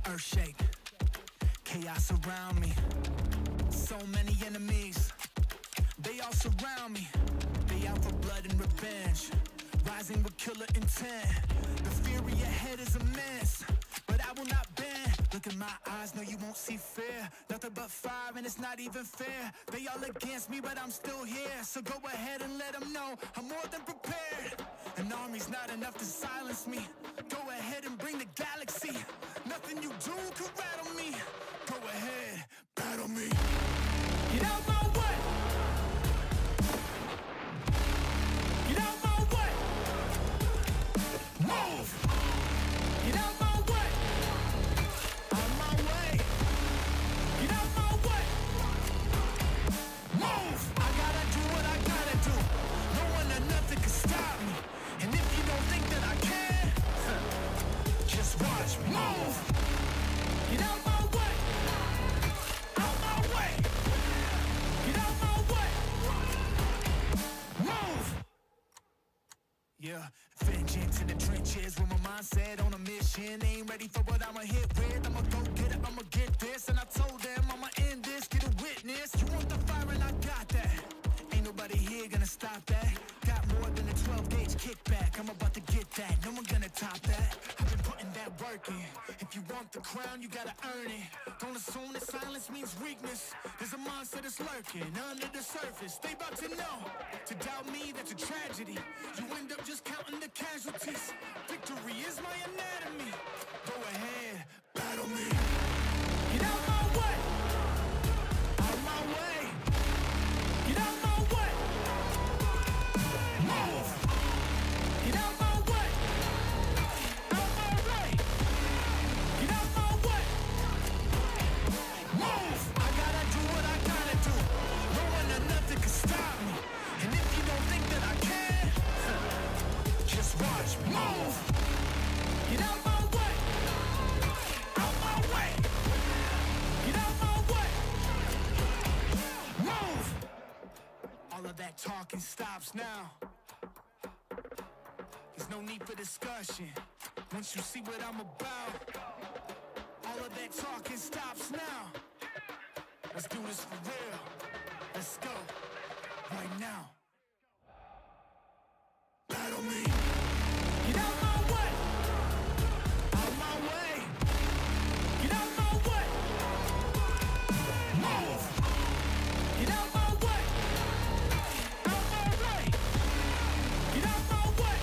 Earth shake, chaos around me. So many enemies, they all surround me. They out for blood and revenge, rising with killer intent. The fury ahead is immense, but I will not bend. Look in my eyes, no you won't see fear. Nothing but fire and it's not even fair. They all against me, but I'm still here. So go ahead and let them know I'm more than prepared. An army's not enough to silence me. Go ahead and bring the galaxy. Nothing you do can rattle me. Go ahead, battle me. Get out my way. Get out my way. Move. Get out my way. Out my way. Get out my way. Move. I gotta do what I gotta do. No one or nothing can stop me. And if you don't think that I can, just watch me. Move. Get out my way. Out my way. Get out my way. Move. Yeah, vengeance in the trenches with my mindset on a mission. Ain't ready for what I'ma hit with. I'ma go get it, I'ma get this. And I told them I'ma end this, get a witness. You want the fire and I got that. Ain't nobody here gonna stop that. Got more than a 12-gauge kickback. I'm about to get that, no one gonna top that. I've been putting that work in. If you want the crown, you gotta earn it. Don't assume that silence means weakness. There's a monster that's lurking under the surface. They about to know. To doubt me, that's a tragedy. You end up just counting the casualties. Victory is my anatomy. Go ahead, battle me. Get out my way. Out my way. Get out my way. Move. Get out my way. Out my way. Get out my way. Move. I gotta do what I gotta do. No one or nothing can stop me. And if you don't think that I can, just watch me. Move. Get out my way. Out my way. Get out my way. Move. All of that talking stops now. There's no need for discussion. Once you see what I'm about, all of that talking stops now. Let's do this for real. Let's go. Right now. Battle me. Get out my way. Out my way. Get out my way. Move. Get out my way. Out my way. Get out my way.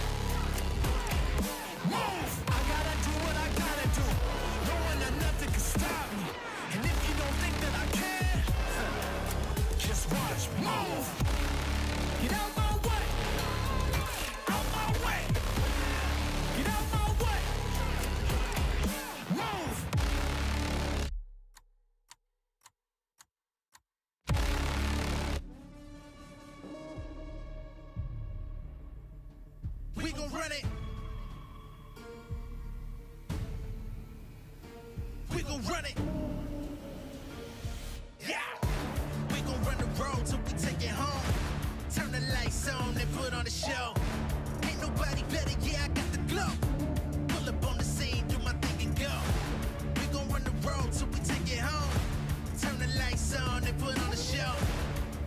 Move. I gotta do what I gotta do. No one or nothing can stop me. And if you don't think that I can, just watch me. Move. Get out my way. Out my way. Get out my way. Move. We gon' run it. We gon' run it. Yeah. We gon' run the road till we take it home. Turn the lights on and put on the show. Ain't nobody better, yeah, I got the glow. Pull up on the scene, do my thing and go. We gon' run the road till we take it home. Turn the lights on and put on the show.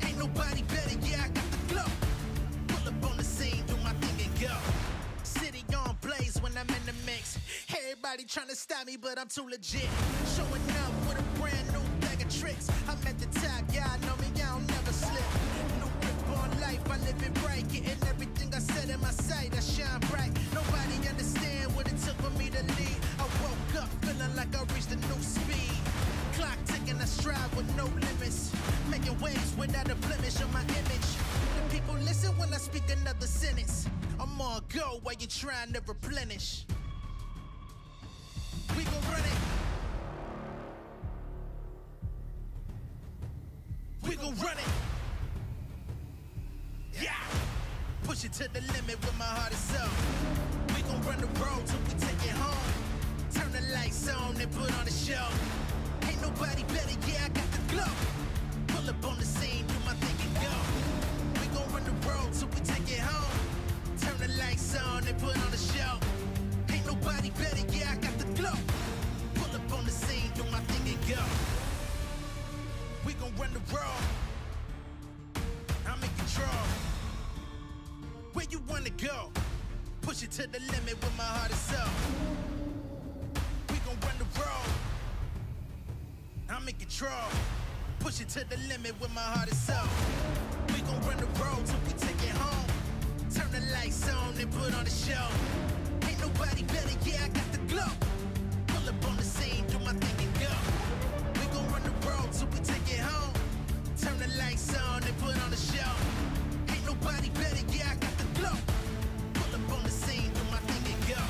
Ain't nobody better, yeah, I got the glow. Pull up on the scene, do my thing and go. City on blaze when I'm in the mix. Everybody tryna stop me, but I'm too legit. Showing up with a brand new bag of tricks. I'm at the top, yeah, I know me, I don't never slip. New grip on life, I live it right. Getting everything I said in my sight, I shine bright. Nobody understand what it took for me to lead. I woke up feeling like I reached a new speed. Clock ticking, I strive with no limits. Making waves without a blemish on my image. The people listen when I speak another sentence. I'm on go while you trying to replenish. We gon' run it. We gon' run it. Yeah. Push it to the limit with my heart is up. We gon' run the road till we take it home. Turn the lights on and put on a show. Ain't nobody better, yeah, I got the glow. Pull up on the scene, do my thing and go. We gon' run the road till we take it home. Turn the lights on and put on a show. Ain't nobody better, yeah, I got the glow. Pull up on the scene, do my thing and go. We gon' run the road. I'm in control. Where you wanna go? Push it to the limit with my heart is up. We gon' run the road. I'm in control. Push it to the limit with my heart is up. We gon' run the road till we take it home. Turn the lights on and put on a show. Ain't nobody better, yeah, I got the glow. Pull up on the scene, do my thing and go. We gon' run the road till we take it home. Turn the lights on and put on a show. Ain't nobody better, yeah, I got the glow. Pull up on the scene, do my thing and go.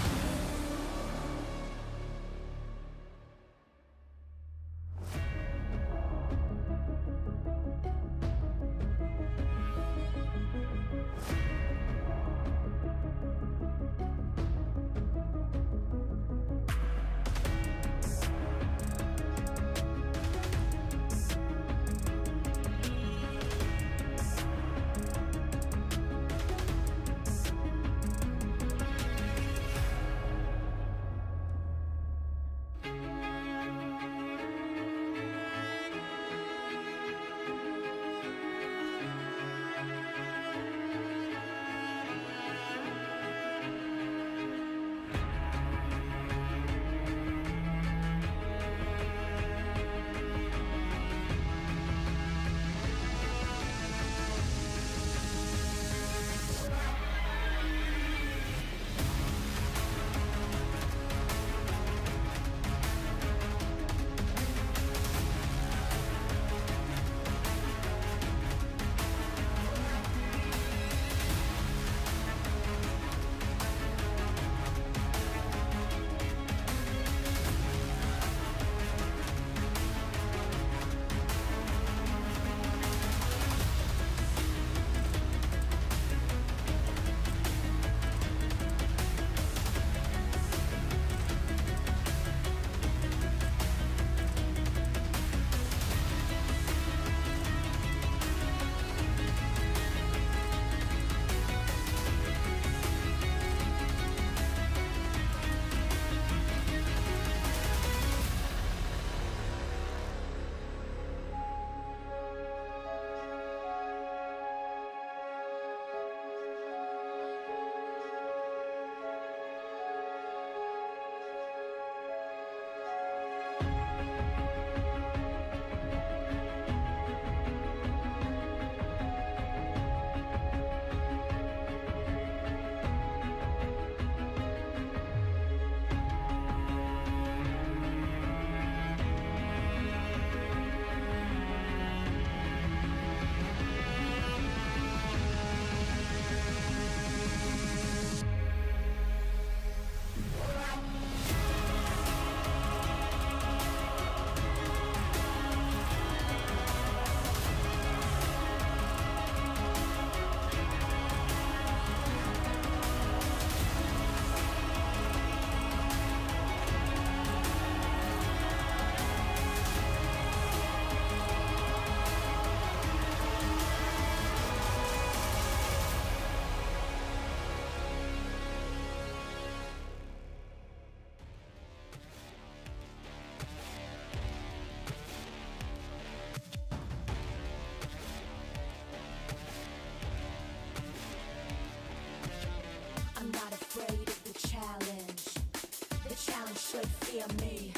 fear me.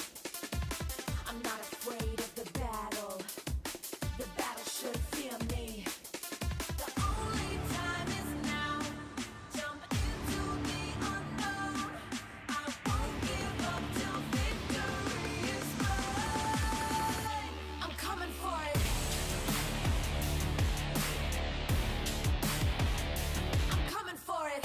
I'm not afraid of the battle. The battle should fear me. The only time is now. Jump into the unknown. I won't give up till victory is mine. I'm coming for it. I'm coming for it.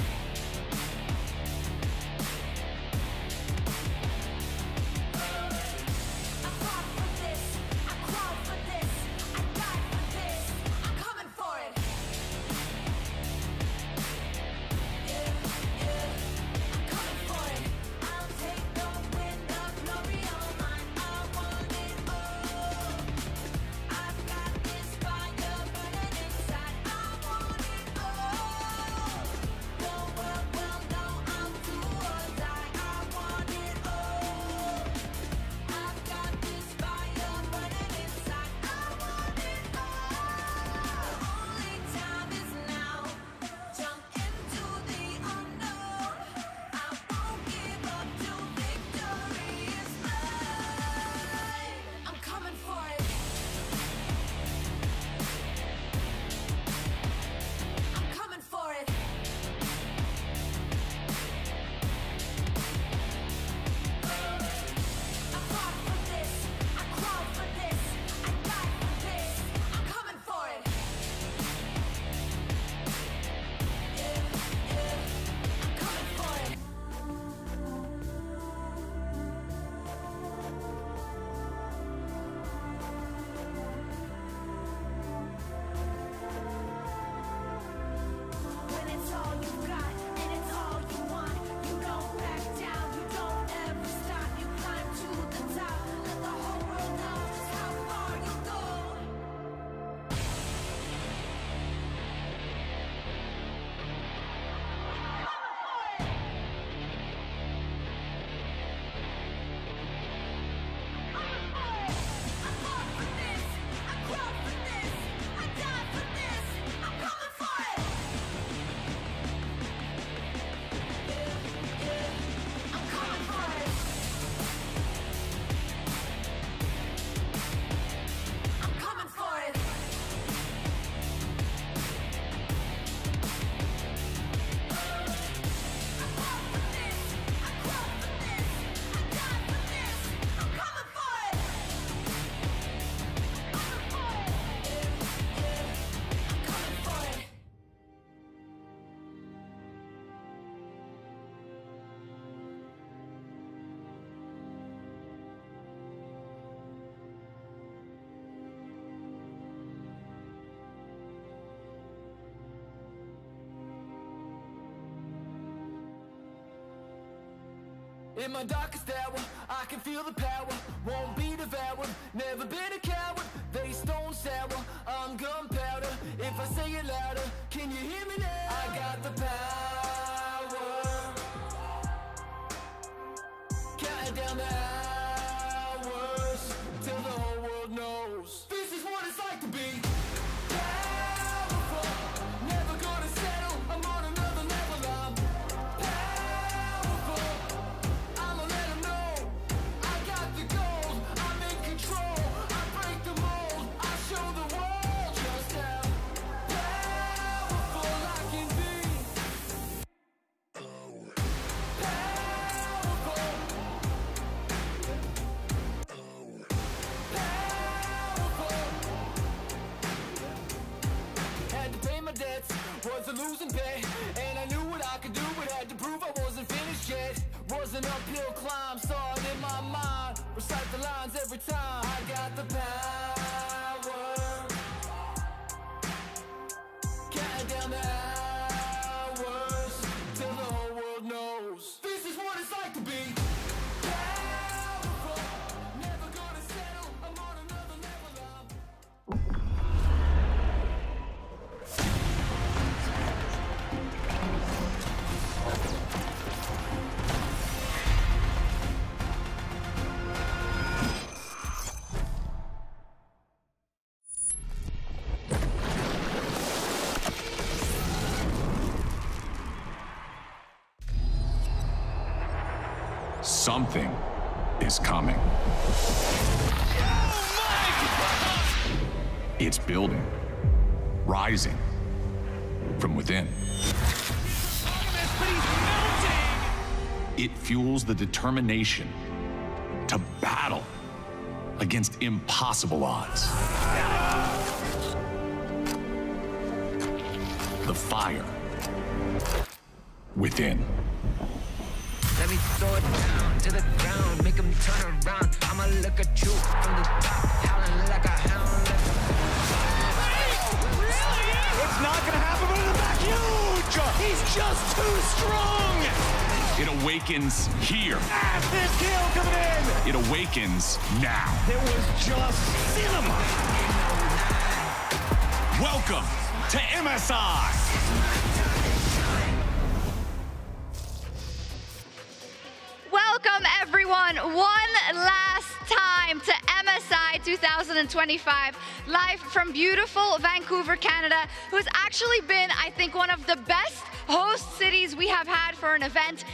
In my darkest hour, I can feel the power. Won't be devoured, never been a coward. They stone sour, I'm gunpowder. If I say it louder, can you hear me now? I got the power. Counting down the hours till the whole world knows this is what it's like to be powerful. Never gonna settle, I'm on another level. I'm powerful. I'ma let them know I got the gold, I'm in control. I break the mold, I show the world just how powerful I can be. Was a losing bet, and I knew what I could do, but had to prove I wasn't finished yet. Was an uphill climb, saw it in my mind. Recite the lines every time. I got the power. Counting down the hours till the whole world knows this is what it's like to be powerful. Never gonna settle, I'm on another level. Something is coming. It's building, rising from within. It fuels the determination to battle against impossible odds. The fire within. Let me throw it down to the ground, make them turn around. I'ma look at you from the top, howling like a hound. It's not gonna happen, but in the back, huge! He's just too strong! It awakens here. Massive kill coming in! It awakens now. It was just cinema! Welcome to MSI. Welcome, everyone, one last time to MSI 2025, live from beautiful Vancouver, Canada, who's actually been, I think, one of the best host cities we have had for an event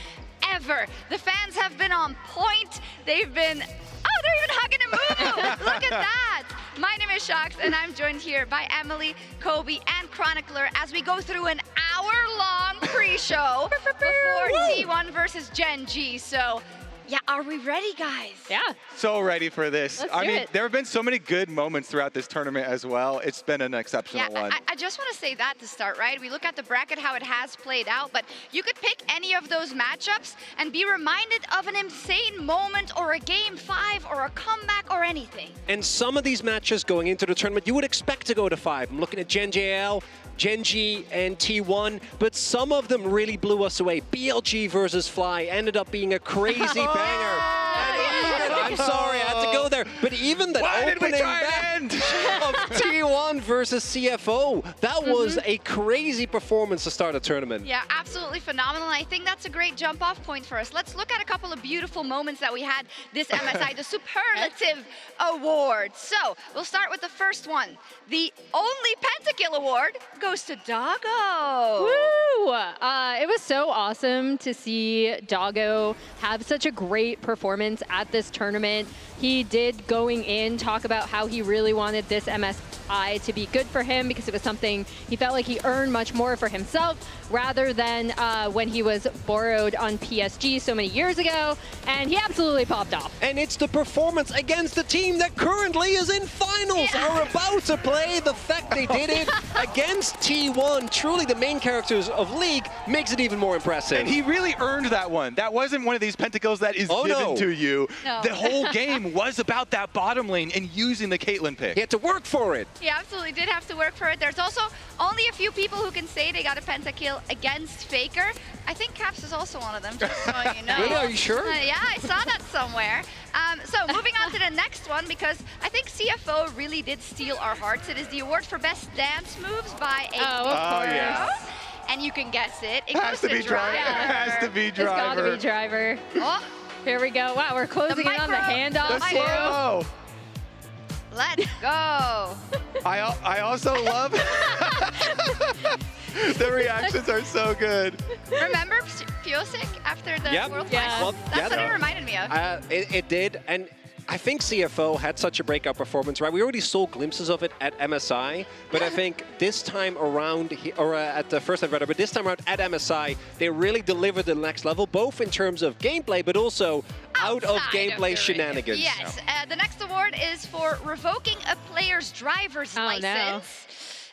ever. The fans have been on point. They've been, oh, they're even hugging and moving. Look at that. My name is Shox, and I'm joined here by Emily, Kobe, and Chronicler as we go through an hour-long pre-show before T1 versus Gen G. So, yeah, are we ready, guys? Yeah. So ready for this. Let's I do mean, it. there have been so many good moments throughout this tournament as well. It's been an exceptional one. I just want to say that to start, right? We look at the bracket, how it has played out, but you could pick any of those matchups and be reminded of an insane moment or a game 5 or a comeback or anything. And some of these matches going into the tournament, you would expect to go to 5. I'm looking at Gen JL, Gen G, and T1, but some of them really blew us away. BLG versus Fly ended up being a crazy banger. I'm sorry, I had to go there. But even the opening match of T1 versus CFO, that was a crazy performance to start a tournament. Yeah, absolutely phenomenal. And I think that's a great jump-off point for us. Let's look at a couple of beautiful moments that we had this MSI, the Superlative Award. So, we'll start with the first one. The only Pentakill Award goes to Doggo. Woo! It was so awesome to see Doggo have such a great performance at this tournament. He did, going in, talk about how he really wanted this MSI to be good for him because it was something he felt like he earned much more for himself rather than when he was borrowed on PSG so many years ago, and he absolutely popped off. And it's the performance against the team that currently is in finals, are about to play. The fact they did it against T1, truly the main characters of league makes it even more impressive. And he really earned that one. That wasn't one of these pentakills that is given to you. No. The whole game was about that bottom lane and using the Caitlyn pick. He had to work for it. He absolutely did have to work for it. There's also only a few people who can say they got a pentakill against Faker. I think Caps is also one of them, just so you know. Really? Are you sure? Yeah, I saw that somewhere. So moving on to the next one, because I think CFO really did steal our hearts. It is the award for best dance moves by a yes. And you can guess it. It Has goes to be driver. It has to be driver. It's gotta be driver. Oh, Here we go. Wow, we're closing in on the handoff The too. slow-mo. let's go. I also love the reactions are so good. Remember Piosik after the World Yeah. Final? Well, That's what it reminded me of. It did, and I think CFO had such a breakout performance, right? We already saw glimpses of it at MSI, but I think this time around, at the first time rather, but this time around at MSI, they really delivered the next level, both in terms of gameplay, but also out of Outside gameplay the ring. shenanigans. Yes, the next award is for revoking a player's driver's license.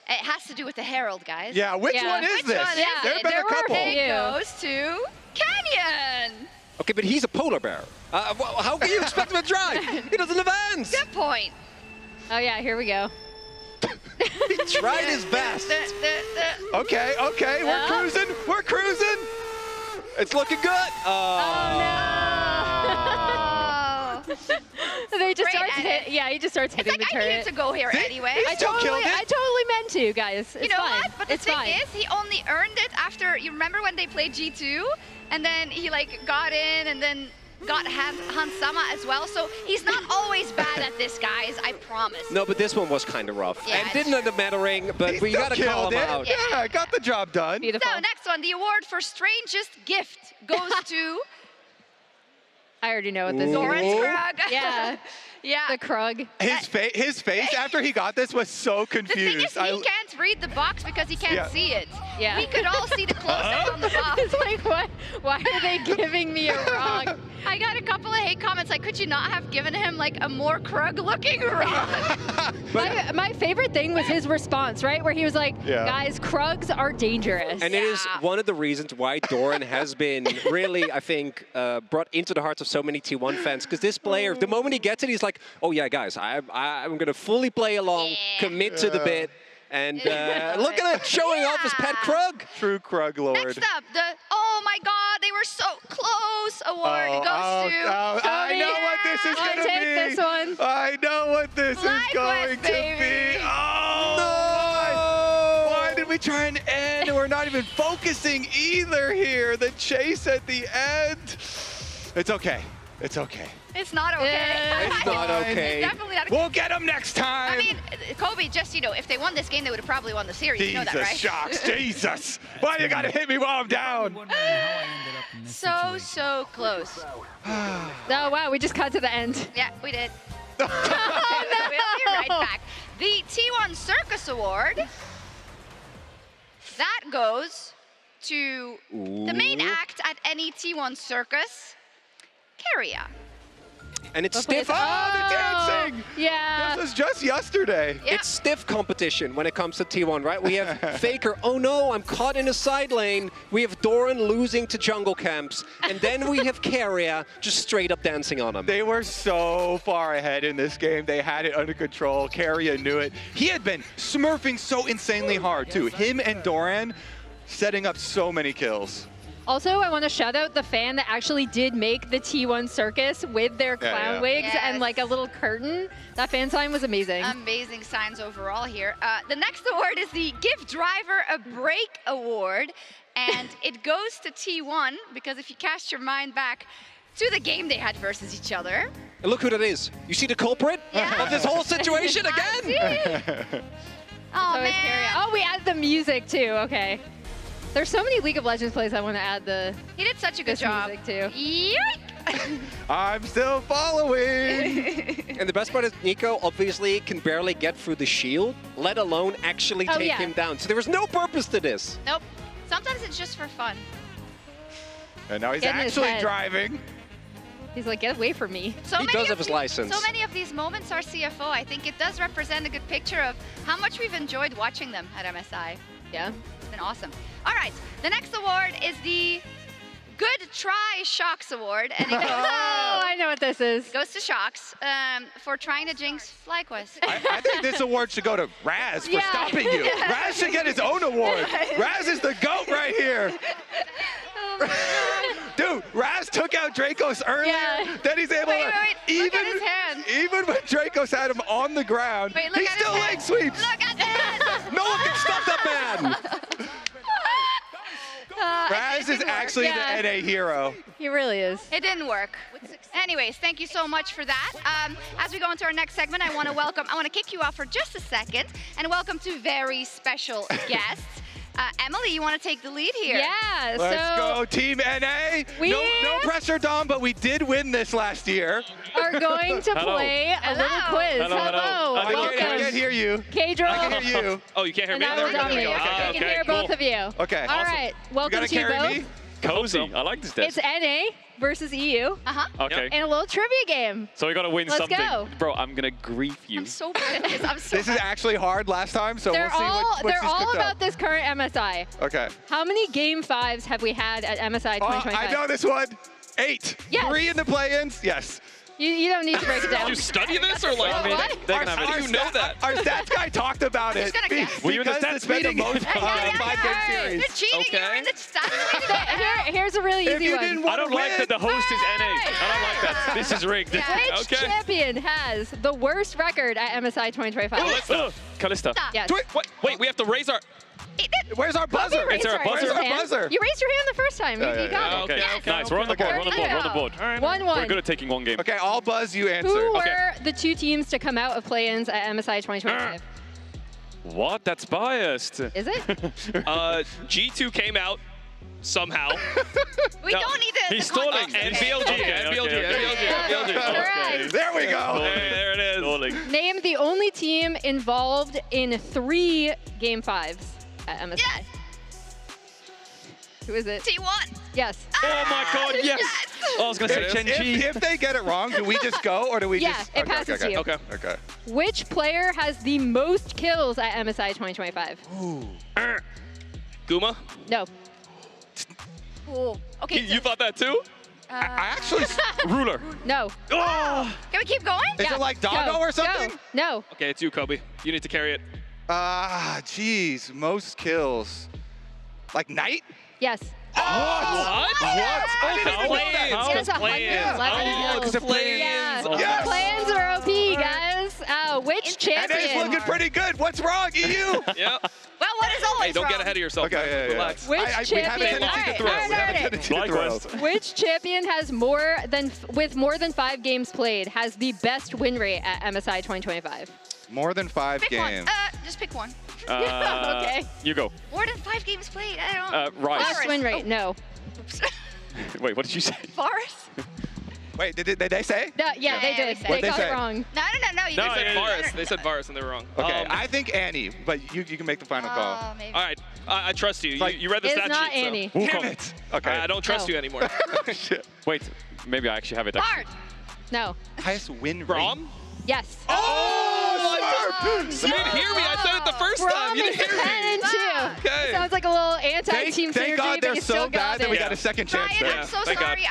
It has to do with the Herald, guys. Yeah, which one is this? One is There it? have been a couple. It goes to Canyon. Okay, but he's a polar bear. How can you expect him to drive? He doesn't have hands. Good point. Oh yeah, here we go. He tried his best. Okay, we're cruising. We're cruising. It's looking good. Oh no! They just Great starts edit. he just starts hitting It's like the I turret. needed to go here anyway. He still killed it. I totally meant to, guys. It's You know fine. what? But the it's thing fine. is, he only earned it after, you remember when they played G2? And then he like got in and then got Hansama as well. So he's not always bad at this, guys. I promise. No, but this one was kind of rough. Yeah, and it's didn't end up mattering, but He we still got to call killed him it. out. Yeah, got the job done. Beautiful. So next one, the award for strangest gift goes to I already know what this Doran is. Scrugg. Yeah, Yeah. the Krug. His face after he got this was so The thing is, confused. he can't read the box because he can't Yeah. see it. Yeah. We could all see the close-up on the box. It's like, what? Why are they giving me a Rog? I got a couple of hate comments like, could you not have given him like a more Krug-looking Rog? My favorite thing was his response, right? Where he was like, Yeah. guys, Krugs are dangerous. And it is one of the reasons why Doran has been really, I think, brought into the hearts of so many T1 fans. Because this player, the moment he gets it, he's like, oh yeah, guys, I'm going to fully play along, commit to the bit. And look at it, showing off his pet Krug. True Krug Lord. Next up, the oh my god, they were so close award goes to I know what this is I'll going to take be. this one. I know what this is FlyQuest, going to baby. be. Oh, why did we try and end? We're not even focusing either here. The chase at the end. It's okay. It's okay. It's not okay. It's not okay. It's definitely not okay. We'll get him next time. I mean, Kobe, just, you know, if they won this game, they would have probably won the series. You know that, Jesus right? shocks. Jesus. Why you got to hit me while I'm down? So close. Oh, wow, we just got to the end. Yeah, we did. We'll be right back. The T1 Circus Award, that goes to the main act at any T1 Circus, Carrier. And it's stiff. Oh, the dancing! Yeah. This was just yesterday. Yeah. It's stiff competition when it comes to T1, right? We have Faker, oh no, I'm caught in a side lane. We have Doran losing to jungle camps. And then we have Carrier just straight up dancing on him. They were so far ahead in this game. They had it under control. Carrier knew it. He had been smurfing so insanely hard, too. Him and Doran setting up so many kills. Also, I want to shout out the fan that actually did make the T1 Circus with their clown wigs and like a little curtain. That fan sign was amazing. Amazing signs overall here. The next award is the Give Driver a Break Award. And it goes to T1 because if you cast your mind back to the game they had versus each other. And look who that is. You see the culprit of this whole situation again? Oh, So it's Carrier. Oh, we added the music too. Okay. There's so many League of Legends plays I want to add the. He did such a good job. Music too. Yoink! I'm still following. And the best part is Nico obviously can barely get through the shield, let alone actually take him down. So there was no purpose to this. Nope. Sometimes it's just for fun. And now he's Get in his actually head. driving. He's like, get away from me. So He many does of have his the- license. So many of these moments are CFO. I think it does represent a good picture of how much we've enjoyed watching them at MSI. Yeah. It's been awesome. All right, the next award is the Good Try Shocks Award. And it goes, Oh, I know what this is. goes to Shocks for trying to jinx FlyQuest. I think this award should go to Raz for Yeah. stopping you. Raz should get his own award. Raz is the GOAT right here. Dude, Raz took out Dracos earlier. Yeah. Then he's able Wait, to wait, look at his hand. even when Dracos had him on the ground, Wait, look he at still his leg hand. sweeps. Look at that! No one can stop that man. Raz is actually Yeah. the NA hero. He really is. It didn't work. Anyways, thank you so much for that. As we go into our next segment, I want to kick you off for just a second and welcome two very special guests. Emily, you want to take the lead here? Yeah. Let's so go, Team NA. We- No pressure, Dom, but we did win this last year. are going to Hello. play a little Hello. quiz. Hello, hello. I Welcome. can't hear you. Kadro. I can hear you. Oh, you can't hear And me? now There we're we go. Dominic. Ah, We can okay, hear cool. both of you. Okay. All right. Welcome You to gotta you carry both. me? Cozy. I like this desk. It's NA versus EU Okay. in a little trivia game. So we gotta win Let's something. go. Bro, I'm gonna grief you. I'm so bad at this. I'm so This is actually hard last time, so They're we'll see what they're she's all cooked about up. this current MSI. Okay. How many game 5s have we had at MSI 2025? I know this one. 8. Yes. 3 in the play-ins. Yes. You don't need to break it down. Did you study this or like? I mean, what? They're gonna have Our it. You know that. Our stats guy talked about it. just gonna guess. Were you in the because stats it's been the meeting? most Yeah, 5-game series. You're cheating. You're Okay. in the stats. Here's a really If easy you one. didn't I want don't to like win, that the host is NA. I don't like that. This is rigged. Yeah. Which Okay. champion has the worst record at MSI 2025? Callista. Yes. What? Wait, we have to raise our. Where's our buzzer? Kobe raised there a his buzzer? hand. Buzzer. You raised your hand the first time. You yeah, got yeah. it. Okay. Yes. Nice. We're on the board. We're on the board. We're on the board. All right. 1-1. We're good at taking one game. Okay, I'll buzz, you answer. Who Okay. were the two teams to come out of play-ins at MSI 2025? What? That's biased. Is it? G2 came out somehow. We don't need the He's stalling. And BLG, Okay, and okay, BLG, okay. and BLG, and BLG. Correct. There we go. Hey, there it is. Stalling. Name the only team involved in 3 game 5s at MSI. Yes. Who is it? T1. Yes. Oh my God! Yes. Oh, I was gonna say Chen Ji. If they get it wrong, do we just go or do we Yeah, just? it passes to you. Okay. Okay. Which player has the most kills at MSI 2025? Guma? No. Ooh. Okay. You thought that too? I actually. Ruler. No. Oh! Can we keep going? Is Yeah, it like go, Doggo or go. something? No. Okay, it's you, Kobe. You need to carry it. Jeez, most kills. Like Knight? Yes. What? What? I didn't How know that. He has play-ins. 111 Oh, kills. because of play-ins. Yeah. Oh. Yes. Plans are OP, guys. Which And champion? it's looking pretty good. What's wrong, EU? Yeah. Well, what is always Hey, don't wrong? get ahead of yourself. Okay, yeah. Relax. Which We have a champion? tendency to throw. Alright, We have a alright. tendency to throw. Likewise. Which champion has more than with more than 5 games played has the best win rate at MSI 2025? More than 5 Pick games. one. Just pick one. Okay. You go. More than 5 games played. I don't know. Rice. Best win rate? No. Oops. Wait, what did you say? Forest? Wait, did they say? No, yeah, they Yeah, did. they said They it. got What'd they it say? wrong. No. You They can said say Varus. They said Varus, and they were wrong. Okay, I think Annie, but you can make the final call. Maybe. All right, I trust you. Like- You read the It's stat not sheet. so- Annie. Damn it. Okay. I don't trust No. you anymore. Shit. Wait, maybe I actually have it. Actually. Bard. No. Highest win rate. Brom? Yes. Oh, You didn't hear me. I said it the first time. Brom You is didn't hear 10 me. and 2. Okay. Sounds like a little anti-team Thank synergy, God but they're you so still got bad that we it. got a second chance Ryan, there. I'm so thank God. sorry.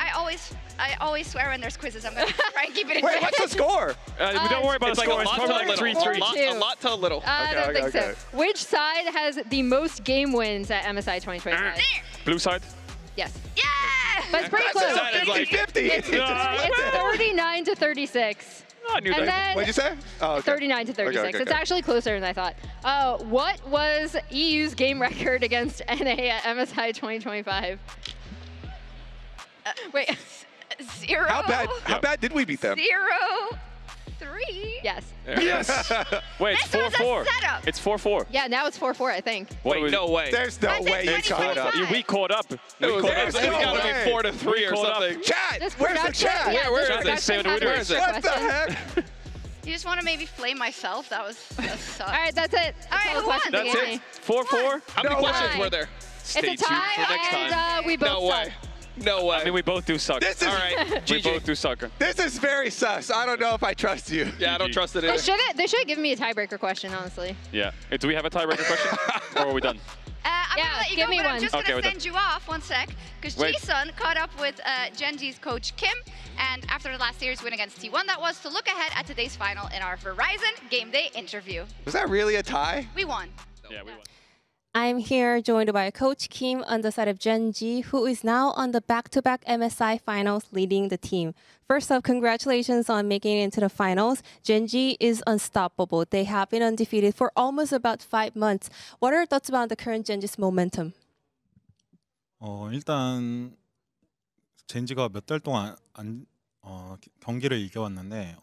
I always swear when there's quizzes. I'm going to try and keep it in Wait, check. what's the score? Don't worry about It's the like a score. It's lot probably to a like little. 3-3. Four-two. A lot to a little. I don't Okay, think okay. so. Which side has the most game wins at MSI 2025? Blue side. Yes. Yeah! But it's pretty That's close. That is like- 50-50. It's 39 to 36. I knew And that. then What'd you say? Oh, okay. 39 to 36. Okay, It's okay. actually closer than I thought. What was EU's game record against NA at MSI 2025? Wait. 0. How bad did we beat them? 0-3. Yes. Yes. Wait, it's This was a 4-4. setup. It's 4-4. Yeah, now it's 4-4, I think. Wait, no way. There's no I said way you 20, caught up. 25. We caught up. It was There's no gotta way. be 4-3 or caught up. something. Chat, This where's the production- chat? yeah, Where this is it? production Say it, has where an is extra it? What the question. heck? You just want to maybe flame myself? That sucks. All right, that's it. All right, all the who won? questions That's they gave it. me. 4-4. How many No questions way. were there? It's Stay a tuned tie, for next time. and we both No suck. way. No way. I mean, we both do suck. This is All right. We GG. both do suck. This is very sus. I don't know if I trust you. Yeah, I don't trust it either. They should have given me a tiebreaker question, honestly. Yeah. Do we have a tiebreaker question? Or are we done? I'm Yeah, gonna let you give go, me but I'm one. just Okay, gonna we're done. send you off one sec, because Wait. Jason caught up with Genji's coach Kim, and after the last series win against T1, that was to look ahead at today's final in our Verizon Game Day interview. Was that really a tie? We won. Yeah, we won. I'm here joined by Coach Kim on the side of Genji, who is now on the back-to-back MSI finals leading the team. First up, congratulations on making it into the finals. Genji is unstoppable. They have been undefeated for almost about 5 months. What are your thoughts about the current Genji's momentum? 일단 젠지가 몇 달 동안 경기를 이겨왔는데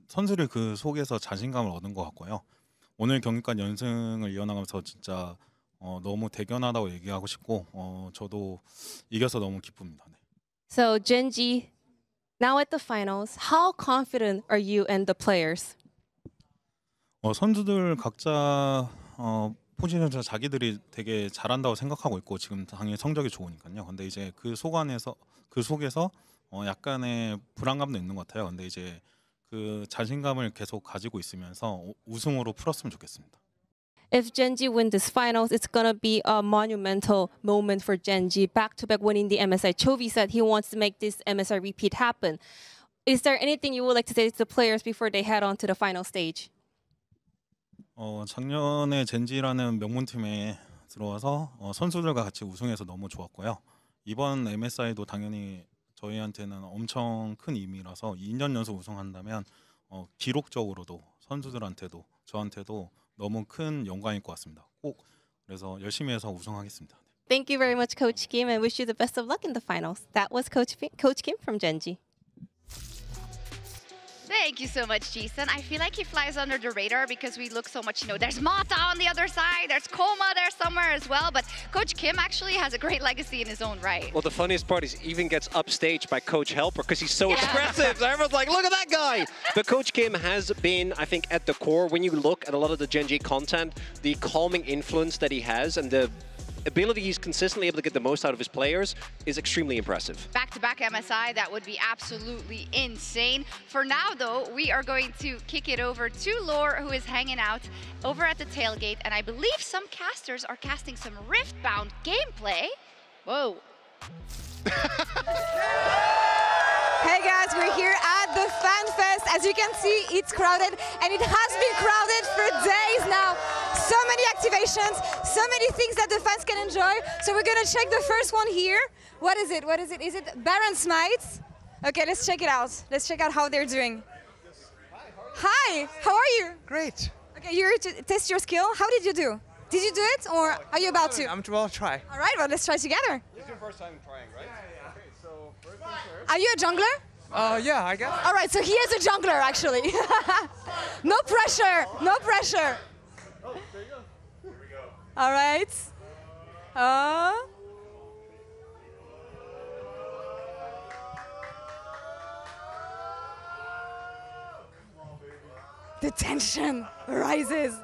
선수들 그 속에서 자신감을 얻은 것 같고요. 오늘 경기까지 연승을 이어나가면서 진짜 너무 대견하다고 얘기하고 싶고 저도 이겨서 너무 기쁩니다. 네. So Genji, now at the finals, how confident are you and the players? 선수들 각자 포지션에서 자기들이 되게 잘한다고 생각하고 있고 지금 당연히 성적이 좋으니까요. 근데 이제 그 속에서 약간의 불안감도 있는 것 같아요. 근데 이제 그 자신감을 계속 가지고 있으면서 우승으로 풀었으면 좋겠습니다. If Genji win this finals, it's gonna be a monumental moment for Genji. Back-to-back winning the MSI. Chovy said he wants to make this MSI repeat happen. Is there anything you would like to say to the players before they head on to the final stage? 작년에 젠지라는 명문팀에 들어와서 선수들과 같이 우승해서 너무 좋았고요. 이번 MSI도 당연히 저희한테는 엄청 큰 의미라서 2년 연속 우승한다면 기록적으로도 선수들한테도 저한테도 너무 큰 영광일 것 같습니다. 꼭 그래서 열심히 해서 우승하겠습니다. Thank you very much, Coach Kim, and wish you the best of luck in the finals. That was Coach Kim from Genji. Thank you so much, Jason. I feel like he flies under the radar because we look so much, there's Mata on the other side, there's Koma there somewhere as well, but Coach Kim actually has a great legacy in his own right. Well, the funniest part is he even gets upstaged by Coach Helper because he's so expressive. So everyone's like, look at that guy. But Coach Kim has been, I think, at the core, when you look at a lot of the Genji content, the calming influence that he has and the ability he's consistently able to get the most out of his players is extremely impressive. Back-to-back MSI, that would be absolutely insane. For now, though, we are going to kick it over to Lore, who is hanging out over at the tailgate, and I believe some casters are casting some Rift-bound gameplay. Whoa. Hey guys, we're here at the Fan Fest. As you can see, it's crowded, and it has been crowded for days now. So many activations, so many things that the fans can enjoy. So we're gonna check the first one here. What is it? What is it? Is it Baron Smite? Okay, let's check it out. Let's check out how they're doing. Hi, how are you? Great. Okay, you're here to test your skill. How did you do? Did you do it, or are you about to? Well, try. All right, well, let's try together. This is your first time trying, right? Yeah. Okay, so first things first. Are you a jungler? Yeah, I guess. All right, so he is a jungler, actually. No pressure, no pressure. Oh, there you go. Here we go. All right. The tension rises.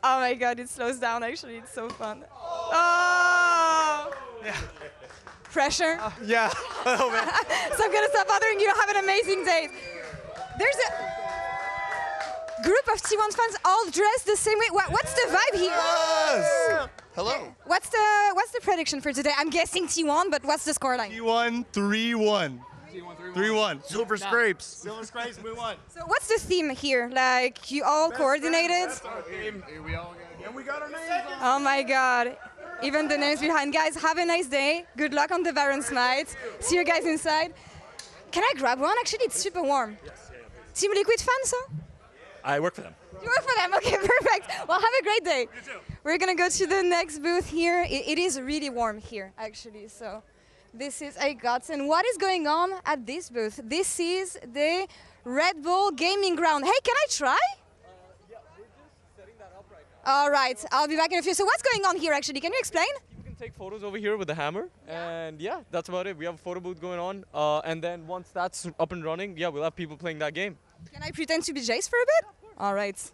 Oh my god, it slows down actually, it's so fun. Oh! Yeah. Pressure? Yeah. Oh, man. So I'm gonna stop bothering you, have an amazing day. There's a group of T1 fans all dressed the same way. What's the vibe here? Yes. Hello. What's the prediction for today? I'm guessing T1, but what's the scoreline? T1 3-1. 3-1. Silver Scrapes. Silver Scrapes, we won. So what's the theme here? Like, you all coordinated? And we got our names on. Oh my god. Even the names behind. Guys, have a nice day. Good luck on the Baron Smite. See you guys inside. Can I grab one? Actually, it's super warm. Yes. Team Liquid fan, so? I work for them. You work for them? Okay, perfect. Well, have a great day. You too. We're gonna go to the next booth here. It is really warm here, actually, so. This is a godsend. What is going on at this booth? This is the Red Bull Gaming Ground. Hey, can I try? Yeah, we're just setting that up right now. All right, I'll be back in a few. So what's going on here, actually? Can you explain? You can take photos over here with the hammer. And yeah, that's about it. We have a photo booth going on. And then once that's up and running, yeah, we'll have people playing that game. Can I pretend to be Jace for a bit? All right.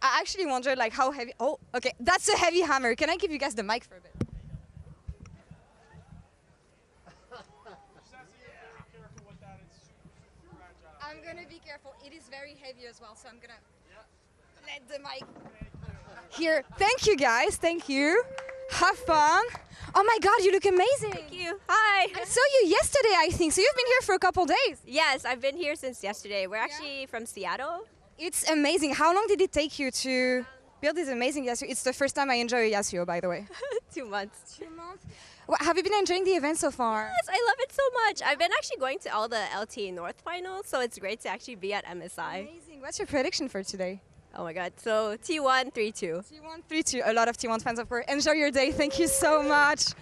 I actually wondered like how heavy. Oh, okay, that's a heavy hammer. Can I give you guys the mic for a bit? I'm gonna be careful. It is very heavy as well, so I'm gonna let the mic here. Thank you, guys. Thank you. Have fun. Oh my God, you look amazing. Thank you. Hi. I saw you yesterday, I think. So you've been here for a couple days. Yes, I've been here since yesterday. We're actually from Seattle. It's amazing. How long did it take you to build this amazing Yasuo? It's the first time I enjoy a Yasuo, by the way. 2 months. 2 months. Well, have you been enjoying the event so far? Yes, I love it so much. I've been actually going to all the LTA North finals, so it's great to actually be at MSI. Amazing. What's your prediction for today? Oh my God. So T1, 3-2. T1, 3-2. A lot of T1 fans, of course. Enjoy your day. Thank you so much.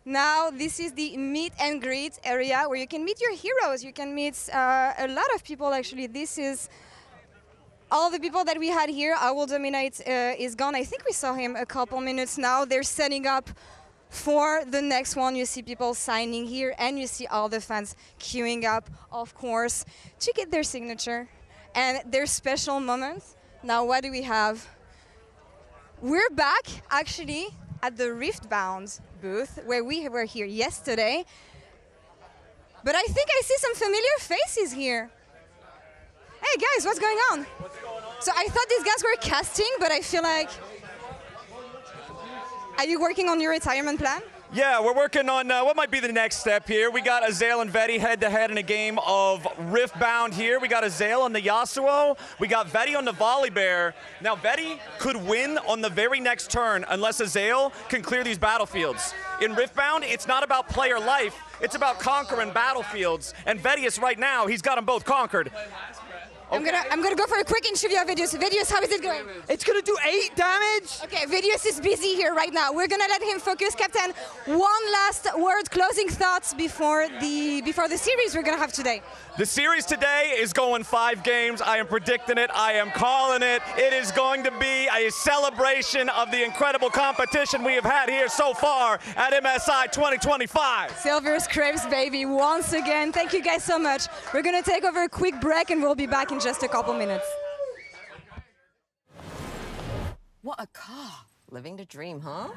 Now, this is the meet and greet area where you can meet your heroes. You can meet a lot of people, actually. This is all the people that we had here. I Will Dominate is gone. I think we saw him a couple minutes now. They're setting up for the next one. You see people signing here, and you see all the fans queuing up, of course, to get their signature and their special moments. Now, what do we have? We're back, actually, at the Riftbound booth, where we were here yesterday. But I think I see some familiar faces here. Hey, guys, what's going on? So I thought these guys were casting, but I feel like... Are you working on your retirement plan? Yeah, we're working on what might be the next step here. We got Azael and Veti head-to-head in a game of Riftbound here. We got Azael on the Yasuo. We got Veti on the Volibear. Now, Veti could win on the very next turn unless Azael can clear these battlefields. In Riftbound, it's not about player life. It's about conquering battlefields. And Vetius right now, he's got them both conquered. Okay. I'm gonna go for a quick interview of Vidius. Vidius, how is it going? It's gonna do 8 damage. Okay, Vidius is busy here right now. We're gonna let him focus. Captain, one last word, closing thoughts before the series we're gonna have today. The series today is going 5 games. I am predicting it. I am calling it. It is going to be a celebration of the incredible competition we have had here so far at MSI 2025. Silver Scrapes, baby, once again. Thank you guys so much. We're gonna take over a quick break and we'll be back in just a couple minutes. What a car. Living the dream, huh?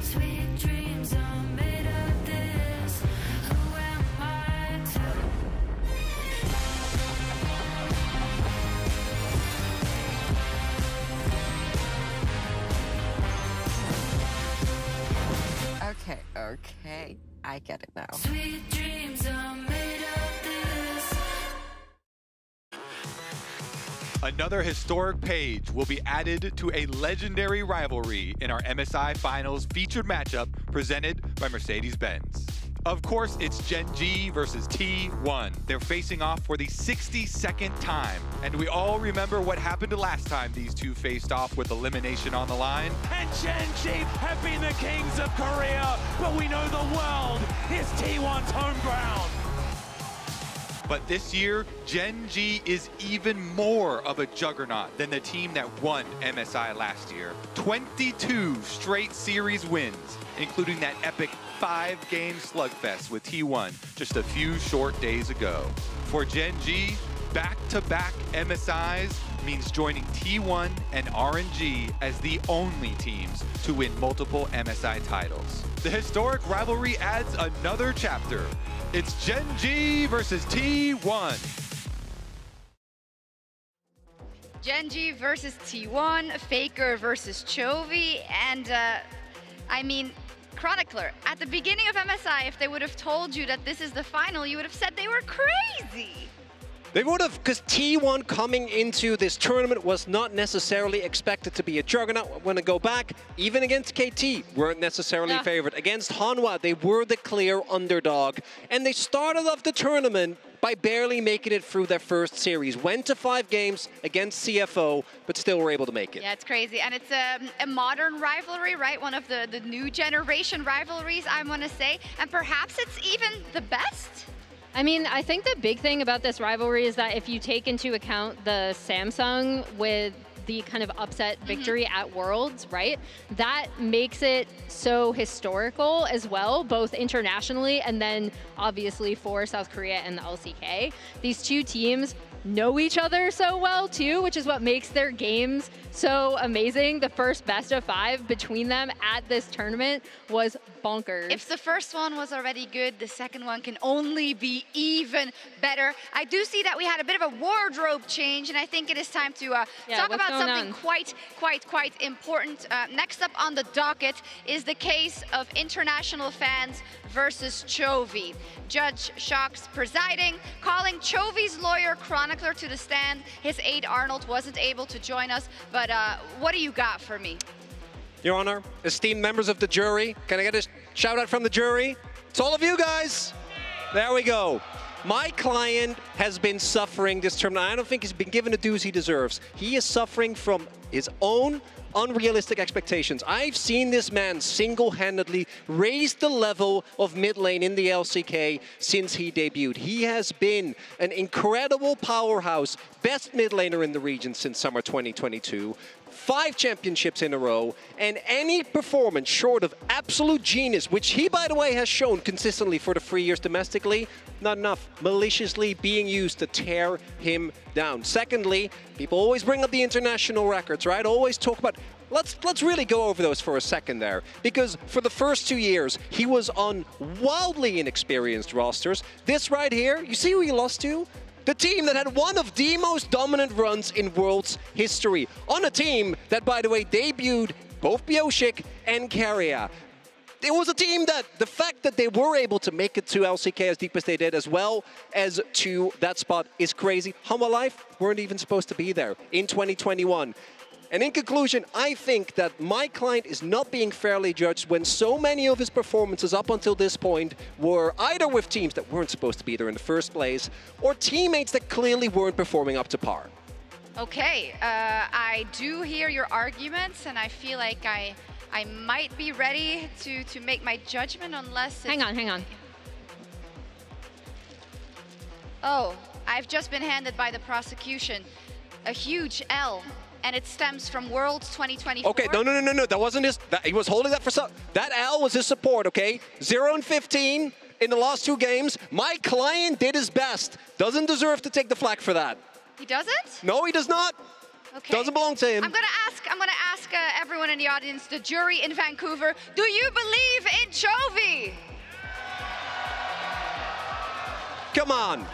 Sweet dreams are made of this. Who am I Okay. I get it now. Sweet dreams are made of this. Another historic page will be added to a legendary rivalry in our MSI Finals featured matchup presented by Mercedes-Benz. Of course, it's Gen G versus T1. They're facing off for the 62nd time. And we all remember what happened last time these two faced off with elimination on the line. And Gen G have been the kings of Korea, but we know the world is T1's home ground. But this year, Gen G is even more of a juggernaut than the team that won MSI last year. 22 straight series wins, including that epic 5-game slugfest with T1 just a few short days ago. For Gen G, back-to-back MSIs means joining T1 and RNG as the only teams to win multiple MSI titles. The historic rivalry adds another chapter. It's Gen G versus T1. Gen G versus T1, Faker versus Chovy, and I mean, Chronicler. At the beginning of MSI, if they would have told you that this is the final, you would have said they were crazy. They would have, because T1 coming into this tournament was not necessarily expected to be a juggernaut. When I go back, even against KT, weren't necessarily favored. Against Hanwha, they were the clear underdog. And they started off the tournament by barely making it through their first series. Went to 5 games against CFO, but still were able to make it. Yeah, it's crazy. And it's a modern rivalry, right? One of the new generation rivalries, I want to say. And perhaps it's even the best. I mean, I think the big thing about this rivalry is that if you take into account the Samsung with the kind of upset victory at Worlds, right? That makes it so historical as well, both internationally and then obviously for South Korea and the LCK. These two teams know each other so well too, which is what makes their games so amazing. The first best of 5 between them at this tournament was bonkers. If the first one was already good, the second one can only be even better. I do see that we had a bit of a wardrobe change, and I think it is time to talk about something quite important. Next up on the docket is the case of international fans versus Chovy. Judge Shocks presiding, calling Chovy's lawyer chronicler to the stand. His aide Arnold wasn't able to join us, but what do you got for me? Your Honor, esteemed members of the jury, can I get a shout out from the jury? It's all of you guys. There we go. My client has been suffering this tournament. I don't think he's been given the dues he deserves. He is suffering from his own unrealistic expectations. I've seen this man single-handedly raise the level of mid lane in the LCK since he debuted. He has been an incredible powerhouse, best mid laner in the region since summer 2022. 5 championships in a row, and any performance short of absolute genius, which he, by the way, has shown consistently for the 3 years domestically, not enough. Maliciously being used to tear him down. Secondly, people always bring up the international records, right? Always talk about... Let's really go over those for a second there, because for the first 2 years, he was on wildly inexperienced rosters. This right here, you see who he lost to? The team that had one of the most dominant runs in World's history. On a team that, by the way, debuted both Bioshik and Carrier. It was a team that, the fact that they were able to make it to LCK as deep as they did, as well as to that spot, is crazy. Humble Life weren't even supposed to be there in 2021. And in conclusion, I think that my client is not being fairly judged when so many of his performances up until this point were either with teams that weren't supposed to be there in the first place, or teammates that clearly weren't performing up to par. Okay, I do hear your arguments, and I feel like I might be ready to make my judgment unless... Hang on. Oh, I've just been handed by the prosecution a huge L. And it stems from Worlds 2024. Okay, no. That wasn't his. He was holding that for some. That L was his support, okay? 0 and 15 in the last 2 games. My client did his best. Doesn't deserve to take the flak for that. He doesn't? No, he does not. Okay. Doesn't belong to him. I'm gonna ask everyone in the audience, the jury in Vancouver, do you believe in Chovy? Come on.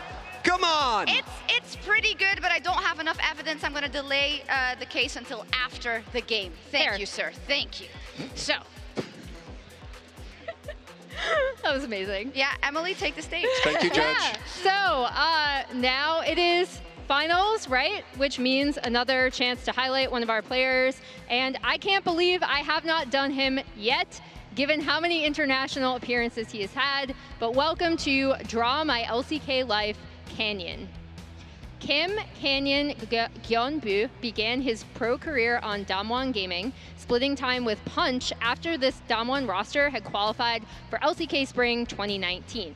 Come on! It's pretty good, but I don't have enough evidence. I'm going to delay the case until after the game. Thank you, sir. Thank you. So. That was amazing. Yeah, Emily, take the stage. Thank you, Judge. Yeah. So now it is finals, right? Which means another chance to highlight one of our players. And I can't believe I have not done him yet, given how many international appearances he has had. But welcome to Draw My LCK Life, Canyon. Kim Canyon Gyeonbu began his pro career on Damwon Gaming, splitting time with Punch after this Damwon roster had qualified for LCK Spring 2019.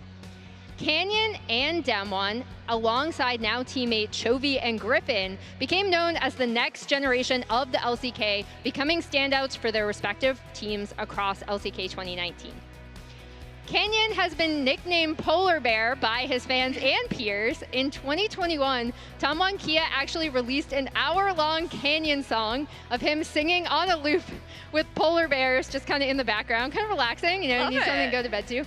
Canyon and Damwon, alongside now teammate Chovy and Griffin, became known as the next generation of the LCK, becoming standouts for their respective teams across LCK 2019. Canyon has been nicknamed Polar Bear by his fans and peers. In 2021, Damwon Kia actually released an hour-long Canyon song of him singing on a loop with polar bears just kind of in the background, kind of relaxing, you know, need something to go to bed to.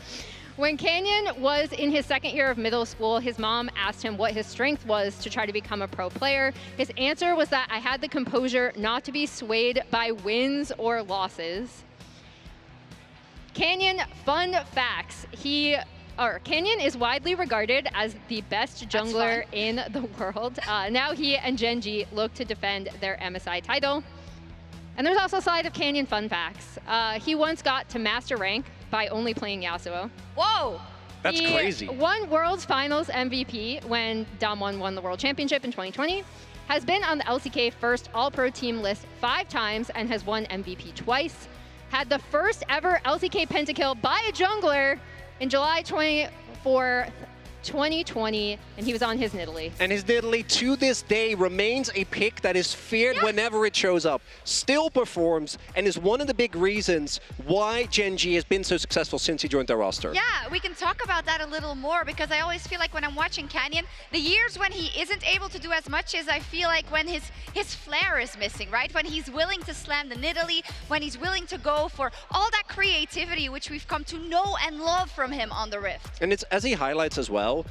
When Canyon was in his 2nd year of middle school, his mom asked him what his strength was to try to become a pro player. His answer was that I had the composure not to be swayed by wins or losses. Canyon, fun facts. Canyon is widely regarded as the best jungler in the world. Now he and Genji look to defend their MSI title. And there's also a slide of Canyon fun facts. He once got to master rank by only playing Yasuo. Whoa! That's crazy. He won World's Finals MVP when Damwon won the World Championship in 2020. Has been on the LCK first All-Pro team list 5 times and has won MVP twice. Had the first ever LCK pentakill by a jungler in July 24th, 2020, and he was on his Nidalee. And his Nidalee to this day remains a pick that is feared whenever it shows up, still performs, and is one of the big reasons why Gen.G has been so successful since he joined their roster. Yeah, we can talk about that a little more, because I always feel like when I'm watching Canyon, the years when he isn't able to do as much is I feel like when his flair is missing, right? When he's willing to slam the Nidalee, when he's willing to go for all that creativity which we've come to know and love from him on the Rift. And it's, as he highlights as well,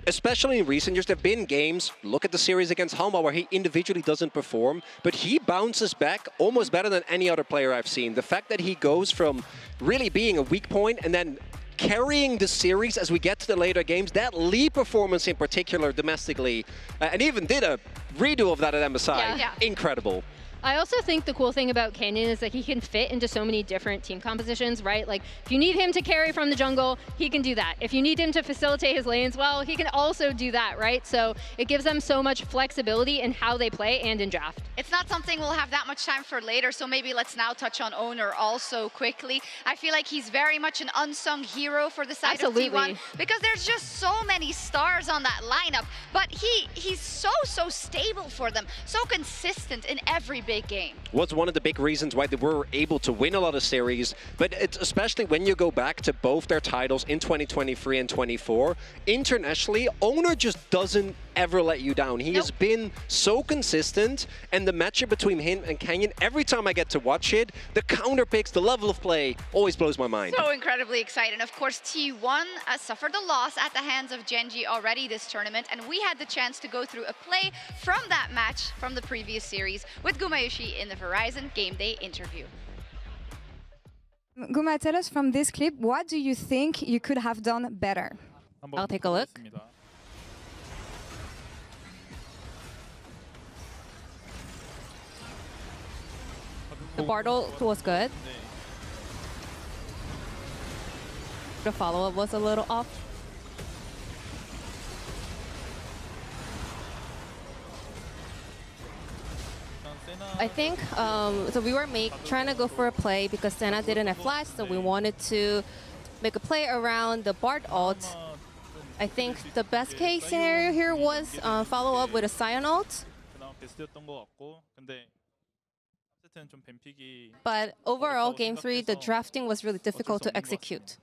especially in recent years, there have been games, look at the series against Halma, where he individually doesn't perform, but he bounces back almost better than any other player I've seen. The fact that he goes from really being a weak point and then carrying the series as we get to the later games, that Lee performance in particular domestically, and even did a redo of that at MSI, incredible. I also think the cool thing about Canyon is that he can fit into so many different team compositions, right? Like, if you need him to carry from the jungle, he can do that. If you need him to facilitate his lanes, well, he can also do that, right? So it gives them so much flexibility in how they play and in draft. It's not something we'll have that much time for later, so maybe let's now touch on Owner also quickly. I feel like he's very much an unsung hero for the side of T1, because there's just so many stars on that lineup, but he's so stable for them, so consistent in every big game. Was one of the big reasons why they were able to win a lot of series, but it's especially when you go back to both their titles in 2023 and 24, internationally, Owner just doesn't ever let you down. He has been so consistent, and the matchup between him and Canyon, every time I get to watch it, the counter picks, the level of play, always blows my mind. So incredibly excited. And of course, T1 suffered a loss at the hands of Gen.G already this tournament, and we had the chance to go through a play from that match from the previous series with Gumayushi in the Verizon Game Day interview. Guma, tell us from this clip, what do you think you could have done better? I'll take a look. The Bartle was good. The follow-up was a little off. I think, so we were trying to go for a play because Senna didn't have flash, so we wanted to make a play around the Bard ult. I think the best case scenario here was follow up with a Sion ult. But overall, Game 3, the drafting was really difficult to execute.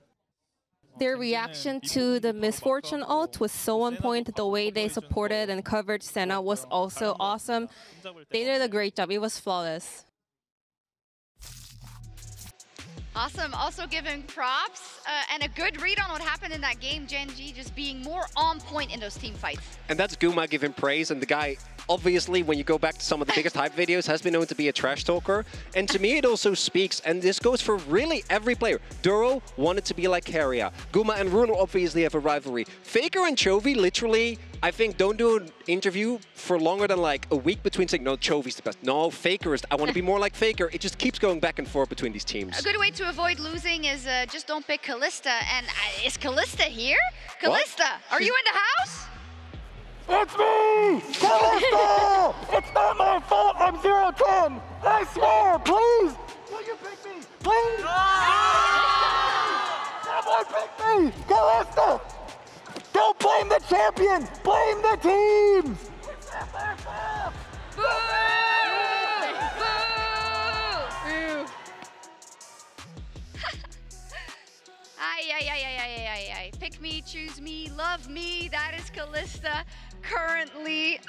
Their reaction to the Misfortune ult was so on point. The way they supported and covered Senna was also awesome. They did a great job. It was flawless. Awesome. Also giving props and a good read on what happened in that game. Gen.G just being more on point in those team fights. And that's Guma giving praise, and the guy, obviously, when you go back to some of the biggest hype videos, has been known to be a trash talker. And to me, it also speaks, and this goes for really every player. Duro wanted to be like Keria. Guma and Ruler obviously have a rivalry. Faker and Chovy literally, I think, don't do an interview for longer than like a week between saying, no, Chovy's the best. No, Faker is, I want to be more like Faker. It just keeps going back and forth between these teams. A good way to avoid losing is just don't pick Kalista. And is Kalista here? Kalista, are you in the house? It's me! Kalista! It's not my fault I'm 0-10! I swear, please! Will you pick me? Please! Someone pick me! Kalista! Don't blame the champion! Blame the teams! It's not their fault! Boo! Boo! Boo! Ay. Pick me, choose me, love me. That is Kalista currently.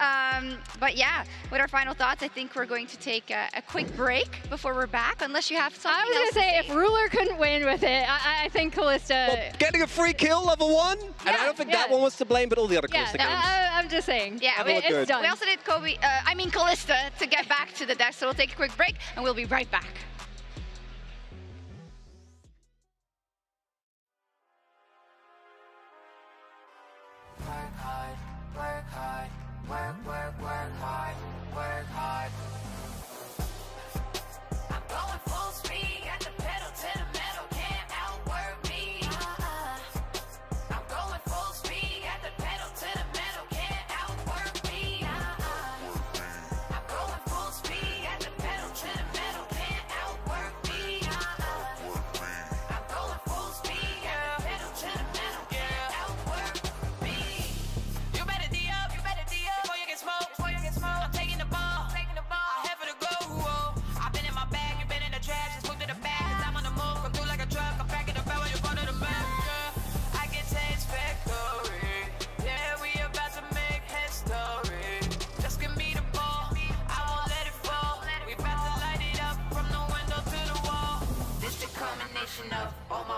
But yeah, with our final thoughts, I think we're going to take a quick break before we're back, unless you have something else I was going to say, if Ruler couldn't win with it, I think Kalista... Well, getting a free kill, level 1, and I don't think that one was to blame, but all the other Kalista games. I'm just saying. Yeah, it's done. We also did Kalista to get back to the desk, so we'll take a quick break, and we'll be right back. Work hard, work hard, work hard. I'm going full speed, got the pedal to the metal, can't outwork me. I'm going full speed, got the pedal to the metal, can't outwork me. I'm going full speed, got the pedal to the metal, can't outwork me. I'm going full speed, got the pedal to the metal, can't outwork me.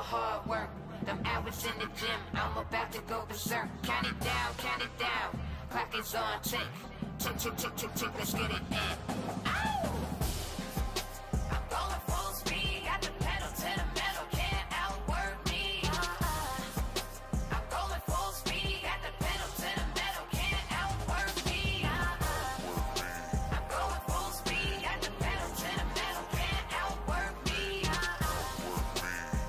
hard work. Them hours in the gym, I'm about to go berserk. Count it down, clock is on tick. Tick, tick, tick, tick, tick, let's get it in. Ow! I'm going full speed, got the pedal to the metal, can't outwork me. I'm going full speed, got the pedal to the metal, can't outwork me. I'm going full speed, got the pedal to the metal, can't outwork me.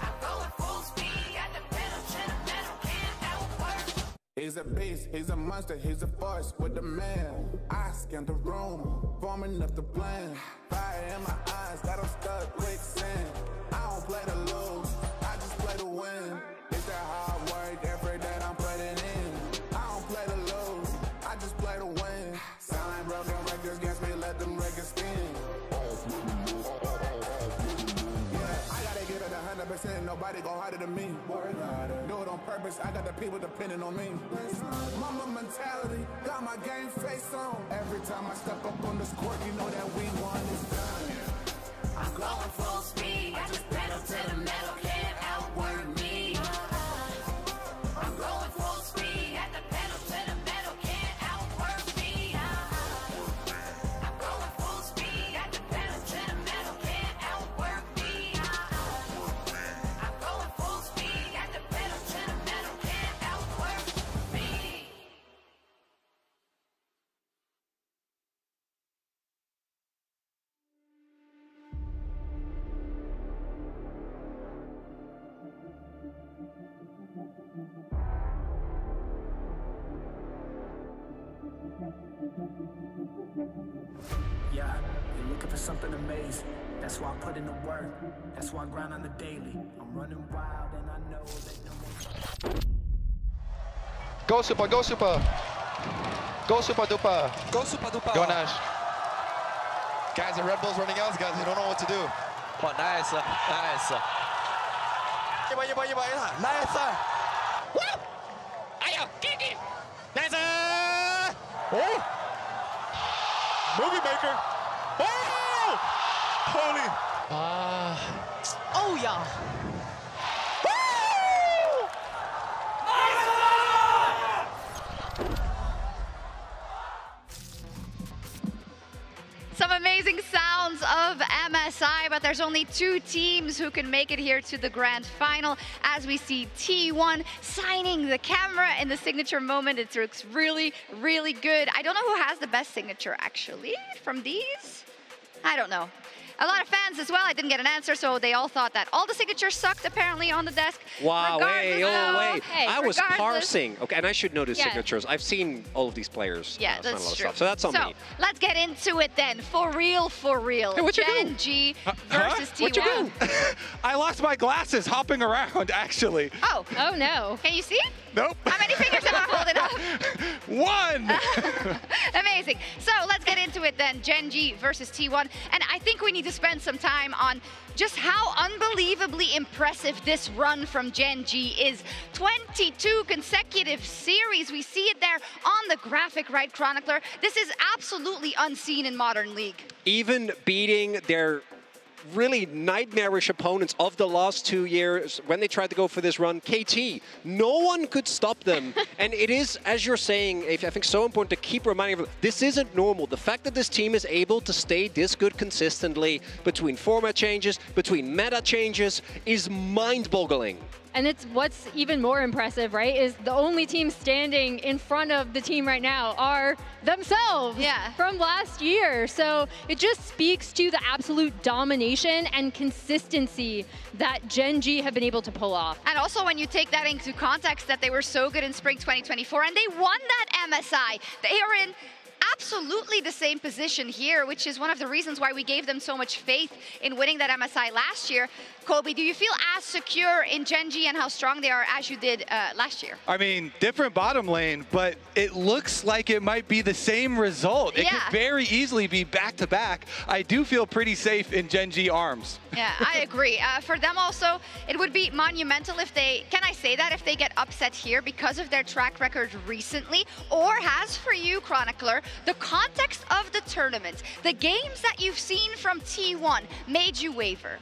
I'm going full speed, got the pedal to the metal, can't outwork me. He's a beast, he's a monster, he's a force with the man. I scanned the room, forming up the plan. Fire in my eyes, got him stuck quicksand. I don't play to lose, I just play to win. It's that hard work, effort that I'm putting in. I don't play to lose, I just play to win. Sound like broken records against me, let them records spin. Yeah, I gotta give it 100%, nobody go harder than me. Do it on purpose, I got the people depending on me. Mama mentality, got my game face on. Every time I step up on this court, you know that we won, it's done. I'm going full speed, I just pedal to the metal, can't outwork me. I'm going full speed, at the pedal to the metal, can't outwork me. I'm going full speed, at the pedal to the metal, can't outwork me. I'm going full speed, at the pedal to the metal, can't outwork me. Yeah, you're looking for something amazing. That's why I put in the work. That's why I grind on the daily. I'm running wild and I know that no one... Go super, go super. Go super duper. Go super duper. Go Nash. Guys, the Red Bull's running out, guys. They don't know what to do. Oh, nice, nice. Nice. Woo! Ayo, Kiki. Nice. Oh! Movie maker. Oh! Holy. Oh, yeah. Some amazing sounds of MSI, but there's only 2 teams who can make it here to the grand final as we see T1 signing the camera in the signature moment. It looks really, really good. I don't know who has the best signature actually from these. I don't know. A lot of fans as well. I didn't get an answer, so they all thought that all the signatures sucked apparently on the desk. Wow, wait. Hey, I was parsing. Okay, and I should know the signatures. I've seen all of these players. Yeah, that's true. Stuff, so that's on me. Let's get into it then. For real, for real. Hey, what you Gen doing? G versus T1. What you doing? I lost my glasses hopping around, actually. Oh no. Can you see? Nope. How many fingers am I holding up? 1! Amazing. So let's get into it then. Gen G versus T1. And I think we need to spend some time on just how unbelievably impressive this run from Gen G is. 22 consecutive series. We see it there on the graphic, right, Chronicler? This is absolutely unseen in Modern League. Even beating their really nightmarish opponents of the last 2 years when they tried to go for this run, KT, no one could stop them. And it is, as you're saying, I think so important to keep reminding everyone, this isn't normal. The fact that this team is able to stay this good consistently between format changes, between meta changes, is mind-boggling. And it's what's even more impressive, right, is the only team standing in front of the team right now are themselves from last year. So it just speaks to the absolute domination and consistency that Gen G have been able to pull off. And also when you take that into context that they were so good in Spring 2024 and they won that MSI, they are in absolutely the same position here, which is one of the reasons why we gave them so much faith in winning that MSI last year. Kobe, do you feel as secure in Gen G and how strong they are as you did last year? I mean, different bottom lane, but it looks like it might be the same result. It could very easily be back-to-back. I do feel pretty safe in Gen G arms. Yeah, I agree. For them also, it would be monumental if they, can I say that, if they get upset here because of their track record recently, or has for you, Chronicler, the context of the tournament, the games that you've seen from T1 made you waver?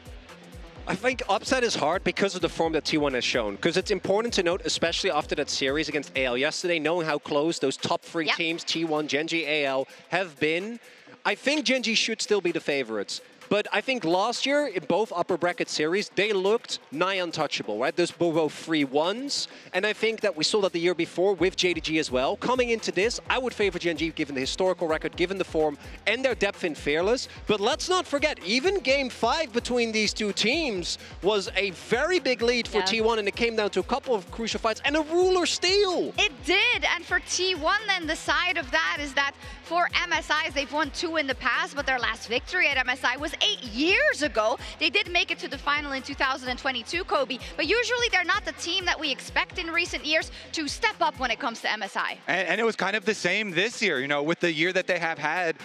I think upset is hard because of the form that T1 has shown. Because it's important to note, especially after that series against AL yesterday, knowing how close those top three teams, T1, Gen.G, AL, have been. I think Gen.G should still be the favorites. But I think last year, in both upper bracket series, they looked nigh untouchable, right? Those were both 3-1s. And I think that we saw that the year before with JDG as well. Coming into this, I would favor Gen.G given the historical record, given the form, and their depth in Fearless. But let's not forget, even Game 5 between these two teams was a very big lead for T1, and it came down to a couple of crucial fights and a ruler steal. It did, and for T1 then, the side of that is that for MSIs, they've won 2 in the past, but their last victory at MSI was 8 years ago. They did make it to the final in 2022, Kobe, but usually they're not the team that we expect in recent years to step up when it comes to MSI. And it was kind of the same this year, you know, with the year that they have had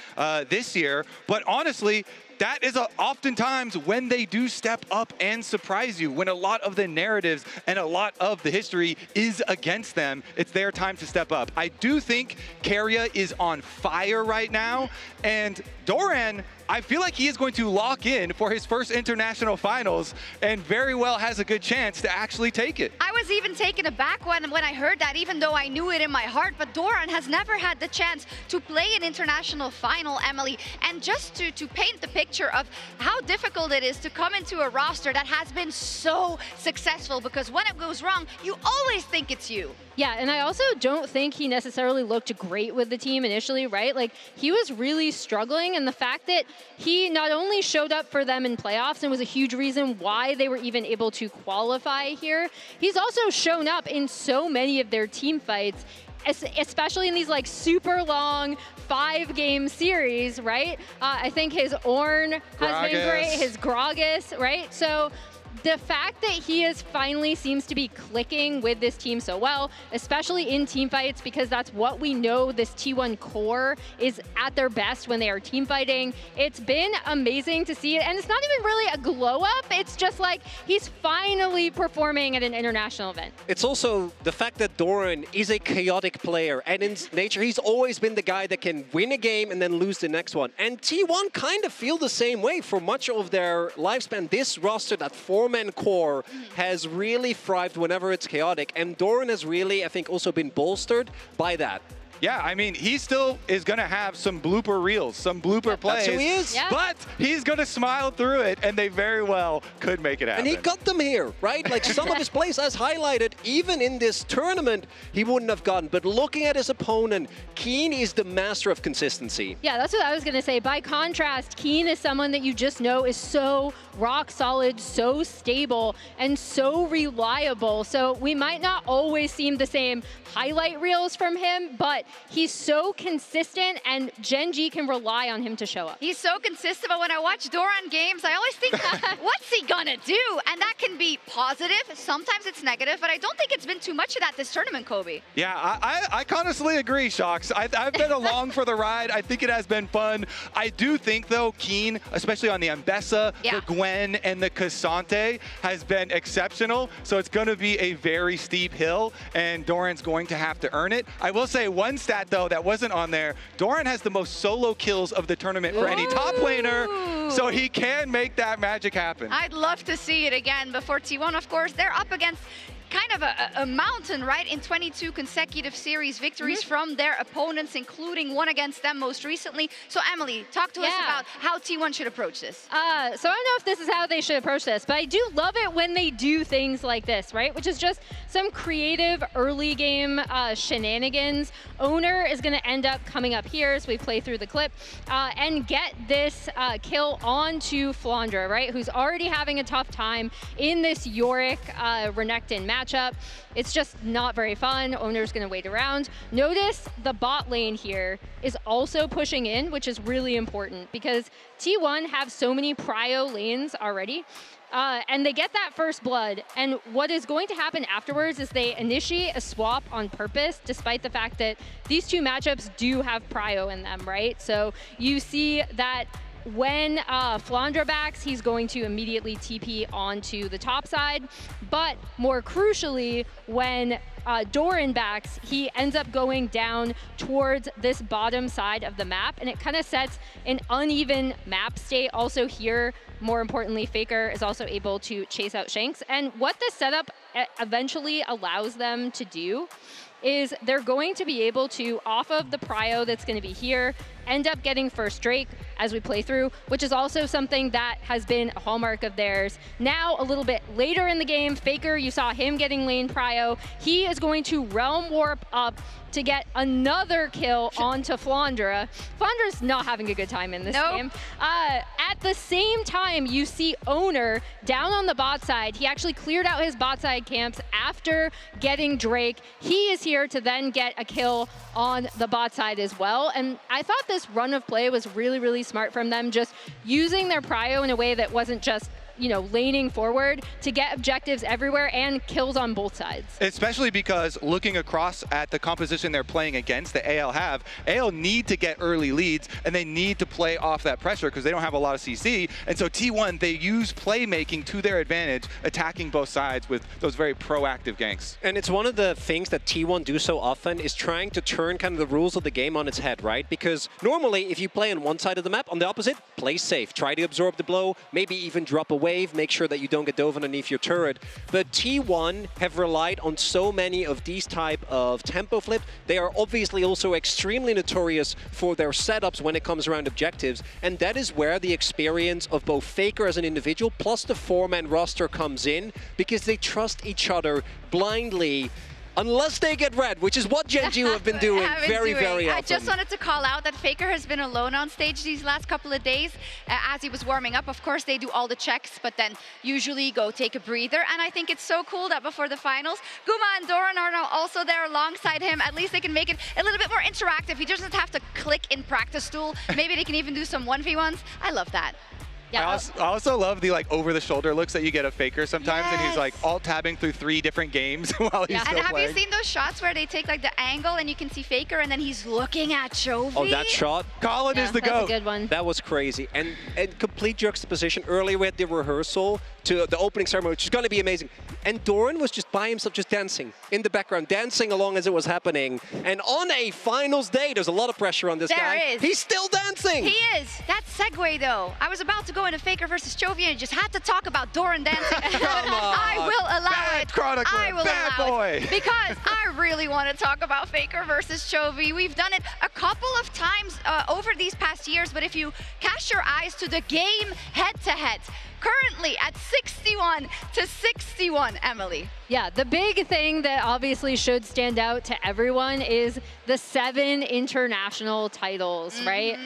this year. But honestly, that is oftentimes when they do step up and surprise you, when a lot of the narratives and a lot of the history is against them, it's their time to step up. I do think Keria is on fire right now, and Doran, I feel like he is going to lock in for his first international finals and very well has a good chance to actually take it. I was even taken aback when I heard that, even though I knew it in my heart, but Doran has never had the chance to play an international final, Emily. And just to paint the picture of how difficult it is to come into a roster that has been so successful, because when it goes wrong, you always think it's you. Yeah, and I also don't think he necessarily looked great with the team initially, right? Like, he was really struggling, and the fact that he not only showed up for them in playoffs and was a huge reason why they were even able to qualify here, he's also shown up in so many of their team fights, especially in these like super long 5-game series, right? I think his Ornn has been great, his Gragas, right? So the fact that he finally seems to be clicking with this team so well, especially in team fights, because that's what we know this T1 core is at their best when they are team fighting. It's been amazing to see it, and it's not even really a glow up. It's just like he's finally performing at an international event. It's also the fact that Doran is a chaotic player, and in nature, he's always been the guy that can win a game and then lose the next one. And T1 kind of feel the same way for much of their lifespan. This roster, that 4-man core, has really thrived whenever it's chaotic, and Doran has really, I think, also been bolstered by that. Yeah, I mean, he still is going to have some blooper reels, some blooper plays. That's who he is. But he's going to smile through it, and they very well could make it happen. And he got them here, right? Like some of his plays, as highlighted, even in this tournament, he wouldn't have gotten. But looking at his opponent, Keen is the master of consistency. Yeah, that's what I was going to say. By contrast, Keen is someone that you just know is so rock solid, so stable, and so reliable. So we might not always see the same highlight reels from him, but he's so consistent, and Gen.G can rely on him to show up. He's so consistent, but when I watch Doran games, I always think, what's he gonna do? And that can be positive, sometimes it's negative, but I don't think it's been too much of that this tournament, Kobe. Yeah, I honestly agree, Shox. I've been along for the ride. I think it has been fun. I do think, though, Keen, especially on the Ambessa, the Gwen, and the Cassante, has been exceptional. So it's going to be a very steep hill, and Doran's going to have to earn it. I will say one stat, though, that wasn't on there. Doran has the most solo kills of the tournament for any top laner, so he can make that magic happen. I'd love to see it again before T1, of course. They're up against kind of a mountain, right, in 22 consecutive series victories from their opponents, including one against them most recently. So, Emily, talk to us about how T1 should approach this. So I don't know if this is how they should approach this, but I do love it when they do things like this, right, which is just some creative early game shenanigans. Owner is going to end up coming up here as we play through the clip and get this kill onto Flandra, right, who's already having a tough time in this Yorick Renekton matchup. It's just not very fun. Owner's going to wait around. Notice the bot lane here is also pushing in, which is really important because T1 have so many prio lanes already. And they get that first blood, and what is going to happen afterwards is they initiate a swap on purpose, despite the fact that these two matchups do have prio in them, right? So you see that when Flandra backs, he's going to immediately TP onto the top side. But more crucially, when Doran backs, he ends up going down towards this bottom side of the map, and it kind of sets an uneven map state. Also here, more importantly, Faker is also able to chase out Shanks. And what this setup eventually allows them to do is they're going to be able to, off of the prio that's going to be here, end up getting first Drake as we play through, which is also something that has been a hallmark of theirs. Now, a little bit later in the game, Faker, you saw him getting lane prio. He is going to realm warp up to get another kill onto Flandra. Flandra's not having a good time in this game. At the same time, you see Owner down on the bot side. He actually cleared out his bot side camps after getting Drake. He is here to then get a kill on the bot side as well. And I thought this run of play was really, really smart from them, just using their prio in a way that wasn't just, you know, laning forward to get objectives everywhere and kills on both sides. Especially because looking across at the composition they're playing against, the AL have, AL need to get early leads and they need to play off that pressure because they don't have a lot of CC. And so T1, they use playmaking to their advantage, attacking both sides with those very proactive ganks. And it's one of the things that T1 do so often is trying to turn kind of the rules of the game on its head, right? Because normally if you play on one side of the map, on the opposite, play safe, try to absorb the blow, maybe even drop away. Make sure that you don't get dove underneath your turret. But T1 have relied on so many of these type of tempo flip. They are obviously also extremely notorious for their setups when it comes around objectives. And that is where the experience of both Faker as an individual plus the four-man roster comes in, because they trust each other blindly. Unless they get red, which is what Gen G have been doing very often. I just wanted to call out that Faker has been alone on stage these last couple of days as he was warming up. Of course, they do all the checks, but then usually go take a breather. And I think it's so cool that before the finals, Guma and Doran are now also there alongside him. At least they can make it a little bit more interactive. He doesn't have to click in practice tool. Maybe they can even do some 1v1s. I love that. Yeah. I also love the like over-the-shoulder looks that you get of Faker sometimes, and he's like alt-tabbing through 3 different games while he's still playing. And have you seen those shots where they take like the angle and you can see Faker and then he's looking at Chovy? Oh, that shot. Colin is the GOAT. That's a good one. That was crazy. And complete juxtaposition. Earlier we had the rehearsal to the opening ceremony, which is going to be amazing. And Doran was just by himself, just dancing in the background, dancing along as it was happening. And on a finals day, there's a lot of pressure on this guy. There is. He's still dancing. He is. That segue, though. I was about to go into Faker versus Chovy and just had to talk about Doran dancing. Come on. I will allow it. Chronicler, I will bad allow boy. it. Because I really want to talk about Faker versus Chovy. We've done it a couple of times over these past years, but if you cast your eyes to the game head-to-head, currently at 61-61, Emily. Yeah, the big thing that obviously should stand out to everyone is the 7 international titles, right?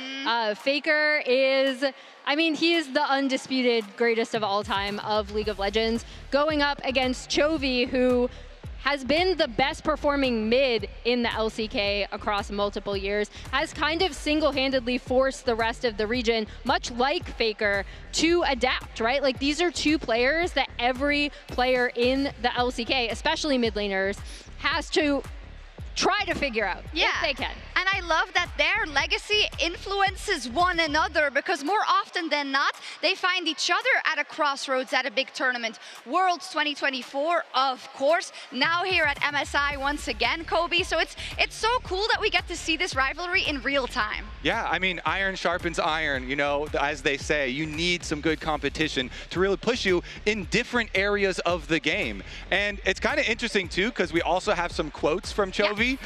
Faker is, I mean, he is the undisputed greatest of all time of League of Legends, going up against Chovy, who has been the best performing mid in the LCK across multiple years, has kind of single-handedly forced the rest of the region, much like Faker, to adapt, right? Like, these are 2 players that every player in the LCK, especially mid laners, has to try to figure out if they can. And I love that their legacy influences one another, because more often than not, they find each other at a crossroads at a big tournament. Worlds 2024, of course, now here at MSI once again, Kobe. So it's so cool that we get to see this rivalry in real time. Yeah, I mean, iron sharpens iron, you know, as they say. You need some good competition to really push you in different areas of the game. And it's kind of interesting, too, because we also have some quotes from Chovy,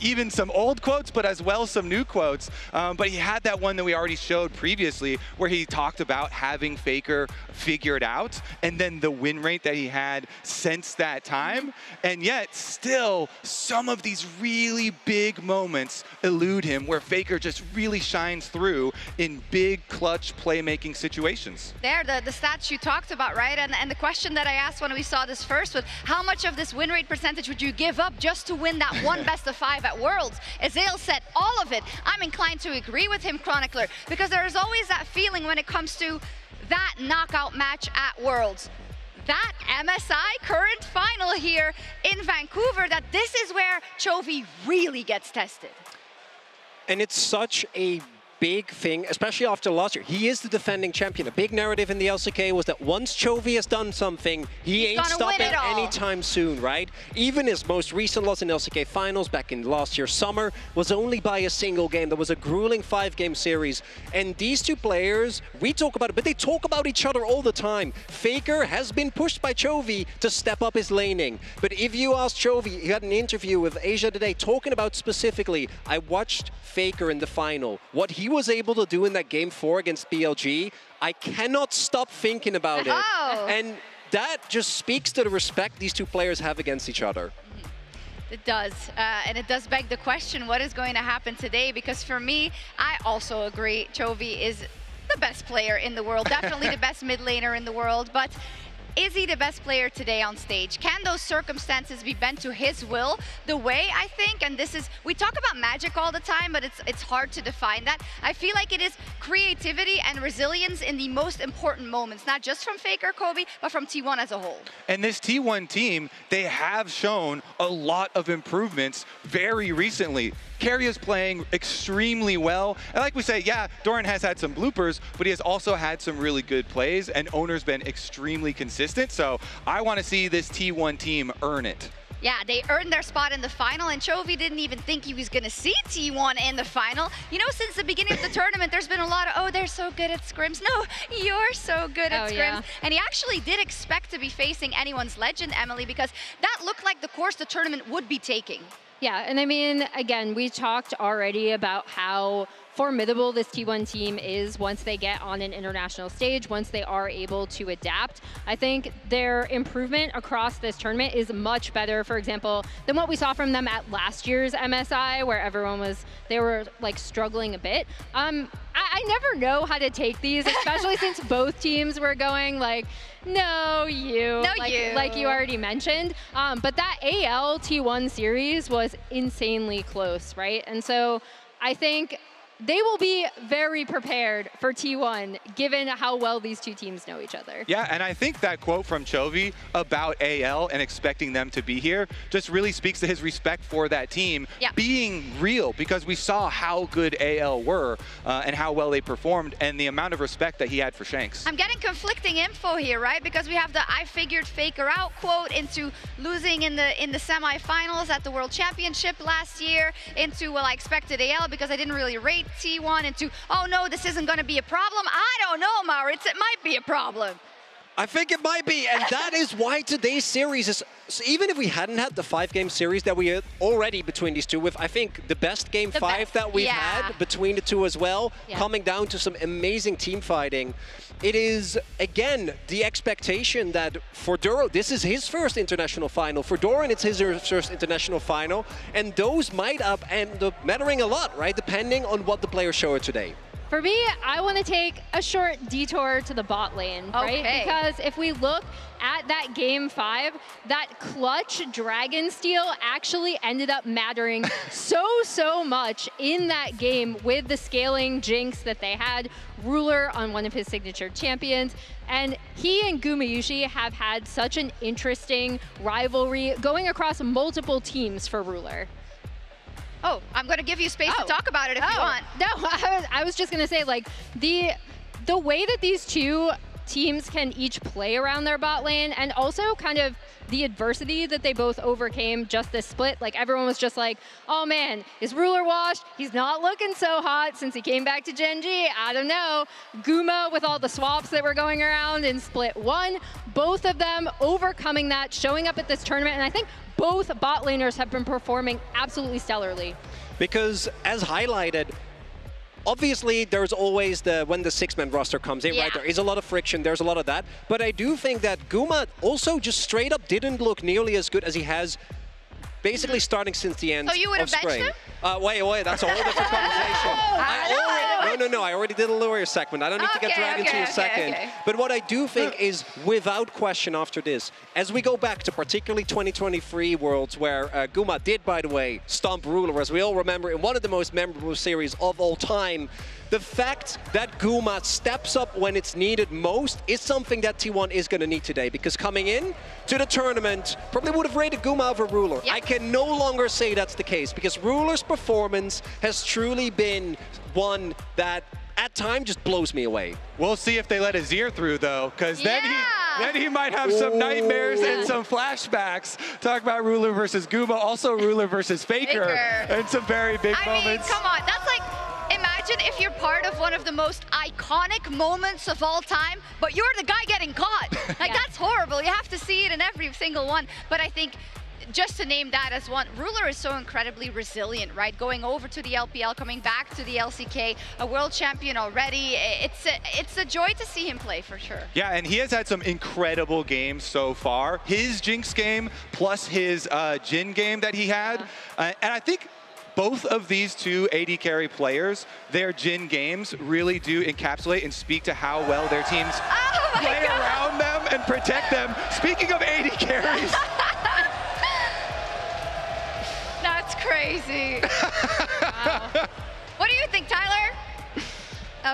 even some old quotes, but as well some new quotes. But he had that one that we already showed previously where he talked about having Faker figured out, and then the win rate that he had since that time. And yet still some of these really big moments elude him where Faker just really shines through in big clutch playmaking situations. There, the stats you talked about, right? And the question that I asked when we saw this first was, how much of this win rate percentage would you give up just to win that one best of 5 at Worlds? Azale said all of it. I'm inclined to agree with him, Chronicler, because there's always that feeling when it comes to that knockout match at Worlds. That MSI current final here in Vancouver, that this is where Chovy really gets tested. And it's such a big thing, especially after last year. He is the defending champion. A big narrative in the LCK was that once Chovy has done something, he ain't stopping anytime soon, right? Even his most recent loss in LCK finals back in last year's summer was only by a single game. There was a grueling 5-game series. And these two players, we talk about it, but they talk about each other all the time. Faker has been pushed by Chovy to step up his laning. But if you ask Chovy, he had an interview with Asia today talking about specifically, I watched Faker in the final. What he was able to do in that game 4 against BLG, I cannot stop thinking about it. And that just speaks to the respect these two players have against each other. It does, and it does beg the question, what is going to happen today? Because for me, I also agree, Chovy is the best player in the world, definitely the best mid laner in the world, but is he the best player today on stage? Can those circumstances be bent to his will? The way, I think, and this is, we talk about magic all the time, but it's hard to define that. I feel like it is creativity and resilience in the most important moments, not just from Faker, Kobe, but from T1 as a whole. And this T1 team, they have shown a lot of improvements very recently. Carry is playing extremely well. And like we say, yeah, Doran has had some bloopers, but he has also had some really good plays, and Owner's been extremely consistent. So I want to see this T1 team earn it. Yeah, they earned their spot in the final, and Chovy didn't even think he was going to see T1 in the final. You know, since the beginning of the tournament, there's been a lot of, oh, they're so good at scrims. No, you're so good at scrims. Yeah. And he actually did expect to be facing anyone's legend, Emily, because that looked like the course the tournament would be taking. Yeah, and I mean, again, we talked already about how formidable this T1 team is once they get on an international stage, once they are able to adapt. I think their improvement across this tournament is much better, for example, than what we saw from them at last year's MSI, where everyone was, they were like struggling a bit. I never know how to take these, especially since both teams were going like, no, you. No, like you already mentioned. But that AL T1 series was insanely close, right? And so I think they will be very prepared for T1, given how well these two teams know each other. Yeah, and I think that quote from Chovy about AL and expecting them to be here just really speaks to his respect for that team being real, because we saw how good AL were and how well they performed and the amount of respect that he had for Shanks. I'm getting conflicting info here, right? Because we have the I figured Faker out quote into losing in the semifinals at the World Championship last year, into, well, I expected AL because I didn't really rate T1, into, oh no, this isn't going to be a problem. I don't know, Maurits, it might be a problem. I think it might be, and that is why today's series is, so even if we hadn't had the 5-game series that we had already between these two, with I think the best game 5 that we've had between the two as well, coming down to some amazing team fighting. It is, again, the expectation that for Duro, this is his first international final. For Doran, it's his first international final. And those might end up mattering a lot, right? Depending on what the players show it today. For me, I want to take a short detour to the bot lane, right? Because if we look at that game 5, that clutch Dragon Steal actually ended up mattering so much in that game with the scaling Jinx that they had, Ruler on one of his signature champions. And he and Gumayushi have had such an interesting rivalry going across multiple teams for Ruler. Oh, I'm going to give you space to talk about it if you want. No, I was just going to say, like, the way that these two teams can each play around their bot lane, and also kind of the adversity that they both overcame just this split. Like, everyone was just like, oh man, is Ruler washed? He's not looking so hot since he came back to Gen G. I don't know. Guma with all the swaps that were going around in split 1. Both of them overcoming that, showing up at this tournament, and I think both bot laners have been performing absolutely stellarly. Because, as highlighted, obviously there's always when the 6-man roster comes in, right? There is a lot of friction, there's a lot of that. But I do think that Guma also just straight up didn't look nearly as good as he has basically starting since the end of spring. So you would have benched him? Wait, that's a whole different conversation. No, I already did a lawyer segment. I don't need to get dragged into a second. But what I do think is, without question after this, as we go back to particularly 2023 Worlds, where Guma did, by the way, stomp Ruler, as we all remember, in one of the most memorable series of all time, the fact that Guma steps up when it's needed most is something that T1 is going to need today, because coming in to the tournament, probably would have rated Guma over Ruler. I can no longer say that's the case, because Ruler's performance has truly been one that at times just blows me away. We'll see if they let Azir through, though, because then he might have some nightmares and some flashbacks. Talk about Ruler versus Guma, also Ruler versus Faker, and some very big moments. I mean, come on, that's like, imagine if you're part of one of the most iconic moments of all time, but you're the guy getting caught. Like, that's horrible. You have to see it in every single one. But I think, just to name that as one, Ruler is so incredibly resilient, right? Going over to the LPL, coming back to the LCK, a world champion already. It's a joy to see him play, for sure. Yeah, and he has had some incredible games so far. His Jinx game plus his Jhin game that he had. And I think both of these two AD carry players, their Jhin games really do encapsulate and speak to how well their teams play around them and protect them. Speaking of AD carries. That's crazy. Wow. What do you think, Tyler?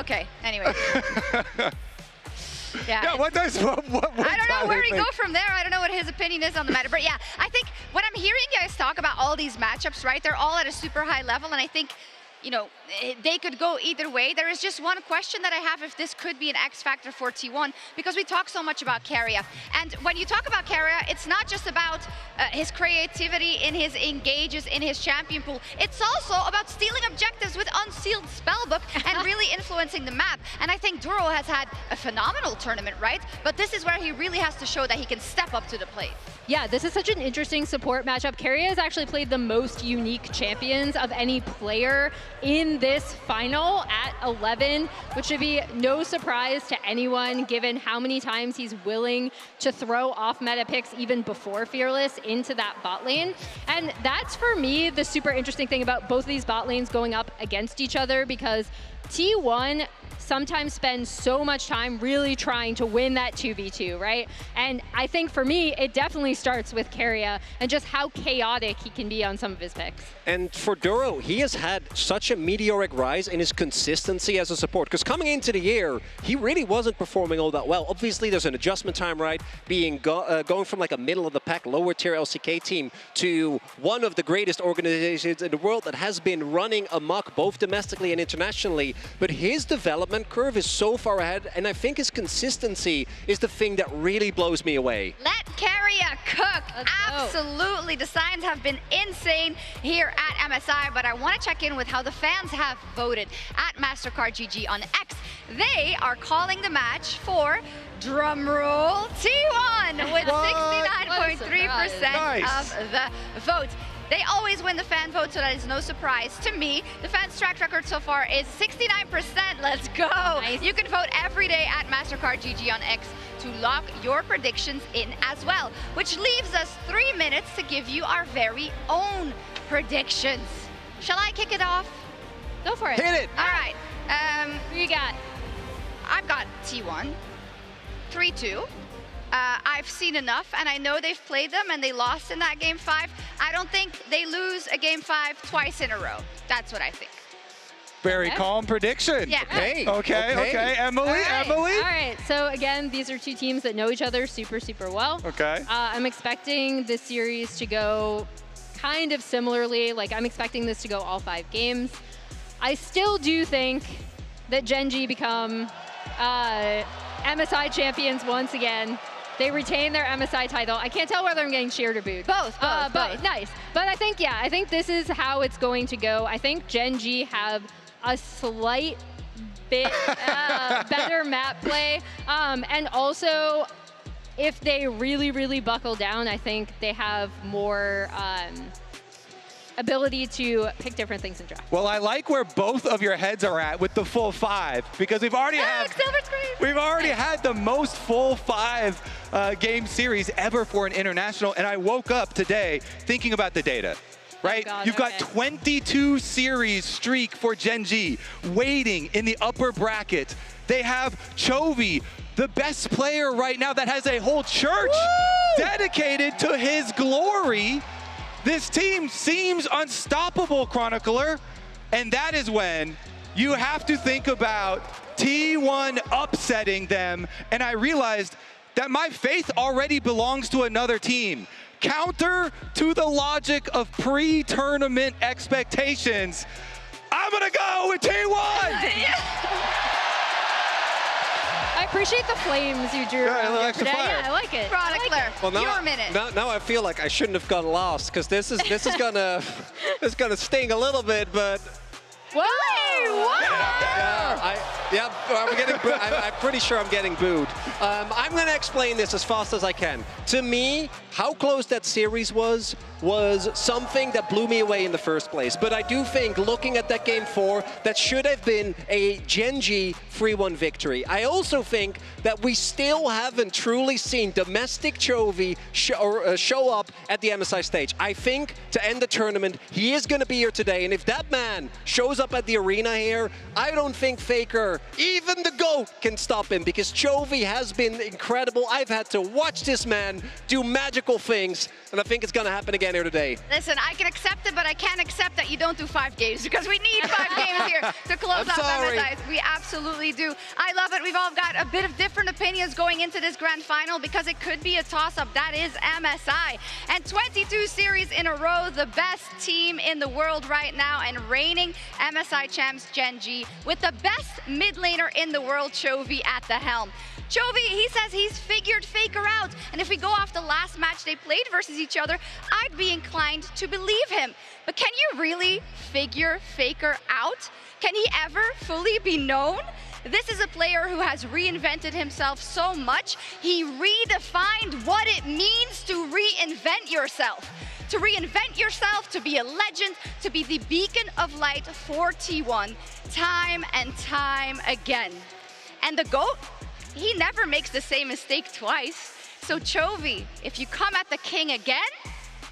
Okay, anyway. Yeah, what does I don't know where we go from there. I don't know what his opinion is on the matter. But yeah, I think when I'm hearing you guys talk about all these matchups, right, they're all at a super high level. And I think, you know, they could go either way. There is just one question that I have if this could be an X factor for T1, because we talk so much about Keria. And when you talk about Keria, it's not just about his creativity in his engages, in his champion pool. It's also about stealing objectives with unsealed spellbook and really influencing the map. And I think Duro has had a phenomenal tournament, right? But this is where he really has to show that he can step up to the plate. Yeah, this is such an interesting support matchup. Keria has actually played the most unique champions of any player in this final at 11, which should be no surprise to anyone given how many times he's willing to throw off meta picks even before Fearless into that bot lane. And that's, for me, the super interesting thing about both of these bot lanes going up against each other, because T1 sometimes spends so much time really trying to win that 2v2, right? And I think for me, it definitely starts with Keria and just how chaotic he can be on some of his picks. And for Duro, he has had such a meteoric rise in his consistency as a support, because coming into the year, he really wasn't performing all that well. Obviously, there's an adjustment time, right? Being going from like a middle of the pack, lower tier LCK team to one of the greatest organizations in the world that has been running amok both domestically and internationally. But his development curve is so far ahead, and I think his consistency is the thing that really blows me away. Let Keria cook. Absolutely. The signs have been insane here at MSI, but I want to check in with how the fans have voted at MasterCard GG on X. They are calling the match for, drumroll, T1 with 69.3% of the vote. They always win the fan vote, so that is no surprise to me. The fans' track record so far is 69%. Let's go. Nice. You can vote every day at MasterCard GG on X to lock your predictions in as well, which leaves us 3 minutes to give you our very own predictions. Shall I kick it off? Go for it. Hit it. All right. Who you got? I've got T1, 3-2. I've seen enough, and I know they've played them, and they lost in that Game 5. I don't think they lose a Game 5 twice in a row. That's what I think. Very calm prediction. Yeah. Okay. Emily, All right, so again, these are two teams that know each other super, super well. Okay. I'm expecting this series to go kind of similarly. Like, I'm expecting this to go all 5 games. I still do think that Gen G become MSI champions once again. They retain their MSI title. I can't tell whether I'm getting cheered or booed. Both. Nice. But I think, yeah, I think this is how it's going to go. I think Gen G have a slight bit better map play. And also, if they really, really buckle down, I think they have more ability to pick different things in draft. Well, I like where both of your heads are at with the full 5, because we've already had the most full 5 game series ever for an international, and I woke up today thinking about the data. Right? You've got 22 series streak for Gen G waiting in the upper bracket. They have Chovy, the best player right now that has a whole church dedicated to his glory. This team seems unstoppable, Chronicler, and that is when you have to think about T1 upsetting them, and I realized that my faith already belongs to another team. counter to the logic of pre-tournament expectations, I'm gonna go with T1! I appreciate the flames you drew around here today. Yeah, I like it. Chronicler, Well, now, your minute. now I feel like I shouldn't have gone last because this is gonna sting a little bit, but. Whoa! What? I'm pretty sure I'm getting booed. I'm going to explain this as fast as I can. To me, how close that series was something that blew me away in the first place. But I do think, looking at that game 4, that should have been a Gen G 3-1 victory. I also think that we still haven't truly seen domestic Chovy show up at the MSI stage. I think to end the tournament, he is going to be here today. And if that man shows up at the arena here, I don't think Faker, even the GOAT, can stop him because Chovy has been incredible. I've had to watch this man do magical things, and I think it's going to happen again here today. Listen, I can accept it, but I can't accept that you don't do 5 games because we need 5 games here to close out MSI. We absolutely do. I love it. We've all got a bit of different opinions going into this grand final because it could be a toss-up. That is MSI. And 22 series in a row, the best team in the world right now and reigning MSI champs Gen G with the best mid laner in the world, Chovy, at the helm. Chovy, he says he's figured Faker out, and if we go off the last match they played versus each other, I'd be inclined to believe him. But can you really figure Faker out? Can he ever fully be known? This is a player who has reinvented himself so much, he redefined what it means to reinvent yourself. To reinvent yourself, to be a legend, to be the beacon of light for T1, time and time again. And the GOAT, he never makes the same mistake twice. So Chovy, if you come at the king again,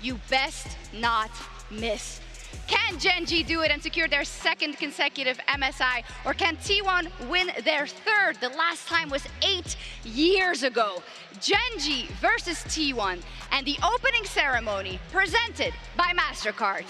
you best not miss. Can Gen G do it and secure their 2nd consecutive MSI? Or can T1 win their 3rd? The last time was 8 years ago. Gen G versus T1 and the opening ceremony presented by MasterCard.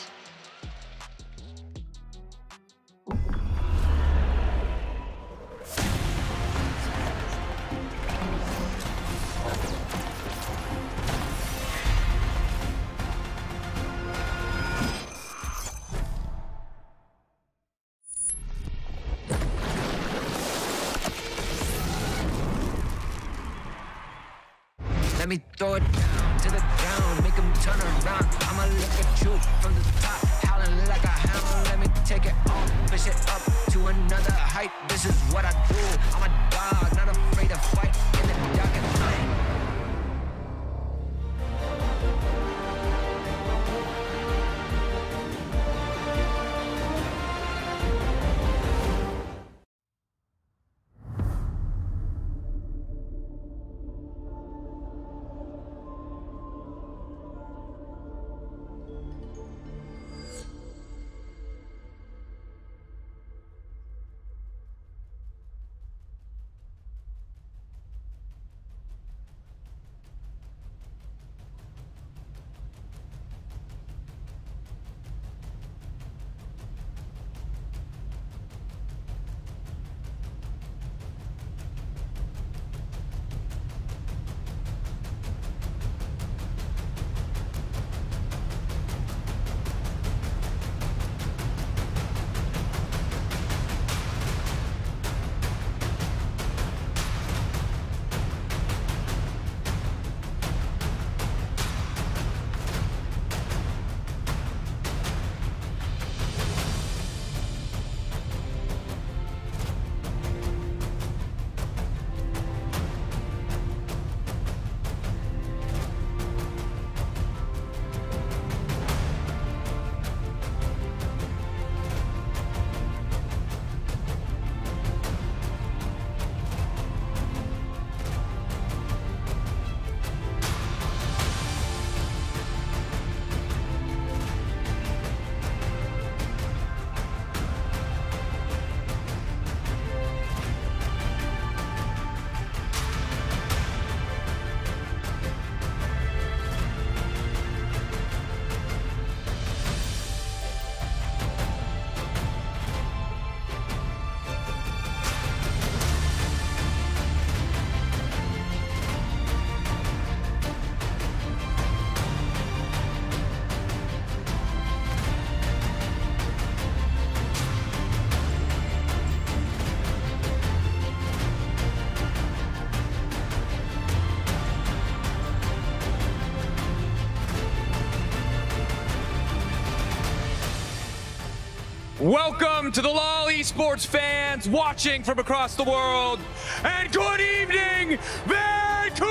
Let me throw it down to the ground, make them turn around. I'ma look at you from the top, howling like a hound. Let me take it off, push it up to another height. This is what I do. I'm a dog, not afraid to fight in the dark at night. Welcome to the LoL Esports fans watching from across the world, and good evening, Vancouver!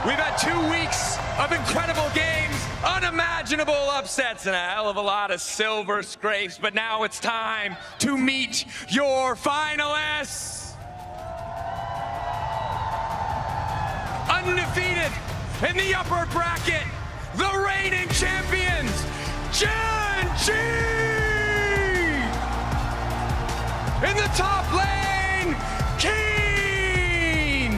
We've had 2 weeks of incredible games, unimaginable upsets, and a hell of a lot of silver scrapes, but now it's time to meet your finalists. Undefeated in the upper bracket, the reigning champions, Gen.G! In the top lane, Keen!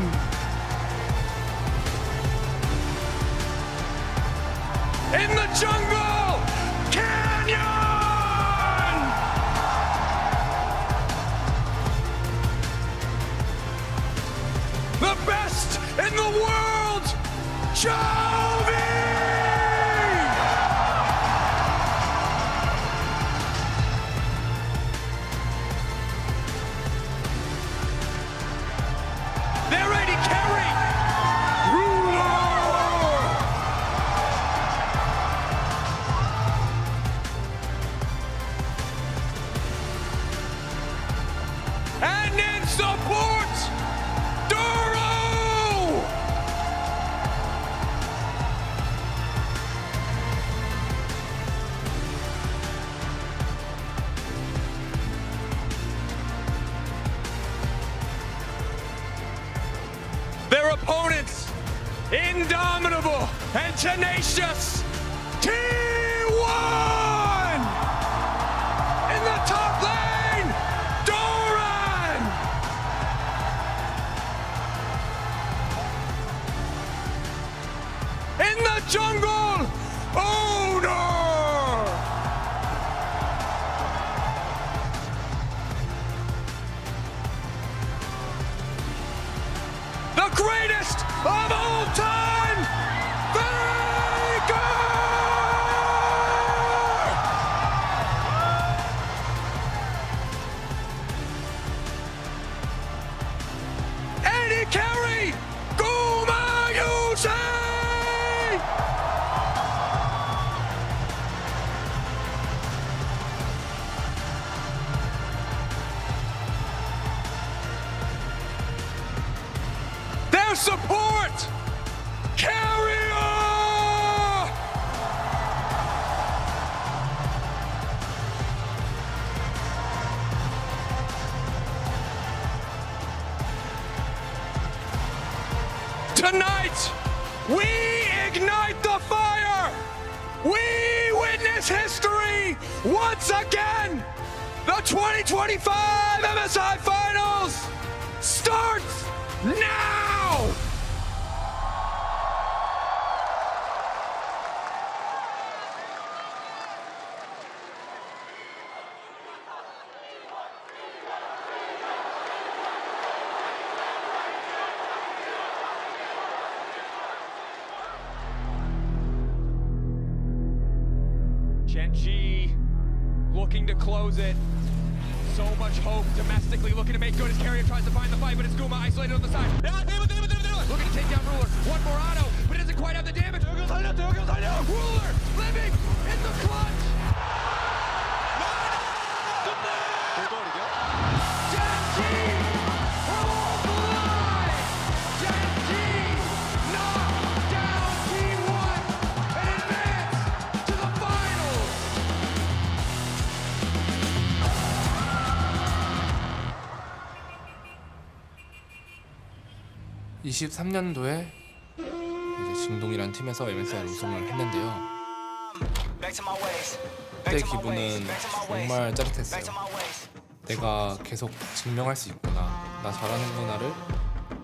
In the jungle, Canyon! The best in the world, Jovi! They're ready to carry! Ruler! And in support, Duro! Their opponents, indomitable and tenacious, T1! In the top lane, Doran! In the jungle, Owner! The greatest of all time, Faker! Eddie Carey, Gumayusi! Their support, Carrier! Tonight, we ignite the fire! We witness history once again! The 2025 MSI Finals starts now! Gen.G looking to close it. So much hope domestically, looking to make good as Carrier tries to find the fight, but it's Guma isolated on the side. Looking to take down Ruler. One more auto, but it doesn't quite have the damage. Ruler living in the clutch. Gen.G holds the line. Gen.G knocks down T1 and advance to the finals. 23년도에 이제 진동이라는 팀에서 MSI 우승을 했는데요. 그때 기분은 정말 짜릿했어요. 내가 계속 증명할 수 있구나, 나 잘하는구나를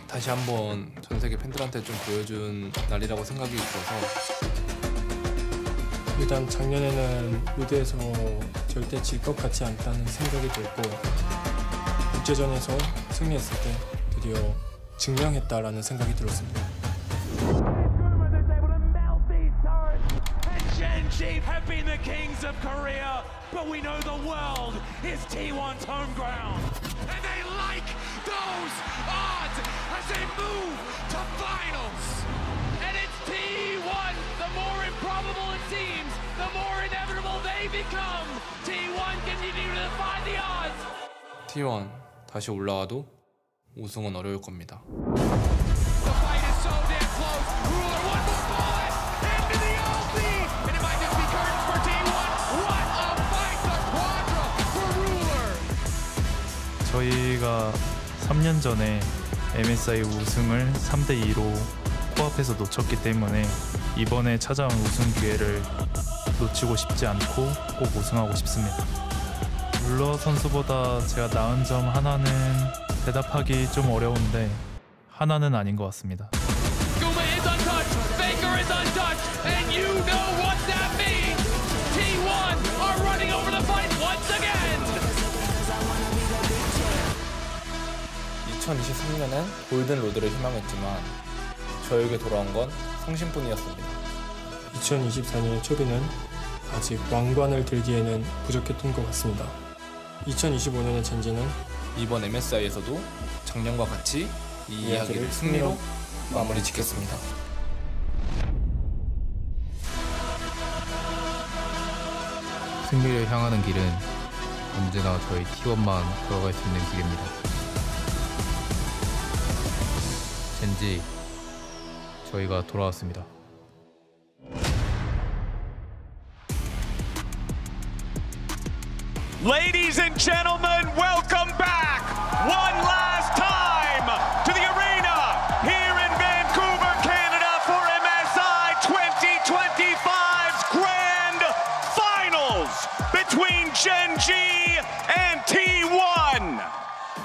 다시 한번 전 세계 팬들한테 좀 보여준 날이라고 생각이 들어서, 일단 작년에는 무대에서 절대 질 것 같지 않다는 생각이 들고, 국제전에서 승리했을 때 드디어 증명했다라는 생각이 들었습니다. Gen.G have been the kings of Korea, but we know the world is T1's home ground. And they like those odds as they move to finals. And it's T1, the more improbable it seems, the more inevitable they become. T1 continue to defy the odds. T1 다시 올라와도 우승은 어려울 겁니다. The fight is so damn close. Ruler one more bullet into the OC, and it might just be curtains for T1. What a fight! The quadra for Ruler. 저희가 3년 전에 MSI 우승을 3대2로 코앞에서 놓쳤기 때문에 이번에 찾아온 우승 기회를 놓치고 싶지 않고 꼭 우승하고 싶습니다. 룰러 선수보다 제가 나은 점 하나는 대답하기 좀 어려운데 하나는 아닌 것 같습니다. Guma is untouched, Faker is untouched, and you know what that means. T1 are running over the fight once again. 2023년엔 골든 로드를 희망했지만 저에게 돌아온 건 성심뿐이었습니다. 2024년 초비는 아직 왕관을 들기에는 부족했던 것 같습니다. 2025년의 젠지는 이번 MSI에서도 작년과 같이 이 이야기를 승리로 마무리 짓겠습니다. 승리를 향하는 길은 언제나 저희 T1만 걸어갈 수 있는 길입니다. 젠지, 저희가 돌아왔습니다. Ladies and gentlemen, welcome back one last time to the arena here in Vancouver, Canada for MSI 2025's Grand Finals between Gen G and T1.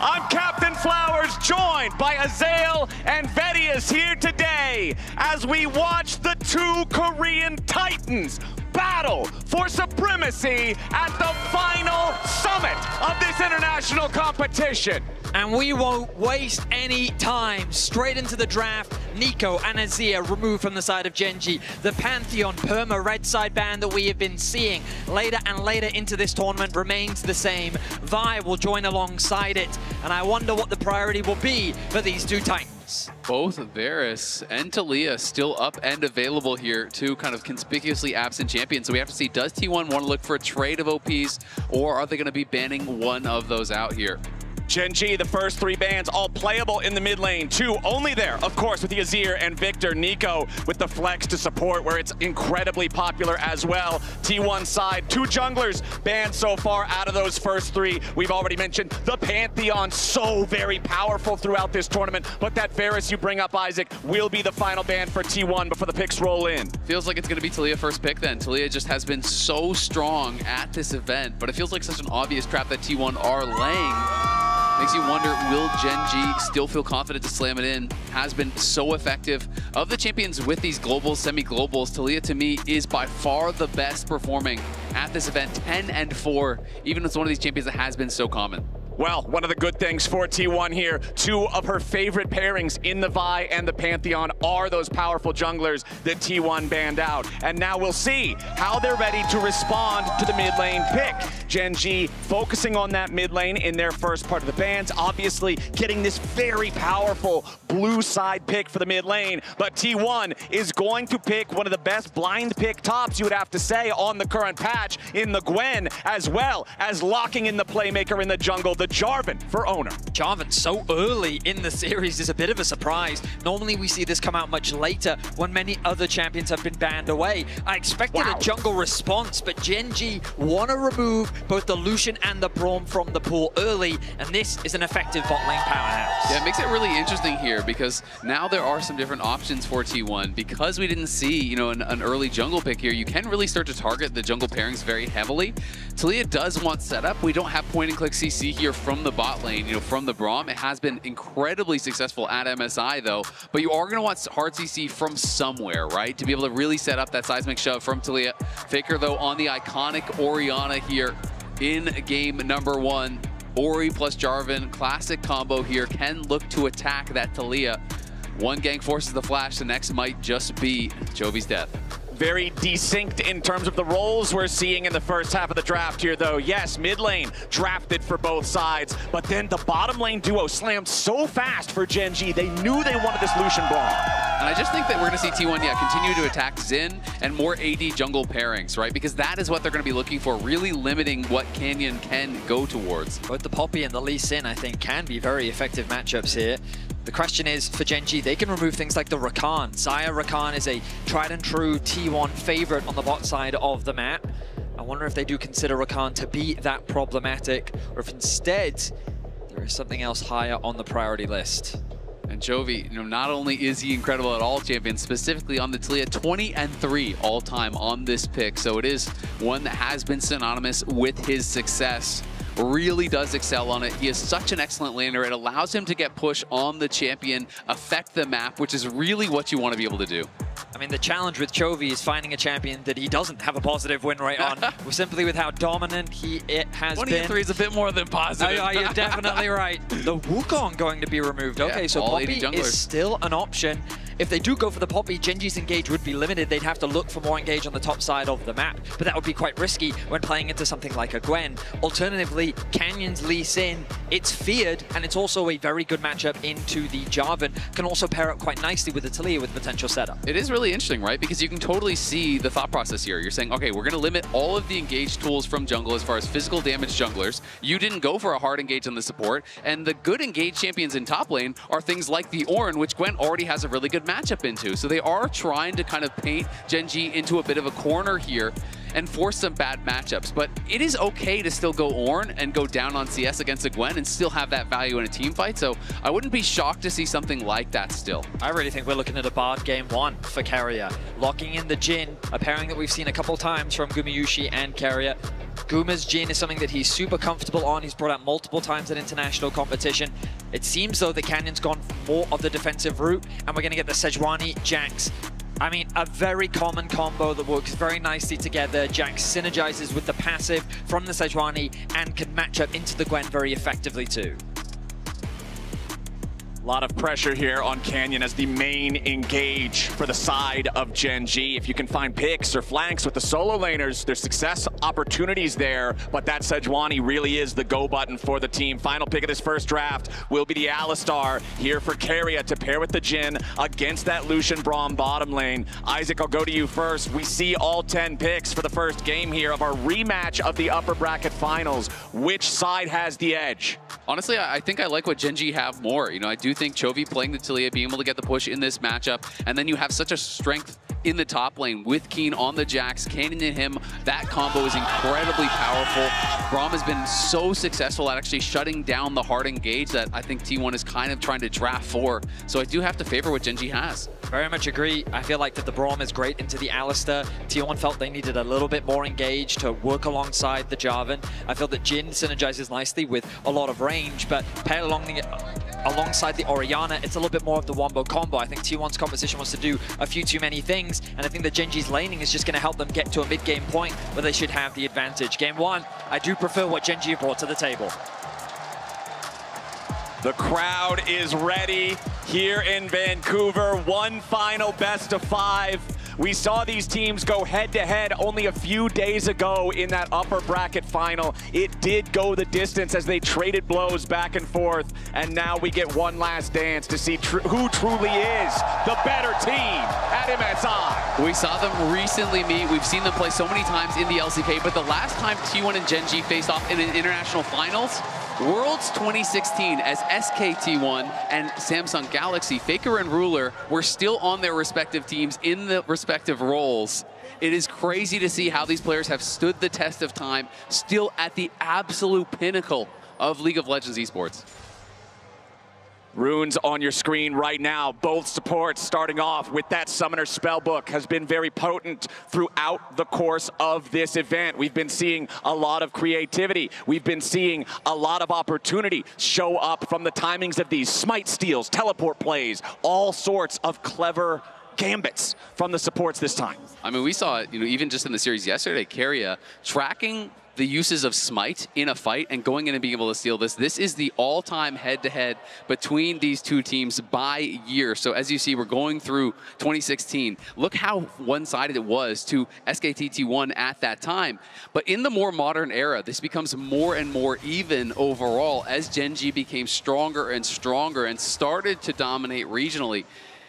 I'm Captain Flowers, joined by Azael and Vedius here today as we watch the two Korean Titans battle for supremacy at the final summit of this international competition. And we won't waste any time. Straight into the draft, Nico and Azir removed from the side of Gen G. The Pantheon perma red side ban that we have been seeing later and later into this tournament remains the same. Vi will join alongside it, and I wonder what the priority will be for these two Titans. Both Varus and Talia still up and available here, two kind of conspicuously absent champions. So we have to see, does T1 want to look for a trade of OPs, or are they going to be banning one of those out here? Gen G, the first three bans, all playable in the mid lane. Two only there, of course, with the Azir and Victor. Nico with the flex to support, where it's incredibly popular as well. T1 side, two junglers banned so far out of those first three. We've already mentioned the Pantheon, so very powerful throughout this tournament. But that Varus you bring up, Isaac, will be the final ban for T1 before the picks roll in. Feels like it's going to be Talia first pick then. Talia just has been so strong at this event, but it feels like such an obvious trap that T1 are laying. Makes you wonder, will Gen G still feel confident to slam it in? Has been so effective. Of the champions with these globals, semi-globals, Talia to me is by far the best performing at this event, 10-4, even as one of these champions that has been so common. Well, one of the good things for T1 here, two of her favorite pairings in the Vi and the Pantheon are those powerful junglers that T1 banned out. And now we'll see how they're ready to respond to the mid lane pick. Gen G focusing on that mid lane in their first part of the bans, obviously getting this very powerful blue side pick for the mid lane. But T1 is going to pick one of the best blind pick tops, you would have to say, on the current patch in the Gwen, as well as locking in the playmaker in the jungle, the Jarvan for owner. Jarvan so early in the series is a bit of a surprise. Normally we see this come out much later when many other champions have been banned away. I expected a jungle response, but Gen G want to remove both the Lucian and the Braum from the pool early, and this is an effective bot lane powerhouse. Yeah, it makes it really interesting here because now there are some different options for T1. Because we didn't see, you know, an early jungle pick here, you can really start to target the jungle pairings very heavily. Talia does want setup. We don't have point and click CC here from the bot lane, you know, from the Braum. It has been incredibly successful at MSI though, but you are going to want hard CC from somewhere, right? To be able to really set up that seismic shove from Talia. Faker though on the iconic Orianna here in game number one. Ori plus Jarvan, classic combo here, can look to attack that Talia. One gang forces the flash, the next might just be Jovi's death. Very desynced in terms of the roles we're seeing in the first half of the draft here, though. Yes, mid lane drafted for both sides, but then the bottom lane duo slammed so fast for Gen G. They knew they wanted this Lucian Braum. And I just think that we're going to see T1, continue to attack Xin and more AD jungle pairings, right? Because that is what they're going to be looking for, really limiting what Canyon can go towards. Both the Poppy and the Lee Sin, I think, can be very effective matchups here. The question is, for Gen G, they can remove things like the Rakan. Xayah Rakan is a tried and true T1 favorite on the bot side of the map. I wonder if they do consider Rakan to be that problematic, or if instead there is something else higher on the priority list. And Chovy, not only is he incredible at all champions, specifically on the Taliyah, 20-3 all-time on this pick. So it is one that has been synonymous with his success. Really does excel on it. He is such an excellent laner. It allows him to get push on the champion, affect the map, which is really what you want to be able to do. I mean, the challenge with Chovy is finding a champion that he doesn't have a positive win rate on, simply with how dominant it has been. 20-3 is a bit more than positive. You're definitely right. The Wukong going to be removed. Okay, so Poppy is still an option. If they do go for the Poppy, Gen G's engage would be limited. They'd have to look for more engage on the top side of the map, but that would be quite risky when playing into something like a Gwen. Alternatively, Canyon's Lee Sin, it's feared, and it's also a very good matchup into the Jarvan. Can also pair up quite nicely with the Taliyah with potential setup. It is really interesting, right? Because you can totally see the thought process here. You're saying, okay, we're going to limit all of the engage tools from jungle as far as physical damage junglers. You didn't go for a hard engage on the support, and the good engage champions in top lane are things like the Ornn, which Gwen already has a really good matchup into. So they are trying to kind of paint Gen G into a bit of a corner here and force some bad matchups. But it is okay to still go Ornn and go down on CS against a Gwen and still have that value in a team fight. So I wouldn't be shocked to see something like that still. I really think we're looking at a Bard game 1 for Keria. Locking in the Jhin, a pairing that we've seen a couple times from Gumayusi and Keria. Guma's Jhin is something that he's super comfortable on. He's brought out multiple times in international competition. It seems though the Canyon's gone more of the defensive route, and we're going to get the Sejuani Jax. I mean, a very common combo that works very nicely together. Jax synergizes with the passive from the Sejuani and can match up into the Gwen very effectively too. A lot of pressure here on Canyon as the main engage for the side of Gen G. If you can find picks or flanks with the solo laners, there's success opportunities there, but that Sejuani really is the go button for the team. Final pick of this first draft will be the Alistar here for Keria to pair with the Jhin against that Lucian Braum bottom lane. Isaac, I'll go to you first. We see all 10 picks for the first game here of our rematch of the upper bracket finals. Which side has the edge? Honestly, I think I like what Gen G have more. I do think Chovy playing the Taliyah, being able to get the push in this matchup, and then you have such a strength in the top lane with Keen on the Jax, Canyon and him. That combo is incredibly powerful. Braum has been so successful at actually shutting down the hard engage that I think T1 is kind of trying to draft for. So I do have to favor what Gen G has. Very much agree. I feel like that the Braum is great into the Alistar. T1 felt they needed a little bit more engage to work alongside the Jarvan. I feel that Jhin synergizes nicely with a lot of range, but paired alongside the Orianna, it's a little bit more of the wombo combo. I think T1's composition wants to do a few too many things, and I think that Gen G's laning is just going to help them get to a mid-game point where they should have the advantage. Game 1, I do prefer what Gen G brought to the table. The crowd is ready here in Vancouver. One final best of 5. We saw these teams go head-to-head only a few days ago in that upper bracket final. It did go the distance as they traded blows back and forth, and now we get one last dance to see who truly is the better team at MSI. We saw them recently meet. We've seen them play so many times in the LCK, but the last time T1 and Gen G faced off in an international finals, Worlds 2016, as SKT1 and Samsung Galaxy, Faker and Ruler were still on their respective teams in the respective roles. It is crazy to see how these players have stood the test of time, still at the absolute pinnacle of League of Legends esports. Runes on your screen right now. Both supports starting off with that Summoner Spellbook has been very potent throughout the course of this event. We've been seeing a lot of creativity. We've been seeing a lot of opportunity show up from the timings of these smite steals, teleport plays, all sorts of clever gambits from the supports this time. I mean, we saw it, even just in the series yesterday, Keria tracking the uses of Smite in a fight and going in and being able to steal this. This is the all-time head-to-head between these two teams by year. So as you see, we're going through 2016. Look how one-sided it was to SKT-T1 at that time. But in the more modern era, this becomes more and more even overall as Gen.G became stronger and stronger and started to dominate regionally.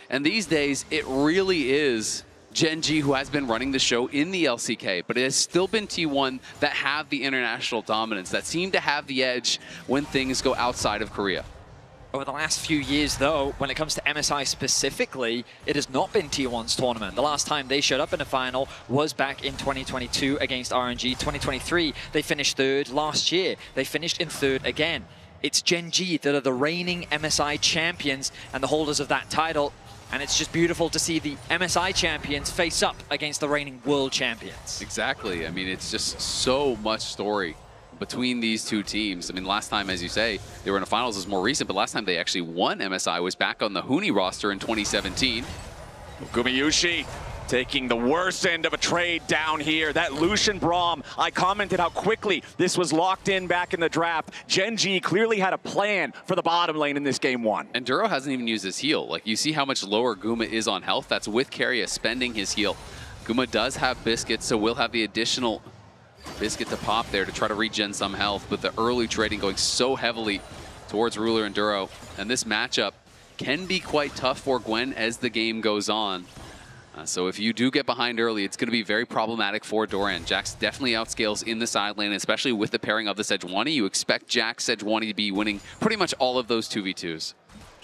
And these days, it really is Gen.G who has been running the show in the LCK, but it has still been T1 that have the international dominance, that seem to have the edge when things go outside of Korea. Over the last few years, though, when it comes to MSI specifically, it has not been T1's tournament. The last time they showed up in a final was back in 2022 against RNG. 2023, they finished 3rd. Last year, they finished in 3rd again. It's Gen.G that are the reigning MSI champions and the holders of that title. And it's just beautiful to see the MSI champions face up against the reigning world champions. Exactly. I mean, it's just so much story between these two teams. I mean, last time, as you say, they were in the finals is more recent, but last time they actually won MSI was back on the Huni roster in 2017. Gumayushi taking the worst end of a trade down here. That Lucian Braum, I commented how quickly this was locked in back in the draft. Gen.G clearly had a plan for the bottom lane in this game 1. And Duro hasn't even used his heal. Like, you see how much lower Guma is on health. That's with Keria spending his heal. Guma does have Biscuit, so we'll have the additional Biscuit to pop there to try to regen some health, but the early trading going so heavily towards Ruler and Duro. And this matchup can be quite tough for Gwen as the game goes on. So if you do get behind early, it's going to be very problematic for Doran. Jax definitely outscales in the side lane, especially with the pairing of the Sejuani. You expect Jax Sejuani to be winning pretty much all of those 2v2s.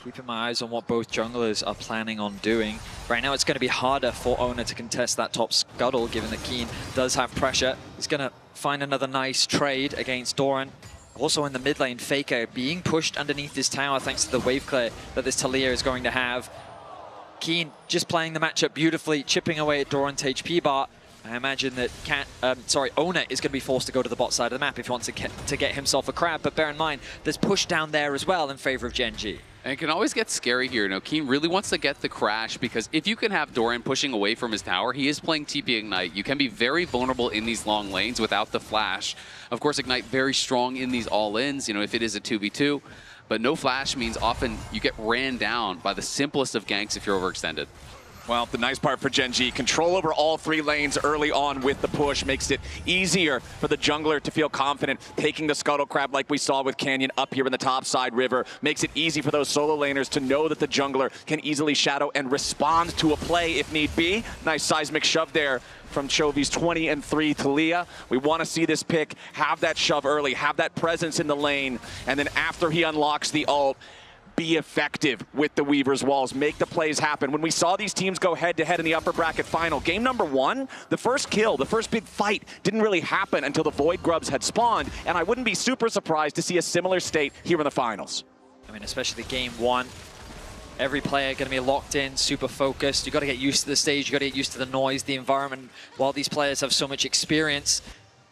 Keeping my eyes on what both junglers are planning on doing. Right now it's going to be harder for Oner to contest that top scuttle, given that Keen does have pressure. He's going to find another nice trade against Doran. Also in the mid lane, Faker being pushed underneath this tower thanks to the wave clear that this Talia is going to have. Keen just playing the matchup beautifully, chipping away at Doran's HP bar. I imagine that Oner is going to be forced to go to the bot side of the map if he wants to get himself a crab. But bear in mind, there's push down there as well in favor of Gen.G. And it can always get scary here. You know, Keen really wants to get the crash because if you can have Doran pushing away from his tower, he is playing TP Ignite. You can be very vulnerable in these long lanes without the flash. Of course, Ignite very strong in these all-ins, you know, if it is a 2v2. But no flash means often you get ran down by the simplest of ganks if you're overextended. Well, the nice part for Gen.G, control over all 3 lanes early on with the push makes it easier for the jungler to feel confident. Taking the Scuttle Crab like we saw with Canyon up here in the top side river makes it easy for those solo laners to know that the jungler can easily shadow and respond to a play if need be. Nice seismic shove there from Chovy's 20-3 Talia. We want to see this pick have that shove early, have that presence in the lane, and then after he unlocks the ult, be effective with the Weaver's Walls, make the plays happen. When we saw these teams go head-to-head in the upper bracket final, game number 1, the first kill, the first big fight didn't really happen until the Void Grubs had spawned, and I wouldn't be super surprised to see a similar state here in the finals. I mean, especially game 1. Every player going to be locked in, super focused. You've got to get used to the stage, you've got to get used to the noise, the environment. While these players have so much experience,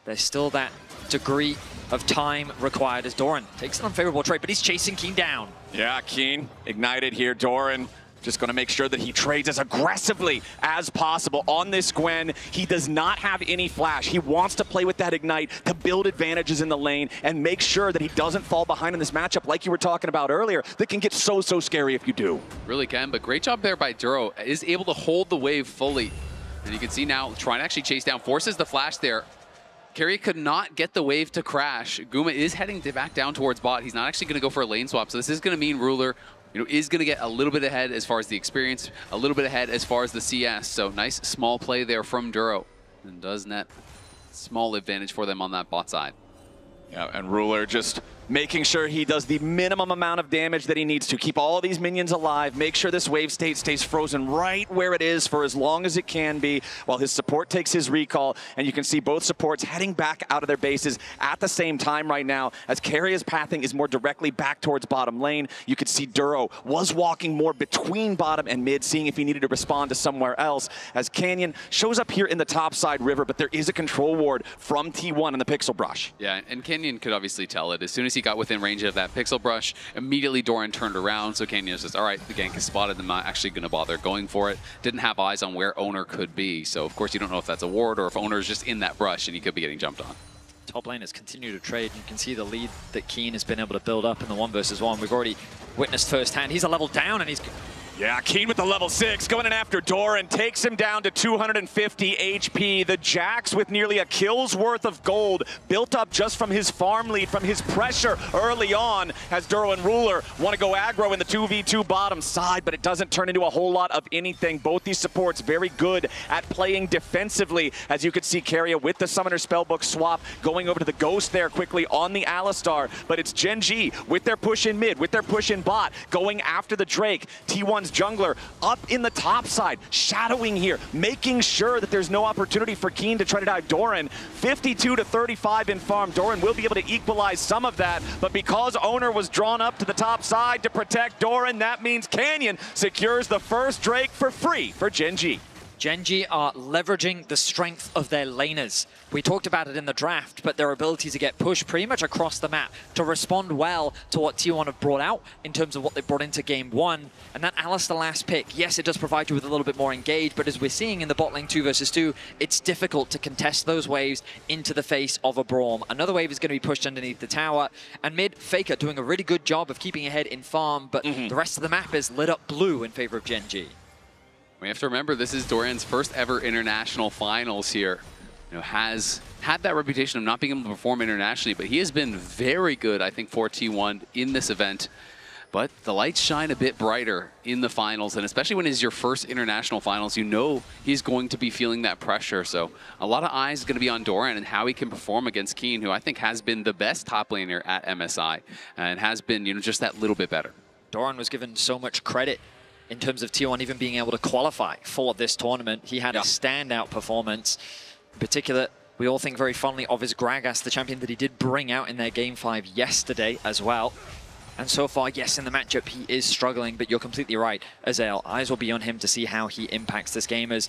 there's still that degree of time required as Doran takes an unfavorable trade, but he's chasing Keen down. Yeah, Keen ignited here. Doran just going to make sure that he trades as aggressively as possible on this Gwen. He does not have any flash. He wants to play with that Ignite to build advantages in the lane and make sure that he doesn't fall behind in this matchup like you were talking about earlier that can get so scary if you do. Really can, but great job there by Duro. Is able to hold the wave fully. And you can see now trying to actually chase down, forces the flash there. Keria could not get the wave to crash. Guma is heading back down towards bot. He's not actually going to go for a lane swap, so this is going to mean Ruler, you know, is going to get a little bit ahead as far as the experience, a little bit ahead as far as the CS. So nice small play there from Duro, and does net small advantage for them on that bot side. Yeah, and Ruler just making sure he does the minimum amount of damage that he needs to. Keep all these minions alive, make sure this wave state stays frozen right where it is for as long as it can be, while his support takes his recall. And you can see both supports heading back out of their bases at the same time right now, as Keria's pathing is more directly back towards bottom lane. You could see Duro was walking more between bottom and mid, seeing if he needed to respond to somewhere else, as Canyon shows up here in the top side river, but there is a control ward from T1 in the Pixel Brush. Yeah, and Canyon could obviously tell it. As soon as he got within range of that Pixel Brush, immediately Doran turned around, so Canyon says, all right, the gank is spotted, I'm not actually going to bother going for it. Didn't have eyes on where Oner could be, so of course you don't know if that's a ward or if Oner is just in that brush and he could be getting jumped on. top laners continue to trade. You can see the lead that Keen has been able to build up in the 1v1. We've already witnessed firsthand. He's a level down and he's... Yeah, Keen with the level 6, going in after Doran, takes him down to 250 HP. The Jax with nearly a kill's worth of gold, built up just from his farm lead, from his pressure early on, as Duro and Ruler want to go aggro in the 2v2 bottom side, but it doesn't turn into a whole lot of anything. Both these supports very good at playing defensively, as you could see Keria with the Summoner Spellbook swap, going over to the Ghost there quickly on the Alistar, but it's Gen G with their push in mid, with their push in bot, going after the Drake. T1's jungler up in the top side, shadowing here, making sure that there's no opportunity for Keen to try to dive Doran. 52 to 35 in farm. Doran will be able to equalize some of that, but because Owner was drawn up to the top side to protect Doran, that means Canyon secures the first Drake for free for Gen G. Gen G are leveraging the strength of their laners. We talked about it in the draft, but their ability to get pushed pretty much across the map, to respond well to what T1 have brought out in terms of what they brought into game 1. And that Alistar last pick, yes, it does provide you with a little bit more engage, but as we're seeing in the bot lane 2 versus 2, it's difficult to contest those waves into the face of a Braum. Another wave is going to be pushed underneath the tower, and mid, Faker doing a really good job of keeping ahead in farm, but the rest of the map is lit up blue in favor of Gen G. We have to remember this is Doran's first ever international finals here. You know, has had that reputation of not being able to perform internationally, but he has been very good, I think, for T1 in this event. But the lights shine a bit brighter in the finals, and especially when it's your first international finals, you know he's going to be feeling that pressure. So a lot of eyes going to be on Doran and how he can perform against Keen, who I think has been the best top laner at MSI and has been, you know, just that little bit better. Doran was given so much credit in terms of T1 even being able to qualify for this tournament. He had a standout performance. In particular, we all think very fondly of his Gragas, the champion that he did bring out in their Game 5 yesterday as well. And so far, yes, in the matchup, he is struggling, but you're completely right, Azael. Eyes will be on him to see how he impacts this game. As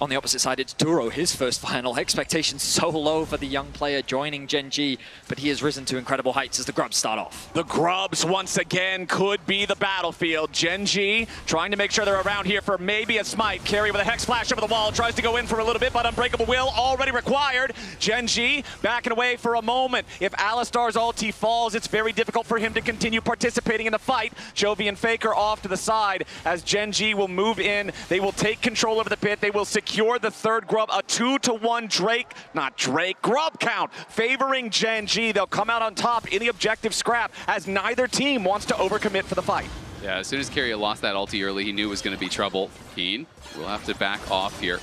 on the opposite side, it's Duro, his first final. Expectations so low for the young player joining Gen G, but he has risen to incredible heights as the Grubs start off. The Grubs, once again, could be the battlefield. Gen G trying to make sure they're around here for maybe a smite. Carry with a Hex Flash over the wall, tries to go in for a little bit, but Unbreakable Will already required. Gen G backing away for a moment. If Alistar's ulti falls, it's very difficult for him to continue participating in the fight. Chovy and Faker off to the side as Gen G will move in. They will take control over the pit. They will secure the third Grub, a 2-to-1 Grub count favoring Gen G. They'll come out on top in the objective scrap as neither team wants to overcommit for the fight. Yeah, as soon as Keria lost that ulti early, he knew it was going to be trouble. Keen will have to back off here.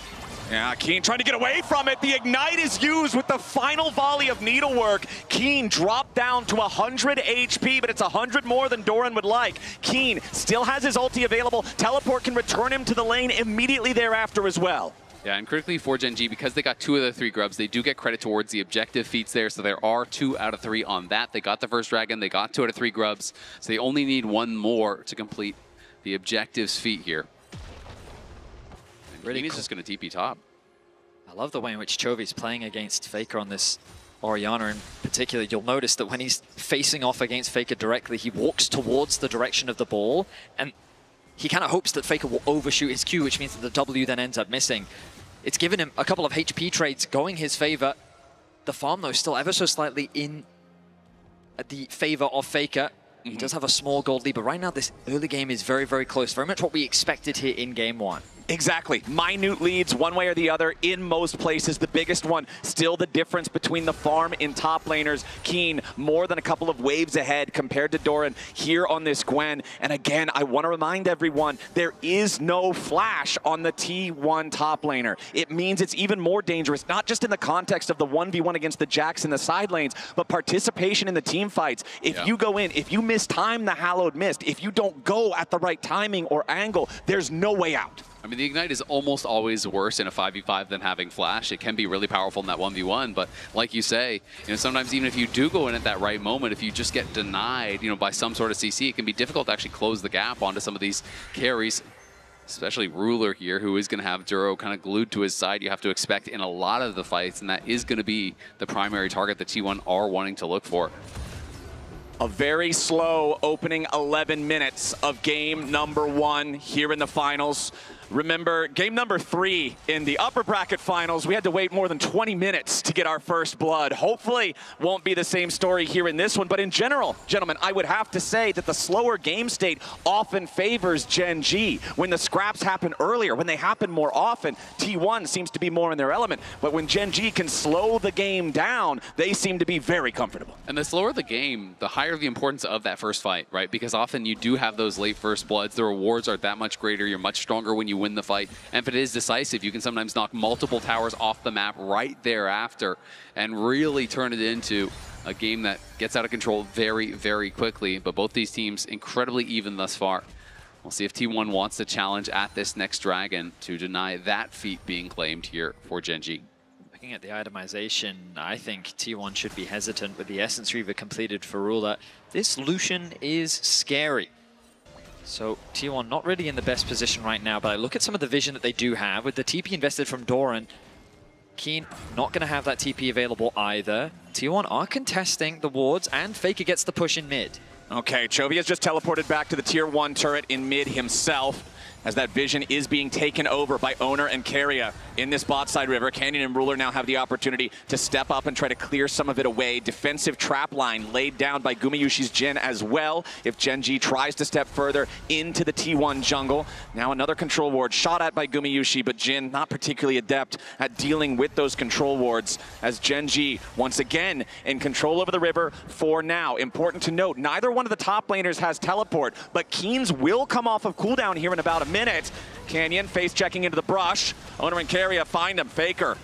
Yeah, Keen trying to get away from it. The Ignite is used with the final volley of needlework. Keen dropped down to 100 HP, but it's 100 more than Doran would like. Keen still has his ulti available. Teleport can return him to the lane immediately thereafter as well. Yeah, and critically for Gen G, because they got 2 of the 3 Grubs, they do get credit towards the objective feats there, so there are 2 out of 3 on that. They got the first Dragon, they got 2 out of 3 Grubs, so they only need 1 more to complete the objectives feat here. And really Keen is just going to TP top. I love the way in which Chovy's playing against Faker on this Orianna in particular. You'll notice that when he's facing off against Faker directly, he walks towards the direction of the ball, and he kind of hopes that Faker will overshoot his Q, which means that the W then ends up missing. It's given him a couple of HP trades going his favor. The farm, though, still ever so slightly in the favor of Faker. He does have a small gold lead, but right now this early game is very, very close. Very much what we expected here in game 1. Exactly. Minute leads one way or the other in most places. The biggest one, still the difference between the farm and top laners. Keen more than a couple of waves ahead compared to Doran here on this Gwen. And again, I want to remind everyone, there is no flash on the T1 top laner. It means it's even more dangerous, not just in the context of the 1v1 against the Jax in the side lanes, but participation in the team fights. If you go in, if you mistime the Hallowed Mist, if you don't go at the right timing or angle, there's no way out. I mean, the Ignite is almost always worse in a 5v5 than having Flash. It can be really powerful in that 1v1, but like you say, you know, sometimes even if you do go in at that right moment, if you just get denied, you know, by some sort of CC, it can be difficult to actually close the gap onto some of these carries, especially Ruler here, who is going to have Duro kind of glued to his side. You have to expect in a lot of the fights, and that is going to be the primary target that T1 are wanting to look for. A very slow opening 11 minutes of game number 1 here in the finals. remember game number 3 in the upper bracket finals. We had to wait more than 20 minutes to get our first blood. Hopefully won't be the same story here in this one, but in general, gentlemen, I would have to say that the slower game state often favors Gen G. When the scraps happen earlier, when they happen more often, T1 seems to be more in their element, but when Gen G can slow the game down, they seem to be very comfortable. And the slower the game, the higher the importance of that first fight, right? Because often you do have those late first bloods, the rewards are that much greater, you're much stronger when you win the fight, and if it is decisive, you can sometimes knock multiple towers off the map right thereafter and really turn it into a game that gets out of control very, very quickly. But both these teams incredibly even thus far. We'll see if T1 wants to challenge at this next Dragon to deny that feat being claimed here for Gen G. Looking at the itemization, I think T1 should be hesitant with the Essence Reaver completed for Ruler. This Lucian is scary. So T1 not really in the best position right now, but I look at some of the vision that they do have with the TP invested from Doran. Keen not going to have that TP available either. T1 are contesting the wards, and Faker gets the push in mid. Okay, Chovy has just teleported back to the tier 1 turret in mid himself, as that vision is being taken over by Owner and Keria in this bot side river. Canyon and Ruler now have the opportunity to step up and try to clear some of it away. Defensive trap line laid down by Gumayusi's Jhin as well, if Gen G tries to step further into the T1 jungle. Now another control ward shot at by Gumayusi, but Jhin not particularly adept at dealing with those control wards, as Gen G once again in control over the river for now. Important to note, neither one of the top laners has teleport, but Keens will come off of cooldown here in about a minute. Canyon face checking into the brush. Owner and Keria find him. Faker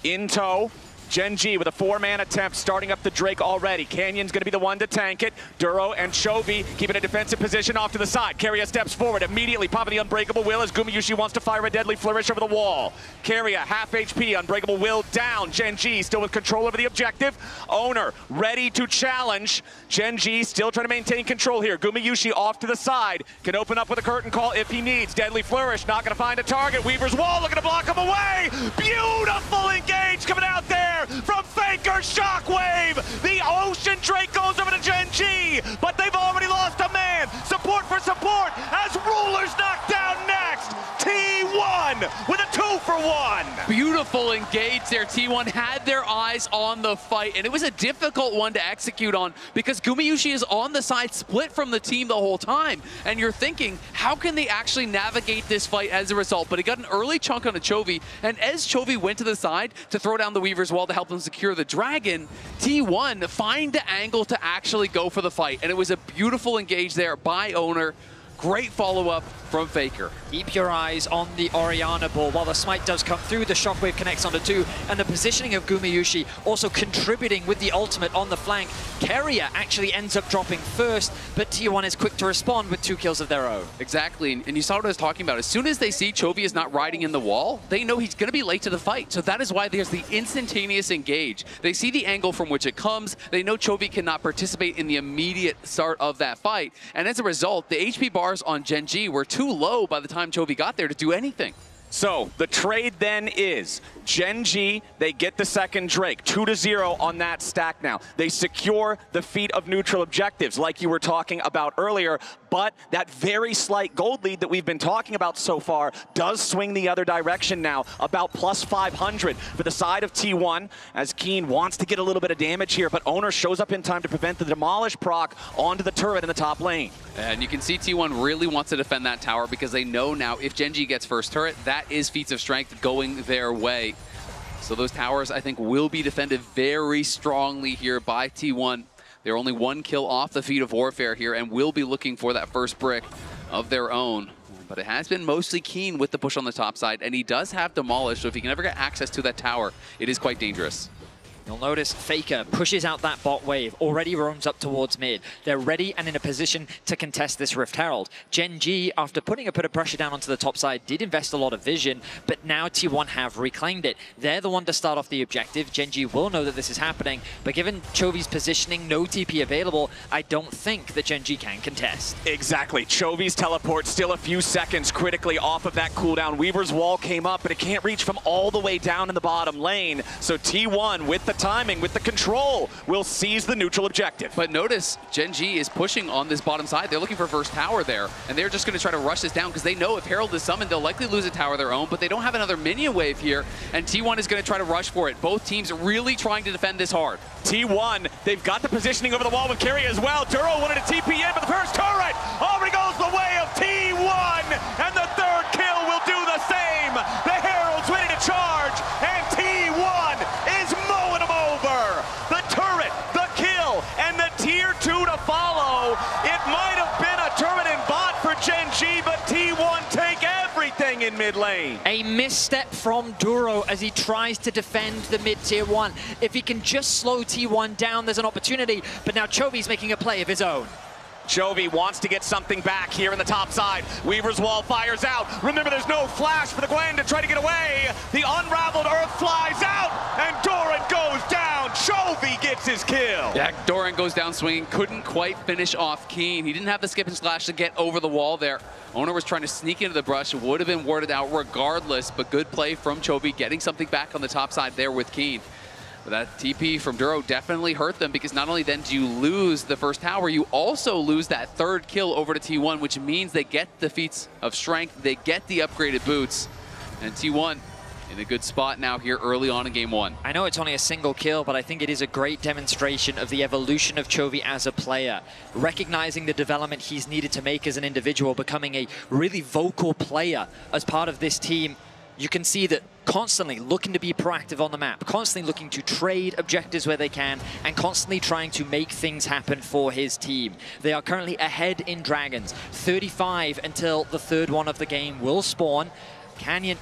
in tow. Gen G with a 4-man attempt, starting up the Drake already. Canyon's going to be the one to tank it. Duro and Chovy keeping a defensive position off to the side. Keria steps forward, immediately popping the Unbreakable Will as Gumayusi wants to fire a deadly flourish over the wall. Keria, half HP, Unbreakable Will down. Gen G still with control over the objective. Owner ready to challenge. Gen G still trying to maintain control here. Gumayusi off to the side. Can open up with a curtain call if he needs. Deadly flourish, not going to find a target. Weaver's wall looking to block him away. Beautiful engage coming out there from Faker. Shockwave. The Ocean Drake goes over to Gen G, but they've already lost a man. Support for support as Ruler's knocked down next. T1 with a 2-for-1. Beautiful engage there. T1 had their eyes on the fight, and it was a difficult one to execute on because Gumayusi is on the side split from the team the whole time, and you're thinking, how can they actually navigate this fight as a result? But he got an early chunk on a Chovy, and as Chovy went to the side to throw down the Weaver's wall to help them secure the Dragon, T1 find the angle to actually go for the fight, and it was a beautiful engage there by Owner. Great follow-up from Faker. Keep your eyes on the Orianna ball. While the smite does come through, the shockwave connects onto 2, and the positioning of Gumayusi also contributing with the ultimate on the flank. Keria actually ends up dropping first, but T1 is quick to respond with 2 kills of their own. Exactly, and you saw what I was talking about. As soon as they see Chovy is not riding in the wall, they know he's going to be late to the fight. So that is why there's the instantaneous engage. They see the angle from which it comes. They know Chovy cannot participate in the immediate start of that fight. And as a result, the HP bars on Gen G were too low by the time Chovy got there to do anything. So the trade then is Gen G, they get the second Drake, 2-0 on that stack now. They secure the feat of neutral objectives like you were talking about earlier, but that very slight gold lead that we've been talking about so far does swing the other direction now, about plus 500 for the side of T1, as Keen wants to get a little bit of damage here, but Owner shows up in time to prevent the demolish proc onto the turret in the top lane. And you can see T1 really wants to defend that tower because they know now if Gen G gets first turret, that is feats of strength going their way. So those towers, I think, will be defended very strongly here by T1. They're only 1 kill off the feat of warfare here and will be looking for that first brick of their own. But it has been mostly Keen with the push on the top side, and he does have Demolish, so if he can ever get access to that tower, it is quite dangerous. You'll notice Faker pushes out that bot wave, already roams up towards mid. They're ready and in a position to contest this Rift Herald. Gen G, after putting a bit of pressure down onto the top side, did invest a lot of vision, but now T1 have reclaimed it. They're the one to start off the objective. Gen G will know that this is happening, but given Chovy's positioning, no TP available, I don't think that Gen G can contest. Exactly. Chovy's teleport still a few seconds critically off of that cooldown. Weaver's wall came up, but it can't reach from all the way down in the bottom lane. So T1 with the the timing, with the control, will seize the neutral objective. But notice, Gen G is pushing on this bottom side. They're looking for first tower there, and they're just going to try to rush this down because they know if Herald is summoned, they'll likely lose a tower of their own, but they don't have another minion wave here, and T1 is going to try to rush for it. Both teams really trying to defend this hard. T1, they've got the positioning over the wall with Carry as well. Duro wanted a TP in, but the first turret already goes the way of T1, and the third kill will do the same. The Herald's ready to charge, and T1 is mowing them over. The turret, the kill, and the tier 2 to follow. It might have been a turret and bot for Gen G, but T1 take everything in mid lane. A misstep from Duro as he tries to defend the mid tier 1. If he can just slow T1 down, there's an opportunity, but now Chovy's making a play of his own. Chovy wants to get something back here in the top side. Weaver's Wall fires out. Remember, there's no flash for the Gwen to try to get away. The unraveled Earth flies out, and Doran goes down. Chovy gets his kill. Yeah, Doran goes down swinging, couldn't quite finish off Keen. He didn't have the skip and slash to get over the wall there. Owner was trying to sneak into the brush, would have been warded out regardless, but good play from Chovy, getting something back on the top side there with Keen. But that TP from Duro definitely hurt them, because not only then do you lose the first tower, you also lose that third kill over to T1, which means they get the feats of strength, they get the upgraded boots, and T1 in a good spot now here early on in game 1. I know it's only a single kill, but I think it is a great demonstration of the evolution of Chovy as a player, recognizing the development he's needed to make as an individual, becoming a really vocal player as part of this team. You can see that constantly looking to be proactive on the map, constantly looking to trade objectives where they can, and constantly trying to make things happen for his team. They are currently ahead in Dragons, 35 until the third one of the game will spawn. Canyon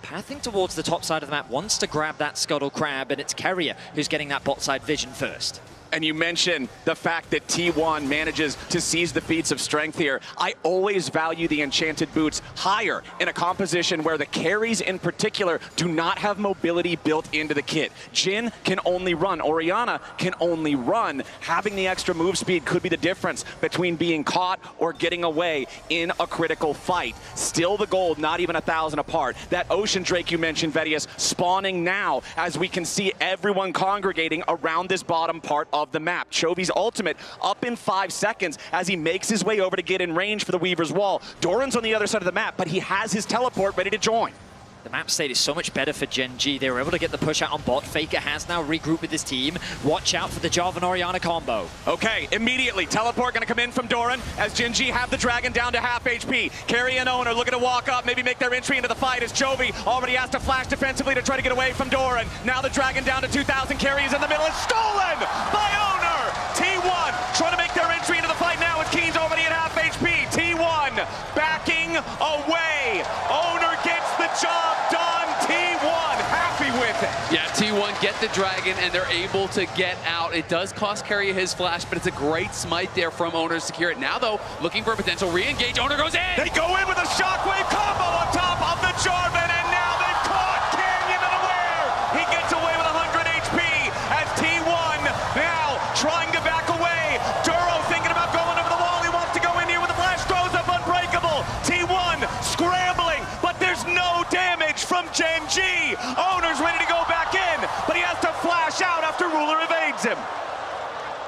pathing towards the top side of the map, wants to grab that Scuttle Crab, and it's Carrier who's getting that bot side vision first. And you mentioned the fact that T1 manages to seize the feats of strength here. I always value the enchanted boots higher in a composition where the carries in particular do not have mobility built into the kit. Jhin can only run, Orianna can only run. Having the extra move speed could be the difference between being caught or getting away in a critical fight. Still the gold, not even 1,000 apart. That Ocean Drake you mentioned, Vedius, spawning now as we can see everyone congregating around this bottom part of the map. Chovy's ultimate up in 5 seconds as he makes his way over to get in range for the Weaver's Wall. Doran's on the other side of the map, but he has his teleport ready to join. The map state is so much better for Gen G. They were able to get the push out on bot. Faker has now regrouped with his team. Watch out for the Jarvan Orianna combo. Okay, immediately, teleport gonna come in from Doran as Gen G have the Dragon down to half HP. Carry and Owner looking to walk up, maybe make their entry into the fight as Chovy already has to flash defensively to try to get away from Doran. Now the Dragon down to 2,000, Carry is in the middle, it's stolen by Owner! T1 trying to make their entry into the fight now as Keen's already at half HP. T1 backing away. Owner gets the job done. T1 happy with it. Yeah, T1 get the Dragon and they're able to get out. It does cost Carry his flash, but it's a great smite there from Owner to secure it. Now though, looking for a potential re-engage. Owner goes in! They go in with a shockwave combo on top of the Jarvan, and now they've caught Canyon unaware. He gets away with 100 HP as T1 now trying to back away. Duro thinking about going over the wall. He wants to go in here with the flash, throws up Unbreakable. T1 scrambling, but there's no damage from Gen G. Owner's ready to go back in, but he has to flash out after Ruler evades him.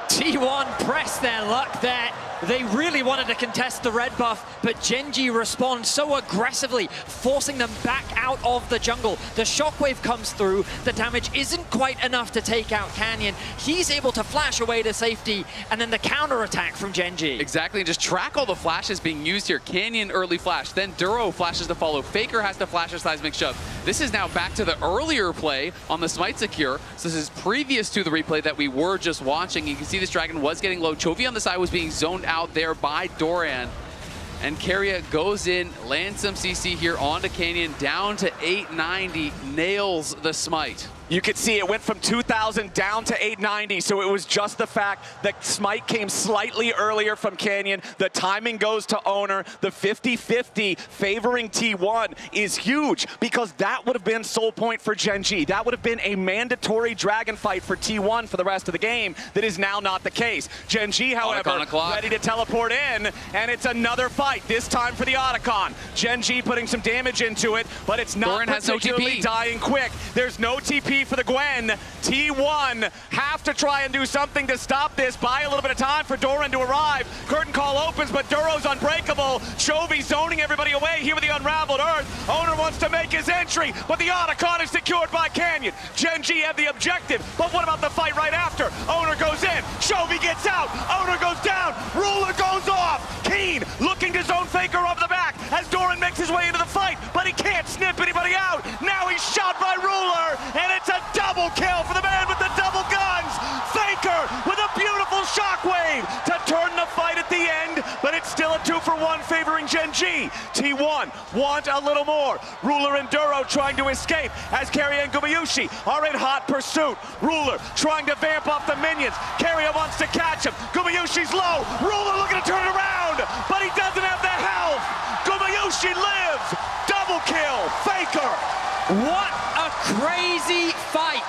T1 pressed their luck there. They really wanted to contest the red buff, but Gen G responds so aggressively, forcing them back out of the jungle. The shockwave comes through. The damage isn't quite enough to take out Canyon. He's able to flash away to safety, and then the counterattack from Gen G. Exactly, and just track all the flashes being used here. Canyon early flash, then Duro flashes to follow. Faker has to flash a seismic shove. This is now back to the earlier play on the Smite Secure. So this is previous to the replay that we were just watching. You can see this Dragon was getting low. Chovy on the side was being zoned out there by Doran. And Carrier goes in, lands some CC here onto Canyon, down to 890, nails the smite. You could see it went from 2,000 down to 890, so it was just the fact that Smite came slightly earlier from Canyon. The timing goes to Owner. The 50-50 favoring T1 is huge because that would have been soul point for Gen G. That would have been a mandatory Dragon fight for T1 for the rest of the game. That is now not the case. Gen G, however, ready to teleport in, and it's another fight, this time for the Otacon. Gen G putting some damage into it, but it's not particularly dying quick. There's no TP HP for the Gwen. T1 have to try and do something to stop this. Buy a little bit of time for Doran to arrive. Curtain call opens, but Duro's unbreakable. Chovy zoning everybody away here with the Unraveled Earth. Owner wants to make his entry, but the Otacon is secured by Canyon. Gen G have the objective, but what about the fight right after? Owner goes in, Chovy gets out, Owner goes down, Ruler goes off. Keen looking to zone Faker off the back as Doran makes his way into the fight, but he can't snip anybody out. Now he's shot by Ruler, and it's a double kill for the man with the double guns. Faker with a beautiful shockwave to turn the fight at the end, but it's still a 2-for-1 favoring Gen G. T1 want a little more. Ruler and Duro trying to escape as Keria and Gumayusi are in hot pursuit. Ruler trying to vamp off the minions. Keria wants to catch him. Gumayusi's low. Ruler looking to turn it around, but he doesn't have the health. Gumayusi lives. Double kill. Faker. What a crazy fight.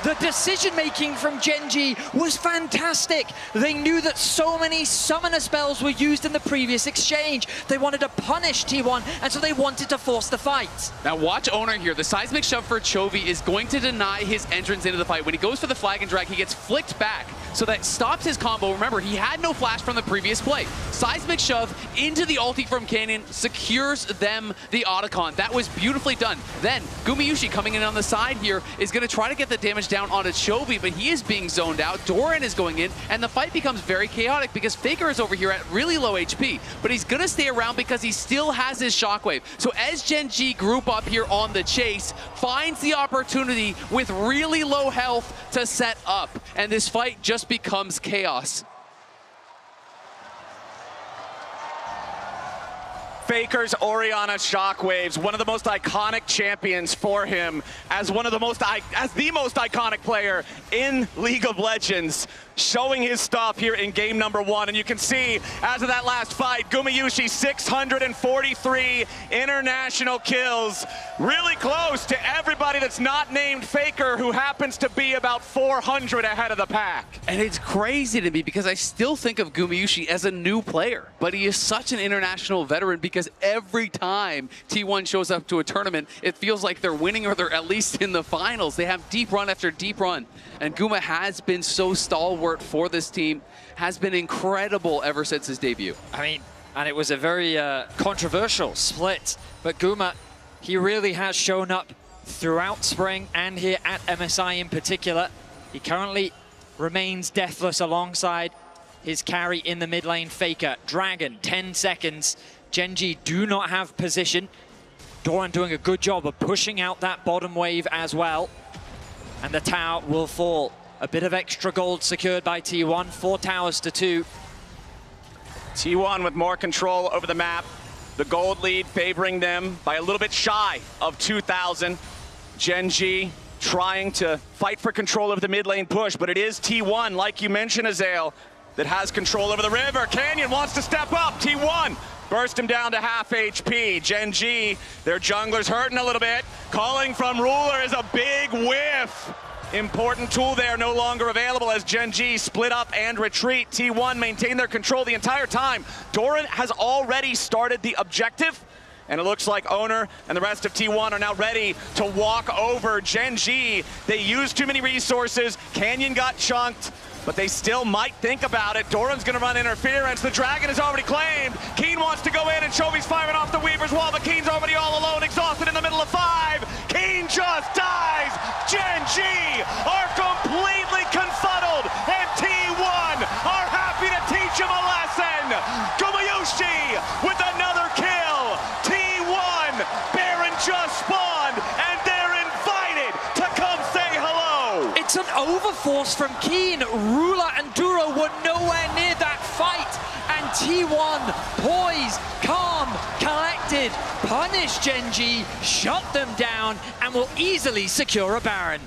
The decision-making from Gen G was fantastic. They knew that so many summoner spells were used in the previous exchange. They wanted to punish T1, and so they wanted to force the fight. Now watch Owner here. The seismic shove for Chovy is going to deny his entrance into the fight. When he goes for the flag and drag, he gets flicked back. So that stops his combo. Remember, he had no flash from the previous play. Seismic shove into the ulti from Canyon secures them the Otacon. That was beautifully done. Then Gumayusi coming in on the side here is going to try to get the damage down onto Chovy, but he is being zoned out. Doran is going in, and the fight becomes very chaotic because Faker is over here at really low HP, but he's going to stay around because he still has his shockwave. So as Gen G group up here on the chase, finds the opportunity with really low health to set up, and this fight just becomes chaos. Faker's Orianna Shockwaves, one of the most iconic champions for him, as the most iconic player in League of Legends, showing his stuff here in game number 1. And you can see, as of that last fight, Gumayusi 643 international kills, really close to everybody that's not named Faker, who happens to be about 400 ahead of the pack. And it's crazy to me because I still think of Gumayusi as a new player, but he is such an international veteran because every time T1 shows up to a tournament, it feels like they're winning or they're at least in the finals. They have deep run after deep run, and Guma has been so stalwart for this team, has been incredible ever since his debut. I mean, and it was a very controversial split, but Guma, he really has shown up throughout spring and here at MSI in particular. He currently remains deathless alongside his carry in the mid lane, Faker. Dragon, 10 seconds. Gen G do not have position. Doran doing a good job of pushing out that bottom wave as well. And the tower will fall. A bit of extra gold secured by T1, 4 towers to 2. T1 with more control over the map. The gold lead favoring them by a little bit shy of 2,000. Gen G trying to fight for control of the mid lane push, but it is T1, like you mentioned, Azael, that has control over the river. Canyon wants to step up. T1 burst him down to half HP. Gen G, their jungler's hurting a little bit. Calling from Ruler is a big whiff. Important tool there, no longer available as Gen G split up and retreat. T1 maintain their control the entire time. Doran has already started the objective, and it looks like Owner and the rest of T1 are now ready to walk over Gen G. They used too many resources. Canyon got chunked, but they still might think about it. Doran's gonna run interference. The Dragon is already claimed. Keen wants to go in, and Chovy's firing off the Weaver's wall, but Keen's already all alone, exhausted in the middle of 5. Keen just dies. Gen G are completely confuddled, and T1 are happy to teach him a lesson. Gumayusi with another kill. T1, Baron just spawned, and they're invited to come say hello. It's an overforce from Keen. Ruler and Duro were nowhere near that fight. And T1, poised, calm, collected, punish Gen G, shut them down, and will easily secure a Baron.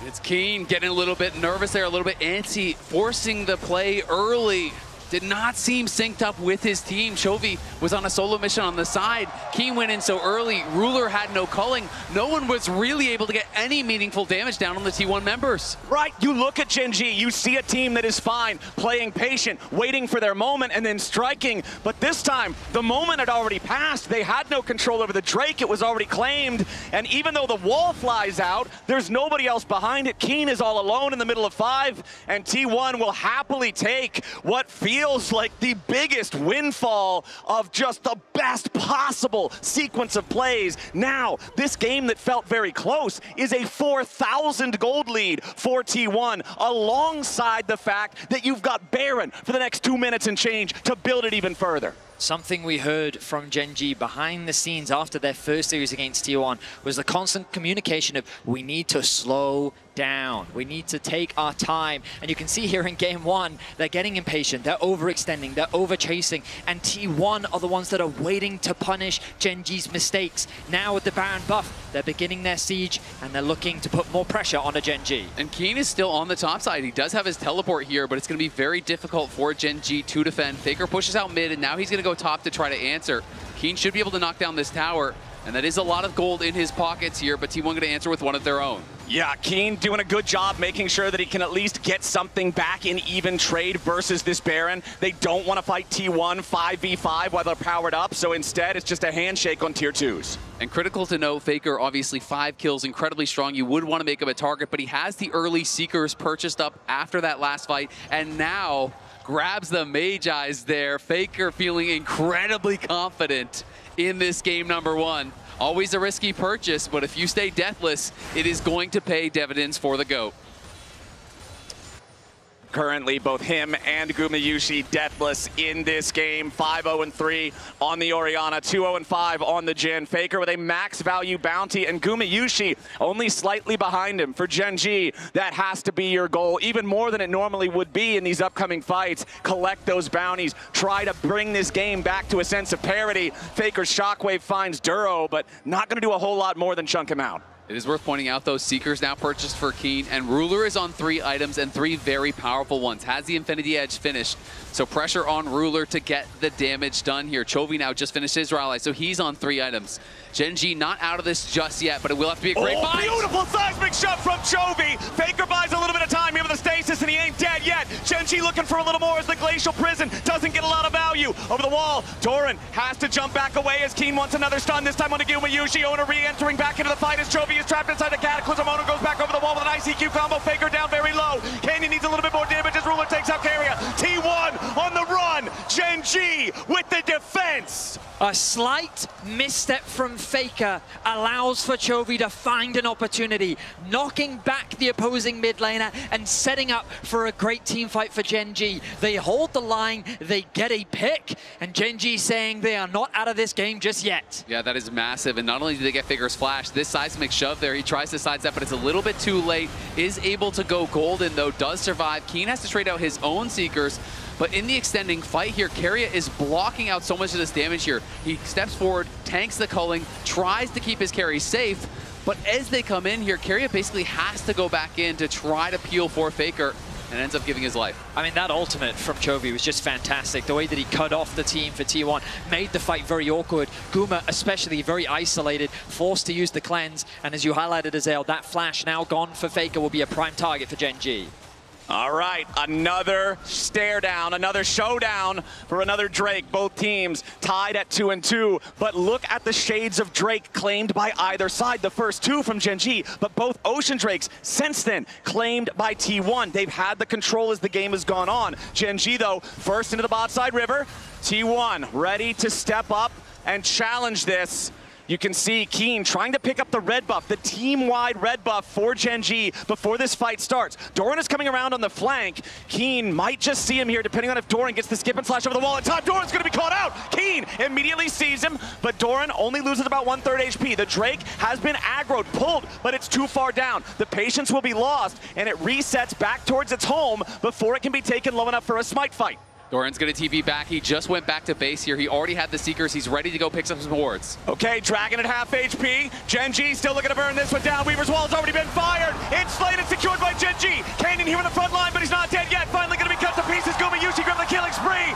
It's Keen getting a little bit nervous there, a little bit antsy, forcing the play early. did not seem synced up with his team. Chovy was on a solo mission on the side. Keen went in so early. Ruler had no culling. No one was really able to get any meaningful damage down on the T1 members. Right, you look at Gen G, you see a team that is fine, playing patient, waiting for their moment, and then striking. But this time, the moment had already passed. They had no control over the Drake. It was already claimed. And even though the wall flies out, there's nobody else behind it. Keen is all alone in the middle of 5, and T1 will happily take what feels like the biggest windfall of just the best possible sequence of plays. Now, this game that felt very close is a 4,000 gold lead for T1, alongside the fact that you've got Baron for the next 2 minutes and change to build it even further. Something we heard from Gen G behind the scenes after their first series against T1 was the constant communication of, we need to slow down. We need to take our time. And you can see here in game 1, they're getting impatient, they're overextending, they're over-chasing, and T1 are the ones that are waiting to punish Gen G's mistakes. Now with the Baron buff, they're beginning their siege, and they're looking to put more pressure on a Gen G. And Keen is still on the top side. He does have his teleport here, but it's going to be very difficult for Gen G to defend. Faker pushes out mid, and now he's going to go top to try to answer. Keen should be able to knock down this tower, and that is a lot of gold in his pockets here, but T1 going to answer with one of their own. Yeah, Keen doing a good job making sure that he can at least get something back in even trade versus this Baron. They don't want to fight T1 5v5 while they're powered up, so instead it's just a handshake on tier 2s. And critical to note, Faker, obviously 5 kills, incredibly strong. You would want to make him a target, but he has the early Seekers purchased up after that last fight, and now grabs the Mage Eyes there. Faker feeling incredibly confident in this game number 1. Always a risky purchase, but if you stay deathless, it is going to pay dividends for the GOAT. Currently, both him and Gumayusi deathless in this game. 5-0-3 on the Orianna, 2-0-5 on the Jhin. Faker with a max value bounty, and Gumayusi only slightly behind him. For Gen G, that has to be your goal, even more than it normally would be in these upcoming fights. Collect those bounties, try to bring this game back to a sense of parity. Faker's Shockwave finds Duro, but not going to do a whole lot more than chunk him out. It is worth pointing out, those Seekers now purchased for Keen, and Ruler is on 3 items and 3 very powerful ones. Has the Infinity Edge finished, so pressure on Ruler to get the damage done here. Chovy now just finished his rally, so he's on 3 items. Gen G not out of this just yet, but it will have to be a great fight. Beautiful seismic shove from Chovy. Faker buys a little bit of time here with the stasis, and he ain't dead yet. Gen G looking for a little more as the Glacial Prison doesn't get a lot of value. Over the wall, Doran has to jump back away as Keen wants another stun, this time on Gumayusi. Owner re-entering back into the fight as Chovy is trapped inside the Cataclysm. Owner goes back over the wall with an nice EQ combo. Faker down very low. Canyon needs a little bit more damage as Ruler takes out Carrier. T1 on the run. Gen G with the defense. A slight misstep from Faker allows for Chovy to find an opportunity, knocking back the opposing mid laner and setting up for a great team fight for Gen G. They hold the line, they get a pick, and Gen G saying they are not out of this game just yet. Yeah, that is massive, and not only do they get Faker's flash, this seismic shove there, he tries to sidestep, but it's a little bit too late. Is able to go golden, though, does survive. Keen has to trade out his own Seekers, but in the extending fight here, Carrier is blocking out so much of this damage here. He steps forward, tanks the culling, tries to keep his carry safe, but as they come in here, Carrier basically has to go back in to try to peel for Faker, and ends up giving his life. I mean, that ultimate from Chovy was just fantastic. The way that he cut off the team for T1 made the fight very awkward. Guma especially very isolated, forced to use the cleanse, and as you highlighted, Azale, that flash now gone for Faker will be a prime target for Gen G. All right, another stare down, another showdown for another Drake. Both teams tied at 2-2, but look at the shades of Drake claimed by either side. The first 2 from Gen G, but both Ocean Drakes since then claimed by T1. They've had the control as the game has gone on. Gen G, though, first into the bot side river. T1 ready to step up and challenge this. You can see Keen trying to pick up the red buff, the team-wide red buff for Gen G before this fight starts. Doran is coming around on the flank. Keen might just see him here, depending on if Doran gets the skip and slash over the wall. In time, Doran's going to be caught out. Keen immediately sees him, but Doran only loses about 1/3 HP. The Drake has been aggroed, pulled, but it's too far down. The patience will be lost, and it resets back towards its home before it can be taken low enough for a smite fight. Doran's going to TP back. He just went back to base here. He already had the Seekers. He's ready to go pick up some wards. Okay, Dragon at half HP. Gen G still looking to burn this one down. Weaver's Wall's already been fired. It's slated, secured by Gen G. Canyon here in the front line, but he's not dead yet. Finally going to be cut to pieces. Gumayusi grab the killing spree.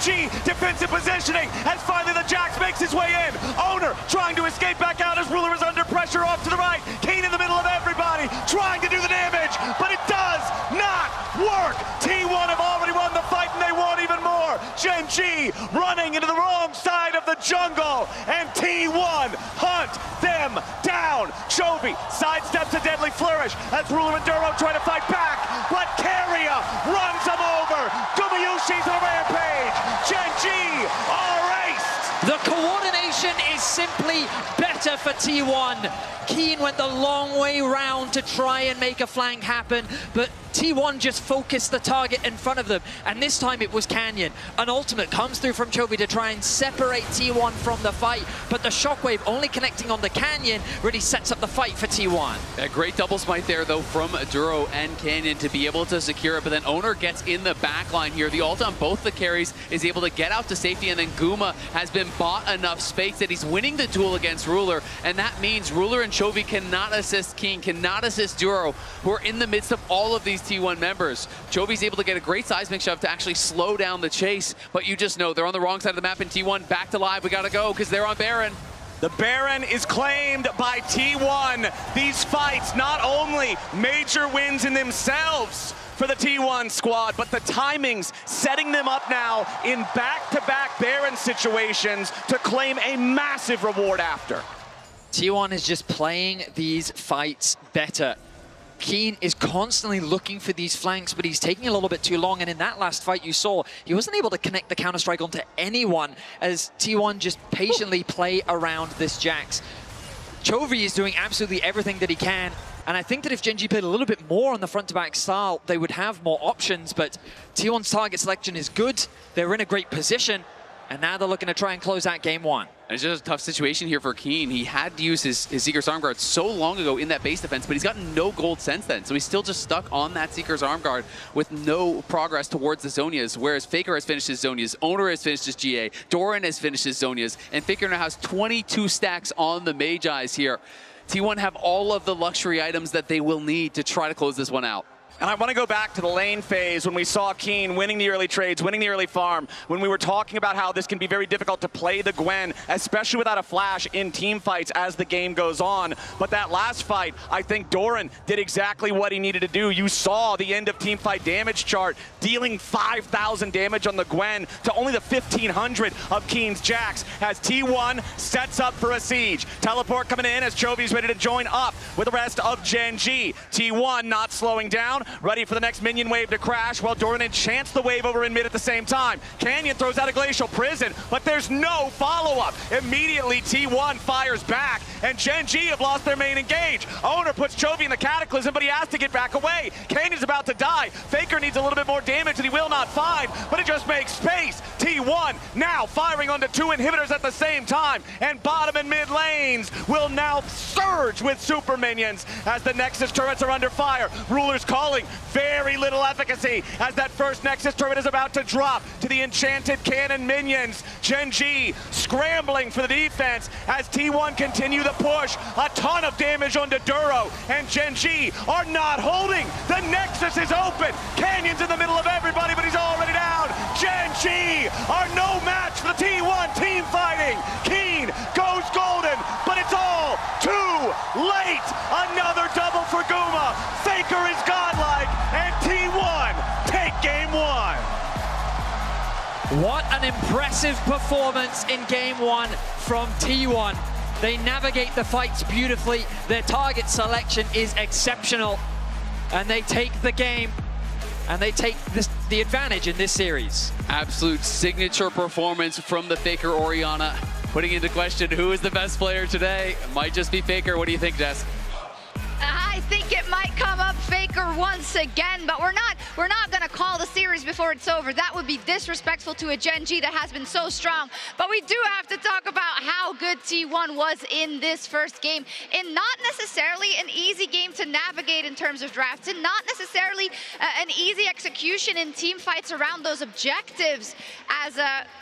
G, defensive positioning, as finally the Jax makes his way in. Owner trying to escape back out as Ruler is under pressure off to the right. Keen in the middle of everybody, trying to do the damage, but it does not work. T1 have already won the fight and they want even more. Gen G running into the wrong side of the jungle, and T1 hunt them down. Chovy sidesteps a deadly flourish as Ruler and Duro try to fight back, but Keria runs them over. Gumayushi's on a rampage. Gen G are aced. The coordination is simply better for T1. Keen went the long way round to try and make a flank happen, but T1 just focused the target in front of them, and this time it was Canyon. An ultimate comes through from Chovy to try and separate T1 from the fight, but the shockwave only connecting on the Canyon really sets up the fight for T1. A great double smite there, though, from Duro and Canyon to be able to secure it, but then Owner gets in the back line here. The ult on both the carries is able to get out to safety, and then Guma has been bought enough space that he's winning the duel against Ruler, and that means Ruler and Chovy cannot assist Keen, cannot assist Duro, who are in the midst of all of these T1 members. Chovy's able to get a great seismic shove to actually slow down the chase, but you just know they're on the wrong side of the map, and T1 back to live. We gotta go because they're on Baron. The Baron is claimed by T1. These fights not only major wins in themselves for the T1 squad, but the timings setting them up now in back-to-back Baron situations to claim a massive reward after. T1 is just playing these fights better. Keen is constantly looking for these flanks, but he's taking a little bit too long, and in that last fight you saw, he wasn't able to connect the Counter-Strike onto anyone as T1 just patiently play around this Jax. Chovy is doing absolutely everything that he can, and I think that if Gen G played a little bit more on the front-to-back style, they would have more options, but T1's target selection is good, they're in a great position, and now they're looking to try and close out game one. And it's just a tough situation here for Keen. He had to use his Seeker's Arm Guard so long ago in that base defense, but he's gotten no gold since then. So he's still just stuck on that Seeker's Arm Guard with no progress towards the Zhonya's, whereas Faker has finished his Zhonya's, Owner has finished his GA, Doran has finished his Zhonya's, and Faker now has 22 stacks on the Magi's here. T1 have all of the luxury items that they will need to try to close this one out. And I want to go back to the lane phase when we saw Keen winning the early trades, winning the early farm, when we were talking about how this can be very difficult to play the Gwen, especially without a flash in team fights as the game goes on. But that last fight, I think Doran did exactly what he needed to do. You saw the end of team fight damage chart, dealing 5,000 damage on the Gwen to only the 1,500 of Keen's Jax, as T1 sets up for a siege. Teleport coming in as Chovy's ready to join up with the rest of Gen G. T1 not slowing down, ready for the next minion wave to crash, while Doran enchants the wave over in mid at the same time. Canyon throws out a Glacial Prison, but there's no follow-up. Immediately, T1 fires back, and Gen G have lost their main engage. Owner puts Chovy in the Cataclysm, but he has to get back away. Canyon's about to die. Faker needs a little bit more damage that he will not find, but it just makes space. T1 now firing onto two inhibitors at the same time, and bottom and mid lanes will now surge with super minions as the Nexus turrets are under fire. Ruler's calling, very little efficacy as that first Nexus turret is about to drop to the enchanted cannon minions. Gen G scrambling for the defense as T1 continue the push. A ton of damage onto Duro, and Gen G are not holding. The Nexus is open. Canyon's in the middle of everybody, but he's already down. Gen G are no match for the T1 team fighting. Keen goes golden, but it's all too late. Another double for Guma. Faker is godlike, and T1 take game one. What an impressive performance in game one from T1. They navigate the fights beautifully. Their target selection is exceptional, and they take the game, and they take the advantage in this series. Absolute signature performance from the Faker Orianna, putting into question who is the best player today. It might just be Faker. What do you think, Jess? I think it might come up Faker once again, but we're not going to call the series before it's over. That would be disrespectful to a Gen G that has been so strong. But we do have to talk about how good T1 was in this first game, in not necessarily an easy game to navigate in terms of drafts, and not necessarily an easy execution in team fights around those objectives, as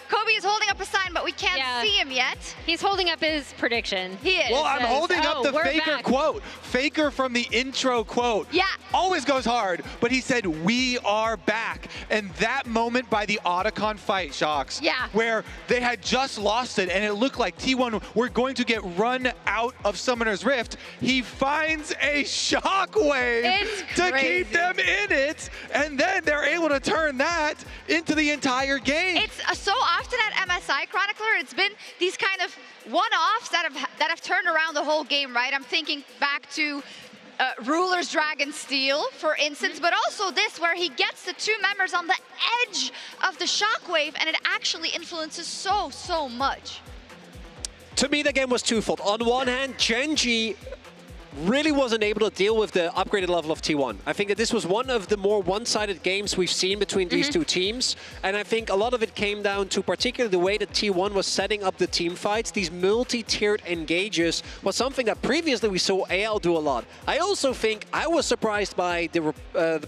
Kobe is holding up a sign, but we can't see him yet. He's holding up his prediction. He is. Well, I'm holding up the Faker quote. Faker from the intro quote. Yeah. Always goes hard, but he said, "We are back." back. And that moment by the Otacon fight, Shocks, where they had just lost it and it looked like T1 were going to get run out of Summoner's Rift, he finds a shockwave to keep them in it, and then they're able to turn that into the entire game. It's so often at MSI, Chronicler, it's been these kind of one-offs that have turned around the whole game, right? I'm thinking back to Ruler's Dragon Steel, for instance, but also this where he gets the two members on the edge of the shockwave and it actually influences so much. To me, the game was twofold. On one hand, Gen.G really wasn't able to deal with the upgraded level of T1. I think that this was one of the more one-sided games we've seen between these two teams, and I think a lot of it came down to particularly the way that T1 was setting up the team fights. These multi-tiered engages was something that previously we saw AL do a lot. I also think I was surprised by the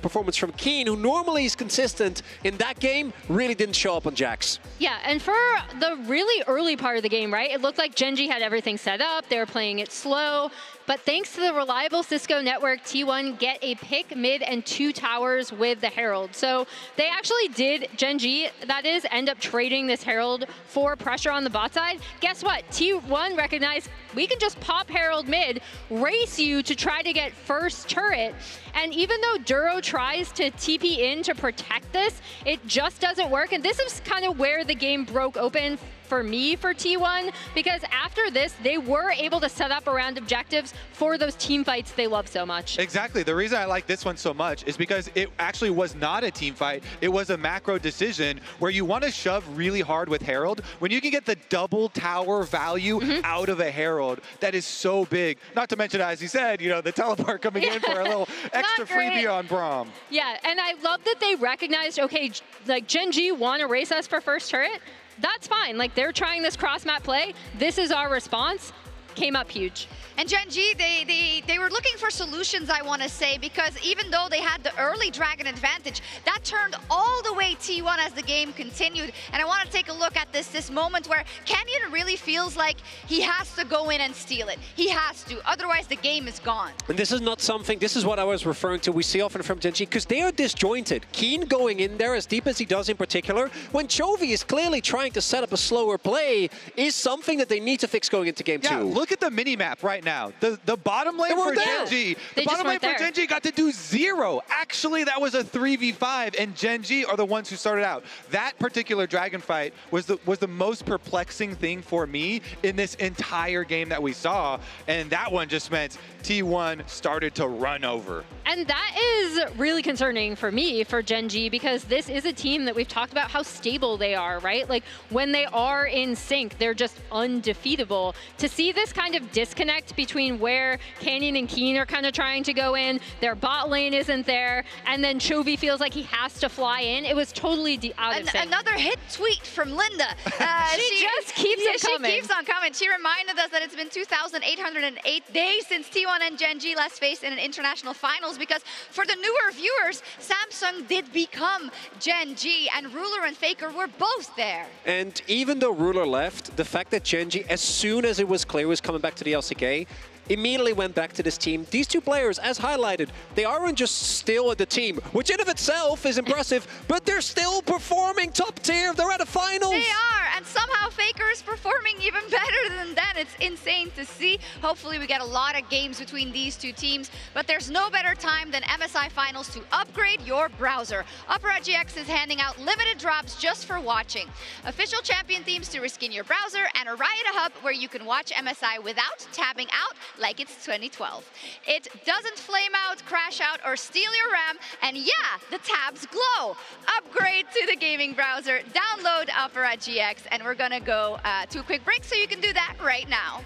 performance from Keen, who normally is consistent in that game, really didn't show up on Jax. Yeah, and for the really early part of the game, right, it looked like Gen.G had everything set up, they were playing it slow, but thanks to the reliable Cisco network, T1 get a pick, mid, and 2 towers with the Herald. So they actually did, Gen.G, that is, end up trading this Herald for pressure on the bot side. Guess what? T1 recognized we can just pop Herald mid, race you to try to get first turret. And even though Duro tries to TP in to protect this, it just doesn't work. And this is kind of where the game broke open for me for T1, because after this, they were able to set up around objectives for those team fights they love so much. Exactly. The reason I like this one so much is because it actually was not a team fight. It was a macro decision where you want to shove really hard with Herald. When you can get the double tower value out of a Herald, that is so big. Not to mention, as you said, you know, the teleport coming in for a little extra freebie on Braum. Yeah, and I love that they recognized, okay, like Gen.G want to race us for first turret. That's fine. Like, they're trying this cross-map play. This is our response. Came up huge. And Gen.G, they were looking for solutions, I want to say, because even though they had the early Dragon advantage, that turned all the way T1 as the game continued. And I want to take a look at this moment where Canyon really feels like he has to go in and steal it. He has to, otherwise the game is gone. And this is not something, this is what I was referring to, we see often from Gen.G, because they are disjointed. Keen going in there as deep as he does in particular, when Chovy is clearly trying to set up a slower play, is something that they need to fix going into game 2. Look at the mini-map right now. The bottom lane for Gen.G, got to do 0. Actually, that was a 3v5, and Gen.G are the ones who started out. That particular Dragon fight was the most perplexing thing for me in this entire game that we saw, and that one just meant T1 started to run over. And that is really concerning for me, for Gen.G, because this is a team that we've talked about how stable they are, right? Like, when they are in sync, they're just undefeatable. To see this kind of disconnect between where Canyon and Keen are kind of trying to go in, their bot lane isn't there, and then Chovy feels like he has to fly in, it was totally out of sync. Another hit tweet from Linda. She just keeps it coming. She keeps on coming. She reminded us that it's been 2,808 days since T1 and Gen.G last faced in an international finals, because for the newer viewers, Samsung did become Gen.G, and Ruler and Faker were both there. And even though Ruler left, the fact that Gen.G, as soon as it was clear he was coming back to the LCK, immediately went back to this team. These two players, as highlighted, they aren't just still at the team, which in of itself is impressive, but they're still performing top tier. They're at a finals. They are, and somehow Faker is performing even better than that. It's insane to see. Hopefully we get a lot of games between these two teams, but there's no better time than MSI Finals to upgrade your browser. Opera GX is handing out limited drops just for watching. Official champion themes to reskin your browser, and a Riot Hub where you can watch MSI without tabbing out like it's 2012. It doesn't flame out, crash out, or steal your RAM, and yeah, the tabs glow. Upgrade to the gaming browser, download Opera GX, and we're gonna go to a quick break so you can do that right now.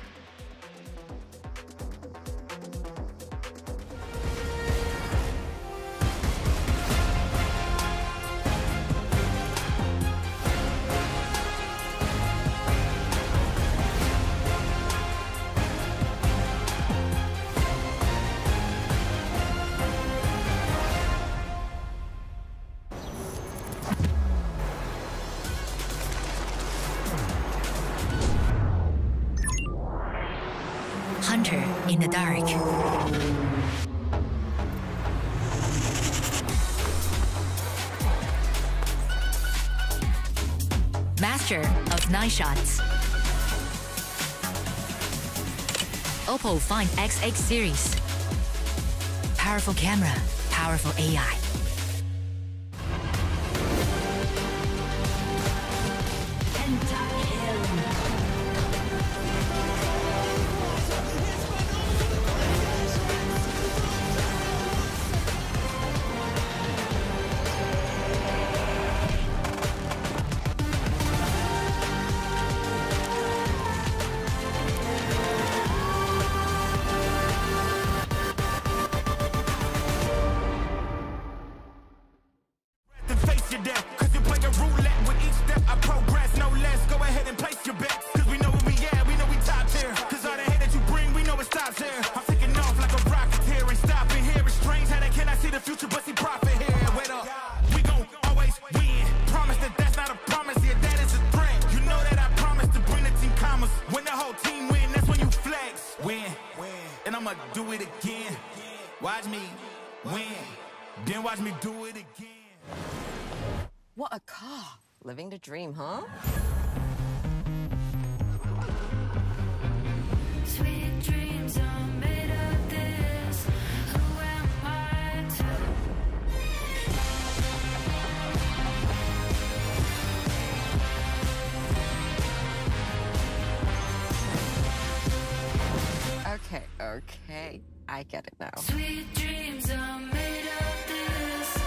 Hunter in the dark. Master of 9 shots. Oppo Find X8 series. Powerful camera, powerful AI. Do it again. Watch me win. Then watch me do it again. What a car. Living the dream, huh? Sweet dreams are made of this. Who am I Okay. I get it now. Sweet dreams are made of this.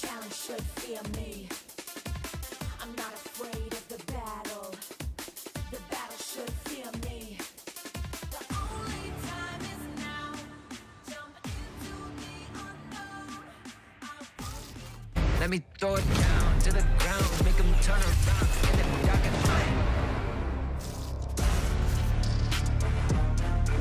challenge should fear me. I'm not afraid of the battle. Let me throw it down to the ground, make them turn around in the dark at night.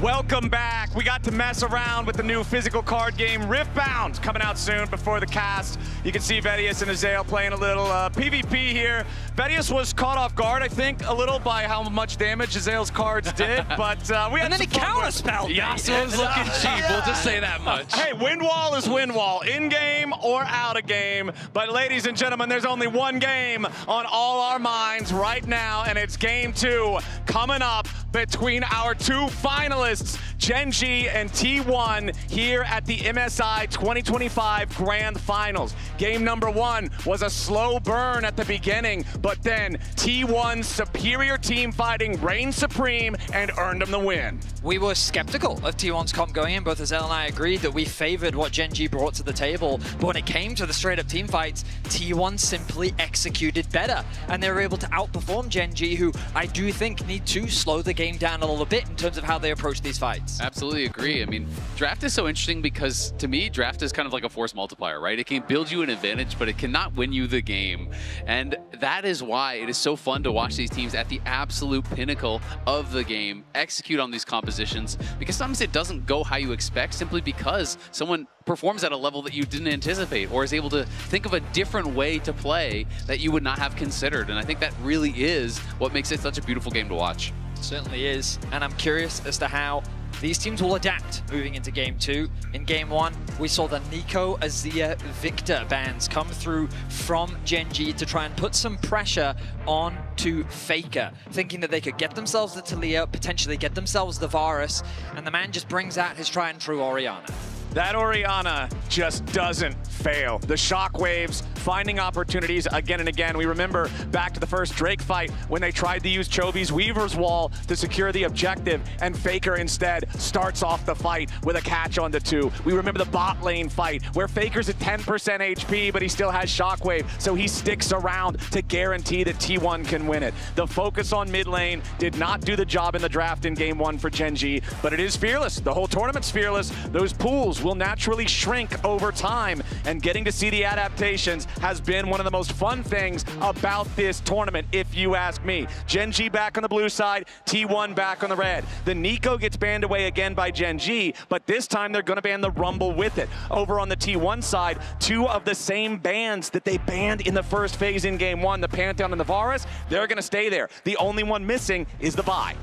Welcome back. We got to mess around with the new physical card game, Riftbound, coming out soon before the cast. You can see Vedius and Azael playing a little PvP here. Vedius was caught off guard, I think, a little by how much damage Azael's cards did, but we had and then he counterspelled. Yasuo's looking cheap, we'll just say that much. Hey, win wall is win wall, in-game or out of game. But ladies and gentlemen, there's only one game on all our minds right now, and it's game 2 coming up between our 2 finalists, Gen.G and T1, here at the MSI 2025 Grand Finals. Game number 1 was a slow burn at the beginning, but then T1's superior team fighting reigned supreme and earned them the win. We were skeptical of T1's comp going in. Both Azael and I agreed that we favored what Gen.G brought to the table, but when it came to the straight-up team fights, T1 simply executed better, and they were able to outperform Gen.G, who I do think need to slow the game down a little bit in terms of how they approach these fights. Absolutely agree. I mean, draft is so interesting because, to me, draft is kind of like a force multiplier, right? It can build you an advantage, but it cannot win you the game. And that is why it is so fun to watch these teams at the absolute pinnacle of the game execute on these compositions, because sometimes it doesn't go how you expect simply because someone performs at a level that you didn't anticipate or is able to think of a different way to play that you would not have considered. And I think that really is what makes it such a beautiful game to watch. Certainly is, and I'm curious as to how these teams will adapt moving into Game 2. In Game 1, we saw the Nico, Azia, Victor bans come through from Gen.G to try and put some pressure on to Faker, thinking that they could get themselves the Talia, potentially get themselves the Varus, and the man just brings out his tried and true Orianna. That Orianna just doesn't fail. The shockwaves, finding opportunities again and again. We remember back to the first Drake fight when they tried to use Chovy's Weaver's Wall to secure the objective, and Faker instead starts off the fight with a catch on the 2. We remember the bot lane fight where Faker's at 10% HP, but he still has shockwave, so he sticks around to guarantee that T1 can win it. The focus on mid lane did not do the job in the draft in Game 1 for Gen.G, but it is fearless. The whole tournament's fearless. Those pools will naturally shrink over time, and getting to see the adaptations has been one of the most fun things about this tournament, if you ask me. Gen.G back on the blue side, T1 back on the red. The Nico gets banned away again by Gen.G, but this time they're going to ban the Rumble with it. Over on the T1 side, 2 of the same bans that they banned in the first phase in Game 1, the Pantheon and the Varus, they're going to stay there. The only one missing is the Vi.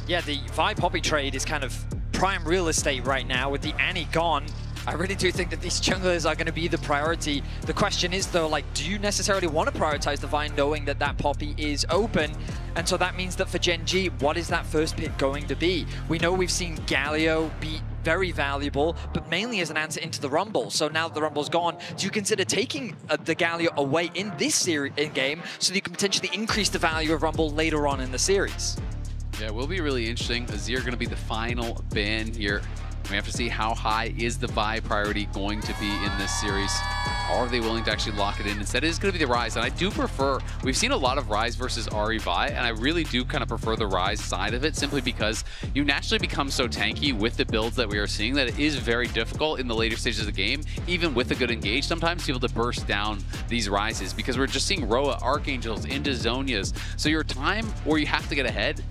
Yeah, the Vi Poppy trade is kind of prime real estate right now with the Annie gone. I really do think that these junglers are going to be the priority. The question is, though, like, do you necessarily want to prioritize the Vine knowing that that Poppy is open? And so that means that for Gen.G, what is that first pick going to be? We know we've seen Galio be very valuable, but mainly as an answer into the Rumble. So now that the Rumble's gone, do you consider taking the Galio away in this series in game so that you can potentially increase the value of Rumble later on in the series? Yeah, it will be really interesting. Azir going to be the final ban here. We have to see how high is the Vi priority going to be in this series. Are they willing to actually lock it in? Instead, it is going to be the Ryze, and I do prefer, we've seen a lot of Ryze versus Ahri Vi, and I really do kind of prefer the Ryze side of it, simply because you naturally become so tanky with the builds that we are seeing that it is very difficult in the later stages of the game, even with a good engage, sometimes to be able to burst down these Ryzes, because we're just seeing Roa, Archangels, into Zonias. So your time where you have to get ahead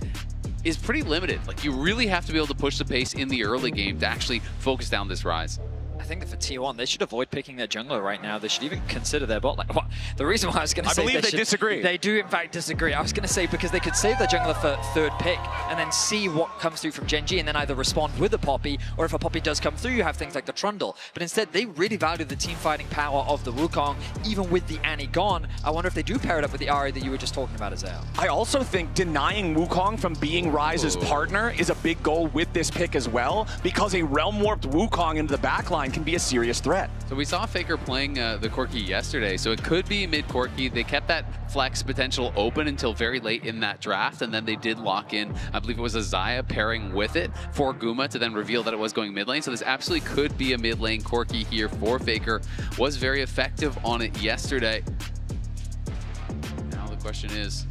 is pretty limited. Like, you really have to be able to push the pace in the early game to actually focus down this Ryze. I think that for T1, they should avoid picking their jungler right now. They should even consider their bot lane. Well, the reason why I was going to say... I believe they disagree. They do, in fact, disagree. I was going to say because they could save their jungler for third pick and then see what comes through from Gen.G and then either respond with a Poppy, or if a Poppy does come through, you have things like the Trundle. But instead, they really value the team fighting power of the Wukong, even with the Annie gone. I wonder if they do pair it up with the Ahri that you were just talking about, Azael. I also think denying Wukong from being Ryze's partner is a big goal with this pick as well, because a Realm-warped Wukong into the backline can be a serious threat. So we saw Faker playing the Corki yesterday, so it could be mid-Corki. They kept that flex potential open until very late in that draft, and then they did lock in, I believe it was Azaya pairing with it for Guma to then reveal that it was going mid lane. So this absolutely could be a mid lane Corki here for Faker. Was very effective on it yesterday. Now the question is,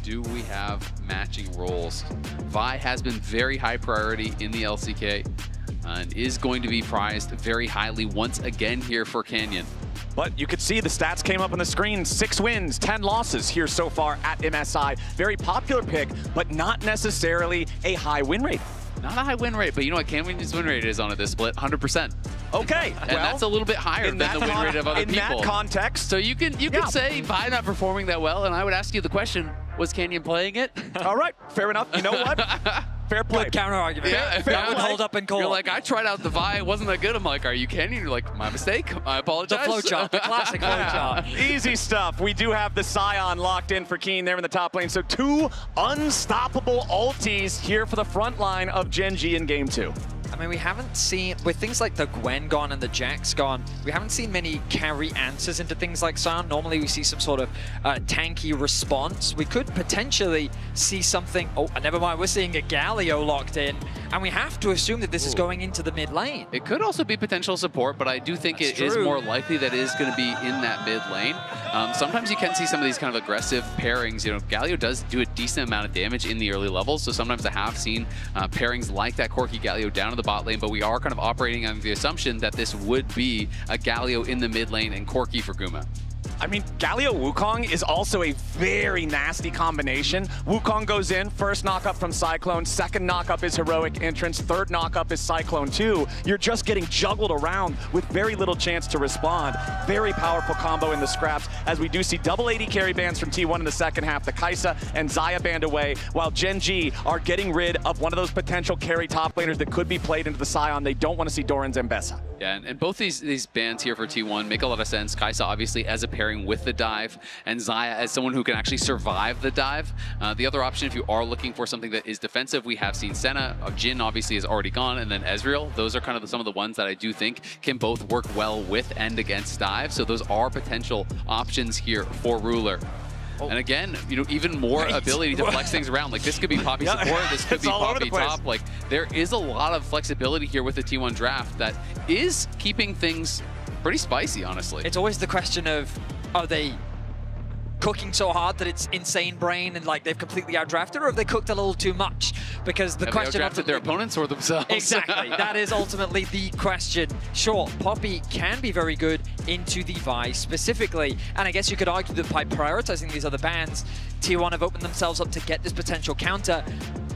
do we have matching roles? Vi has been very high priority in the LCK and is going to be prized very highly once again here for Canyon. But you could see the stats came up on the screen. 6 wins, 10 losses here so far at MSI. Very popular pick, but not necessarily a high win rate. Not a high win rate, but you know what Cam-Win's win rate is on this split? 100%. Okay, and that's a little bit higher than the win rate of other people. In that context. So you could say Vi not performing that well, and I would ask you the question, was Canyon playing it? All right, fair enough. You know what? Fair play. Good counter argument. That would hold up in court. You're like, I tried out the Vi, it wasn't that good. I'm like, are you Canyon? You're like, my mistake. I apologize. The flowchart, the classic flowchart. Easy stuff. We do have the Scion locked in for Keen there in the top lane. So 2 unstoppable ultis here for the front line of Gen G in game 2. I mean, we haven't seen, with things like the Gwen gone and the Jax gone, we haven't seen many carry answers into things like Scion. Normally we see some sort of tanky response. We could potentially see something, oh, never mind, we're seeing a Galio locked in, and we have to assume that this is going into the mid lane. It could also be potential support, but I do think it is more likely that it is going to be in that mid lane. Sometimes you can see some of these kind of aggressive pairings. You know, Galio does do a decent amount of damage in the early levels, so sometimes I have seen pairings like that Corki Galio down to the bot lane, but we are kind of operating on the assumption that this would be a Galio in the mid lane and Corki for Guma. I mean, Galio Wukong is also a very nasty combination. Wukong goes in, first knock-up from Cyclone, second knock-up is Heroic Entrance, third knock-up is Cyclone 2. You're just getting juggled around with very little chance to respond. Very powerful combo in the scraps, as we do see double AD carry bans from T1 in the second half. The Kai'Sa and Xayah banned away, while Gen G are getting rid of one of those potential carry top laners that could be played into the Scion. They don't want to see Doran Zambesa. Yeah, and both these bans here for T1 make a lot of sense. Kai'Sa obviously as a pairing with the dive, and Xayah as someone who can actually survive the dive. The other option, if you are looking for something that is defensive, we have seen Senna. Jhin obviously is already gone, and then Ezreal. Those are kind of some of the ones that I do think can both work well with and against dive. So those are potential options here for Ruler. And again, you know, even more ability to flex things around. Like this could be Poppy support, this could be Poppy top. Like there is a lot of flexibility here with the T1 draft that is keeping things pretty spicy, honestly. It's always the question of, are they cooking so hard that it's insane brain and like they've completely outdrafted, or have they cooked a little too much? Because the question have they outdrafted their opponents or themselves? Exactly, that is ultimately the question. Sure, Poppy can be very good into the Vi specifically, and I guess you could argue that by prioritizing these other bans, T1 have opened themselves up to get this potential counter.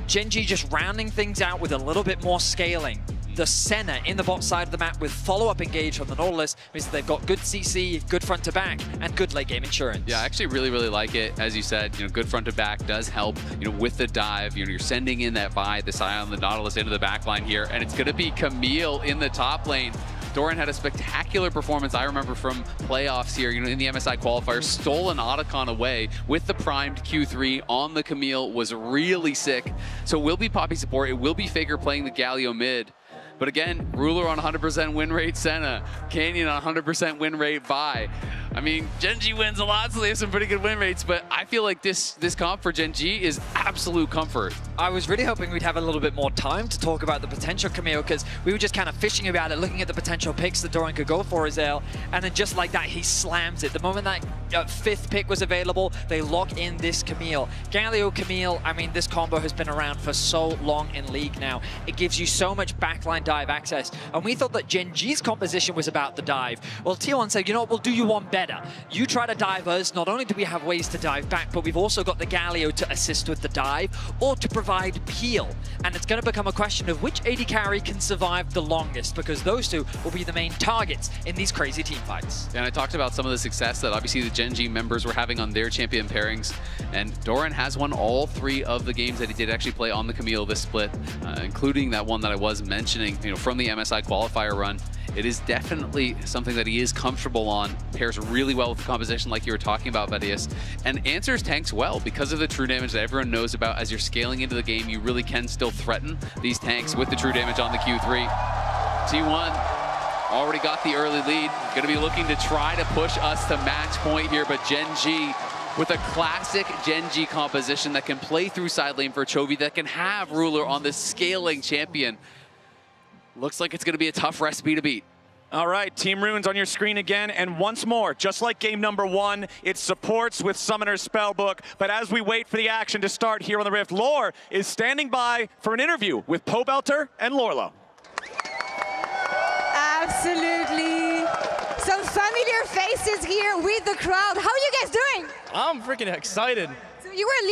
Gen G just rounding things out with a little bit more scaling. The Senna in the bot side of the map with follow-up engage from the Nautilus means that they've got good CC, good front to back, and good late game insurance. Yeah, I actually really, really like it. As you said, you know, good front to back does help, you know, with the dive. You know, you're sending in that Vi, the Scion, the Nautilus into the back line here, and it's going to be Camille in the top lane. Doran had a spectacular performance, I remember, from playoffs here, you know, in the MSI qualifier, stole an Otacon away with the primed Q3 on the Camille, was really sick. So it will be Poppy support, it will be Faker playing the Galio mid. But again, Ruler on 100% win rate Senna, Canyon on 100% win rate Vi. I mean, Gen G wins a lot, so they have some pretty good win rates, but I feel like this comp for Gen G is absolute comfort. I was really hoping we'd have a little bit more time to talk about the potential Camille, because we were just kind of fishing about it, looking at the potential picks that Doran could go for Azale, and then just like that, he slams it. The moment that fifth pick was available, they lock in this Camille. Galio Camille, I mean, this combo has been around for so long in League now. It gives you so much backline dive access, and we thought that Gen G's composition was about the dive. Well, T1 said, you know what, we'll do you one better. You try to dive us, not only do we have ways to dive back, but we've also got the Galio to assist with the dive or to provide peel. And it's going to become a question of which AD carry can survive the longest, because those two will be the main targets in these crazy team fights. And I talked about some of the success that obviously the Gen G members were having on their champion pairings, and Doran has won all 3 of the games that he did actually play on the Camille this split, including that one that I was mentioning, you know, from the MSI qualifier run. It is definitely something that he is comfortable on, pairs really well with the composition like you were talking about, Vedius, and answers tanks well because of the true damage that everyone knows about. As you're scaling into the game, you really can still threaten these tanks with the true damage on the Q3. T1 already got the early lead, going to be looking to try to push us to match point here, but Gen G with a classic Gen G composition that can play through side lane for Chovy, that can have Ruler on this scaling champion. Looks like it's going to be a tough recipe to beat. All right, Team Runes on your screen again, and once more, just like game number 1, it supports with Summoner's Spellbook, but as we wait for the action to start here on the Rift, Lore is standing by for an interview with Pobelter and Lorlo. Absolutely. Some fun familiar faces here with the crowd. How are you guys doing? I'm freaking excited. So you were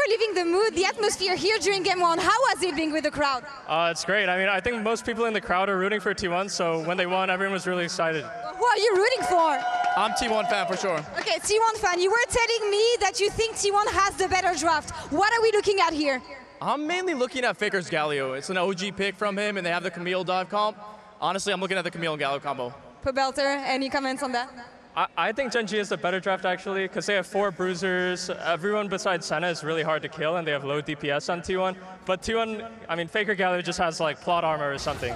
leaving the mood, the atmosphere here during game 1. How was it being with the crowd? It's great. I mean, I think most people in the crowd are rooting for T1, so when they won, everyone was really excited. Who are you rooting for? I'm T1 fan for sure. Okay, T1 fan. You were telling me that you think T1 has the better draft. What are we looking at here? I'm mainly looking at Faker's Galio. It's an OG pick from him, and they have the Camille dive comp. Honestly, I'm looking at the Camille and Galio combo. Pobelter, any comments on that? I think Gen G is the better draft, actually, because they have 4 bruisers. Everyone besides Senna is really hard to kill, and they have low DPS on T1. But T1, I mean, Faker Galio just has, like, plot armor or something.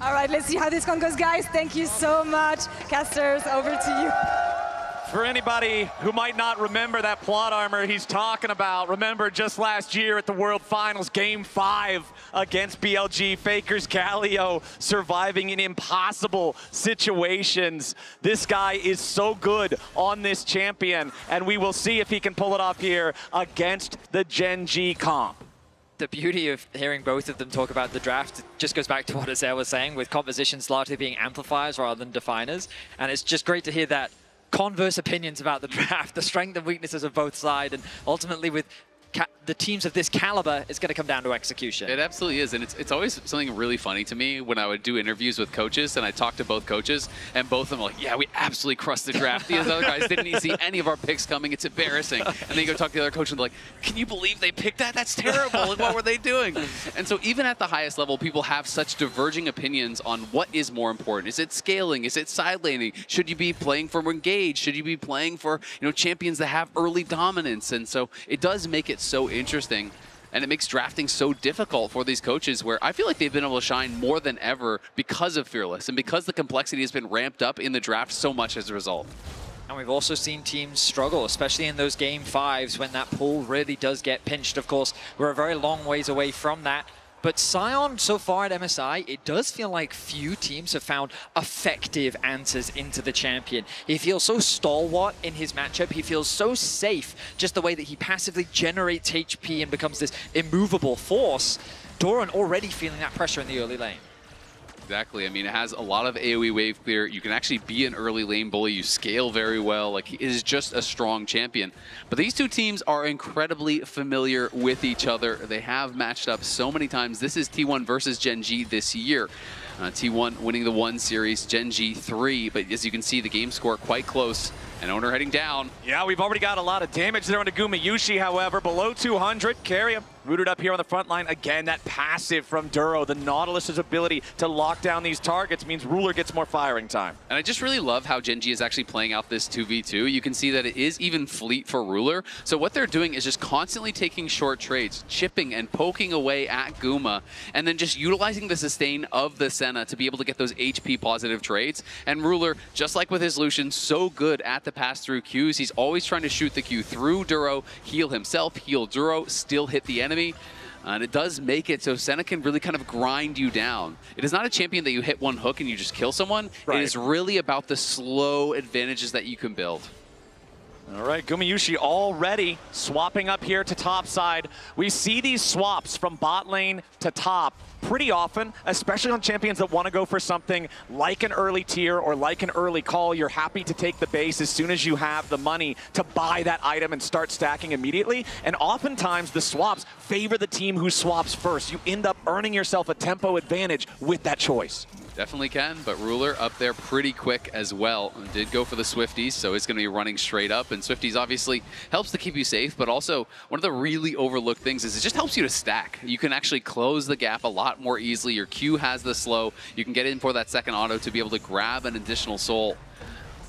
All right, let's see how this one goes, guys. Thank you so much. Casters, over to you. For anybody who might not remember that plot armor he's talking about, remember just last year at the World Finals, Game 5 against BLG, Faker's Galio surviving in impossible situations. This guy is so good on this champion, and we will see if he can pull it off here against the Gen G comp. The beauty of hearing both of them talk about the draft just goes back to what Azael was saying, with compositions largely being amplifiers rather than definers. And it's just great to hear that converse opinions about the draft, the strength and weaknesses of both sides, and ultimately with the teams of this caliber, it's going to come down to execution. It absolutely is, and it's always something really funny to me when I would do interviews with coaches, and I talk to both coaches, and both of them are like, yeah, we absolutely crushed the draft. These other guys didn't even see any of our picks coming. It's embarrassing. And then you go talk to the other coach, and they're like, can you believe they picked that? That's terrible. Like, what were they doing? And so even at the highest level, people have such diverging opinions on what is more important. Is it scaling? Is it side laning? Should you be playing for engage? Should you be playing for, you know, champions that have early dominance? And so it does make it so interesting, and it makes drafting so difficult for these coaches, where I feel like they've been able to shine more than ever because of Fearless and because the complexity has been ramped up in the draft so much as a result. And we've also seen teams struggle, especially in those Game 5s when that pool really does get pinched. Of course, we're a very long ways away from that. But Sion, so far at MSI, it does feel like few teams have found effective answers into the champion. He feels so stalwart in his matchup. He feels so safe, just the way that he passively generates HP and becomes this immovable force. Doran already feeling that pressure in the early lane. Exactly. I mean, it has a lot of AoE wave clear. You can actually be an early lane bully. You scale very well. Like, he is just a strong champion. But these two teams are incredibly familiar with each other. They have matched up so many times. This is T1 versus Gen G this year. T1 winning the 1 series, Gen G 3. But as you can see, the game score quite close. And Owner heading down. Yeah, we've already got a lot of damage there on Gumayushi, however. Below 200, Carrier rooted up here on the front line. Again, that passive from Duro. The Nautilus's ability to lock down these targets means Ruler gets more firing time. And I just really love how Gen G is actually playing out this 2v2. You can see that it is even fleet for Ruler. So what they're doing is just constantly taking short trades, chipping and poking away at Guma, and then just utilizing the sustain of the Senna to be able to get those HP positive trades. And Ruler, just like with his Lucian, so good at the pass-through Qs. He's always trying to shoot the Q through Duro, heal himself, heal Duro, still hit the enemy. And it does make it so Senna can really kind of grind you down. It is not a champion that you hit one hook and you just kill someone. Right. It is really about the slow advantages that you can build. All right, Gumayushi already swapping up here to top side. We see these swaps from bot lane to top pretty often, especially on champions that want to go for something like an early tier or like an early call. You're happy to take the base as soon as you have the money to buy that item and start stacking immediately. And oftentimes the swaps favor the team who swaps first. You end up earning yourself a tempo advantage with that choice. Definitely can, but Ruler up there pretty quick as well. Did go for the Swifties, so it's going to be running straight up. And Swifties obviously helps to keep you safe, but also one of the really overlooked things is it just helps you to stack. You can actually close the gap a lot more easily. Your Q has the slow. You can get in for that second auto to be able to grab an additional soul.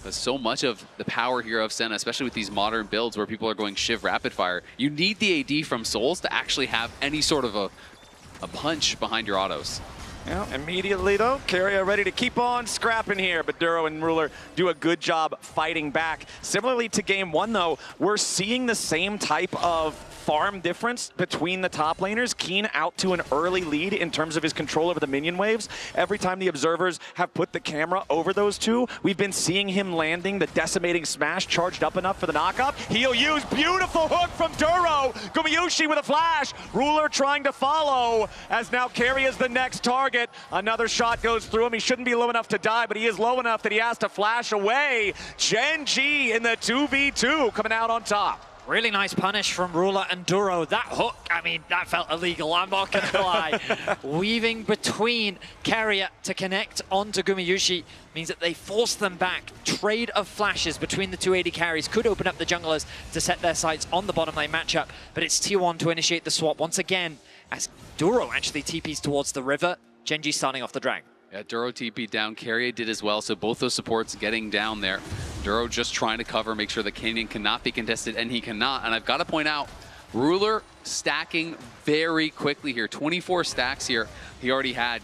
But so much of the power here of Senna, especially with these modern builds where people are going Shiv rapid fire, you need the AD from souls to actually have any sort of a punch behind your autos. Yeah, immediately though, Carrier ready to keep on scrapping here, but Duro and Ruler do a good job fighting back. Similarly to game 1 though, we're seeing the same type of farm difference between the top laners. Keen out to an early lead in terms of his control over the minion waves. Every time the observers have put the camera over those two, we've been seeing him landing the decimating smash charged up enough for the knockup. He'll use beautiful hook from Duro. Gumayushi with a flash. Ruler trying to follow as now Carrier's the next target. target. Another shot goes through him. He shouldn't be low enough to die, but he is low enough that he has to flash away. Gen.G in the 2v2 coming out on top. Really nice punish from Ruler and Duro. That hook, I mean, that felt illegal, I'm not gonna lie. Weaving between Carrier to connect onto Gumayushi means that they force them back. Trade of flashes between the 280 carries could open up the junglers to set their sights on the bottom lane matchup, but it's T1 to initiate the swap once again as Duro actually TPs towards the river. Gen.G starting off the drag. Yeah, Duro TP down, Carrier did as well, so both those supports getting down there. Duro just trying to cover, make sure the Canyon cannot be contested, and he cannot. And I've got to point out, Ruler stacking very quickly here. 24 stacks here. He already had,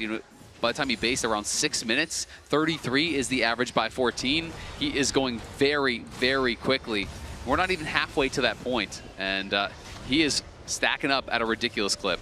by the time he based around 6 minutes, 33 is the average by 14. He is going very, very quickly. We're not even halfway to that point, and he is stacking up at a ridiculous clip.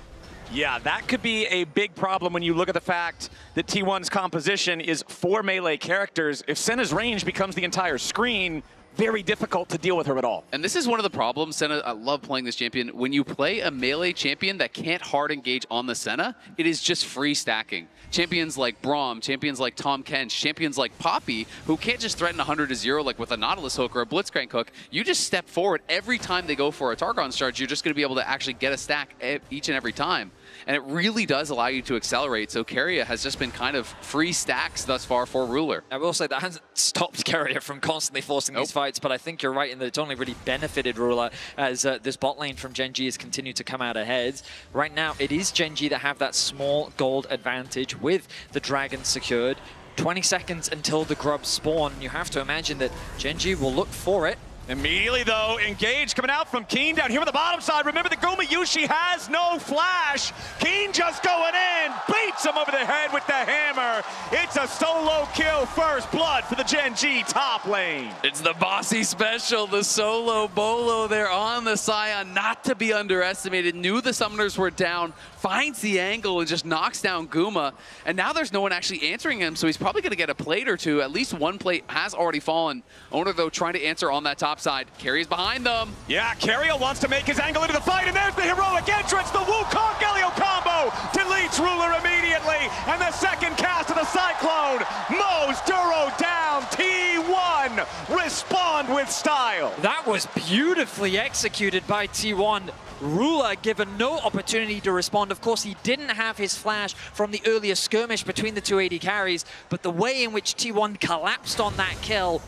Yeah, that could be a big problem when you look at the fact that T1's composition is 4 melee characters. If Senna's range becomes the entire screen, very difficult to deal with her at all. And this is one of the problems, Senna, I love playing this champion. When you play a melee champion that can't hard engage on the Senna, it is just free stacking. Champions like Braum, champions like Tom Kench, champions like Poppy, who can't just threaten 100 to 0 like with a Nautilus hook or a Blitzcrank hook. You just step forward. Every time they go for a Targon charge, you're just going to be able to actually get a stack each and every time. And it really does allow you to accelerate. So Carrier has just been kind of free stacks thus far for Ruler. I will say that hasn't stopped Carrier from constantly forcing these fights, but I think you're right in that it's only really benefited Ruler as this bot lane from Gen.G has continued to come out ahead. Right now, it is Gen.G that have that small gold advantage with the dragon secured. 20 seconds until the grubs spawn. You have to imagine that Gen.G will look for it. Immediately, though, engage coming out from Keen down here on the bottom side. Remember, the Gumayushi has no flash. Keen just going in, beats him over the head with the hammer. It's a solo kill, first blood for the Gen.G top lane. It's the bossy special, the solo bolo there on the Scion, not to be underestimated. Knew the summoners were down, finds the angle and just knocks down Guma. And now there's no one actually answering him, so he's probably going to get a plate or two. At least one plate has already fallen. Owner, though, trying to answer on that top side. Carrier's behind them. Yeah, Carrier wants to make his angle into the fight, and there's the heroic entrance. The Wukong Galio combo deletes Ruler immediately, and the second cast of the Cyclone mows Duro down. T1 respond with style. That was beautifully executed by T1. Ruler given no opportunity to respond. Of course, he didn't have his flash from the earlier skirmish between the 280 carries, but the way in which T1 collapsed on that kill,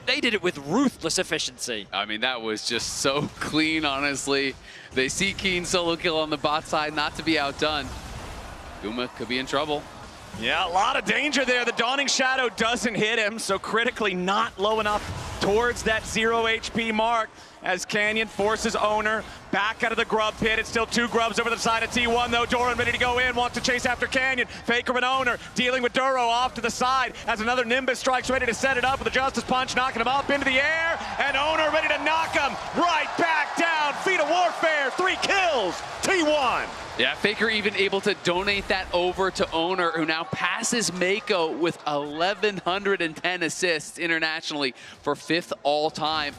they did it with ruthless efficiency. I mean, that was just so clean, honestly. They see Keen solo kill on the bot side, not to be outdone. Guma could be in trouble. Yeah, a lot of danger there. The Dawning Shadow doesn't hit him, so critically not low enough towards that 0 HP mark as Canyon forces Owner back out of the grub pit. It's still 2 grubs over the side of T1, though. Doran ready to go in, wants to chase after Canyon. Faker and Owner dealing with Duro off to the side as another Nimbus strikes, ready to set it up with a Justice Punch, knocking him up into the air, and Owner ready to knock him right back down. Feat of Warfare, 3 kills, T1. Yeah, Faker even able to donate that over to Owner, who now passes Mako with 1,110 assists internationally for 5th all-time.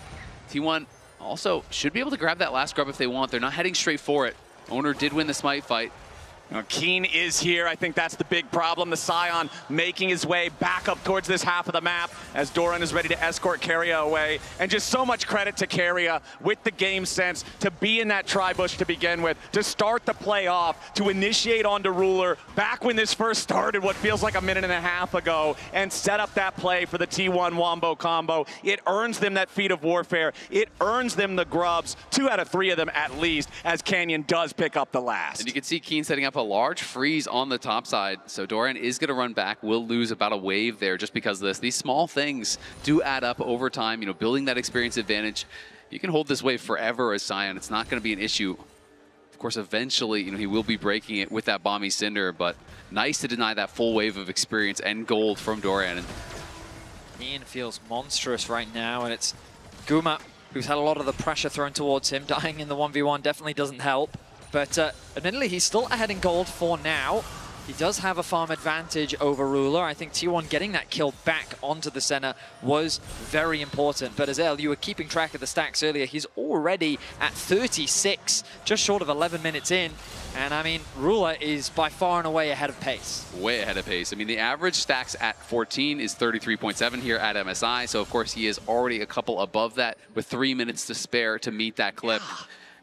T1 also should be able to grab that last grub if they want. They're not heading straight for it. Owner did win the Smite fight. Keen is here. I think that's the big problem. The Scion making his way back up towards this half of the map as Doran is ready to escort Carrier away. And just so much credit to Carrier with the game sense to be in that tri-bush to begin with, to start the play off, to initiate onto Ruler back when this first started, what feels like a minute and a half ago, and set up that play for the T1 Wombo combo. It earns them that Feat of Warfare. It earns them the grubs, 2 out of 3 of them at least, as Canyon does pick up the last. And you can see Keen setting up a large freeze on the top side, so Doran is going to run back. Will lose about a wave there just because of this. These small things do add up over time, building that experience advantage. You can hold this wave forever as Scion. It's not going to be an issue. Of course, eventually, he will be breaking it with that Bomby Cinder, but nice to deny that full wave of experience and gold from Doran. And Ian feels monstrous right now, and it's Guma who's had a lot of the pressure thrown towards him. Dying in the 1v1 definitely doesn't help. But admittedly, he's still ahead in gold for now. He does have a farm advantage over Ruler. I think T1 getting that kill back onto the center was very important. But Azael, you were keeping track of the stacks earlier. He's already at 36, just short of 11 minutes in. And I mean, Ruler is by far and away ahead of pace. Way ahead of pace. I mean, the average stacks at 14 is 33.7 here at MSI. So, of course, he is already a couple above that with 3 minutes to spare to meet that clip.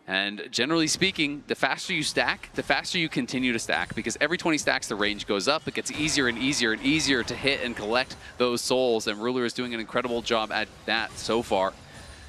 And generally speaking, the faster you stack, the faster you continue to stack, because every 20 stacks, the range goes up. It gets easier and easier and easier to hit and collect those souls. And Ruler is doing an incredible job at that so far.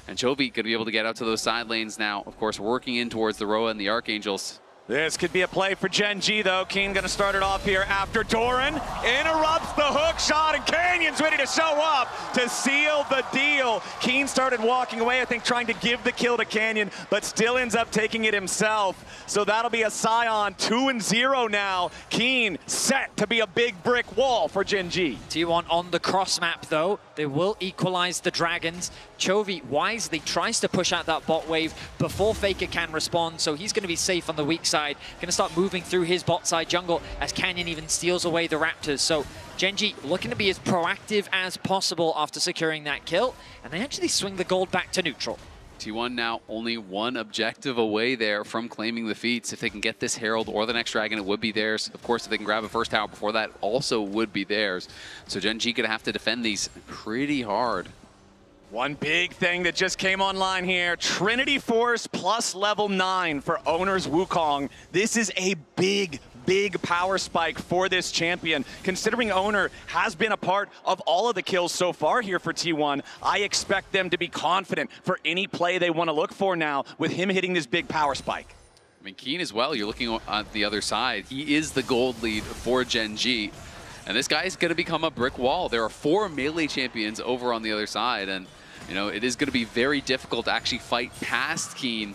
And Chovy going to be able to get out to those side lanes now, of course, working in towards the Roa and the Archangels. This could be a play for Gen G, though. Keen going to start it off here after Doran interrupts the hook shot, and Canyon's ready to show up to seal the deal. Keen started walking away, I think, trying to give the kill to Canyon, but still ends up taking it himself. So that'll be a Scion 2-0 now. Keen set to be a big brick wall for Gen G. T1 on the cross map, though. They will equalize the Dragons. Chovy wisely tries to push out that bot wave before Faker can respond, so he's going to be safe on the weak side. Going to start moving through his bot side jungle as Canyon even steals away the Raptors. So Gen G looking to be as proactive as possible after securing that kill, and they actually swing the gold back to neutral. T1 now only one objective away there from claiming the feats. If they can get this Herald or the next Dragon, it would be theirs. Of course, if they can grab a first tower before that, also would be theirs. So Gen G going to have to defend these pretty hard. One big thing that just came online here, Trinity Force plus level 9 for Owners Wukong. This is a big power spike for this champion. Considering Owner has been a part of all of the kills so far here for T1, I expect them to be confident for any play they want to look for now with him hitting this big power spike. I mean, Keen as well, you're looking at the other side. He is the gold lead for Gen G. And this guy is going to become a brick wall. There are 4 melee champions over on the other side. And you know, it is going to be very difficult to actually fight past Keen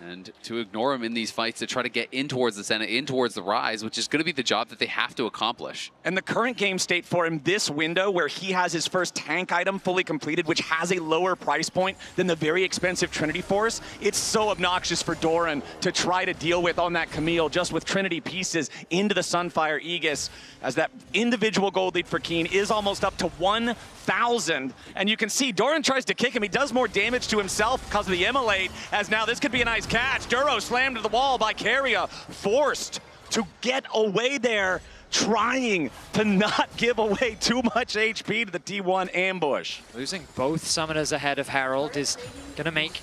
and to ignore him in these fights to try to get in towards the Senna, in towards the Rise, which is going to be the job that they have to accomplish. And the current game state for him, this window where he has his first tank item fully completed, which has a lower price point than the very expensive Trinity Force, it's so obnoxious for Doran to try to deal with on that Camille, just with Trinity pieces into the Sunfire Aegis, as that individual gold lead for Keen is almost up to 1,000. And you can see Doran tries to kick him. He does more damage to himself because of the immolate, as now this could be a nice catch. Duro slammed to the wall by Carrier, forced to get away there, trying to not give away too much HP to the T1 ambush. Losing both summoners ahead of Herald is going to make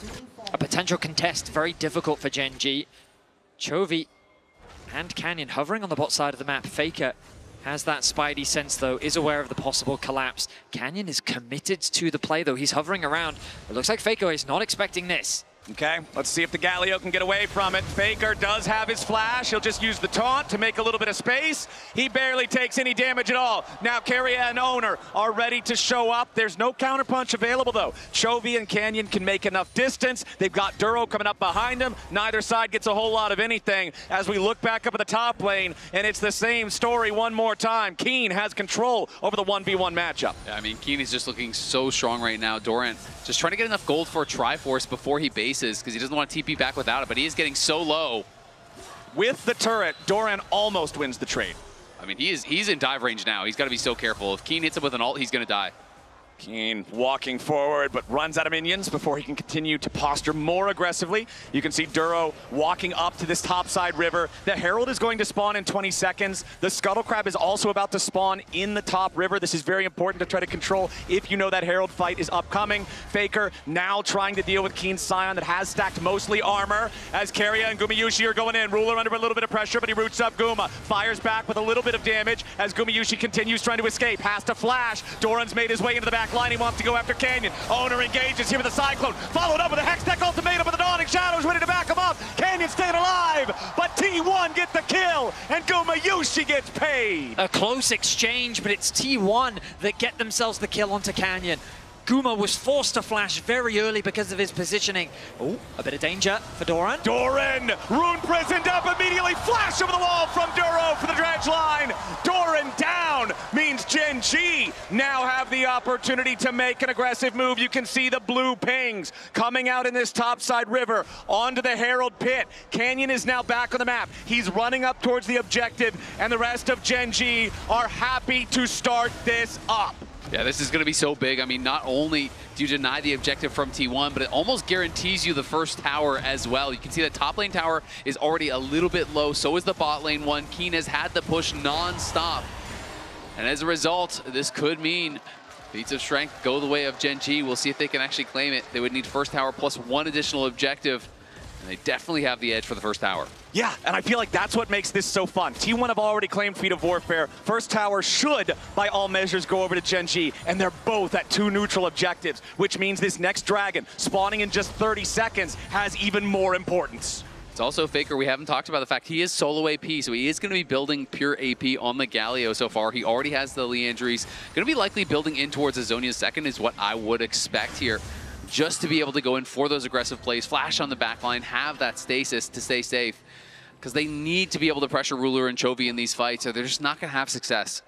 a potential contest very difficult for Gen G. Chovy and Canyon hovering on the bot side of the map. Faker has that spidey sense, though, is aware of the possible collapse. Canyon is committed to the play, though. He's hovering around. It looks like Faker is not expecting this. Okay, let's see if the Galio can get away from it. Faker does have his flash. He'll just use the taunt to make a little bit of space. He barely takes any damage at all. Now Carrier and Owner are ready to show up. There's no counterpunch available, though. Chovy and Canyon can make enough distance. They've got Duro coming up behind them. Neither side gets a whole lot of anything as we look back up at the top lane, and it's the same story one more time. Keen has control over the 1v1 matchup. Yeah, I mean, Keen is just looking so strong right now. Doran just trying to get enough gold for a Triforce before he bases, because he doesn't want to TP back without it, but he is getting so low. With the turret, Doran almost wins the trade. I mean, he's in dive range now. He's got to be so careful. If Keen hits him with an ult, he's going to die. Keen walking forward, but runs out of minions before he can continue to posture more aggressively. You can see Duro walking up to this topside river. The Herald is going to spawn in 20 seconds. The Scuttle Crab is also about to spawn in the top river. This is very important to try to control if you know that Herald fight is upcoming. Faker now trying to deal with Keen's Scion that has stacked mostly armor, as Carrier and Gumayushi are going in. Ruler under a little bit of pressure, but he roots up Guma. Fires back with a little bit of damage as Gumayushi continues trying to escape. Has to flash. Doran's made his way into the back line. He wants to go after Canyon. Owner engages here with a Cyclone, followed up with a Hextech ultimatum with the Dawning Shadows, ready to back him up. Canyon staying alive, but T1 gets the kill, and Gumayushi gets paid. A close exchange, but it's T1 that get themselves the kill onto Canyon. Guma was forced to flash very early because of his positioning. Oh, a bit of danger for Doran. Doran, rune prisoned up immediately, flash over the wall from Duro for the dredge line. Doran down means Gen G now have the opportunity to make an aggressive move. You can see the blue pings coming out in this topside river onto the Herald pit. Canyon is now back on the map. He's running up towards the objective, and the rest of Gen G are happy to start this up. Yeah, this is going to be so big. I mean, not only do you deny the objective from T1, but it almost guarantees you the first tower as well. You can see that top lane tower is already a little bit low. So is the bot lane one. Keen has had the push non-stop. And as a result, this could mean feats of strength go the way of Gen G. We'll see if they can actually claim it. They would need first tower plus one additional objective. And they definitely have the edge for the first tower. Yeah, and I feel like that's what makes this so fun. T1 have already claimed Feat of Warfare. First tower should, by all measures, go over to Gen G, and they're both at 2 neutral objectives, which means this next dragon, spawning in just 30 seconds, has even more importance. It's also Faker. We haven't talked about the fact he is solo AP, so he is going to be building pure AP on the Galio so far. He already has the Leandries. Going to be likely building in towards Azonia's second is what I would expect here. Just to be able to go in for those aggressive plays, flash on the backline, have that stasis to stay safe. Because they need to be able to pressure Ruler and Chovy in these fights, or they're just not going to have success.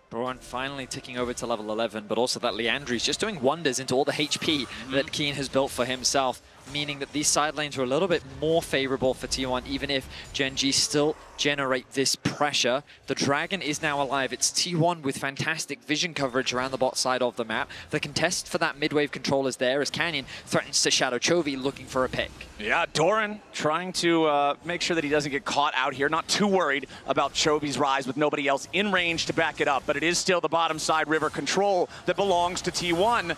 Braun finally ticking over to level 11, but also that Leandry's just doing wonders into all the HP that Keen has built for himself, meaning that these side lanes are a little bit more favorable for T1, even if Gen G still generate this pressure. The Dragon is now alive. It's T1 with fantastic vision coverage around the bot side of the map. The contest for that mid-wave control is there as Canyon threatens to shadow Chovy looking for a pick. Yeah, Doran trying to make sure that he doesn't get caught out here. Not too worried about Chovy's rise with nobody else in range to back it up, but it is still the bottom side river control that belongs to T1.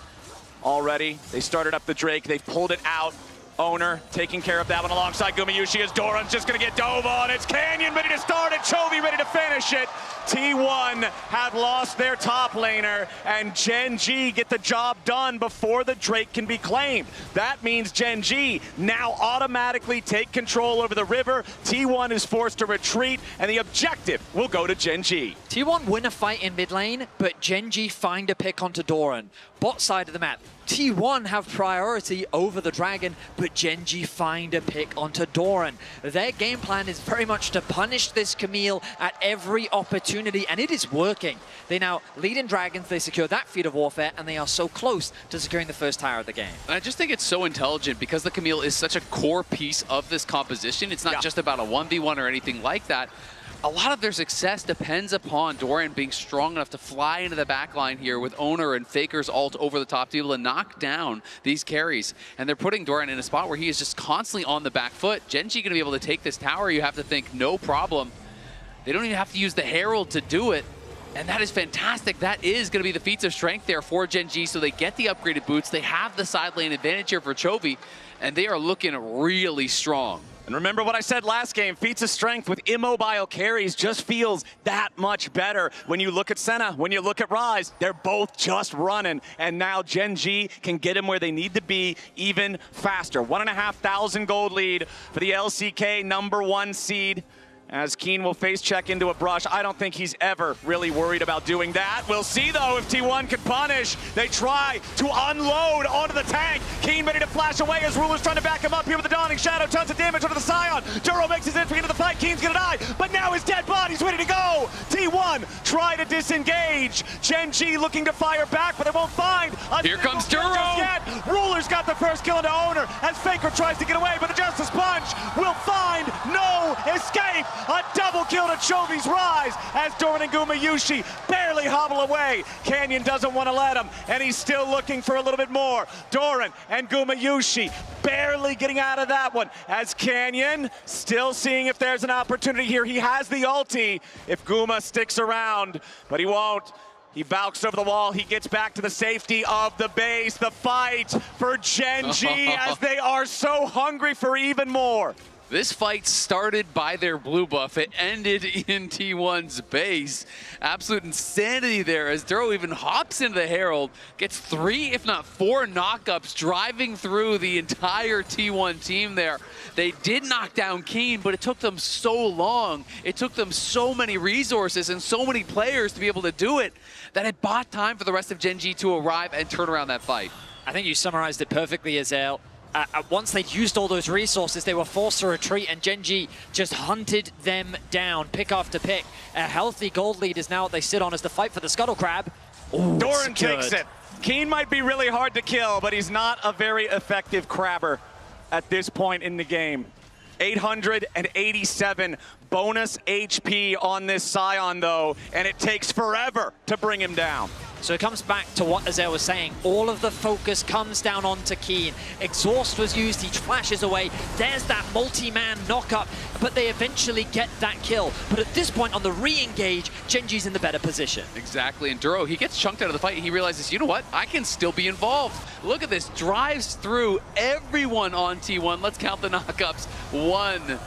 Already, they started up the Drake, they've pulled it out. Owner taking care of that one alongside Gumayushi as Doran's just going to get dove on. It's Canyon ready to start it, Chovy ready to finish it. T1 have lost their top laner, and Gen G get the job done before the Drake can be claimed. That means Gen G now automatically take control over the river. T1 is forced to retreat, and the objective will go to Gen G. T1 win a fight in mid lane, but Gen G find a pick onto Doran. Bot side of the map, T1 have priority over the Dragon, but Gen G find a pick onto Doran. Their game plan is very much to punish this Camille at every opportunity, and it is working. They now lead in Dragons, they secure that Feat of Warfare, and they are so close to securing the first tower of the game. And I just think it's so intelligent because the Camille is such a core piece of this composition. It's not just about a 1v1 or anything like that. A lot of their success depends upon Doran being strong enough to fly into the backline here with Owner and Faker's ult over the top to be able to knock down these carries. And they're putting Doran in a spot where he is just constantly on the back foot. Gen G going to be able to take this tower, you have to think, no problem. They don't even have to use the Herald to do it. And that is fantastic. That is going to be the feats of strength there for Gen G. So they get the upgraded boots. They have the side lane advantage here for Chovy. And they are looking really strong. And remember what I said last game, feats of strength with immobile carries just feels that much better. When you look at Senna, when you look at Rise, they're both just running. And now Gen G can get them where they need to be even faster. 1,500 gold lead for the LCK #1 seed. As Keen will face check into a brush. I don't think he's ever really worried about doing that. We'll see, though, if T1 can punish. They try to unload onto the tank. Keen ready to flash away as Ruler's trying to back him up here with the Dawning Shadow. Tons of damage onto the Scion. Duro makes his entry into the fight. Keen's gonna die, but now his dead body's ready to go. T1 try to disengage. Gen G looking to fire back, but they won't find. Here comes Duro. Ruler's got the first kill into Owner as Faker tries to get away, but the Justice Punch will find no escape. A double kill to Chovy's Rise as Doran and Gumayushi barely hobble away. Canyon doesn't want to let him, and he's still looking for a little bit more. Doran and Gumayushi barely getting out of that one as Canyon still seeing if there's an opportunity here. He has the ulti if Guma sticks around, but he won't. He bounced over the wall. He gets back to the safety of the base. The fight for Gen G as they are so hungry for even more. This fight started by their blue buff. It ended in T1's base. Absolute insanity there as Duro even hops into the Herald, gets 3, if not 4 knockups, driving through the entire T1 team there. They did knock down Keen, but it took them so long. It took them so many resources and so many players to be able to do it that it bought time for the rest of Gen G to arrive and turn around that fight. I think you summarized it perfectly, Azael. Once they'd used all those resources, they were forced to retreat, and Gen G just hunted them down, pick after pick. A healthy gold lead is now what they sit on as the fight for the Scuttle Crab. Ooh, Doran takes it. Keen might be really hard to kill, but he's not a very effective crabber at this point in the game. 887 bonus HP on this Scion, though, and it takes forever to bring him down. So it comes back to what Azael was saying. All of the focus comes down onto Keen. Exhaust was used, he flashes away. There's that multi-man knockup, but they eventually get that kill. But at this point on the re-engage, Gen G's in the better position. Exactly, and Duro, he gets chunked out of the fight and he realizes, you know what, I can still be involved. Look at this, drives through everyone on T1. Let's count the knockups. 1.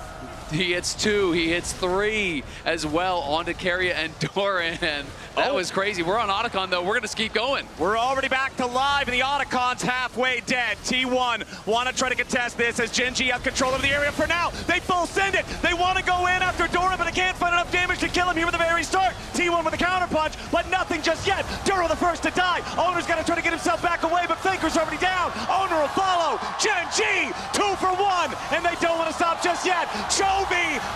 He hits 2, he hits 3 as well onto Keria and Doran. That was crazy. We're on Otacon though, we're gonna keep going. We're already back to live and the Otacon's halfway dead. T1 want to try to contest this as Gen G have control of the area for now. They full send it. They want to go in after Doran, but they can't find enough damage to kill him here at the very start. T1 with a counter punch, but nothing just yet. Duro the first to die. Owner's gonna try to get himself back away, but Faker's already down. Owner will follow. Gen G, 2 for 1, and they don't want to stop just yet. Chovy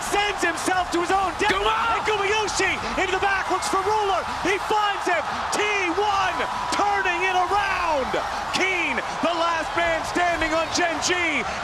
sends himself to his own death. And Gumayushi into the back, looks for Ruler. He finds him. T1 turning it around. Keen, the last man standing on Gen G,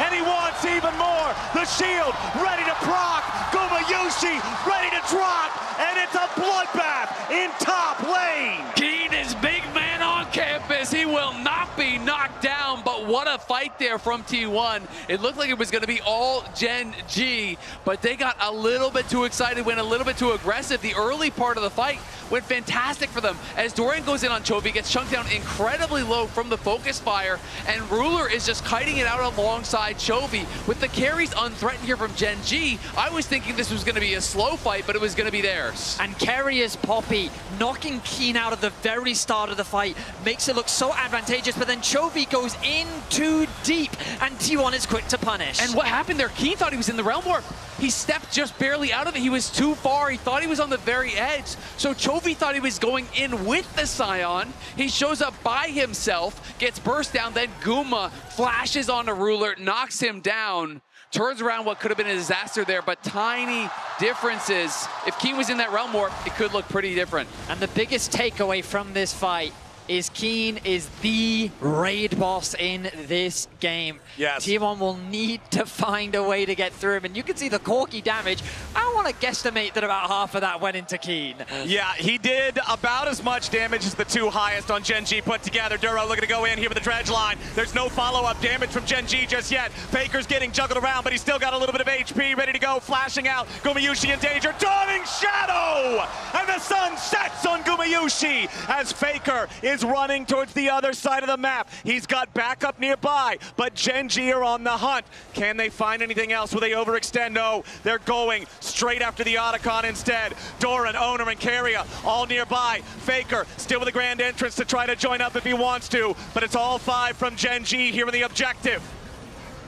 and he wants even more. The shield ready to proc. Gumayushi ready to drop, and it's a bloodbath in top lane. Keen is big man on campus. He will not be knocked down, but what a fight there from T1. It looked like it was going to be all Gen G, but they got a little bit too excited, went a little bit too aggressive. The early part of the fight went fantastic for them as Doran goes in on Chovy, gets chunked down incredibly low from the focus fire, and Ruler is just kiting it out alongside Chovy. With the carries unthreatened here from Gen G, I was thinking this was going to be a slow fight, but it was going to be theirs. And Carrier's Poppy knocking Keen out at the very start of the fight makes it look so advantageous, but then Chovy goes in too deep, and T1 is quick to punish. And what happened there? Keen thought he was in the Realm Warp. He stepped just barely out of it. He was too far. He thought he was on the very edge. So Chovy thought he was going in with the Scion. He shows up by himself, gets burst down, then Guma flashes onto Ruler, knocks him down, turns around what could have been a disaster there, but tiny differences. If Keen was in that Realm Warp, it could look pretty different. And the biggest takeaway from this fight is Keen is the raid boss in this game. Yes. T1 will need to find a way to get through him, and you can see the Corki damage. I want to guesstimate that about half of that went into Keen. Yeah, he did about as much damage as the 2 highest on Gen G put together. Duro looking to go in here with the dredge line. There's no follow-up damage from Gen G just yet. Faker's getting juggled around, but he's still got a little bit of HP ready to go, flashing out. Gumayushi in danger, dawning shadow! And the sun sets on Gumayushi as Faker is running towards the other side of the map. He's got backup nearby, but Gen G are on the hunt. Can they find anything else? Will they overextend? No, they're going straight after the Otacon instead. Doran, Owner, and Keria all nearby. Faker still with a grand entrance to try to join up if he wants to, but it's all 5 from Gen G here in the objective.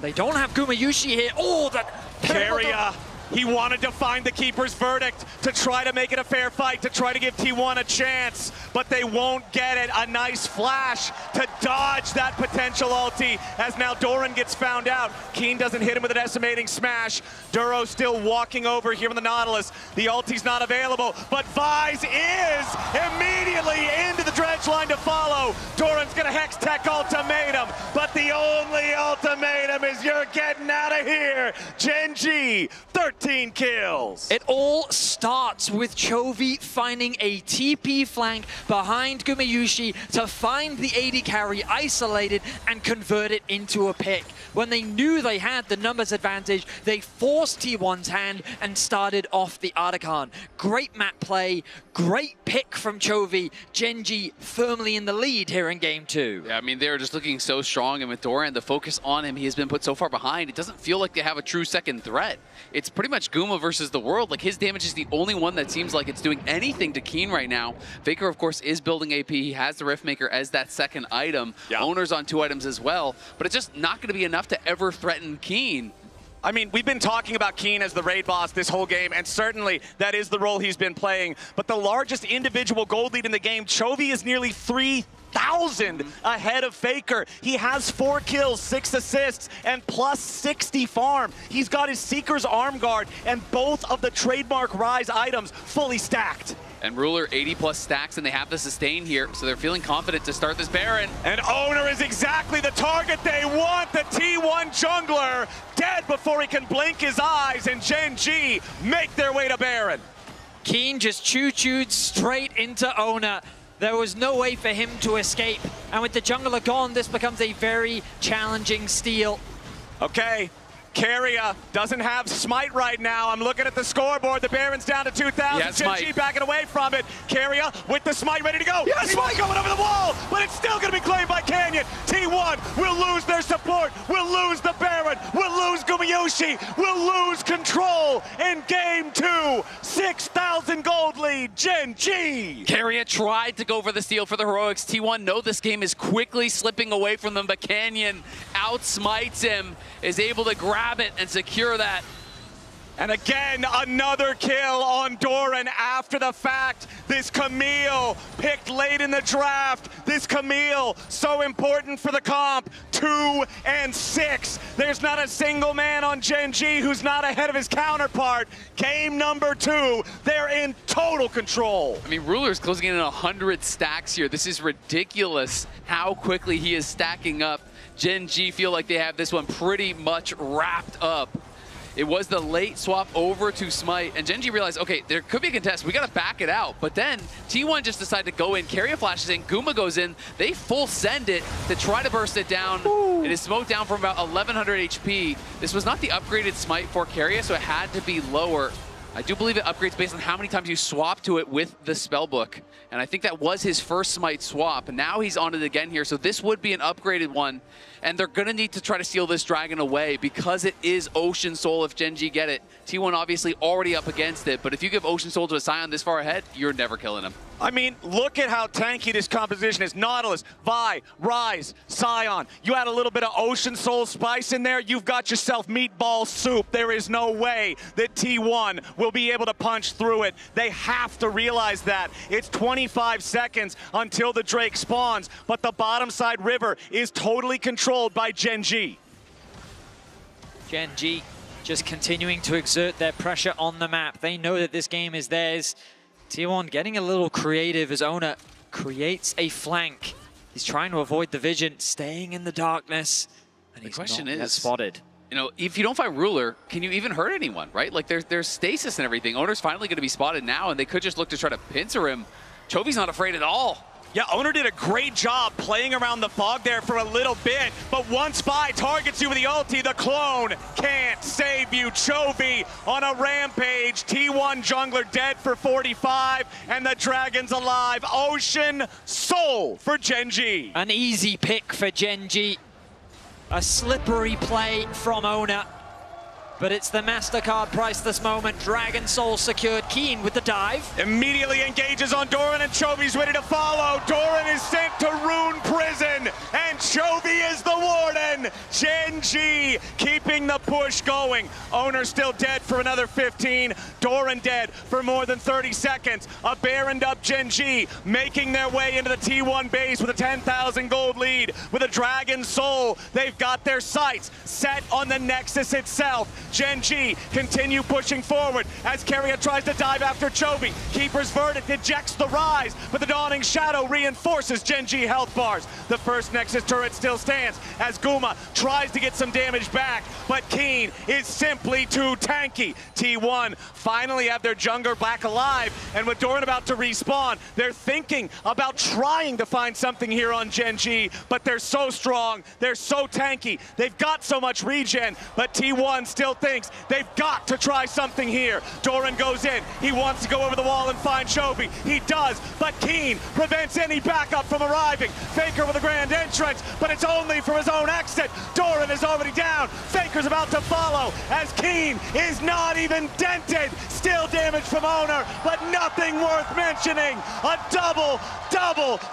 They don't have Gumayushi here. Oh, that Keria. He wanted to find the Keeper's verdict to try to make it a fair fight, to try to give T1 a chance, but they won't get it. A nice flash to dodge that potential ulti as now Doran gets found out. Keen doesn't hit him with an decimating smash. Duro still walking over here in the Nautilus. The ulti's not available, but Vise is immediately into the dredge line to follow. Doran's gonna Hex Tech ultimatum, but the only ultimatum is you're getting out of here. Gen G, 13 kills. It all starts with Chovy finding a TP flank behind Gumayushi to find the AD carry isolated and convert it into a pick. When they knew they had the numbers advantage, they forced T1's hand and started off the Otacon. Great map play, great pick from Chovy. Gen G firmly in the lead here in game 2. Yeah, I mean, they're just looking so strong, and with Doran, the focus on him, he has been put so far behind, it doesn't feel like they have a true second threat. It's pretty much Guma versus the world. Like, his damage is the only one that seems like it's doing anything to Keen right now. Faker, of course, is building AP. He has the Riftmaker as that second item. Yeah. Owner's on 2 items as well, but it's just not going to be enough to ever threaten Keen. I mean, we've been talking about Keen as the raid boss this whole game, and certainly that is the role he's been playing. But the largest individual gold lead in the game, Chovy, is nearly 3,000 ahead of Faker. He has 4 kills, 6 assists, and plus 60 farm. He's got his Seeker's Arm Guard and both of the trademark Rise items fully stacked. And Ruler 80+ stacks, and they have the sustain here, so they're feeling confident to start this Baron. And Owner is exactly the target they want. The T1 jungler dead before he can blink his eyes, and Gen G make their way to Baron. Keen just choo-chooed straight into Owner. There was no way for him to escape. And with the jungler gone, this becomes a very challenging steal. Okay. Keria doesn't have Smite right now. I'm looking at the scoreboard. The Baron's down to 2,000. Gen G backing away from it. Keria with the Smite ready to go. Yes, Smite going over the wall, but it's still going to be claimed by Canyon. T1 will lose their support. We'll lose the Baron. We'll lose Gumayushi. We'll lose control in game 2. 6,000 gold lead, Gen G. Keria tried to go for the steal for the Heroics. T1 know this game is quickly slipping away from them, but Canyon outsmites him, is able to grab it and secure that. And again, another kill on Doran after the fact. This Camille picked late in the draft. This Camille, so important for the comp. 2 and 6. There's not a single man on Gen G who's not ahead of his counterpart. Game number 2, they're in total control. I mean, Ruler's closing in on 100 stacks here. This is ridiculous how quickly he is stacking up. Gen G feel like they have this one pretty much wrapped up. It was the late swap over to Smite, and Gen G realized, okay, there could be a contest. We got to back it out. But then T1 just decided to go in. Keria flashes in. Guma goes in. They full send it to try to burst it down. Ooh. It is smoked down from about 1,100 HP. This was not the upgraded Smite for Keria, so it had to be lower. I do believe it upgrades based on how many times you swap to it with the spellbook. And I think that was his first Smite swap. And now he's on it again here. So this would be an upgraded one. And they're going to need to try to steal this dragon away because it is Ocean Soul if Gen G get it. T1 obviously already up against it. But if you give Ocean Soul to a Scion this far ahead, you're never killing him. I mean, look at how tanky this composition is. Nautilus, Vi, Rise, Scion. You add a little bit of Ocean Soul spice in there, you've got yourself meatball soup. There is no way that T1 will be able to punch through it. They have to realize that. It's 25 seconds until the Drake spawns, but the bottom side river is totally controlled by Gen G. Gen G just continuing to exert their pressure on the map. They know that this game is theirs. T1 getting a little creative as Owner creates a flank. He's trying to avoid the vision, staying in the darkness, and he's not yet spotted. You know, if you don't find Ruler, can you even hurt anyone, right? Like, there's stasis and everything. Owner's finally going to be spotted now, and they could just look to try to pincer him. Chovy's not afraid at all. Yeah, Owner did a great job playing around the fog there for a little bit, but once Vi targets you with the ulti, the clone can't save you. Chovy on a rampage. T1 jungler dead for 45, and the dragon's alive. Ocean Soul for Gen G. An easy pick for Gen G. A slippery play from Owner. But it's the MasterCard priceless moment. Dragon Soul secured. Keen with the dive. Immediately engages on Doran, and Chovy's ready to follow. Doran is sent to Rune Prison, and Chovy is the warden. Gen G keeping the push going. Owner still dead for another 15. Doran dead for more than 30 seconds. A Baroned up Gen G making their way into the T1 base with a 10,000 gold lead. With a Dragon Soul, they've got their sights set on the Nexus itself. Gen G continue pushing forward as Keria tries to dive after Chovy. Keeper's Verdict ejects the Rise, but the Dawning Shadow reinforces Gen G health bars. The first Nexus turret still stands as Guma tries to get some damage back, but Keen is simply too tanky. T1 finally have their jungler back alive, And with Doran about to respawn, they're thinking about trying to find something here on Gen G, but they're so strong, they're so tanky, they've got so much regen, but T1 still thinks they've got to try something here. Doran goes in, he wants to go over the wall and find Chovy. He does, but Keen prevents any backup from arriving. Faker with a grand entrance, but it's only from his own exit. Doran is already down. Faker's about to follow as Keen is not even dented. Still damage from Owner, but nothing worth mentioning. A double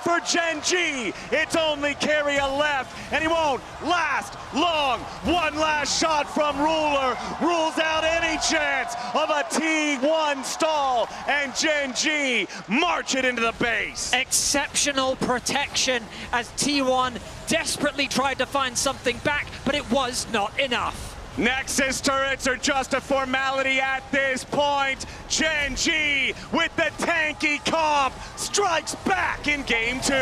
for Gen G. It's only Carrier left, and he won't last long. One last shot from Ruler rules out any chance of a T1 stall, and Gen G march it into the base. Exceptional protection as T1 desperately tried to find something back, but it was not enough. Nexus turrets are just a formality at this point. Gen G with the tanky comp strikes back in game 2.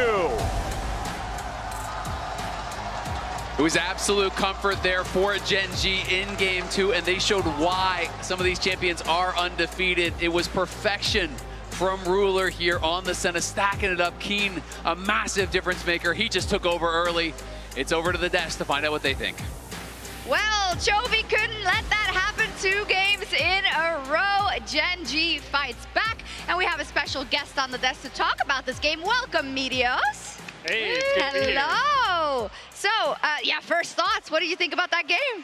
It was absolute comfort there for Gen G in game 2, and they showed why some of these champions are undefeated. It was perfection from Ruler here on the Senna, stacking it up. Keen, a massive difference maker. He just took over early. It's over to the desk to find out what they think. Well, Chovy couldn't let that happen 2 games in a row. Gen G fights back, and we have a special guest on the desk to talk about this game. Welcome, Meteos. Hey, it's good to be here. Hello. So, yeah, first thoughts. What do you think about that game?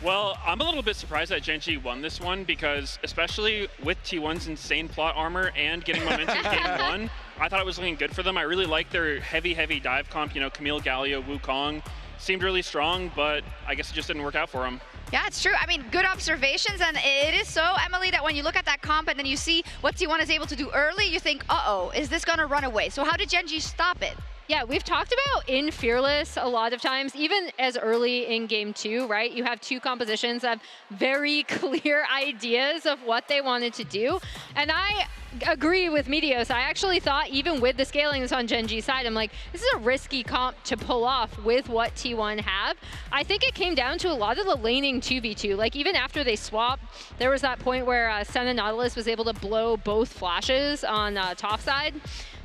Well, I'm a little bit surprised that Gen G won this one because, especially with T1's insane plot armor and getting momentum in game 1, I thought it was looking good for them. I really liked their heavy dive comp. You know, Camille, Galio, Wukong seemed really strong, but I guess it just didn't work out for them. Yeah, it's true. I mean, good observations, and it is so, Emily, that when you look at that comp and then you see what T1 is able to do early, you think, uh-oh, is this going to run away? So how did Gen G stop it? Yeah, we've talked about in Fearless a lot of times, even as early in game 2, right? You have 2 compositions that have very clear ideas of what they wanted to do. And I agree with Meteos. I actually thought, even with the scalings on Gen G's side, I'm like, this is a risky comp to pull off with what T1 have. I think it came down to a lot of the laning 2v2. Like, even after they swapped, there was that point where Senna Nautilus was able to blow both flashes on top side.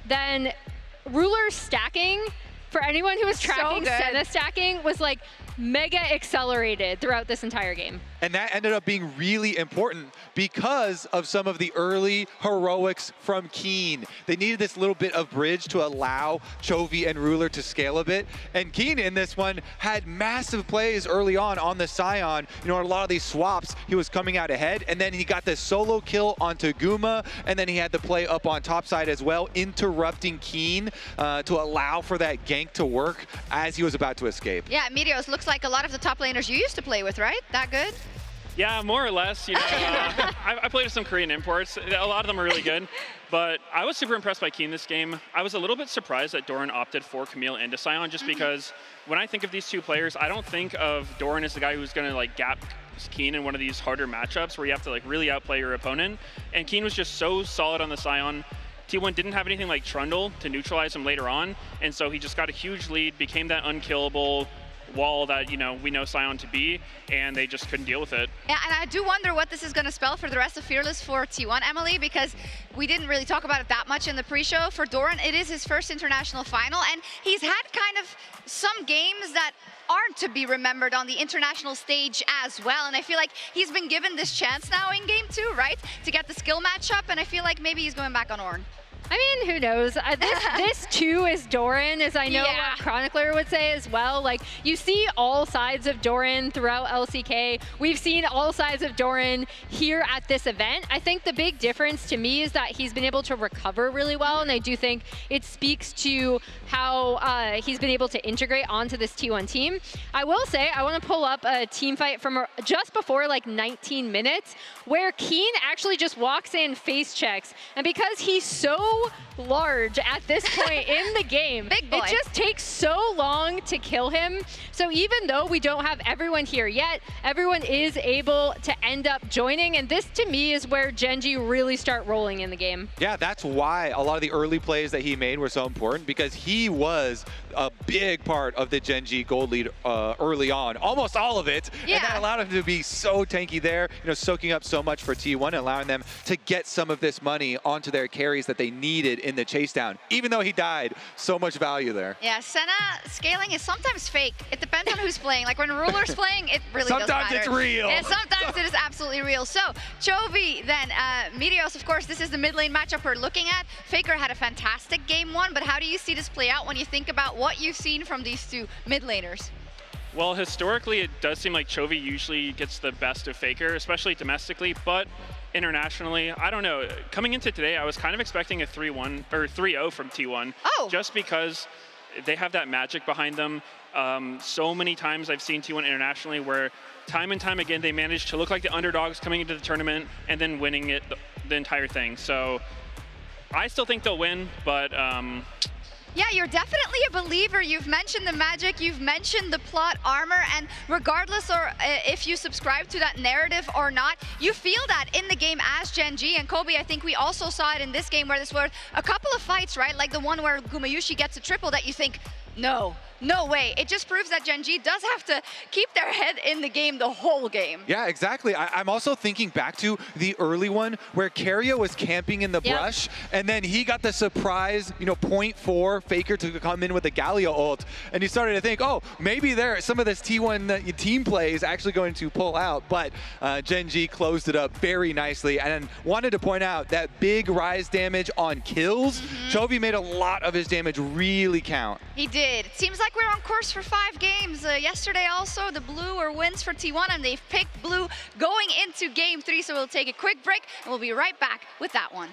Then Ruler stacking, for anyone who was tracking Senna stacking, was like mega accelerated throughout this entire game. And that ended up being really important because of some of the early heroics from Keen. They needed this little bit of bridge to allow Chovy and Ruler to scale a bit. And Keen in this one had massive plays early on the Scion. You know, a lot of these swaps, he was coming out ahead, and then he got this solo kill onto Guma, and then he had the play up on top side as well, interrupting Keen to allow for that gank to work as he was about to escape. Yeah, Meteos looks like a lot of the top laners you used to play with, right? That good? Yeah, more or less. You know, I played with some Korean imports. A lot of them are really good, but I was super impressed by Keen this game. I was a little bit surprised that Doran opted for Camille and Sion, just because when I think of these 2 players, I don't think of Doran as the guy who's going to like gap Keen in one of these harder matchups where you have to like really outplay your opponent. And Keen was just so solid on the Scion. T1 didn't have anything like Trundle to neutralize him later on, and so he just got a huge lead, became that unkillable wall that, you know, we know Scion to be, and they just couldn't deal with it. Yeah, and I do wonder what this is going to spell for the rest of Fearless for T1, Emily, because we didn't really talk about it that much in the pre-show. For Doran, it is his first international final, and he's had kind of some games that aren't to be remembered on the international stage as well, and I feel like he's been given this chance now in game 2, right, to get the skill matchup, and I feel like maybe he's going back on Ornn. I mean, who knows? This too is Doran, as I know what Chronicler would say as well. Like, you see all sides of Doran throughout LCK. We've seen all sides of Doran here at this event. I think the big difference to me is that he's been able to recover really well, and I do think it speaks to how he's been able to integrate onto this T1 team. I will say, I want to pull up a team fight from just before like 19 minutes, where Keen actually just walks in, face checks, and because he's so large at this point in the game, Big boy. It just takes so long to kill him. So even though we don't have everyone here yet, everyone is able to end up joining, and this to me is where Gen G really start rolling in the game. Yeah, that's why a lot of the early plays that he made were so important, because he was a big part of the Gen G gold lead early on, almost all of it. Yeah. And that allowed him to be so tanky there, soaking up so much for T1 and allowing them to get some of this money onto their carries that they needed in the chase down. Even though he died, so much value there. Yeah, Senna scaling is sometimes fake. It depends on who's playing. Like when Ruler's playing, it really doesn't matter. Sometimes it's real. Yeah, sometimes it is absolutely real. So, Chovy then, Meteos, of course, this is the mid lane matchup we're looking at. Faker had a fantastic game one, but how do you see this play out when you think about what you've seen from these two mid laners? Well, historically, it does seem like Chovy usually gets the best of Faker, especially domestically, but internationally, I don't know. Coming into today, I was kind of expecting a 3-1 or 3-0 from T1, just because they have that magic behind them. So many times I've seen T1 internationally where time and time again they manage to look like the underdogs coming into the tournament and then winning it the entire thing. So I still think they'll win, but yeah, you're definitely a believer. You've mentioned the magic, you've mentioned the plot armor, and regardless or if you subscribe to that narrative or not, you feel that in the game as Gen G. And Kobe, I think we also saw it in this game where this were a couple of fights, right? Like the one where Gumayushi gets a triple that you think, no way. It just proves that Gen G does have to keep their head in the game the whole game. Yeah, exactly. I'm also thinking back to the early one where Keria was camping in the brush, and then he got the surprise, 0.4 Faker to come in with the Galio ult, and you started to think, oh, maybe some of this T1 team play is actually going to pull out, but Gen G closed it up very nicely, and wanted to point out that big rise damage on kills. Chovy made a lot of his damage really count. He did. It seems like we're on course for 5 games. Yesterday also, the blue were wins for T1, and they've picked blue going into game 3, so we'll take a quick break, and we'll be right back with that one.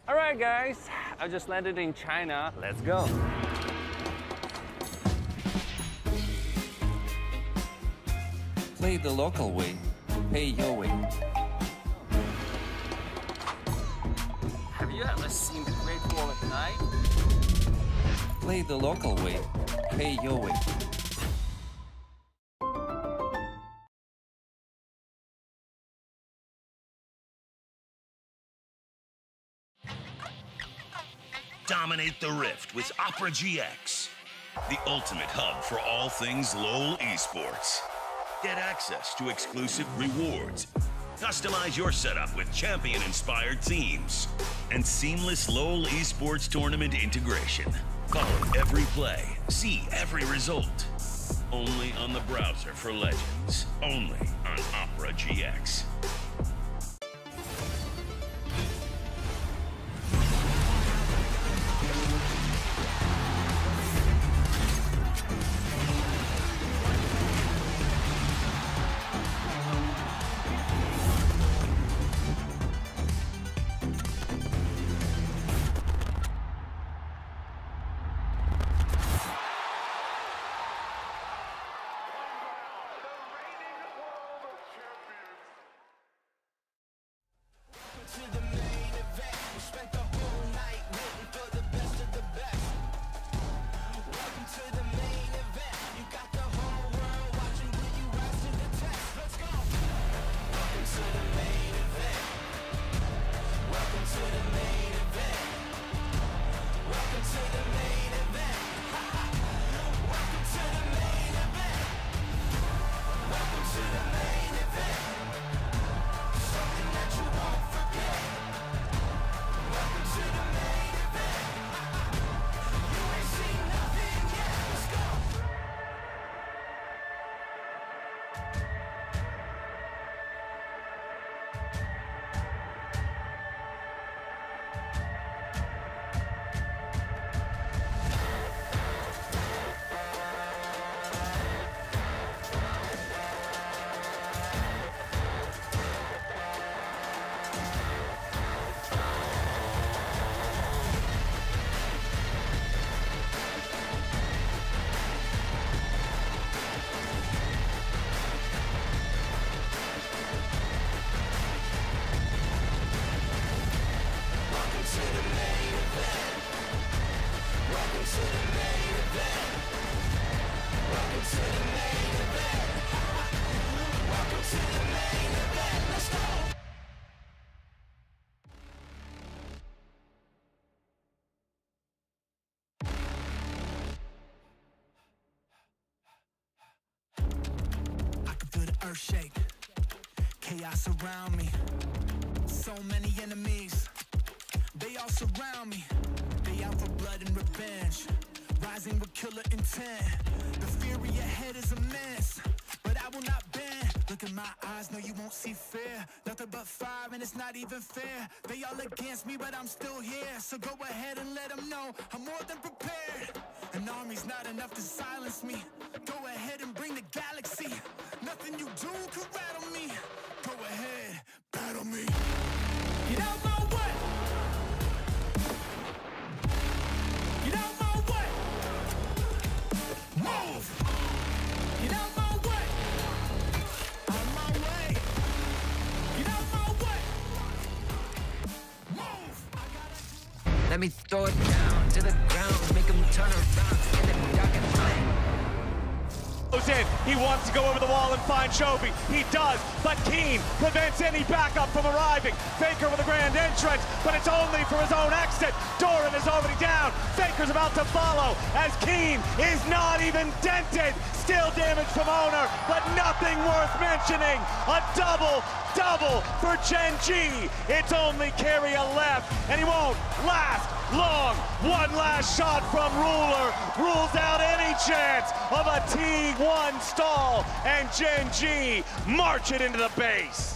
Alright guys, I just landed in China. Let's go. Play the local way, pay your way. Have you ever seen the Great Wall at night? Play the local way, pay your way. Dominate the Rift with Opera GX, the ultimate hub for all things LoL Esports. Get access to exclusive rewards, customize your setup with champion-inspired teams, and seamless LoL Esports tournament integration. Follow every play, see every result. Only on the browser for Legends. Only on Opera GX. Earth shake, chaos around me. So many enemies, they all surround me. They out for blood and revenge, rising with killer intent. The fury ahead is immense, but I will not bend. Look in my eyes, no you won't see fear. Nothing but fire and it's not even fair. They all against me, but I'm still here. So go ahead and let them know I'm more than prepared. An army's not enough to silence me. Go ahead and bring the galaxy. Nothing you do can rattle me. Go ahead, battle me. Get out my way. Get out my way. Move. Get out my way. On my way. Get out my way. Move. Let me throw it down to the ground, make them turn around in the dark and light. He wants to go over the wall and find Chovy. He does, but Keen prevents any backup from arriving. Faker with a grand entrance, but it's only for his own exit. Doran is already down. Faker's about to follow as Keen is not even dented. Still damage from Owner, but nothing worth mentioning. A double for Gen G. It's only Carrier left, and he won't last long. One last shot from Ruler rules out any chance of a T1 stall, and Gen G march it into the base.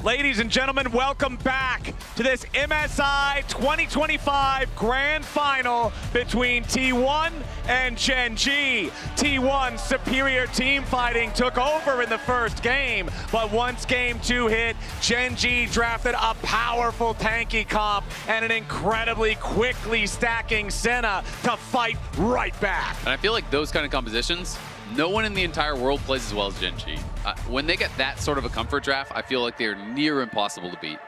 Ladies and gentlemen, welcome back to this MSI 2025 Grand Final between T1 and Gen G. T1's superior team fighting took over in the first game, but once game 2 hit, Gen G drafted a powerful tanky comp and an incredibly quickly stacking Senna to fight right back. And I feel like those kind of compositions, no one in the entire world plays as well as Gen G. When they get that sort of a comfort draft, I feel like they're near impossible to beat.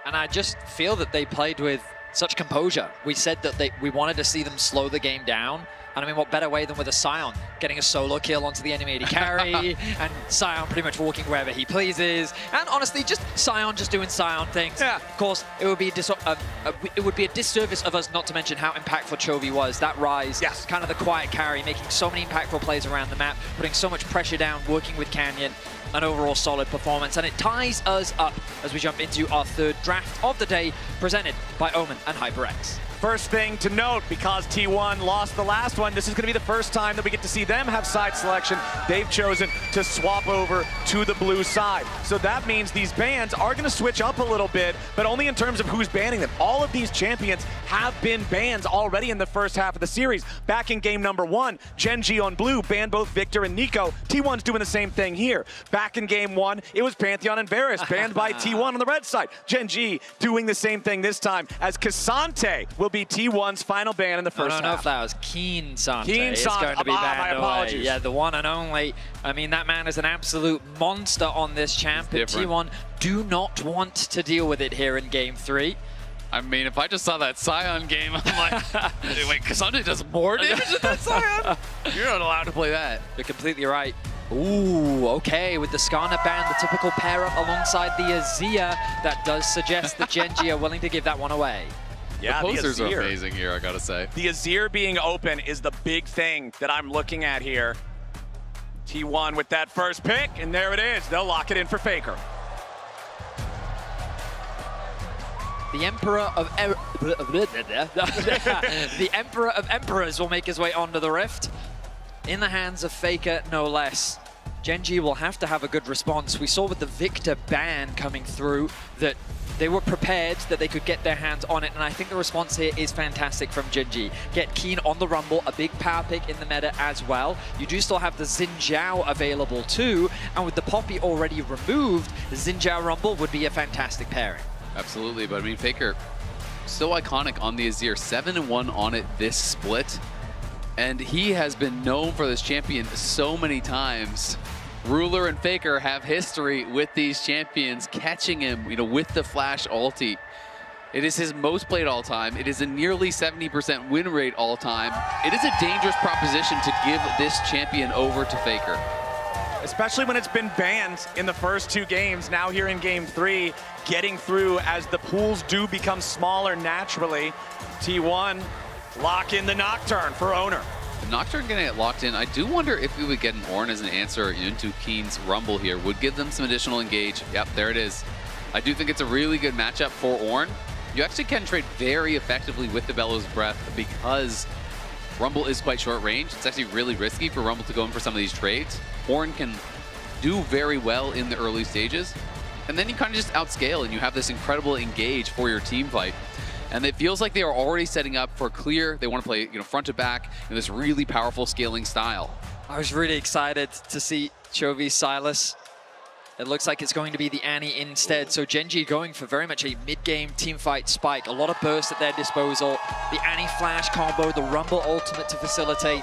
And I just feel that they played with such composure. We said that we wanted to see them slow the game down, And I mean, what better way than with a Scion getting a solo kill onto the enemy AD carry, and Scion pretty much walking wherever he pleases. And honestly, just Scion just doing Scion things. Yeah. Of course, it would be a disservice of us not to mention how impactful Chovy was. That Rise, yes, kind of the quiet carry, making so many impactful plays around the map, putting so much pressure down, working with Canyon. An overall solid performance, and it ties us up as we jump into our third draft of the day, presented by Omen and HyperX. First thing to note, because T1 lost the last one, this is going to be the first time that we get to see them have side selection. They've chosen to swap over to the blue side. So that means these bans are going to switch up a little bit, but only in terms of who's banning them. All of these champions have been banned already in the first half of the series. Back in game number 1, Gen G on blue banned both Victor and Nico. T1's doing the same thing here. Back in game 1, it was Pantheon and Varus banned by T1 on the red side. Gen G doing the same thing this time, as Cassante will be T1's final ban in the first half. I don't know if that was Keen Sante. Keen Sante. Going to be banned my away. apologies. Yeah, the one and only. I mean, that man is an absolute monster on this champ. And T1 do not want to deal with it here in game 3. I mean, if I just saw that Scion game, I'm like, wait, Cassante does more damage than that Scion? You're not allowed to play that. You're completely right. Ooh, okay, with the Skarner ban, the typical pair-up alongside the Azir, that does suggest that Gen G are willing to give that one away. Yeah, the posters are amazing here, I gotta say. The Azir being open is the big thing that I'm looking at here. T1 with that first pick, and there it is. They'll lock it in for Faker. The Emperor of the Emperor of Emperors will make his way onto the Rift. In the hands of Faker, no less. Gen G will have to have a good response. We saw with the Victor ban coming through that they were prepared that they could get their hands on it, and I think the response here is fantastic from Gen G. Get Keen on the Rumble, a big power pick in the meta as well. You do still have the Xin Zhao available too, and with the Poppy already removed, the Xin Zhao Rumble would be a fantastic pairing. Absolutely, but I mean, Faker, so iconic on the Azir, 7-1 on it this split, and he has been known for this champion so many times. Ruler and Faker have history with these champions, catching him, with the flash ulti. It is his most played all time. It is a nearly 70% win rate all time. It is a dangerous proposition to give this champion over to Faker. Especially when it's been banned in the first 2 games. Now here in game 3, getting through as the pools do become smaller naturally. T1 lock in the Nocturne for Owner. Nocturne getting it locked in. I do wonder if we would get an Ornn as an answer into Keen's Rumble here. Would give them some additional engage. Yep, there it is. I do think it's a really good matchup for Ornn. You actually can trade very effectively with the Bellows Breath because Rumble is quite short range. It's actually really risky for Rumble to go in for some of these trades. Ornn can do very well in the early stages, and then you kind of just outscale and you have this incredible engage for your team fight. And it feels like they are already setting up for clear. They want to play, front to back in this really powerful scaling style. I was really excited to see Chovy Silas. It looks like it's going to be the Annie instead. So Gen G going for very much a mid-game teamfight spike. A lot of burst at their disposal. The Annie flash combo, the Rumble ultimate to facilitate.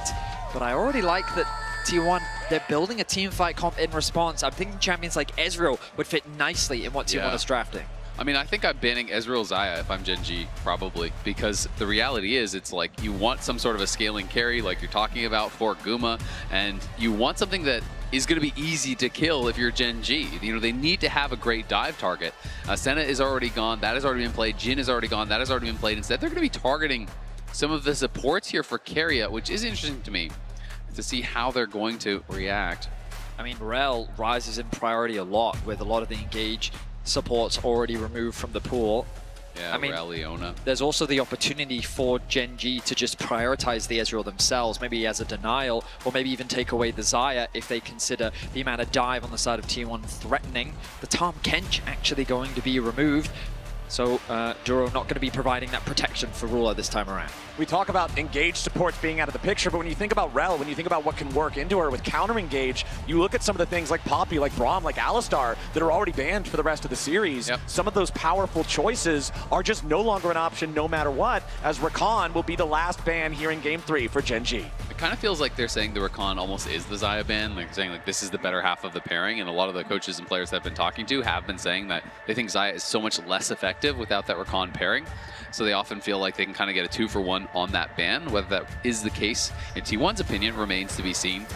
But I already like that T1, they're building a teamfight comp in response. I'm thinking champions like Ezreal would fit nicely in what T1 is drafting. I mean, I think I'm banning Ezreal Xayah if I'm Gen G, probably, because the reality is it's like you want some sort of a scaling carry like you're talking about for Guma, and you want something that is going to be easy to kill if you're Gen G. They need to have a great dive target. Senna is already gone. That has already been played. Jhin is already gone. That has already been played. Instead, they're going to be targeting some of the supports here for Keria, which is interesting to me to see how they're going to react. I mean, Rel rises in priority a lot with a lot of the engage supports already removed from the pool. Yeah, I mean, Leona. There's also the opportunity for Gen G to just prioritize the Ezreal themselves, maybe as a denial, or maybe even take away the Xayah if they consider the amount of dive on the side of T1 threatening. The Tahm Kench actually going to be removed. So Duro not going to be providing that protection for Ruler this time around. We talk about engage supports being out of the picture, but when you think about Rel, when you think about what can work into her with counter engage, you look at some of the things like Poppy, like Braum, like Alistar that are already banned for the rest of the series. Yep. Some of those powerful choices are just no longer an option no matter what, as Rakan will be the last ban here in Game 3 for Gen G. It kind of feels like they're saying the Rakan almost is the Xayah ban, like saying like this is the better half of the pairing, and a lot of the coaches and players that I've been talking to have been saying that they think Xayah is so much less effective without that Rakan pairing. So they often feel like they can kind of get a 2-for-1 on that ban. Whether that is the case, in T1's opinion, remains to be seen.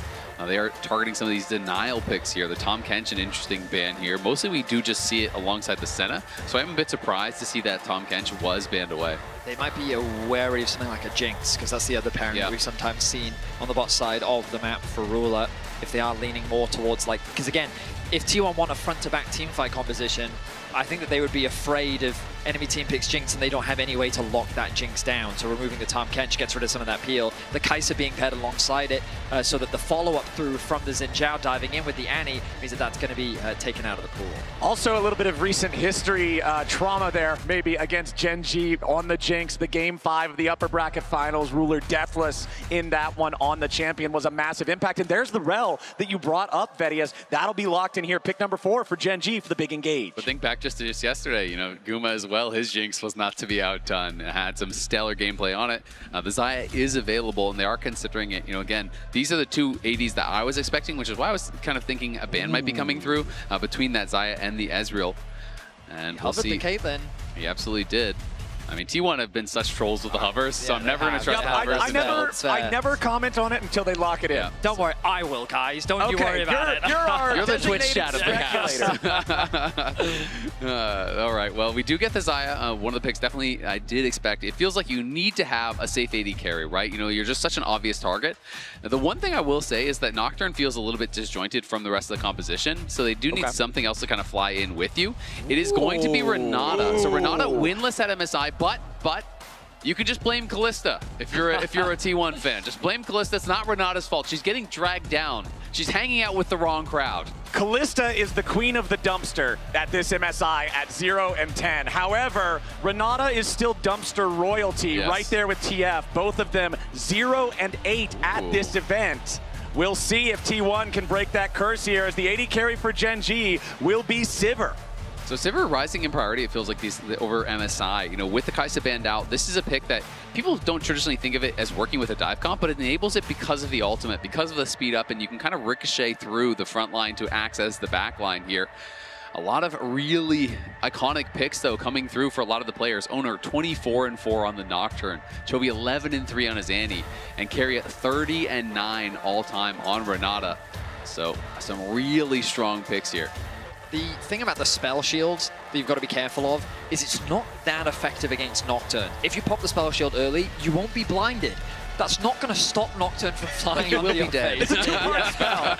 They are targeting some of these denial picks here. The Tahm Kench, an interesting ban here. Mostly we do just see it alongside the Senna, so I'm a bit surprised to see that Tahm Kench was banned away. They might be wary of something like a Jinx, because that's the other pairing that we've sometimes seen on the bot side of the map for Ruler, if they are leaning more towards like, because again, if T1 want a front-to-back teamfight composition, I think that they would be afraid of enemy team picks Jinx and they don't have any way to lock that Jinx down. So removing the Tahm Kench gets rid of some of that peel. The Kai'Sa being paired alongside it so that the follow-up through from the Xin Zhao diving in with the Annie means that that's going to be taken out of the pool. Also a little bit of recent history trauma there, maybe against Gen G on the Jinx. The Game 5 of the upper bracket finals, Ruler deathless in that one on the champion was a massive impact. And there's the rel that you brought up, Vetty, as that'll be locked in here. Pick number 4 for Gen G for the big engage. But think back just yesterday, Guma as well, his Jinx was not to be outdone. It had some stellar gameplay on it. The Xayah is available, and they are considering it. Again, these are the two ADs that I was expecting, which is why I was kind of thinking a ban might be coming through between that Xayah and the Ezreal. And we'll see. The Caitlyn. He absolutely did. I mean, T1 have been such trolls with the hovers, so I'm never going to trust the hovers. I never comment on it until they lock it in. Don't worry, I will, guys. Don't you worry about it. You're the Twitch chat of the house. All right, well, we do get the Xayah. One of the picks definitely I did expect. It feels like you need to have a safe AD carry, right? You're just such an obvious target. The one thing I will say is that Nocturne feels a little bit disjointed from the rest of the composition, so they do need something else to kind of fly in with you. It is going to be Renata. So Renata winless at MSI, but you could just blame Kalista if you're a T1 fan. Just blame Kalista. It's not Renata's fault. She's getting dragged down. She's hanging out with the wrong crowd. Kalista is the queen of the dumpster at this MSI at 0 and 10. However, Renata is still dumpster royalty right there with TF. Both of them 0 and 8 at this event. We'll see if T1 can break that curse here, as the AD carry for Gen G will be Sivir. So Sivir rising in priority, it feels like over MSI. With the Kai'Sa banned out, this is a pick that people don't traditionally think of it as working with a dive comp, but it enables it because of the ultimate, because of the speed up, and you can kind of ricochet through the front line to access the back line here. A lot of really iconic picks, though, coming through for a lot of the players. Owner 24-4 on the Nocturne, Chovy 11-3 on his Annie, and Carry at 30-9 all-time on Renata. So some really strong picks here. The thing about the spell shields that you've got to be careful of is it's not that effective against Nocturne. If you pop the spell shield early, you won't be blinded. That's not going to stop Nocturne from flying you will be dead. It's a two-word spell.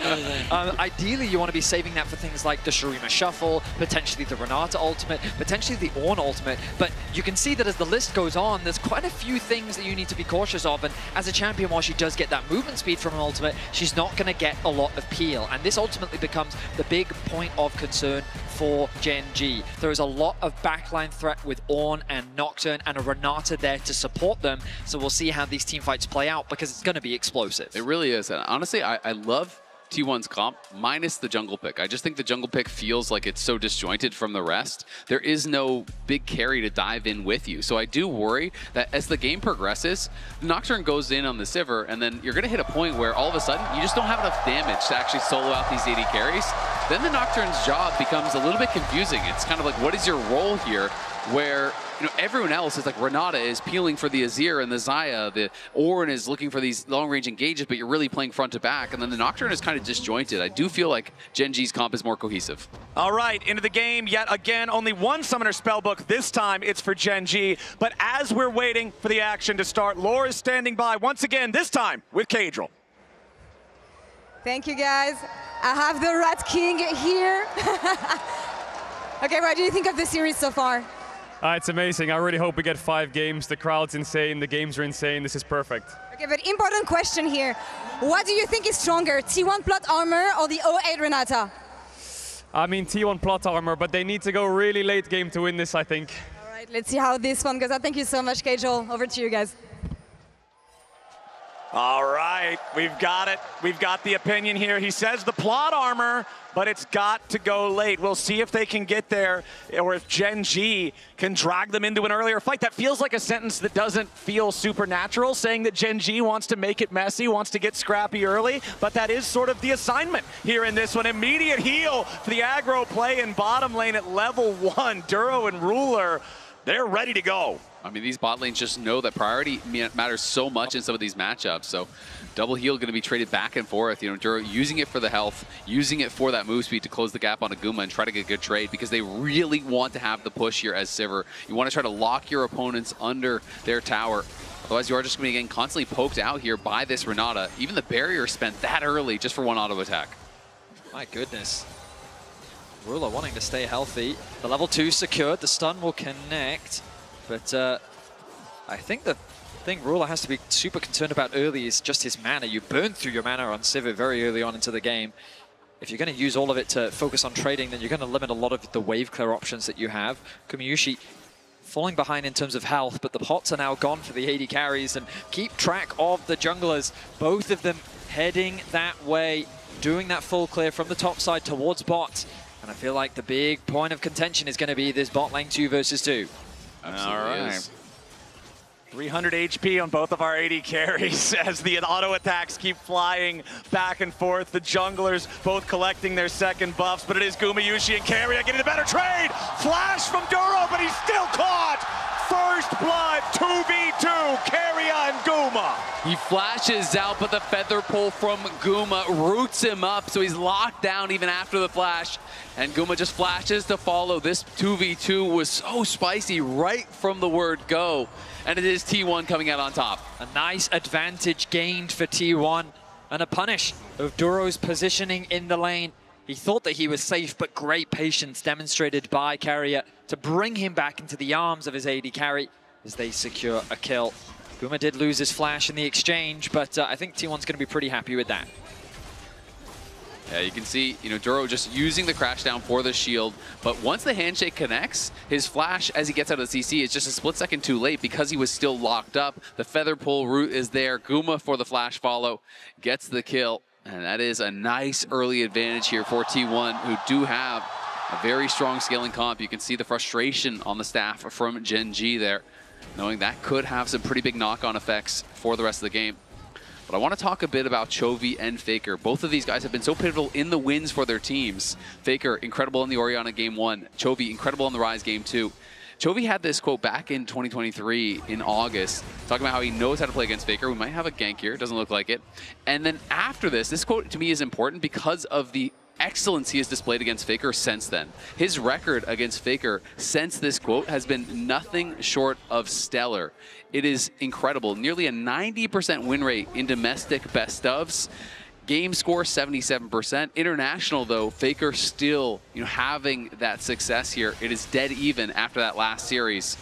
Ideally, you want to be saving that for things like the Shurima Shuffle, potentially the Renata ultimate, potentially the Ornn ultimate. But you can see that as the list goes on, there's quite a few things that you need to be cautious of. And as a champion, while she does get that movement speed from an ultimate, she's not going to get a lot of peel. And this ultimately becomes the big point of concern for Gen G. There is a lot of backline threat with Ornn and Nocturne and a Renata there to support them. So we'll see how these teamfights play out, because it's going to be explosive. It really is. And honestly, I love T1's comp minus the jungle pick. I just think the jungle pick feels like it's so disjointed from the rest. There is no big carry to dive in with you. So I do worry that as the game progresses, Nocturne goes in on the Sivir, and then you're going to hit a point where all of a sudden you just don't have enough damage to actually solo out these AD carries. Then the Nocturne's job becomes a little bit confusing. It's kind of like, what is your role here? Where everyone else is like, Renata is peeling for the Azir and the Xayah, the Ornn is looking for these long-range engages, but you're really playing front to back, and then the Nocturne is kind of disjointed. I do feel like Gen G's comp is more cohesive. All right, into the game yet again. Only one Summoner Spellbook. This time it's for Gen G. But as we're waiting for the action to start, Laura is standing by once again, this time with Kadril. Thank you, guys. I have the Rat King here. Okay, what do you think of the series so far? It's amazing. I really hope we get 5 games. The crowd's insane. The games are insane. This is perfect. Okay, but important question here. What do you think is stronger, T1 plot armor or the 08 Renata? I mean, T1 plot armor, but they need to go really late game to win this, I think. All right, let's see how this one goes. Thank you so much, Kajol. Over to you guys. All right, we've got it. We've got the opinion here. He says the plot armor, but it's got to go late. We'll see if they can get there or if Gen G can drag them into an earlier fight. That feels like a sentence that doesn't feel supernatural, saying that Gen G wants to make it messy, wants to get scrappy early, but that is sort of the assignment here in this one. Immediate heal for the aggro play in bottom lane at level 1. Duro and Ruler, they're ready to go. I mean, these bot lanes just know that priority matters so much in some of these matchups. So double heal going to be traded back and forth. You know, Duro using it for the health, using it for that move speed to close the gap on Aguma and try to get a good trade because they really want to have the push here as Sivir. You want to try to lock your opponents under their tower. Otherwise, you are just going to be getting constantly poked out here by this Renata. Even the barrier spent that early just for one auto attack. My goodness. Ruler wanting to stay healthy. The level 2 secured. The stun will connect. But I think the thing Ruler has to be super concerned about early is just his mana. You burn through your mana on Sivir very early on into the game. If you're going to use all of it to focus on trading, then you're going to limit a lot of the wave clear options that you have. Kumiyushi falling behind in terms of health, but the pots are now gone for the AD carries. And keep track of the junglers. Both of them heading that way, doing that full clear from the top side towards bot. And I feel like the big point of contention is going to be this bot lane 2 versus 2. All right. 300 HP on both of our AD carries as the auto attacks keep flying back and forth. The junglers both collecting their second buffs, but it is Gumayushi and Keria getting the better trade. Flash from Duro, but he's still caught. First blood, 2v2, Keria and Guma. He flashes out, but the feather pull from Guma roots him up, so he's locked down even after the flash. And Guma just flashes to follow. This 2v2 was so spicy right from the word go. And it is T1 coming out on top. A nice advantage gained for T1 and a punish of Duro's positioning in the lane. He thought that he was safe, but great patience demonstrated by Keria to bring him back into the arms of his AD carry as they secure a kill. Guma did lose his flash in the exchange, but I think T1's going to be pretty happy with that. Yeah, you can see, you know, Duro just using the crash down for the shield, but once the handshake connects, his flash as he gets out of the CC is just a split second too late because he was still locked up. The feather pull route is there. Guma for the flash follow gets the kill, and that is a nice early advantage here for T1, who do have a very strong scaling comp. You can see the frustration on the staff from Gen G there, knowing that could have some pretty big knock-on effects for the rest of the game. But I want to talk a bit about Chovy and Faker. Both of these guys have been so pivotal in the wins for their teams. Faker, incredible in the Orianna game 1. Chovy, incredible in the Rise game 2. Chovy had this quote back in 2023 in August, talking about how he knows how to play against Faker. We might have a gank here, doesn't look like it. And then after this quote to me is important because of the excellence he has displayed against Faker since then. His record against Faker since this quote has been nothing short of stellar. It is incredible. Nearly a 90% win rate in domestic best ofs. Game score 77%. International though, Faker still, you know, having that success here. It is dead even after that last series.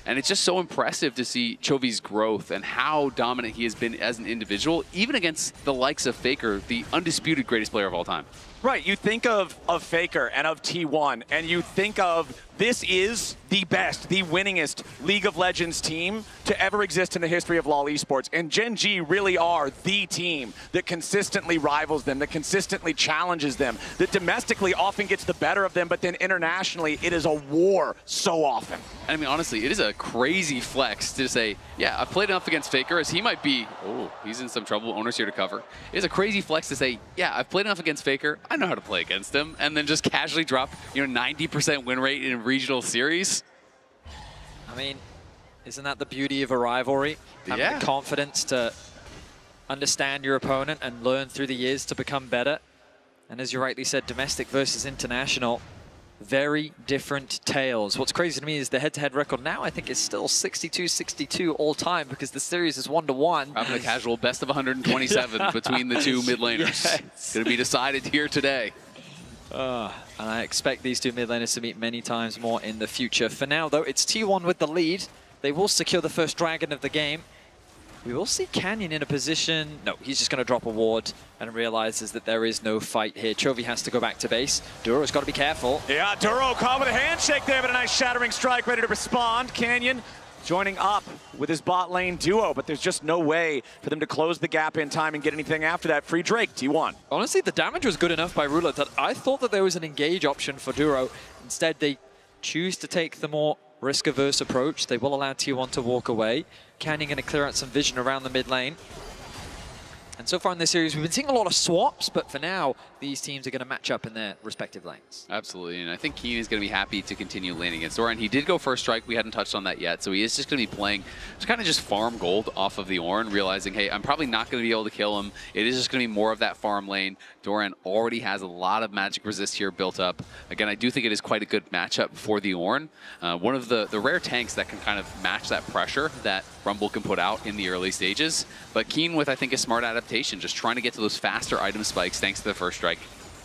And it's just so impressive to see Chovy's growth and how dominant he has been as an individual, even against the likes of Faker, the undisputed greatest player of all time. Right, you think of Faker and of T1, and you think of this is the best, the winningest League of Legends team to ever exist in the history of LoL Esports. And Gen G really are the team that consistently rivals them, that consistently challenges them, that domestically often gets the better of them, but then internationally it is a war so often. I mean, honestly, it is a crazy flex to say, yeah, I've played enough against Faker as he might be, oh, he's in some trouble, Owner's here to cover. It is a crazy flex to say, yeah, I've played enough against Faker, I know how to play against him, and then just casually drop, you know, 90% win rate in regional series. I mean, isn't that the beauty of a rivalry? Having the confidence to understand your opponent and learn through the years to become better. And as you rightly said, domestic versus international, very different tales. What's crazy to me is the head-to-head record now, I think, is still 62-62 all time because the series is 1-1. Having a casual best of 127 between the two mid laners. Yes. It's going to be decided here today. And I expect these two mid laners to meet many times more in the future. For now, though, it's T1 with the lead. They will secure the first dragon of the game. We will see Canyon in a position... No, he's just going to drop a ward and realizes that there is no fight here. Chovy has to go back to base. Duro's got to be careful. Yeah, Duro caught with a handshake there, but a nice shattering strike ready to respond. Canyon joining up with his bot lane duo, but there's just no way for them to close the gap in time and get anything after that. Free Drake, T1. Honestly, the damage was good enough by Ruler that I thought that there was an engage option for Duro. Instead, they choose to take the more risk-averse approach. They will allow T1 to walk away. Canyon going to clear out some vision around the mid lane. And so far in this series, we've been seeing a lot of swaps, but for now, these teams are going to match up in their respective lanes. Absolutely, and I think Keen is going to be happy to continue laning against Ornn. He did go first strike. We hadn't touched on that yet, so he is just going to be playing to kind of just farm gold off of the Ornn, realizing, hey, I'm probably not going to be able to kill him. It is just going to be more of that farm lane. Doran already has a lot of magic resist here built up. Again, I do think it is quite a good matchup for the Ornn. One of the rare tanks that can kind of match that pressure that Rumble can put out in the early stages. But Keen with, I think, a smart adaptation, just trying to get to those faster item spikes thanks to the first strike.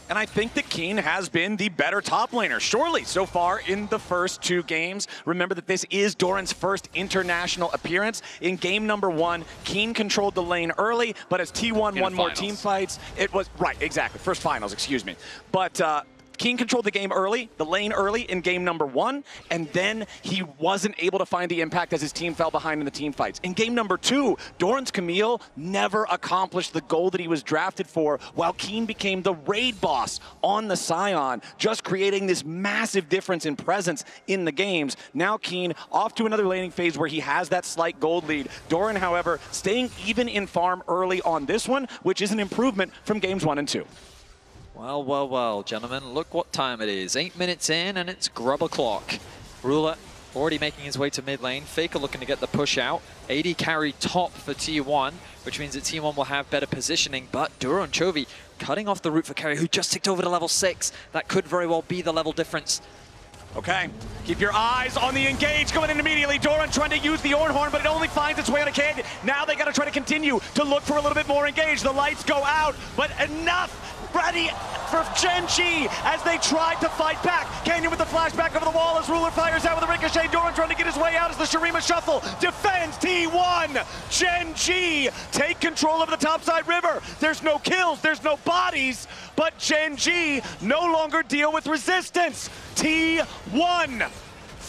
And I think that Keen has been the better top laner, surely, so far in the first 2 games. Remember that this is Doran's first international appearance. In game number 1, Keen controlled the lane early, but as T1 won more team fights, it was, right, exactly, first finals, excuse me. But Keen controlled the game early, the lane early in game number 1, and then he wasn't able to find the impact as his team fell behind in the team fights. In game number 2, Doran's Camille never accomplished the goal that he was drafted for, while Keen became the raid boss on the Scion, just creating this massive difference in presence in the games. Now Keen off to another laning phase where he has that slight gold lead. Doran, however, staying even in farm early on this one, which is an improvement from games 1 and 2. Well, well, well, gentlemen, look what time it is. 8 minutes in, and it's grub o'clock. Ruler already making his way to mid lane. Faker looking to get the push out. AD carry top for T1, which means that T1 will have better positioning, but Duro and Chovy cutting off the route for carry, who just ticked over to level 6. That could very well be the level difference. Okay, keep your eyes on the engage going in immediately. Doran trying to use the Ornn Horn, but it only finds its way on a Canyon. Now they got to try to continue to look for a little bit more engage. The lights go out, but enough. Ready for Gen G as they tried to fight back. Canyon with the flashback over the wall as Ruler fires out with a ricochet. Doran trying to get his way out as the Shurima shuffle defends T1. Gen G take control of the topside river. There's no kills, there's no bodies, but Gen G no longer deal with resistance. T1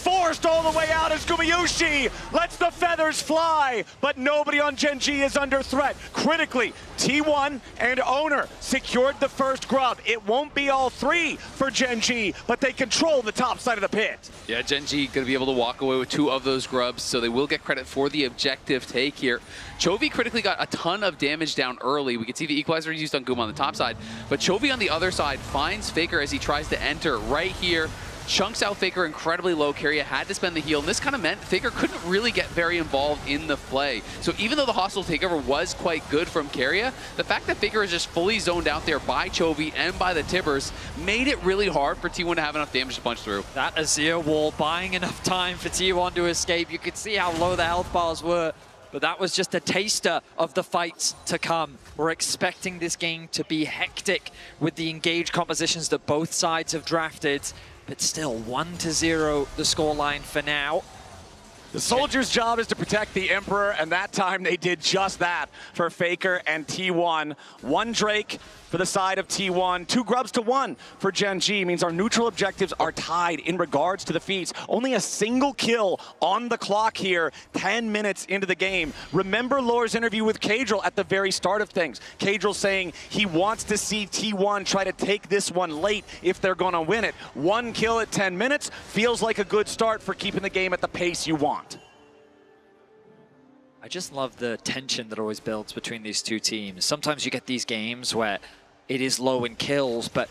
forced all the way out as Gumayushi lets the feathers fly, but nobody on Gen G is under threat. Critically, T1 and Owner secured the first grub. It won't be all 3 for Gen G, but they control the top side of the pit. Yeah, Gen G going to be able to walk away with 2 of those grubs, so they will get credit for the objective take here. Chovy critically got a ton of damage down early. We can see the equalizer used on Goom on the top side, but Chovy on the other side finds Faker as he tries to enter right here. Chunks out Faker incredibly low. Keria had to spend the heal, and this kind of meant Faker couldn't really get very involved in the play. So even though the hostile takeover was quite good from Keria, the fact that Faker is just fully zoned out there by Chovy and by the Tibbers made it really hard for T1 to have enough damage to punch through. That Azir wall buying enough time for T1 to escape. You could see how low the health bars were, but that was just a taster of the fights to come. We're expecting this game to be hectic with the engaged compositions that both sides have drafted. But still, 1-0 the scoreline for now. The soldier's job is to protect the Emperor, and that time they did just that for Faker and T1. 1 Drake for the side of T1, 2 grubs to 1 for Gen G. Means our neutral objectives are tied in regards to the feats. Only a single kill on the clock here, 10 minutes into the game. Remember Lore's interview with Kadril at the very start of things. Kadril saying he wants to see T1 try to take this one late if they're gonna win it. 1 kill at 10 minutes feels like a good start for keeping the game at the pace you want. I just love the tension that always builds between these 2 teams. Sometimes you get these games where it is low in kills, but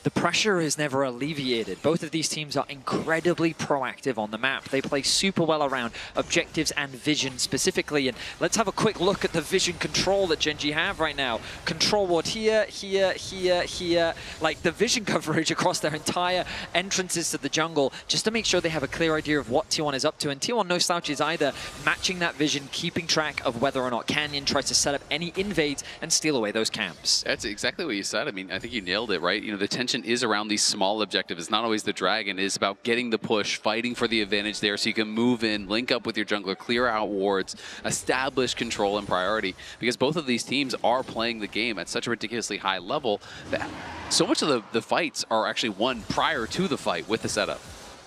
the pressure is never alleviated. Both of these teams are incredibly proactive on the map. They play super well around objectives and vision specifically. And let's have a quick look at the vision control that Gen G have right now. Control ward here, here, here, here. Like the vision coverage across their entire entrances to the jungle, just to make sure they have a clear idea of what T1 is up to. And T1 no slouches either, matching that vision, keeping track of whether or not Canyon tries to set up any invades and steal away those camps. That's exactly what you said. I mean, I think you nailed it, right? You know, the tension is around these small objectives. It's not always the dragon. It is about getting the push, fighting for the advantage there so you can move in, link up with your jungler, clear out wards, establish control and priority. Because both of these teams are playing the game at such a ridiculously high level that so much of the fights are actually won prior to the fight with the setup.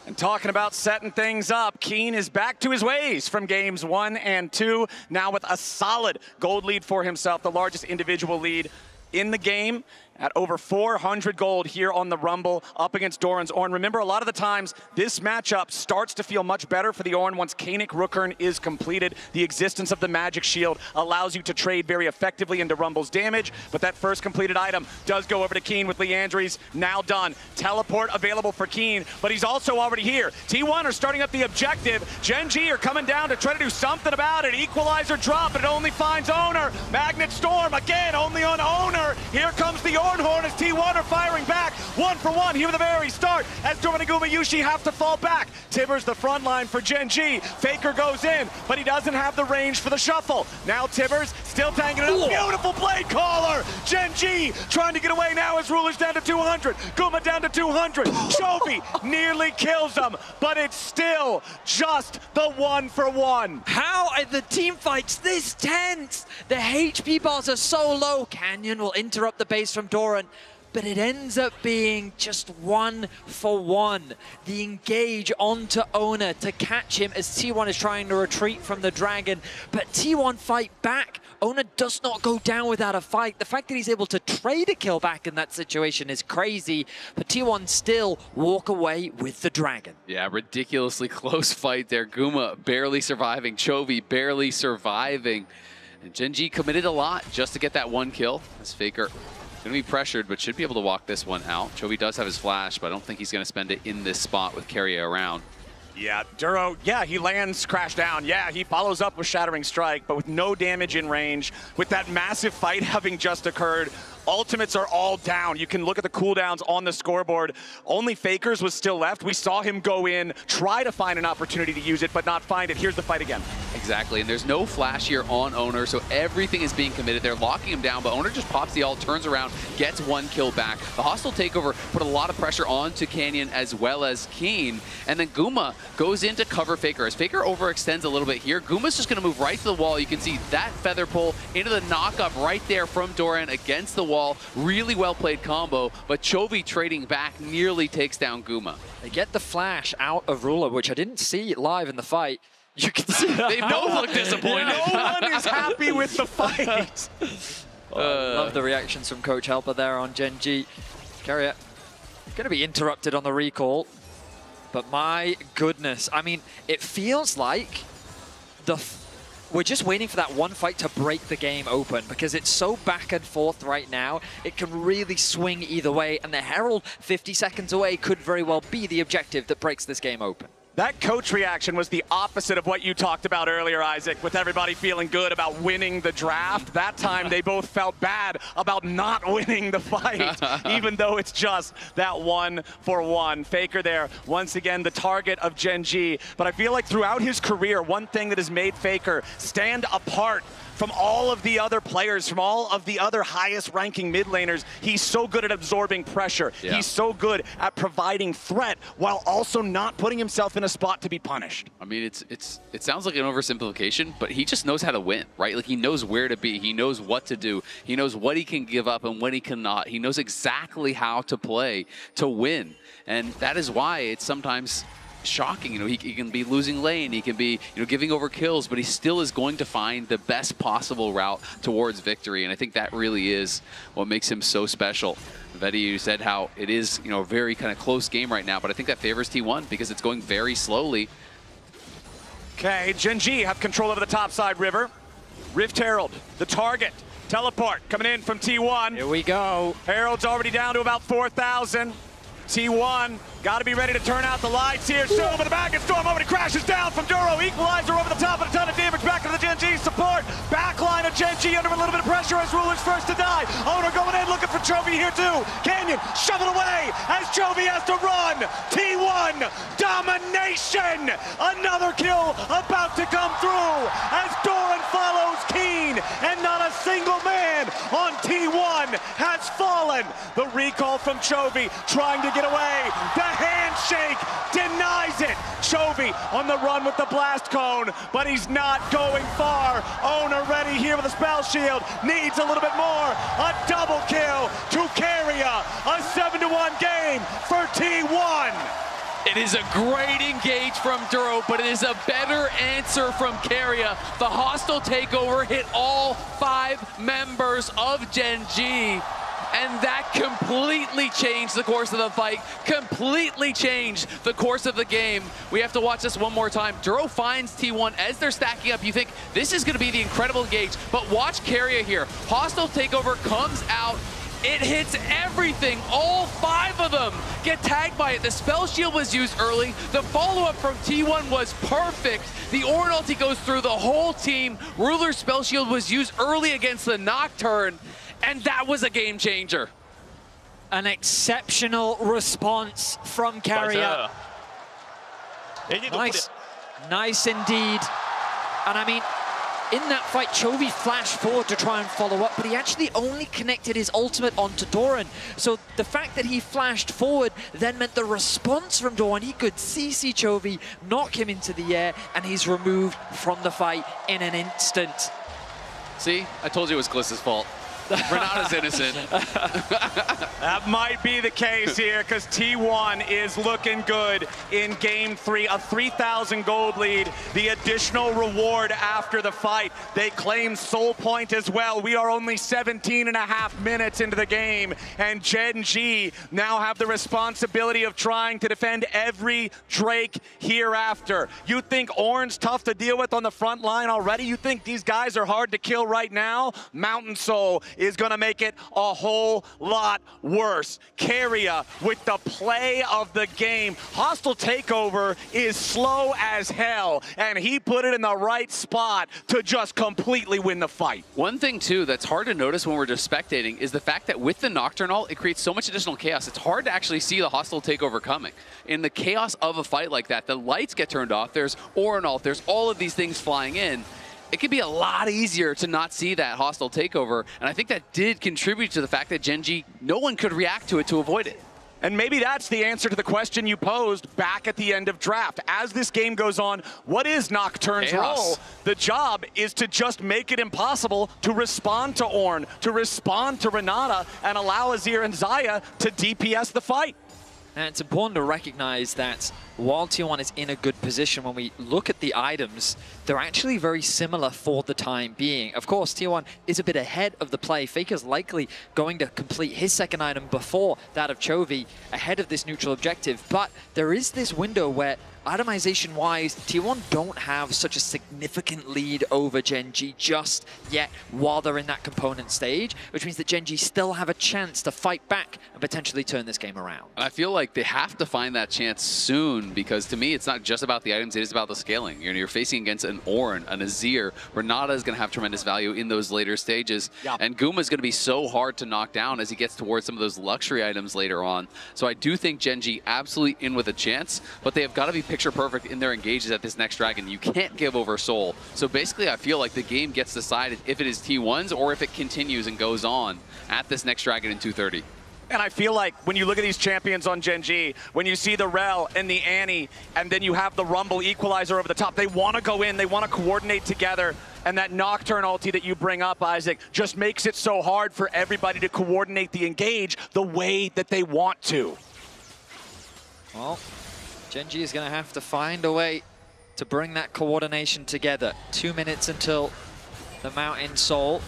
And talking about setting things up, Keen is back to his ways from games 1 and 2, now with a solid gold lead for himself, the largest individual lead in the game at over 400 gold here on the Rumble up against Doran's Ornn. Remember, a lot of the times this matchup starts to feel much better for the Ornn once Kanik Rookern is completed. The existence of the Magic Shield allows you to trade very effectively into Rumble's damage, but that first completed item does go over to Keen with Leandry's now done. Teleport available for Keen, but he's also already here. T1 are starting up the objective. Gen G are coming down to try to do something about it. Equalizer drop, but it only finds Owner. Magnet Storm again, only on Owner. Here comes the Ornhorn as T1 are firing back. 1 for 1 here at the very start as Doran and Gumayushi have to fall back. Tibbers the front line for Gen G. Faker goes in, but he doesn't have the range for the shuffle. Now Tibbers still tanking it up. Beautiful blade caller. Gen G trying to get away now as Ruler's down to 200. Guma down to 200. Chovy nearly kills him, but it's still just the 1 for 1. How are the team fights this tense? The HP bars are so low. Canyon will interrupt the base from Doran, but it ends up being just 1 for 1. The engage onto Owner to catch him as T1 is trying to retreat from the Dragon, but T1 fight back. Owner does not go down without a fight. The fact that he's able to trade a kill back in that situation is crazy, but T1 still walk away with the Dragon. Yeah, ridiculously close fight there. Guma barely surviving, Chovy barely surviving. And Gen G committed a lot just to get that 1 kill. As Faker gonna be pressured, but should be able to walk this one out. Chovy does have his flash, but I don't think he's gonna spend it in this spot with Carrier around. Yeah, Duro, yeah, he lands crash down. Yeah, he follows up with Shattering Strike, but with no damage in range, with that massive fight having just occurred. Ultimates are all down. You can look at the cooldowns on the scoreboard. Only Fakers was still left. We saw him go in, try to find an opportunity to use it, but not find it. Here's the fight again. Exactly, and there's no flash here on Owner, so everything is being committed. They're locking him down, but Owner just pops the ult, turns around, gets 1 kill back. The hostile takeover put a lot of pressure onto Canyon as well as Keen, and then Guma goes in to cover Faker. As Faker overextends a little bit here, Guma's just going to move right to the wall. You can see that feather pull into the knockup right there from Doran against the wall. Really well played combo, but Chovy trading back nearly takes down Guma. They get the flash out of Ruler, which I didn't see live in the fight. You can see they both look disappointed. No one is happy with the fight. Love the reactions from Coach Helper there on Gen G. Carrier going to be interrupted on the recall, but my goodness, I mean, it feels like we're just waiting for that one fight to break the game open because it's so back and forth right now. It can really swing either way, and the Herald 50 seconds away could very well be the objective that breaks this game open. That coach reaction was the opposite of what you talked about earlier, Isaac, with everybody feeling good about winning the draft. That time they both felt bad about not winning the fight, even though it's just that 1 for 1. Faker there, once again, the target of Gen G. But I feel like throughout his career, one thing that has made Faker stand apart from all of the other players, from all of the other highest ranking mid laners, he's so good at absorbing pressure. Yeah. He's so good at providing threat while also not putting himself in a spot to be punished. I mean, it sounds like an oversimplification, but he just knows how to win, right? Like, he knows where to be. He knows what to do. He knows what he can give up and when he cannot. He knows exactly how to play to win. And that is why it's sometimes shocking. You know, he can be losing lane, he can be, you know, giving over kills, but he still is going to find the best possible route towards victory, and I think that really is what makes him so special. Vetty, you said how it is, you know, a very kind of close game right now, but I think that favors T1 because it's going very slowly. Okay, Gen G have control over the top side river. Rift Herald, the target. Teleport coming in from T1. Here we go. Herald's already down to about 4,000. T1 got to be ready to turn out the lights here. Soon over the back and Storm over, he crashes down from Duro. Equalizer over the top and a ton of damage back to the Gen G support. Backline of Gen G under a little bit of pressure as Ruler's first to die. Owner going in, looking for Chovy here too. Canyon shoveled away as Chovy has to run. T1 domination. Another kill about to come through as Doran follows Keen, and not a single man on T1 has fallen. The recall from Chovy trying to get away. The handshake denies it. Chovy on the run with the blast cone, but he's not going far. Owner ready here with a spell shield. Needs a little bit more. A double kill to carry a 7-1 game for T1. It is a great engage from Duro, but it is a better answer from Keria. The hostile takeover hit all 5 members of Gen G, and that completely changed the course of the fight, completely changed the course of the game. We have to watch this one more time. Duro finds T1 as they're stacking up. You think this is going to be the incredible engage, but watch Keria here. Hostile takeover comes out. It hits everything. All 5 of them get tagged by it. The spell shield was used early. The follow-up from T1 was perfect. The Ornn ulti goes through the whole team. Ruler's spell shield was used early against the Nocturne, and that was a game changer. An exceptional response from Keria. Nice indeed. And I mean, in that fight, Chovy flashed forward to try and follow up, but he actually only connected his ultimate onto Doran. So the fact that he flashed forward then meant the response from Doran, he could CC Chovy, knock him into the air, and he's removed from the fight in an instant. See, I told you it was Gliss's fault. Renata's innocent. That might be the case here, because T1 is looking good in Game 3. A 3,000 gold lead, the additional reward after the fight. They claim Soul Point as well. We are only 17.5 minutes into the game, and Gen G now have the responsibility of trying to defend every Drake hereafter. You think Ornn's tough to deal with on the front line already? You think these guys are hard to kill right now? Mountain Soul is going to make it a whole lot worse. Keria with the play of the game. Hostile takeover is slow as hell, and he put it in the right spot to just completely win the fight. One thing, too, that's hard to notice when we're just spectating is the fact that with the Nocturne ult, it creates so much additional chaos. It's hard to actually see the hostile takeover coming. In the chaos of a fight like that, the lights get turned off, there's Ornn ult, there's all of these things flying in. It could be a lot easier to not see that hostile takeover, and I think that did contribute to the fact that Gen G, no one could react to it to avoid it. And maybe that's the answer to the question you posed back at the end of draft. As this game goes on, what is Nocturne's role? The job is to just make it impossible to respond to Ornn, to respond to Renata, and allow Azir and Xayah to DPS the fight. And it's important to recognize that while T1 is in a good position, when we look at the items, they're actually very similar for the time being. Of course, T1 is a bit ahead of the play. Faker's likely going to complete his second item before that of Chovy, ahead of this neutral objective. But there is this window where, itemization-wise, T1 don't have such a significant lead over Gen G just yet while they're in that component stage, which means that Gen G still have a chance to fight back and potentially turn this game around. And I feel like they have to find that chance soon, because to me, it's not just about the items, it is about the scaling. You're facing against an Ornn, an Azir. Renata is going to have tremendous value in those later stages. Yep. And Guma is going to be so hard to knock down as he gets towards some of those luxury items later on. So I do think Gen G absolutely in with a chance, but they have got to be picture perfect in their engages at this next dragon. You can't give over Soul. So basically, I feel like the game gets decided if it is T1's or if it continues and goes on at this next dragon in 230. And I feel like when you look at these champions on Gen G, when you see the Rel and the Annie, and then you have the Rumble equalizer over the top, they want to go in, they want to coordinate together. And that Nocturne ulti that you bring up, Isaac, just makes it so hard for everybody to coordinate the engage the way that they want to. Well, Gen G is going to have to find a way to bring that coordination together. 2 minutes until the Mountain Soul.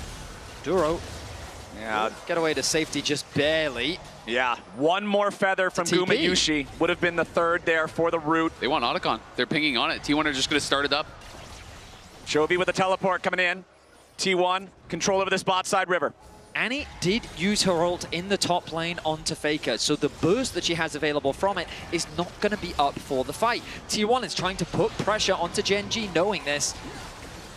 Duro. Yeah, get away to safety just barely. Yeah, one more feather from Guma Yushi would have been the third there for the root. They want Otacon. They're pinging on it. T1 are just going to start it up. Chovy with a teleport coming in. T1, control over this bot side river. Annie did use her ult in the top lane onto Faker, so the burst that she has available from it is not going to be up for the fight. T1 is trying to put pressure onto Gen G, knowing this.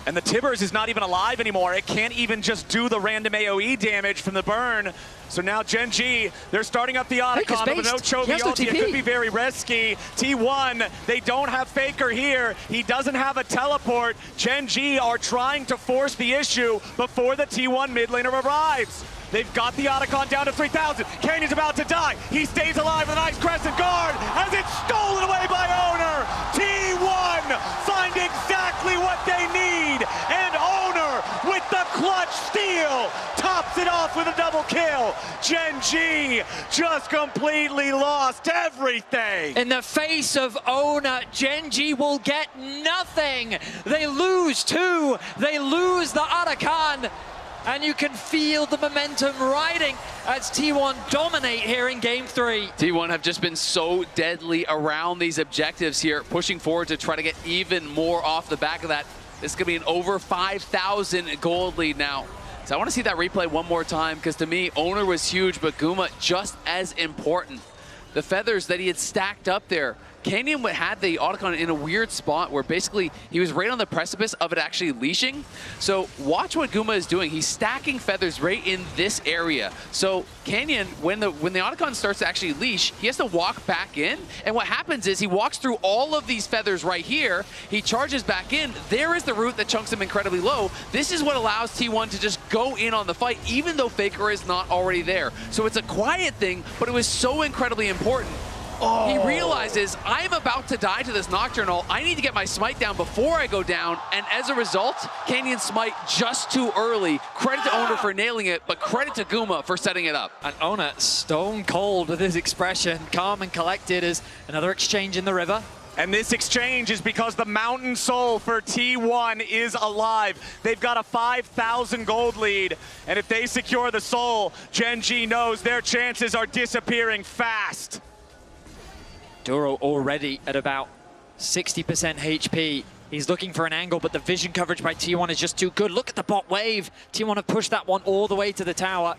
And the Tibbers is not even alive anymore. It can't even just do the random AoE damage from the burn. So now Gen G, they're starting up the Otacon, but no Chovy ulti. It could be very risky. T1, they don't have Faker here. He doesn't have a teleport. Gen G are trying to force the issue before the T1 mid laner arrives. They've got the Otacon down to 3,000. Kanye's about to die. He stays alive with a nice crescent guard as it's stolen away by Owner. T1 find exactly what they need. And Owner with the clutch steal. Top tops it off with a double kill. Gen G just completely lost everything. In the face of Owner, Gen G will get nothing. They lose 2, they lose the Arakan, and you can feel the momentum riding as T1 dominate here in game 3. T1 have just been so deadly around these objectives here, pushing forward to try to get even more off the back of that. This is going to be an over 5,000 gold lead now. So I want to see that replay one more time, because to me, Owner was huge, but Guma just as important. The feathers that he had stacked up there, Canyon had the Otacon in a weird spot where basically he was right on the precipice of it actually leashing. So watch what Guma is doing. He's stacking feathers right in this area. So Canyon, when the Otacon starts to actually leash, he has to walk back in. And what happens is he walks through all of these feathers right here. He charges back in. There is the root that chunks him incredibly low. This is what allows T1 to just go in on the fight, even though Faker is not already there. So it's a quiet thing, but it was so incredibly important. Oh. He realizes, I'm about to die to this Nocturnal. I need to get my smite down before I go down. And as a result, Canyon smite just too early. Credit to Owner for nailing it, but credit to Guma for setting it up. And Owner stone cold with his expression, calm and collected as another exchange in the river. And this exchange is because the Mountain Soul for T1 is alive. They've got a 5,000 gold lead. And if they secure the Soul, Gen G knows their chances are disappearing fast. Duro already at about 60% HP. He's looking for an angle, but the vision coverage by T1 is just too good. Look at the bot wave. T1 have pushed that one all the way to the tower.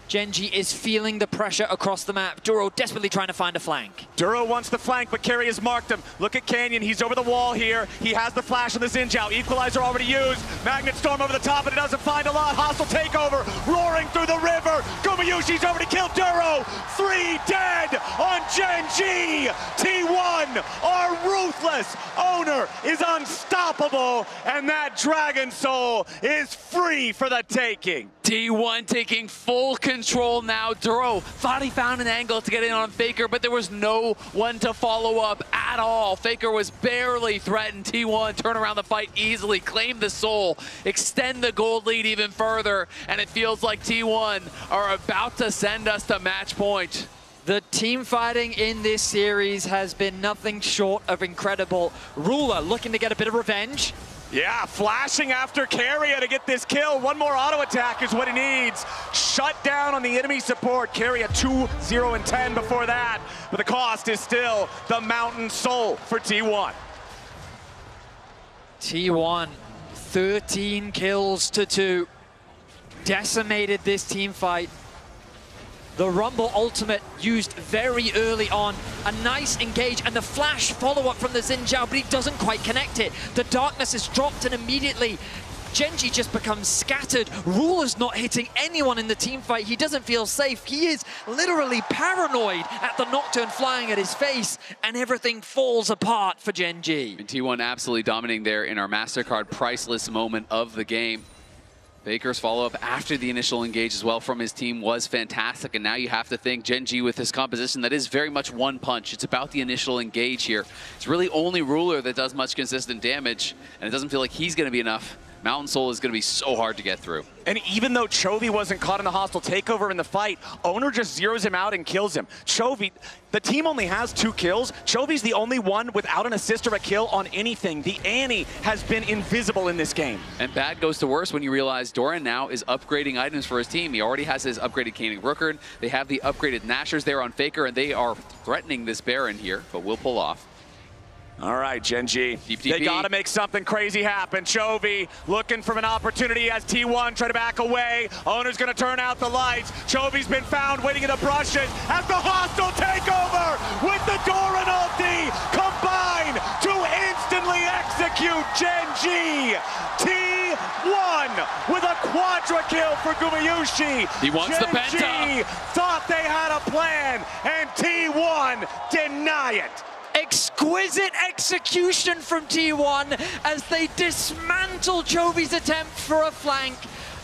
Gen G is feeling the pressure across the map. Duro desperately trying to find a flank. Duro wants the flank, but Kerry has marked him. Look at Canyon, he's over the wall here. He has the flash on the Xinjiao. Equalizer already used. Magnet Storm over the top, but it doesn't find a lot. Hostile takeover, roaring through the river. Gumayushi's already killed Duro. 3 dead on Gen G. T1 are ruthless. Owner is unstoppable, and that Dragon Soul is free for the taking. T1 taking full control now. Duro thought he found an angle to get in on Faker, but there was no one to follow up at all. Faker was barely threatened. T1 turn around the fight easily, claim the Soul, extend the gold lead even further, and it feels like T1 are about to send us to match point. The team fighting in this series has been nothing short of incredible. Ruler looking to get a bit of revenge. Yeah, flashing after Carrier to get this kill. One more auto attack is what he needs. Shut down on the enemy support. Carrier 2-0-10 before that. But the cost is still the Mountain Soul for T1. T1, 13 kills to 2. Decimated this team fight. The Rumble ultimate used very early on. A nice engage and the flash follow-up from the Xinjiao, but he doesn't quite connect it. The darkness is dropped and immediately Gen G just becomes scattered. Ruler's not hitting anyone in the team fight. He doesn't feel safe. He is literally paranoid at the Nocturne flying at his face, and everything falls apart for Gen G. And T1 absolutely dominating there in our MasterCard priceless moment of the game. Faker's follow-up after the initial engage as well from his team was fantastic, and now you have to think Gen G with this composition that is very much one punch. It's about the initial engage here. It's really only Ruler that does much consistent damage, and it doesn't feel like he's going to be enough. Mountain Soul is going to be so hard to get through. And even though Chovy wasn't caught in the hostile takeover in the fight, Owner just zeroes him out and kills him. Chovy, the team only has 2 kills. Chovy's the only one without an assist or a kill on anything. The Annie has been invisible in this game. And bad goes to worse when you realize Doran now is upgrading items for his team. He already has his upgraded Caning Rookard. They have the upgraded Nashers there on Faker, and they are threatening this Baron here, but will pull off. All right, Gen G, Deep they TP. gotta make something crazy happen. Chovy looking for an opportunity as T1 try to back away. Owner's gonna turn out the lights. Chovy's been found waiting in the brushes as the hostile takeover with the Doran ulti combine to instantly execute Gen G. T1 with a quadra kill for Gumayushi. He wants the Gen penta. G thought they had a plan, and T1 deny it. Exquisite execution from T1 as they dismantle Chovy's attempt for a flank.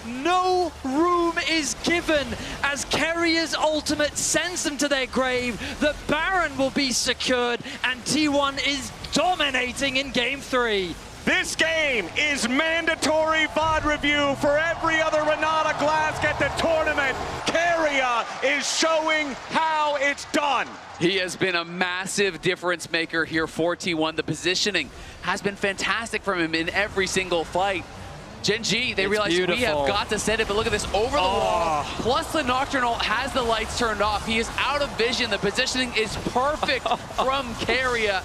No room is given as Carrier's ultimate sends them to their grave. The Baron will be secured, and T1 is dominating in game 3. This game is mandatory VOD review for every other Renata Glask at the tournament. Keria is showing how it's done. He has been a massive difference maker here for T1. The positioning has been fantastic from him in every single fight. Gen G, they realize we have got to send it, but look at this, over the wall. Plus the Nocturnal has the lights turned off. He is out of vision. The positioning is perfect from Keria.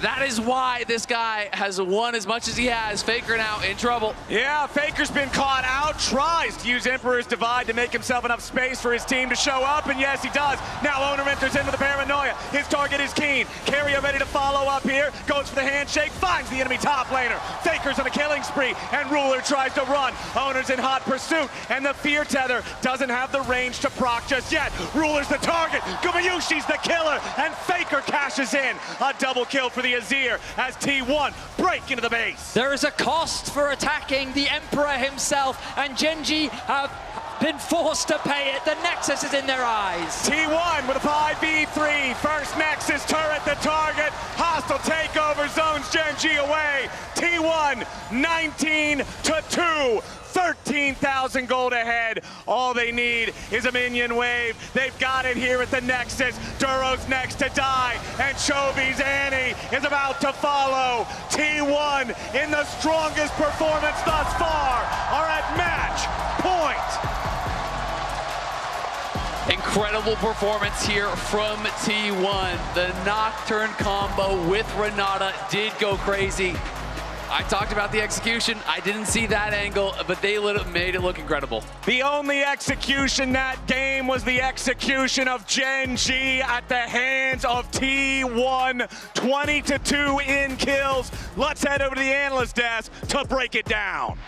That is why this guy has won as much as he has. Faker now in trouble. Yeah, Faker's been caught out, tries to use Emperor's Divide to make himself enough space for his team to show up, and yes, he does. Now Owner enters into the paranoia. His target is Keen. Keria ready to follow up here, goes for the handshake, finds the enemy top laner. Faker's on a killing spree, and Ruler tries to run. Owner's in hot pursuit, and the Fear Tether doesn't have the range to proc just yet. Ruler's the target, Gumayushi's the killer, and Faker cashes in. A double kill for the Azir as T1 break into the base. There is a cost for attacking the Emperor himself, and Gen G have been forced to pay it. The Nexus is in their eyes. T1 with a 5v3. First Nexus turret the target. Hostile takeover zones Gen G away. T1 19-2. 13,000 gold ahead. All they need is a minion wave. They've got it here at the Nexus. Duro's next to die, and Chovy's Annie is about to follow. T1 in the strongest performance thus far are at match point. Incredible performance here from T1. The Nocturne combo with Renata did go crazy. I talked about the execution. I didn't see that angle, but they made it look incredible. The only execution that game was the execution of Gen G at the hands of T1. 20-2 in kills. Let's head over to the analyst desk to break it down.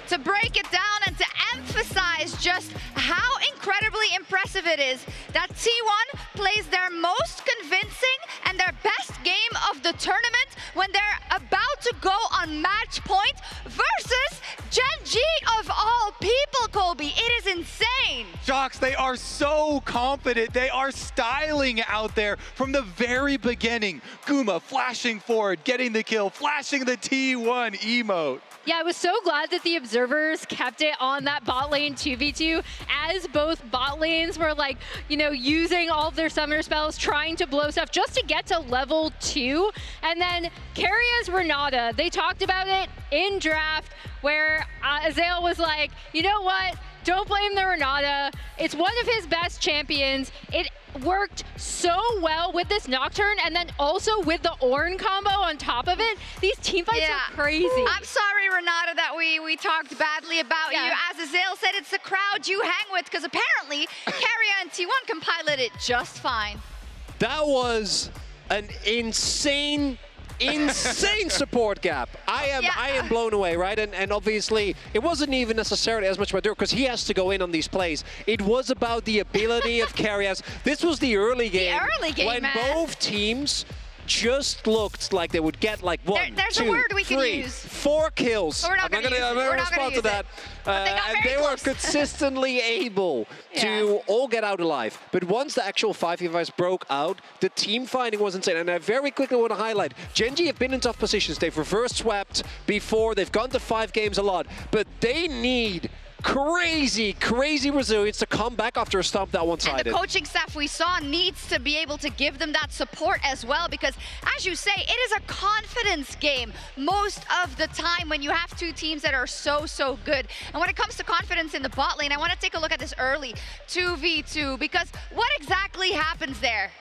To break it down and to emphasize just how incredibly impressive it is that T1 plays their most convincing and their best game of the tournament when they're about to go on match point versus Gen G of all people, Colby. It is insane. Jocks, they are so confident. They are styling out there from the very beginning. Guma flashing forward, getting the kill, flashing the T1 emote. Yeah, I was so glad that the observers kept it on that bot lane 2v2 as both bot lanes were like, you know, using all of their summoner spells, trying to blow stuff just to get to level 2. And then Keria's Renata, they talked about it in draft where Azael was like, you know what? Don't blame the Renata. It's one of his best champions. It worked so well with this Nocturne and then also with the Ornn combo on top of it. These team fights are crazy. I'm sorry, Renata, that we talked badly about you. As Azael said, it's the crowd you hang with, because apparently Keria and T1 can pilot it just fine. That was an insane support gap. I am blown away, right? And obviously, it wasn't even necessarily as much about Duro, because he has to go in on these plays. It was about the ability of Kerias. This was the early game. When both teams just looked like they would get like one, there's two, a word we can three, use. 4 kills. But we're not I'm not gonna respond to that. And they were consistently able to all get out alive. But once the actual 5v5s broke out, the team fighting was insane. And I very quickly want to highlight, Gen G have been in tough positions. They've reverse swept before. They've gone to 5 games a lot. But they need crazy resilience to come back after a stomp that one-sided. And the coaching staff we saw needs to be able to give them that support as well, because as you say, it is a confidence game most of the time when you have two teams that are so good. And when it comes to confidence in the bot lane, I want to take a look at this early 2v2, because what exactly happens there?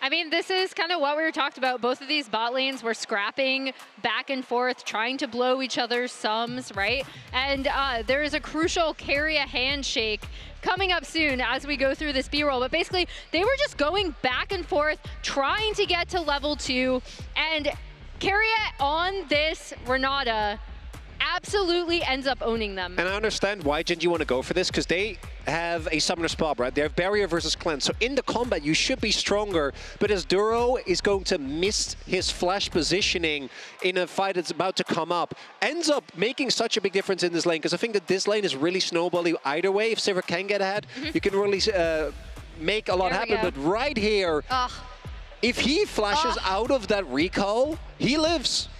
I mean, this is kind of what we were talked about. Both of these bot lanes were scrapping back and forth, trying to blow each other's sums, right? And there is a crucial Keria handshake coming up soon as we go through this B-roll. But basically, they were just going back and forth, trying to get to level 2. And Keria on this Renata absolutely ends up owning them. And I understand why Gen G want to go for this, because they have a summoner spell, right? They have barrier versus cleanse. So in the combat, you should be stronger. But as Duro is going to miss his flash positioning in a fight that's about to come up, ends up making such a big difference in this lane, because I think that this lane is really snowballing either way. If Sivir can get ahead, you can really make a lot happen. But right here, if he flashes out of that recall, he lives.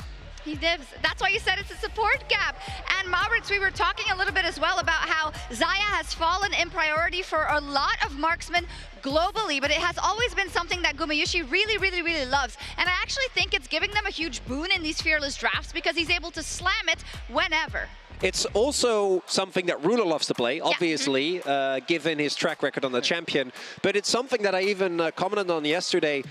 He dips. That's why you said it's a support gap. And Maurits, we were talking a little bit as well about how Xayah has fallen in priority for a lot of marksmen globally, but it has always been something that Gumayushi really, really, really loves. And I actually think it's giving them a huge boon in these fearless drafts because he's able to slam it whenever. It's also something that Ruler loves to play, obviously, given his track record on the champion. But it's something that I even commented on yesterday.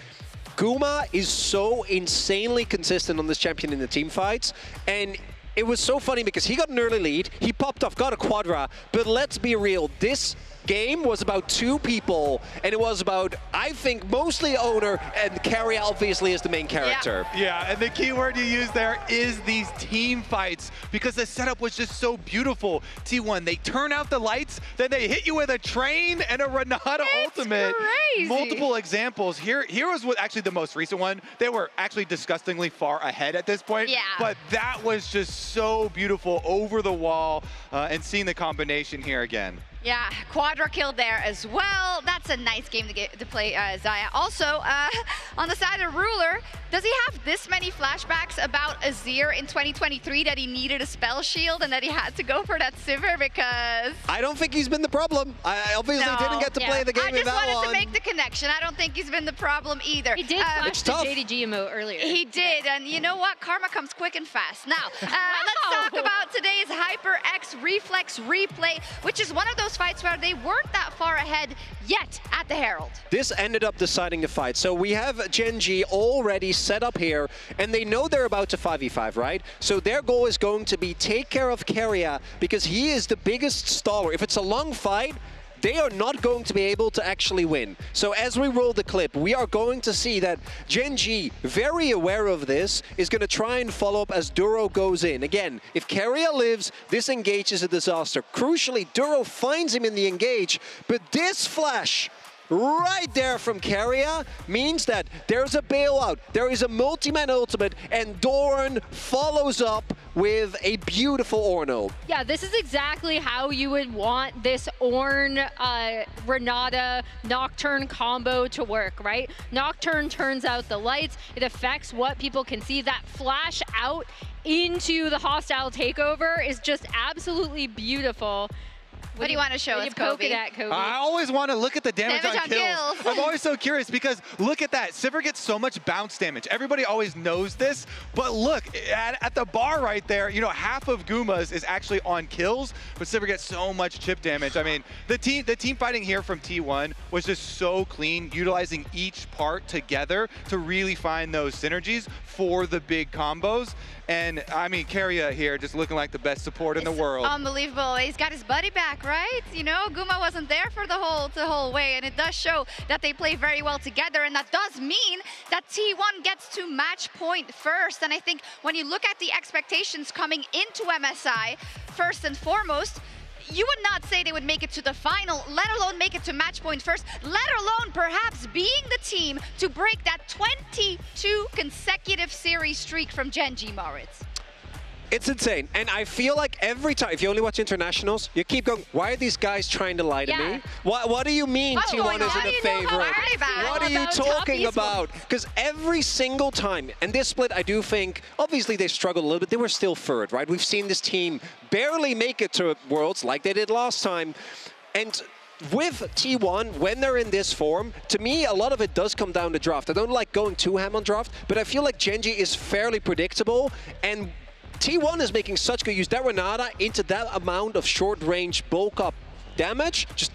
Guma is so insanely consistent on this champion in the team fights, and it was so funny because he got an early lead, he popped off, got a quadra, but let's be real, this game was about 2 people, and it was about, I think, mostly Owner, and Carrie obviously is the main character. Yeah, and the key word you use there is these team fights, because the setup was just so beautiful. T1, they turn out the lights, then they hit you with a train and a Renata ultimate. Crazy. Multiple examples. Here was what actually the most recent one. They were actually disgustingly far ahead at this point, but that was just so beautiful over the wall, and seeing the combination here again. Yeah, quadra kill there as well. That's a nice game to play Xayah. Also, on the side of Ruler, does he have this many flashbacks about Azir in 2023 that he needed a spell shield and that he had to go for that Sivir because... I don't think he's been the problem. I obviously didn't get to play the game I just that wanted one. to make the connection. I don't think he's been the problem either. He did flash the JDG emote earlier. He did, and you know what? Karma comes quick and fast. Now, let's talk about today's HyperX Reflex Replay, which is one of those fights where they weren't that far ahead yet at the Herald. This ended up deciding the fight. So we have Gen.G already set up here, and they know they're about to 5v5, right? So their goal is going to be take care of Keria, because he is the biggest staller. If it's a long fight, they are not going to be able to actually win. So as we roll the clip, we are going to see that Gen.G, very aware of this, is going to try and follow up as Duro goes in. Again, if Keria lives, this engage is a disaster. Crucially, Duro finds him in the engage, but this flash right there from Keria means that there's a bailout, there is a multi-man ultimate, and Doran follows up with a beautiful Ornn. Yeah, this is exactly how you would want this Ornn, Renata, Nocturne combo to work, right? Nocturne turns out the lights, it affects what people can see. That flash out into the hostile takeover is just absolutely beautiful. What do you want to show us, Kobe? I always want to look at the damage on kills. I'm always so curious because look at that. Sivir gets so much bounce damage. Everybody always knows this, but look, at the bar right there, you know, half of Guma's is actually on kills, but Sivir gets so much chip damage. I mean, the team fighting here from T1 was just so clean, utilizing each part together to really find those synergies for the big combos. And I mean, Keria here just looking like the best support in the world. Unbelievable. He's got his buddy back, right? You know, Guma wasn't there for the whole way, and it does show that they play very well together, and that does mean that T1 gets to match point first. And I think when you look at the expectations coming into MSI, first and foremost, you would not say they would make it to the final, let alone make it to match point first, let alone perhaps being the team to break that 22 consecutive series streak from Gen.G, Maurits. It's insane. And I feel like every time, if you only watch internationals, you keep going, why are these guys trying to lie to me? What do you mean T1 isn't a favorite? What are you talking about? Because every single time, and this split, I do think, obviously they struggled a little bit. They were still third, right? We've seen this team barely make it to Worlds like they did last time. And with T1, when they're in this form, to me, a lot of it does come down to draft. I don't like going too ham on draft, but I feel like Gen.G is fairly predictable, and T1 is making such good use. That Renata into that amount of short-range bulk-up damage just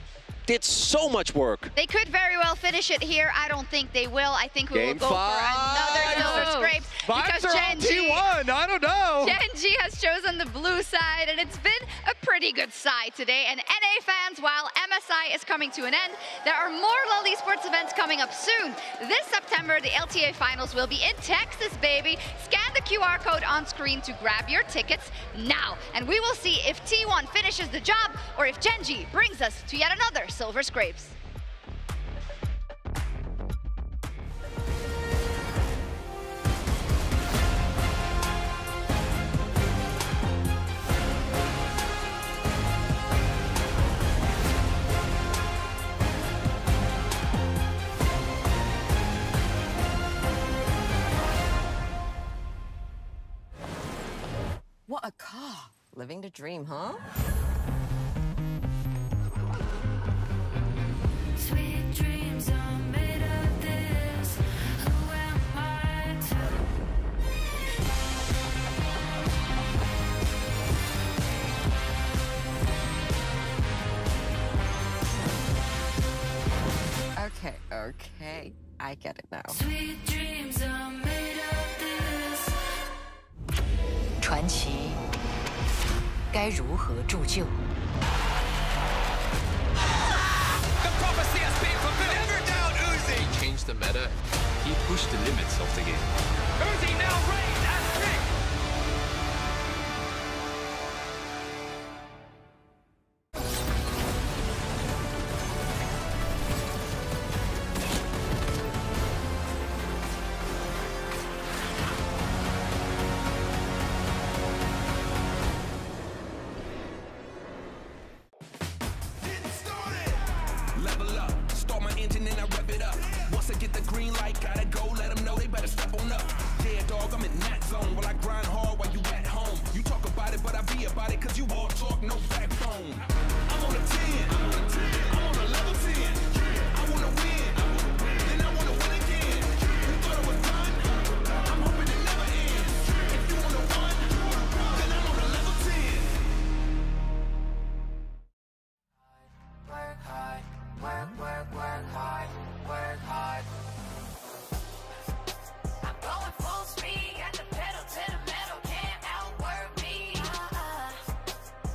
did so much work. They could very well finish it here. I don't think they will. I think we will go for another Silver Scrapes. Vibes are on T1, I don't know. Gen.G has chosen the blue side, and it's been a pretty good side today. And NA fans, while MSI is coming to an end, there are more LoL Esports events coming up soon. This September, the LTA Finals will be in Texas, baby. Scan the QR code on screen to grab your tickets now. And we will see if T1 finishes the job or if Gen.G brings us to yet another Silver Scrapes. Living the dream, huh? Sweet dreams are made of this. Who am I Okay, I get it now. Sweet dreams are made of this. 传奇该如何铸就？ The prophecy has been fulfilled. Never doubt Uzi. He changed the meta. He pushed the limits of the game. Uzi now reigns as king. Level up, start my engine and I rev it up. Once I get the green light, gotta go, let them know they better step on up. Yeah, dog, I'm in that zone. While I grind hard while you at home. You talk about it, but I be about it, cause you all talk, no backbone. I'm on a 10, I'm on a level 10. I wanna win, then I wanna win again. You thought it was done? I'm hoping it never ends. If you wanna win, then I'm on a level 10. Work hard, work hard, work hard. I'm going full speed, got the pedal to the metal, can't outwork me.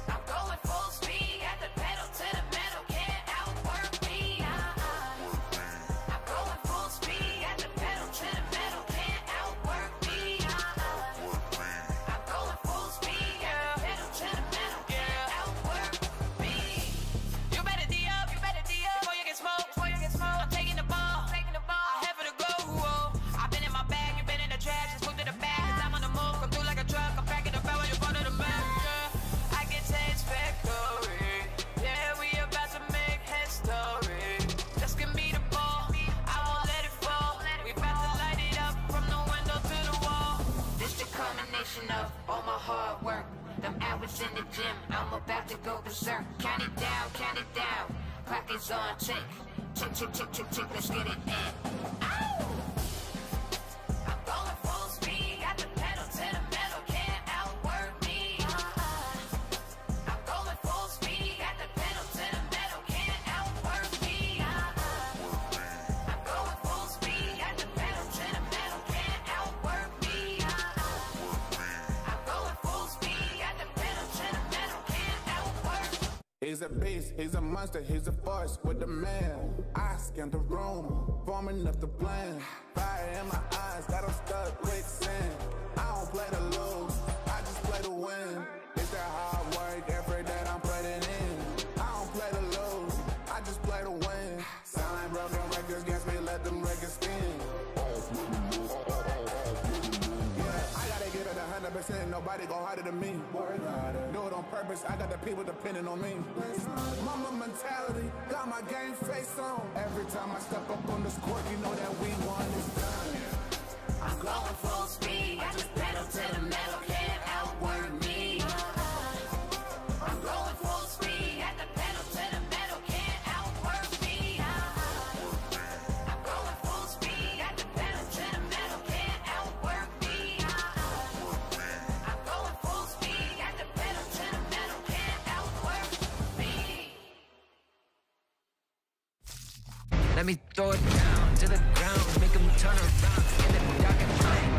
I'm going full speed, got the pedal to the metal, can't outwork me. I'm going full speed, got the pedal to the metal, can't outwork me. I'm going full speed, got the pedal to the metal, can't outwork me. You better D up, before you get smoked, I'm taking the ball, I have it to go. I've been in my bag, you've been in the trash, just move to the back, cause I'm on the move, come through like a truck, I'm packing the barrel, you're to the back, yeah. I can taste victory, yeah, we about to make history. Just give me the ball, I won't let it fall, we about to light it up, from the window to the wall. This the culmination of all my hard work, them hours in the gym, I'm about to go berserk. Count it down, clock is on tick, tick, let's get it in. Ow! I'm going full speed, got the pedal to the metal, can't outwork me. I'm going full speed, got the pedal to the metal, can't outwork me. I'm going full speed, got the pedal to the metal, can't outwork me. I'm going full speed, got the pedal to the metal, can't outwork me. He's a beast, he's a monster, he's a force with the man. I scanned the room, forming up the plan. Fire in my eyes, got him stuck quicksand. I don't play to lose, I just play to win. It's that hard work, effort that I'm putting in. I don't play to lose, I just play to win. Sound like broken records against me, let them records spin. Yeah, I gotta get it 100%, nobody go harder than me. Do it on purpose, I got the people depending on me. Mama mentality, got my game face on. Every time I step up on this court, you know that we won this done. I'm going full speed, got the pedal to the metal, can't outwork me. I'm going full speed, got the pedal to the metal, can't outwork me. I'm going full speed, got the pedal to the metal, can't outwork me. I'm going full speed, got the pedal to the metal, can't outwork me. Let me throw it down to the ground, make them turn around, and then y'all can find.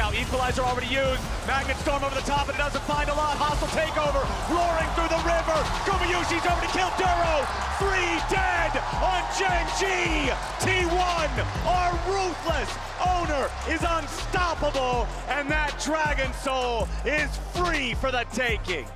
Out, equalizer already used. Magnet storm over the top, and it doesn't find a lot. Hostile takeover, roaring through the river. Gumayushi's over to kill Duro. 3 dead on Gen.G. T1, our ruthless owner, is unstoppable, and that Dragon Soul is free for the taking.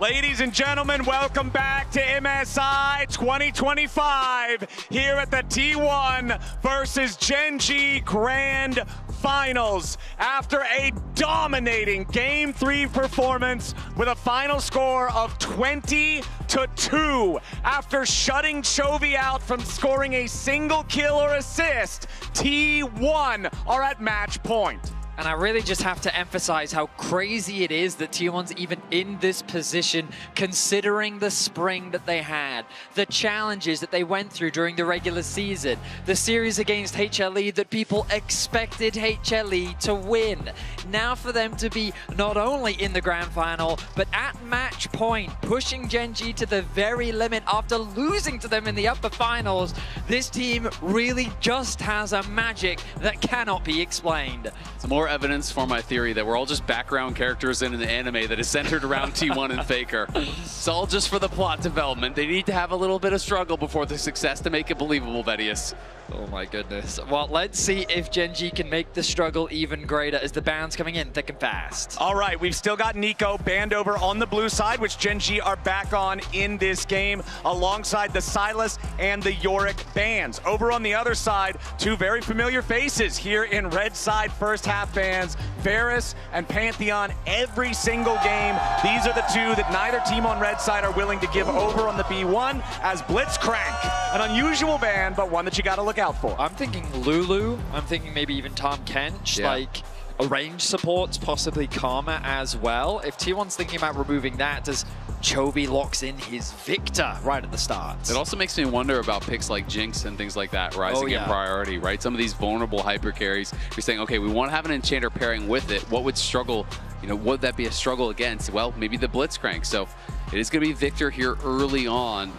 Ladies and gentlemen, welcome back to MSI 2025 here at the T1 versus Gen.G Grand Finals. After a dominating Game 3 performance with a final score of 20-2, after shutting Chovy out from scoring a single kill or assist, T1 are at match point. And I really just have to emphasize how crazy it is that T1's even in this position, considering the spring that they had, the challenges that they went through during the regular season, the series against HLE that people expected HLE to win. Now for them to be not only in the grand final, but at match point, pushing Gen G to the very limit after losing to them in the upper finals, this team really just has a magic that cannot be explained. It's more evidence for my theory that we're all just background characters in an anime that is centered around T1 and Faker. It's all just for the plot development. They need to have a little bit of struggle before the success to make it believable, Vedius. Oh my goodness. Well, let's see if Gen G can make the struggle even greater as the ban's coming in thick and fast. All right, we've still got Nico banned over on the blue side, which Gen G are back on in this game, alongside the Silas and the Yorick bans. Over on the other side, two very familiar faces here in red side first half bans, Varus and Pantheon every single game. These are the two that neither team on red side are willing to give over on the B1 as Blitzcrank. An unusual ban, but one that you got to look out for. I'm thinking Lulu. I'm thinking maybe even Tom Kench. Yeah. Like a range supports, possibly Karma as well. If T1's thinking about removing that, does Chovy locks in his Victor right at the start? It also makes me wonder about picks like Jinx and things like that rising in priority, right? Some of these vulnerable hyper carries, you're saying, okay, we want to have an enchanter pairing with it. What would struggle, you know, would that be a struggle against? Well, maybe the Blitzcrank. So it is going to be Victor here early on.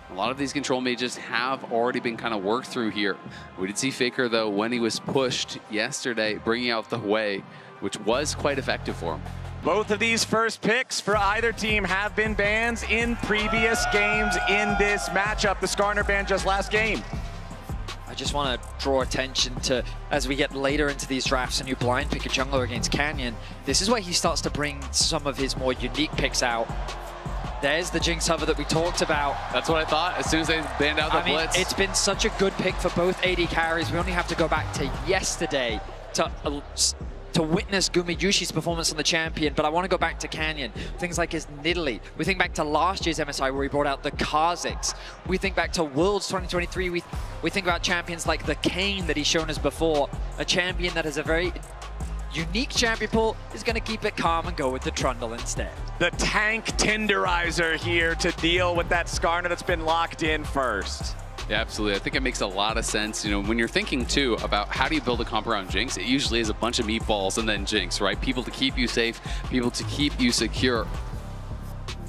A lot of these control mages have already been kind of worked through here. We did see Faker, though, when he was pushed yesterday, bringing out the Hwei, which was quite effective for him. Both of these first picks for either team have been bans in previous games in this matchup. The Skarner ban just last game. I just want to draw attention to, as we get later into these drafts and you blind pick a jungler against Canyon, this is where he starts to bring some of his more unique picks out. There's the Jinx hover that we talked about. That's what I thought as soon as they banned out the Blitz. It's been such a good pick for both AD carries. We only have to go back to yesterday to witness Gumiyushi's performance on the champion, but I want to go back to Canyon. Things like his Nidalee. We think back to last year's MSI where he brought out the Kha'Zix. We think back to Worlds 2023. We think about champions like the Kayn that he's shown us before. A champion that has a very unique champion pool, is going to keep it calm and go with the Trundle instead. The tank tenderizer here to deal with that Skarner that's been locked in first. Yeah, absolutely. I think it makes a lot of sense. You know, when you're thinking, too, about how do you build a comp around Jinx, it usually is a bunch of meatballs and then Jinx, right? People to keep you safe, people to keep you secure.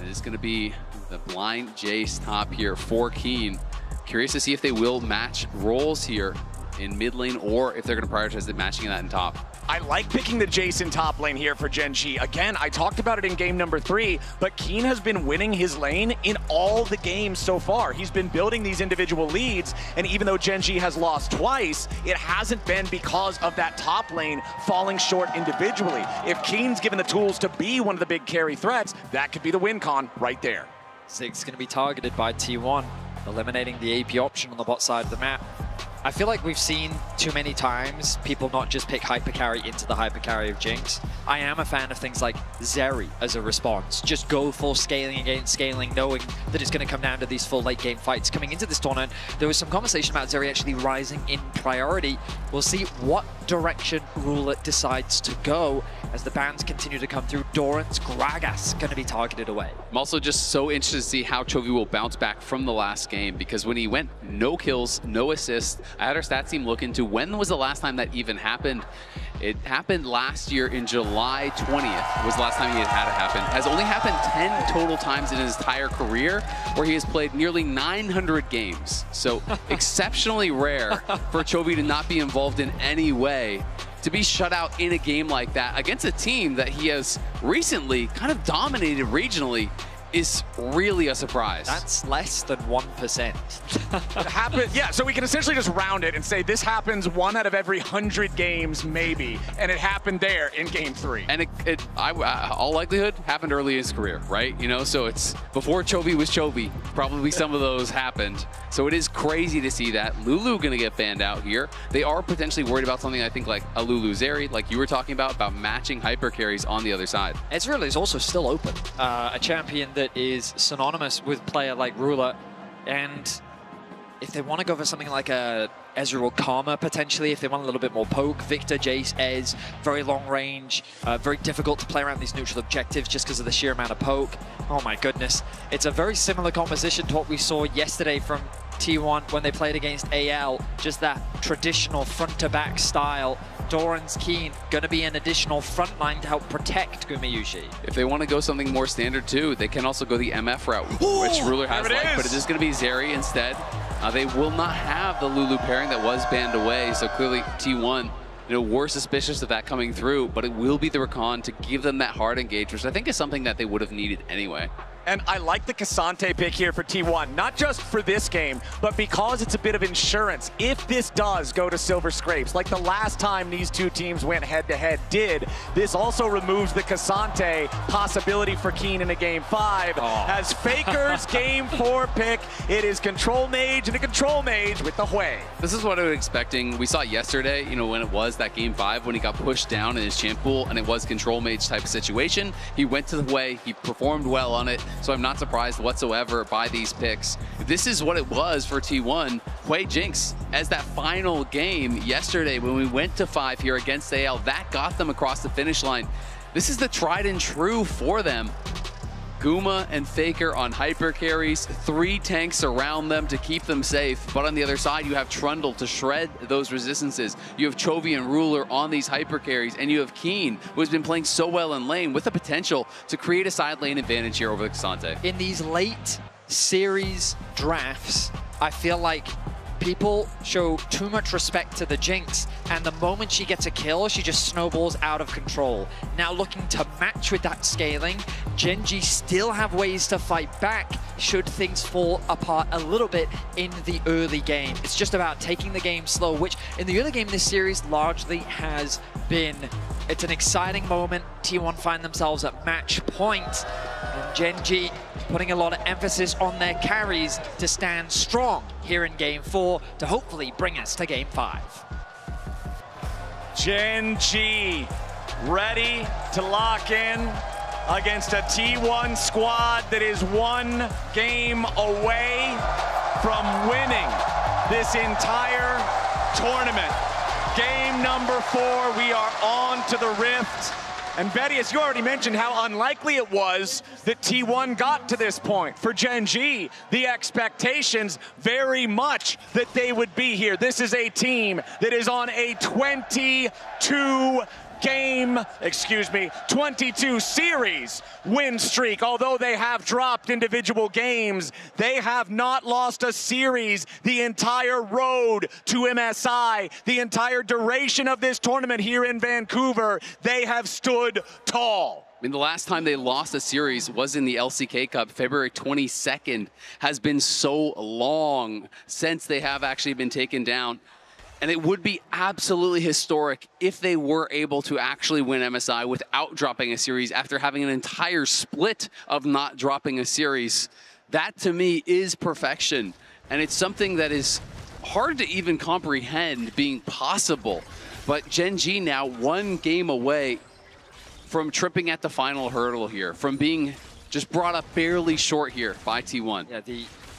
It is going to be the blind Jace top here for Keen. Curious to see if they will match roles here in mid lane or if they're going to prioritize the matching that in top. I like picking the Jason top lane here for Gen G. Again, I talked about it in game number 3, but Keen has been winning his lane in all the games so far. He's been building these individual leads, and even though Gen G has lost twice, it hasn't been because of that top lane falling short individually. If Keen's given the tools to be one of the big carry threats, that could be the win con right there. Zig's going to be targeted by T1, eliminating the AP option on the bot side of the map. I feel like we've seen too many times people not just pick hypercarry into the hypercarry of Jinx. I am a fan of things like Zeri as a response. Just go full scaling against scaling, knowing that it's going to come down to these full late game fights. Coming into this tournament, there was some conversation about Zeri actually rising in priority. We'll see what direction Ruler decides to go as the bans continue to come through. Doran's Gragas going to be targeted away. I'm also just so interested to see how Chovy will bounce back from the last game, because when he went no kills, no assists, I had our stats team look into when was the last time that even happened. It happened last year in July 20th was the last time he had it happen. Has only happened 10 total times in his entire career, where he has played nearly 900 games. So exceptionally rare for Chovy to not be involved in any way. To be shut out in a game like that against a team that he has recently kind of dominated regionally is really a surprise. That's less than 1%. It happens, yeah, so we can essentially just round it and say this happens 1 out of every 100 games, maybe, and it happened there in game 3. And all likelihood happened early in his career, right? You know, so it's before Chovy was Chovy, probably some of those happened. So it is crazy to see that. Lulu gonna get banned out here. They are potentially worried about something, I think, like a Lulu Zeri, like you were talking about matching hyper carries on the other side. Ezreal is also still open. A champion that is synonymous with player like Ruler, and if they want to go for something like a Ezreal Karma, potentially, if they want a little bit more poke, Victor, Jace, Ez, very long range, very difficult to play around these neutral objectives just because of the sheer amount of poke. Oh my goodness. It's a very similar composition to what we saw yesterday from T1 when they played against AL, just that traditional front-to-back style. Doran's Keen going to be an additional front line to help protect Gumayusi. If they want to go something more standard too, they can also go the MF route, which Ruler has liked, but it is going to be Zeri instead. They will not have the Lulu pairing that was banned away, so clearly T1, we're suspicious of that coming through, but it will be the Rakan to give them that hard engage, which I think is something that they would have needed anyway. And I like the K'Sante pick here for T1, not just for this game, but because it's a bit of insurance. If this does go to Silver Scrapes, like the last time these two teams went head-to-head did, this also removes the K'Sante possibility for Keen in a Game 5. As Faker's Game 4 pick, it is Control Mage and a Control Mage with the Hui. This is what I was expecting. We saw it yesterday, when it was that Game 5, when he got pushed down in his champ pool, and it was Control Mage type of situation. He went to the Hui, he performed well on it. So I'm not surprised whatsoever by these picks. This is what it was for T1. Hui Jinx, as that final game yesterday when we went to 5 here against AL, that got them across the finish line. This is the tried and true for them. Guma and Faker on hyper carries, 3 tanks around them to keep them safe. But on the other side, you have Trundle to shred those resistances. You have Chovy and Ruler on these hyper carries, and you have Keen, who has been playing so well in lane with the potential to create a side lane advantage here over the K'Sante. In these late series drafts, I feel like people show too much respect to the Jinx, and the moment she gets a kill, she just snowballs out of control. Now looking to match with that scaling, Gen G still have ways to fight back should things fall apart a little bit in the early game. It's just about taking the game slow, which in the early game this series largely has been. It's an exciting moment. T1 find themselves at match point, and Gen G putting a lot of emphasis on their carries to stand strong here in Game 4 to hopefully bring us to Game 5. Gen G ready to lock in against a T1 squad that is 1 game away from winning this entire tournament. Game number 4, we are on to the Rift. And Betty, as you already mentioned how unlikely it was that T1 got to this point. For Gen G, the expectations very much that they would be here. This is a team that is on a 22 series win streak. Although they have dropped individual games, they have not lost a series the entire road to MSI. The entire duration of this tournament here in Vancouver, they have stood tall. I mean, the last time they lost a series was in the LCK Cup, February 22nd. Has been so long since they have actually been taken down. And it would be absolutely historic if they were able to actually win MSI without dropping a series after having an entire split of not dropping a series. That, to me, is perfection. And it's something that is hard to even comprehend being possible. But Gen G now 1 game away from tripping at the final hurdle here, from being just brought up barely short here by T1. Yeah,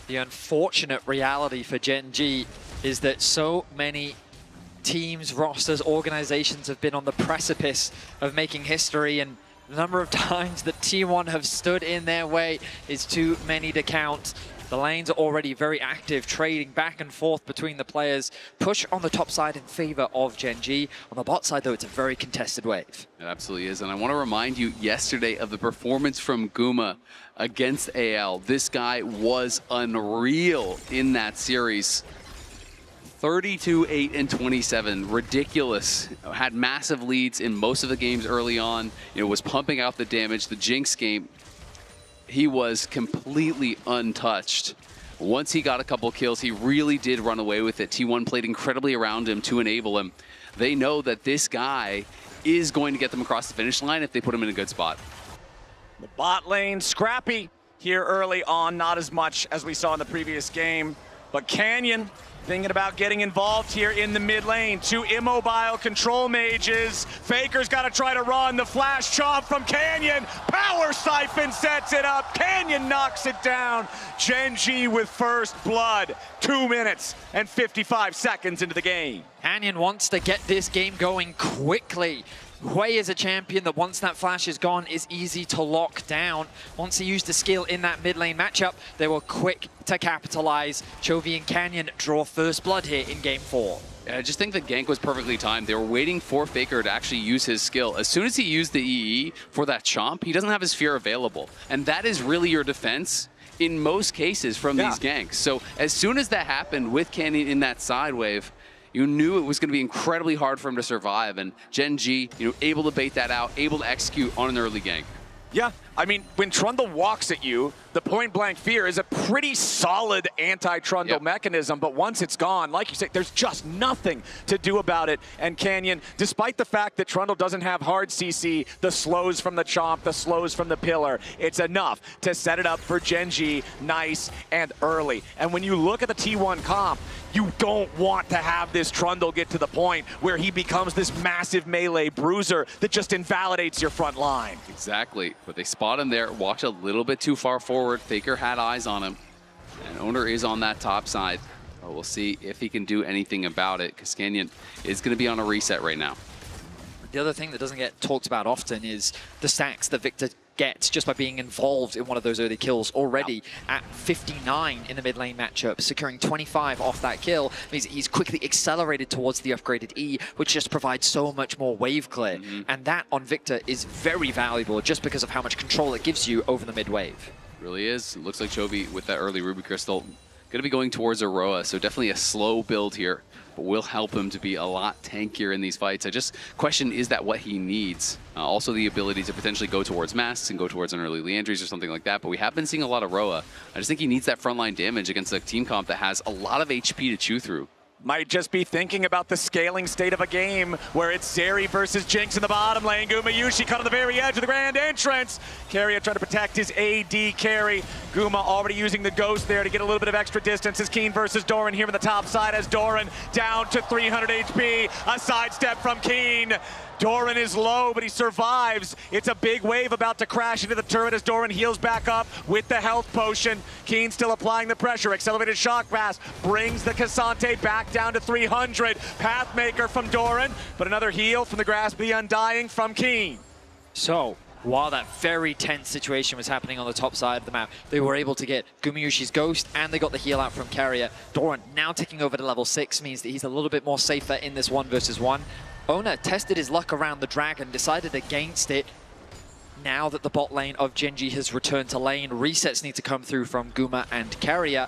the unfortunate reality for Gen G is that so many teams, rosters, organizations have been on the precipice of making history, and the number of times that T1 have stood in their way is too many to count. The lanes are already very active, trading back and forth between the players. Push on the top side in favor of Gen G. On the bot side, though, it's a very contested wave. It absolutely is, and I want to remind you yesterday of the performance from Guma against AL. This guy was unreal in that series. 32, 8, and 27, ridiculous. Had massive leads in most of the games early on. Was pumping out the damage. The Jinx game, he was completely untouched. Once he got a couple kills, he really did run away with it. T1 played incredibly around him to enable him. They know that this guy is going to get them across the finish line if they put him in a good spot. The bot lane scrappy here early on, not as much as we saw in the previous game. But Canyon thinking about getting involved here in the mid lane. 2 immobile control mages. Faker's got to try to run. The flash chomp from Canyon. Power Siphon sets it up. Canyon knocks it down. Gen.G with first blood. 2 minutes and 55 seconds into the game. Canyon wants to get this game going quickly. Hui is a champion that once that flash is gone is easy to lock down. Once he used the skill in that mid lane matchup, they were quick to capitalize. Chovy and Canyon draw first blood here in game 4. I just think the gank was perfectly timed. They were waiting for Faker to actually use his skill. As soon as he used the EE for that chomp, he doesn't have his fear available. And that is really your defense in most cases from these ganks. So as soon as that happened with Canyon in that side wave, you knew it was going to be incredibly hard for him to survive, and Gen.G, able to bait that out, able to execute on an early gank. Yeah, I mean, when Trundle walks at you, the point-blank fear is a pretty solid anti-Trundle mechanism, but once it's gone, like you say, there's just nothing to do about it. And Canyon, despite the fact that Trundle doesn't have hard CC, the slows from the chomp, the slows from the pillar, it's enough to set it up for Gen.G nice and early. And when you look at the T1 comp, you don't want to have this Trundle get to the point where he becomes this massive melee bruiser that just invalidates your front line. Exactly, but they spot him there, walked a little bit too far forward. Faker had eyes on him, and Owner is on that top side. But we'll see if he can do anything about it, because Canyon is going to be on a reset right now. The other thing that doesn't get talked about often is the stacks that Victor gets just by being involved in one of those early kills. Already at 59 in the mid lane matchup, securing 25 off that kill means he's quickly accelerated towards the upgraded E, which just provides so much more wave clear. And that on Victor is very valuable just because of how much control it gives you over the mid wave. Really is. It looks like Chovy with that early Ruby Crystal going to be going towards Aroa, so definitely a slow build here, but will help him to be a lot tankier in these fights. I just question, is that what he needs? Also the ability to potentially go towards Masks and go towards an early Leandries or something like that, but we have been seeing a lot of Roa. I just think he needs that frontline damage against a team comp that has a lot of HP to chew through. Might just be thinking about the scaling state of a game where it's Zeri versus Jinx in the bottom lane. Gumayushi caught on the very edge of the grand entrance. Keria trying to protect his AD carry. Guma already using the ghost there to get a little bit of extra distance. As Keen versus Doran here on the top side as Doran down to 300 HP. A sidestep from Keen. Doran is low, but he survives. It's a big wave about to crash into the turret as Doran heals back up with the health potion. Keen still applying the pressure. Accelerated shock pass brings the Cassante back down to 300. Pathmaker from Doran, but another heal from the Grasp of the Undying from Keen. So, while that very tense situation was happening on the top side of the map, they were able to get Gumayushi's Ghost, and they got the heal out from Keria. Doran now ticking over to level 6 means that he's a little bit more safer in this 1v1. Owner tested his luck around the Dragon, decided against it. Now that the bot lane of Gen.G has returned to lane, resets need to come through from Guma and Keria.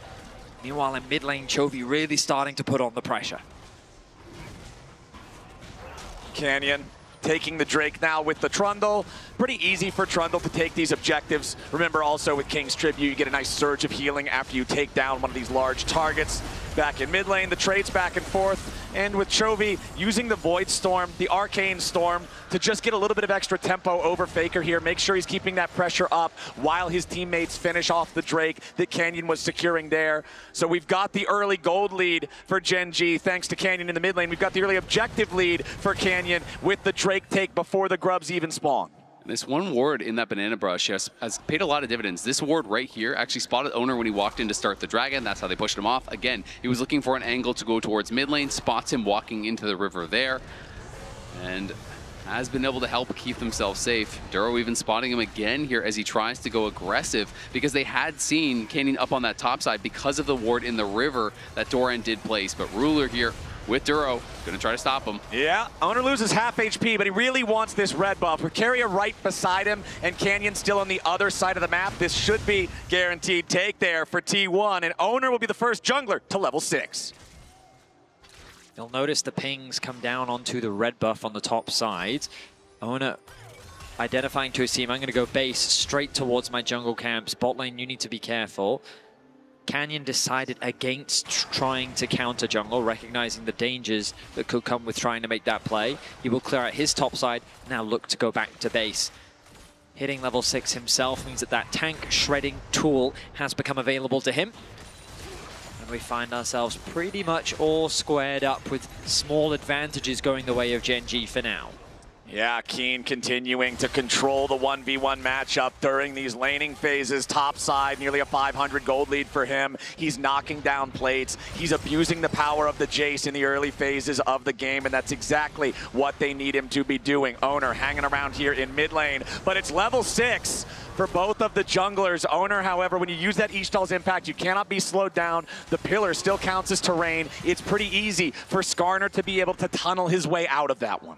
Meanwhile, in mid lane, Chovy really starting to put on the pressure. Canyon taking the Drake now with the Trundle. Pretty easy for Trundle to take these objectives. Remember also with King's Tribute, you get a nice surge of healing after you take down one of these large targets. Back in mid lane, the trades back and forth. And with Chovy using the Void Storm, the Arcane Storm, to just get a little bit of extra tempo over Faker here. Make sure he's keeping that pressure up while his teammates finish off the Drake that Canyon was securing there. So we've got the early gold lead for Gen.G thanks to Canyon in the mid lane. We've got the early objective lead for Canyon with the Drake take before the Grubs even spawn. This one ward in that Banana Brush has paid a lot of dividends. This ward right here actually spotted Owner when he walked in to start the Dragon. That's how they pushed him off. Again, he was looking for an angle to go towards mid lane, spots him walking into the river there, and has been able to help keep themselves safe. Duro even spotting him again here as he tries to go aggressive, because they had seen Canyon up on that top side because of the ward in the river that Doran did place. But Ruler here with Duro, gonna try to stop him. Yeah, Owner loses half HP, but he really wants this red buff. With Keria right beside him and Canyon still on the other side of the map, this should be guaranteed take there for T1, and Owner will be the first jungler to level 6. You'll notice the pings come down onto the red buff on the top side. Owner identifying to his team, I'm gonna go base straight towards my jungle camps. Bot lane, you need to be careful. Canyon decided against trying to counter jungle, recognizing the dangers that could come with trying to make that play. He will clear out his top side, now look to go back to base. Hitting level 6 himself means that that tank shredding tool has become available to him. And we find ourselves pretty much all squared up with small advantages going the way of Gen G for now. Yeah, Keen continuing to control the 1v1 matchup during these laning phases. Top side, nearly a 500 gold lead for him. He's knocking down plates. He's abusing the power of the Jace in the early phases of the game, and that's exactly what they need him to be doing. Owner hanging around here in mid lane, but it's level 6 for both of the junglers. Owner, however, when you use that Ishtal's impact, you cannot be slowed down. The pillar still counts as terrain. It's pretty easy for Skarner to be able to tunnel his way out of that one.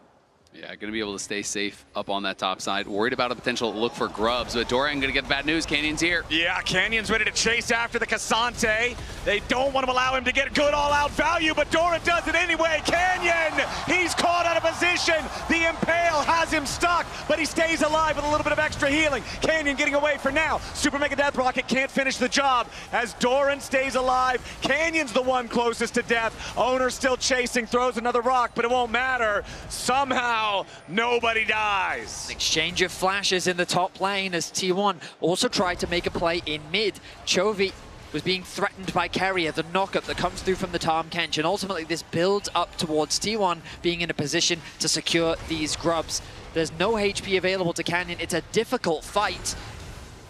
Yeah, going to be able to stay safe up on that top side. Worried about a potential look for grubs, but Dorian going to get the bad news. Canyon's here. Yeah, Canyon's ready to chase after the Cassante. They don't want to allow him to get good all-out value, but Doran does it anyway. Canyon, he's caught out of position. The Impale has him stuck, but he stays alive with a little bit of extra healing. Canyon getting away for now. Super Mega Death Rocket can't finish the job as Doran stays alive. Canyon's the one closest to death. Owner still chasing, throws another rock, but it won't matter. Somehow, nobody dies. An exchange of flashes in the top lane as T1 also tried to make a play in mid. Chovy was being threatened by Carrier, the knockup that comes through from the Tahm Kench, and ultimately this builds up towards T1 being in a position to secure these grubs. There's no HP available to Canyon. It's a difficult fight,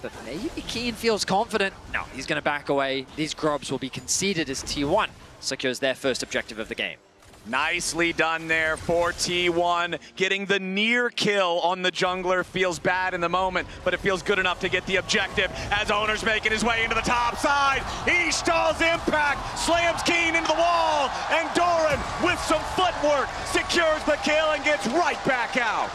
but maybe Keen feels confident. No, he's going to back away. These grubs will be conceded as T1 secures their first objective of the game. Nicely done there for T1. Getting the near kill on the jungler feels bad in the moment, but it feels good enough to get the objective as Owner's making his way into the top side. Ishtal's impact slams Keen into the wall, and Doran, with some footwork, secures the kill and gets right back out.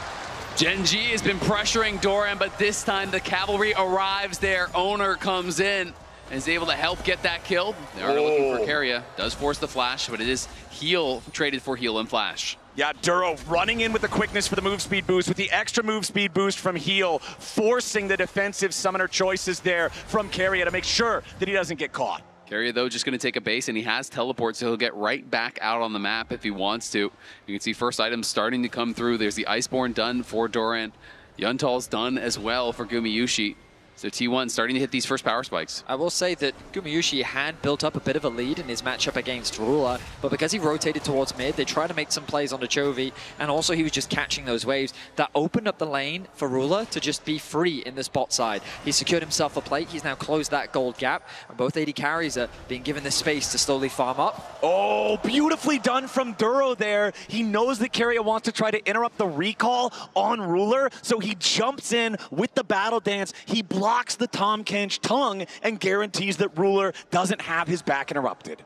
Gen G has been pressuring Doran, but this time the cavalry arrives there. Owner comes in and is able to help get that kill. They are looking for Carrier. Does force the flash, but it is heal traded for heal and flash. Yeah, Duro running in with the quickness for the move speed boost, with the extra move speed boost from heal, forcing the defensive summoner choices there from Carrier to make sure that he doesn't get caught. Carrier, though, just going to take a base, and he has teleport, so he'll get right back out on the map if he wants to. You can see first items starting to come through. There's the Iceborne done for Doran. Yuntal's done as well for Gumayusi. So T1 starting to hit these first power spikes. I will say that Gumayusi had built up a bit of a lead in his matchup against Ruler, but because he rotated towards mid, they tried to make some plays onto Chovy, and also he was just catching those waves. That opened up the lane for Ruler to just be free in the spot side. He secured himself a plate. He's now closed that gold gap, and both AD carries are being given this space to slowly farm up. Oh, beautifully done from Duro there. He knows that Carrier wants to try to interrupt the recall on Ruler, so he jumps in with the battle dance. He blocks the Tahm Kench tongue and guarantees that Ruler doesn't have his back interrupted.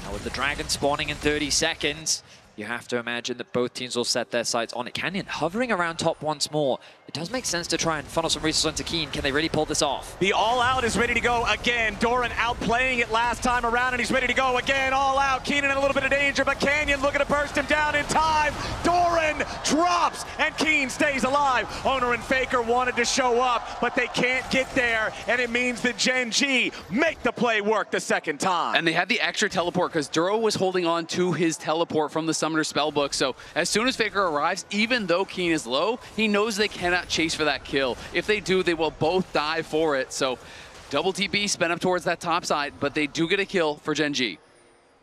Now with the dragon spawning in 30 seconds, you have to imagine that both teams will set their sights on it. Canyon hovering around top once more. It does make sense to try and funnel some resources into Keen. Can they really pull this off? The all-out is ready to go again. Doran outplaying it last time around, and he's ready to go again. All out. Keenan in a little bit of danger, but Canyon looking to burst him down in time. Doran drops, and Keen stays alive. Owner and Faker wanted to show up, but they can't get there, and it means that Gen G make the play work the second time. And they had the extra teleport because Duro was holding on to his teleport from the Summoner Spellbook. So as soon as Faker arrives, even though Keen is low, he knows they cannot chase for that kill. If they do, they will both die for it. So double TP spin up towards that top side, but they do get a kill for Gen G.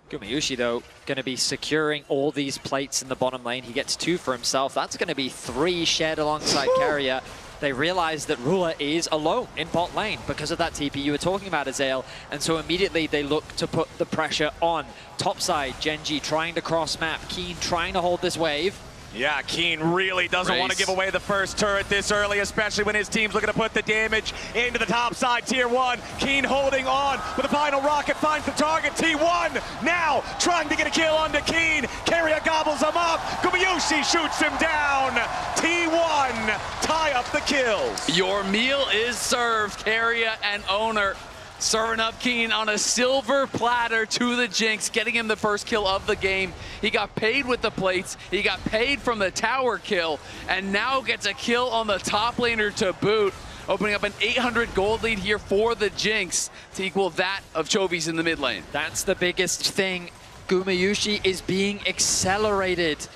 Gumayusi, though, going to be securing all these plates in the bottom lane. He gets 2 for himself. That's going to be 3 shared alongside Carrier. They realize that Ruler is alone in bot lane because of that TP you were talking about, Azael. And so immediately they look to put the pressure on. Top side, Gen G trying to cross map. Keen trying to hold this wave. Yeah, Keen really doesn't want to give away the first turret this early, especially when his team's looking to put the damage into the top side, tier 1. Keen holding on, but the final rocket finds the target. T1 now trying to get a kill onto Keen. Carrier gobbles him up. Gumayusi shoots him down. T1 tie up the kills. Your meal is served, Carrier and Owner. Serving up Keen on a silver platter to the Jinx, getting him the first kill of the game. He got paid with the plates, he got paid from the tower kill, and now gets a kill on the top laner to boot, opening up an 800 gold lead here for the Jinx to equal that of Chovy's in the mid lane. That's the biggest thing. Gumayusi is being accelerated.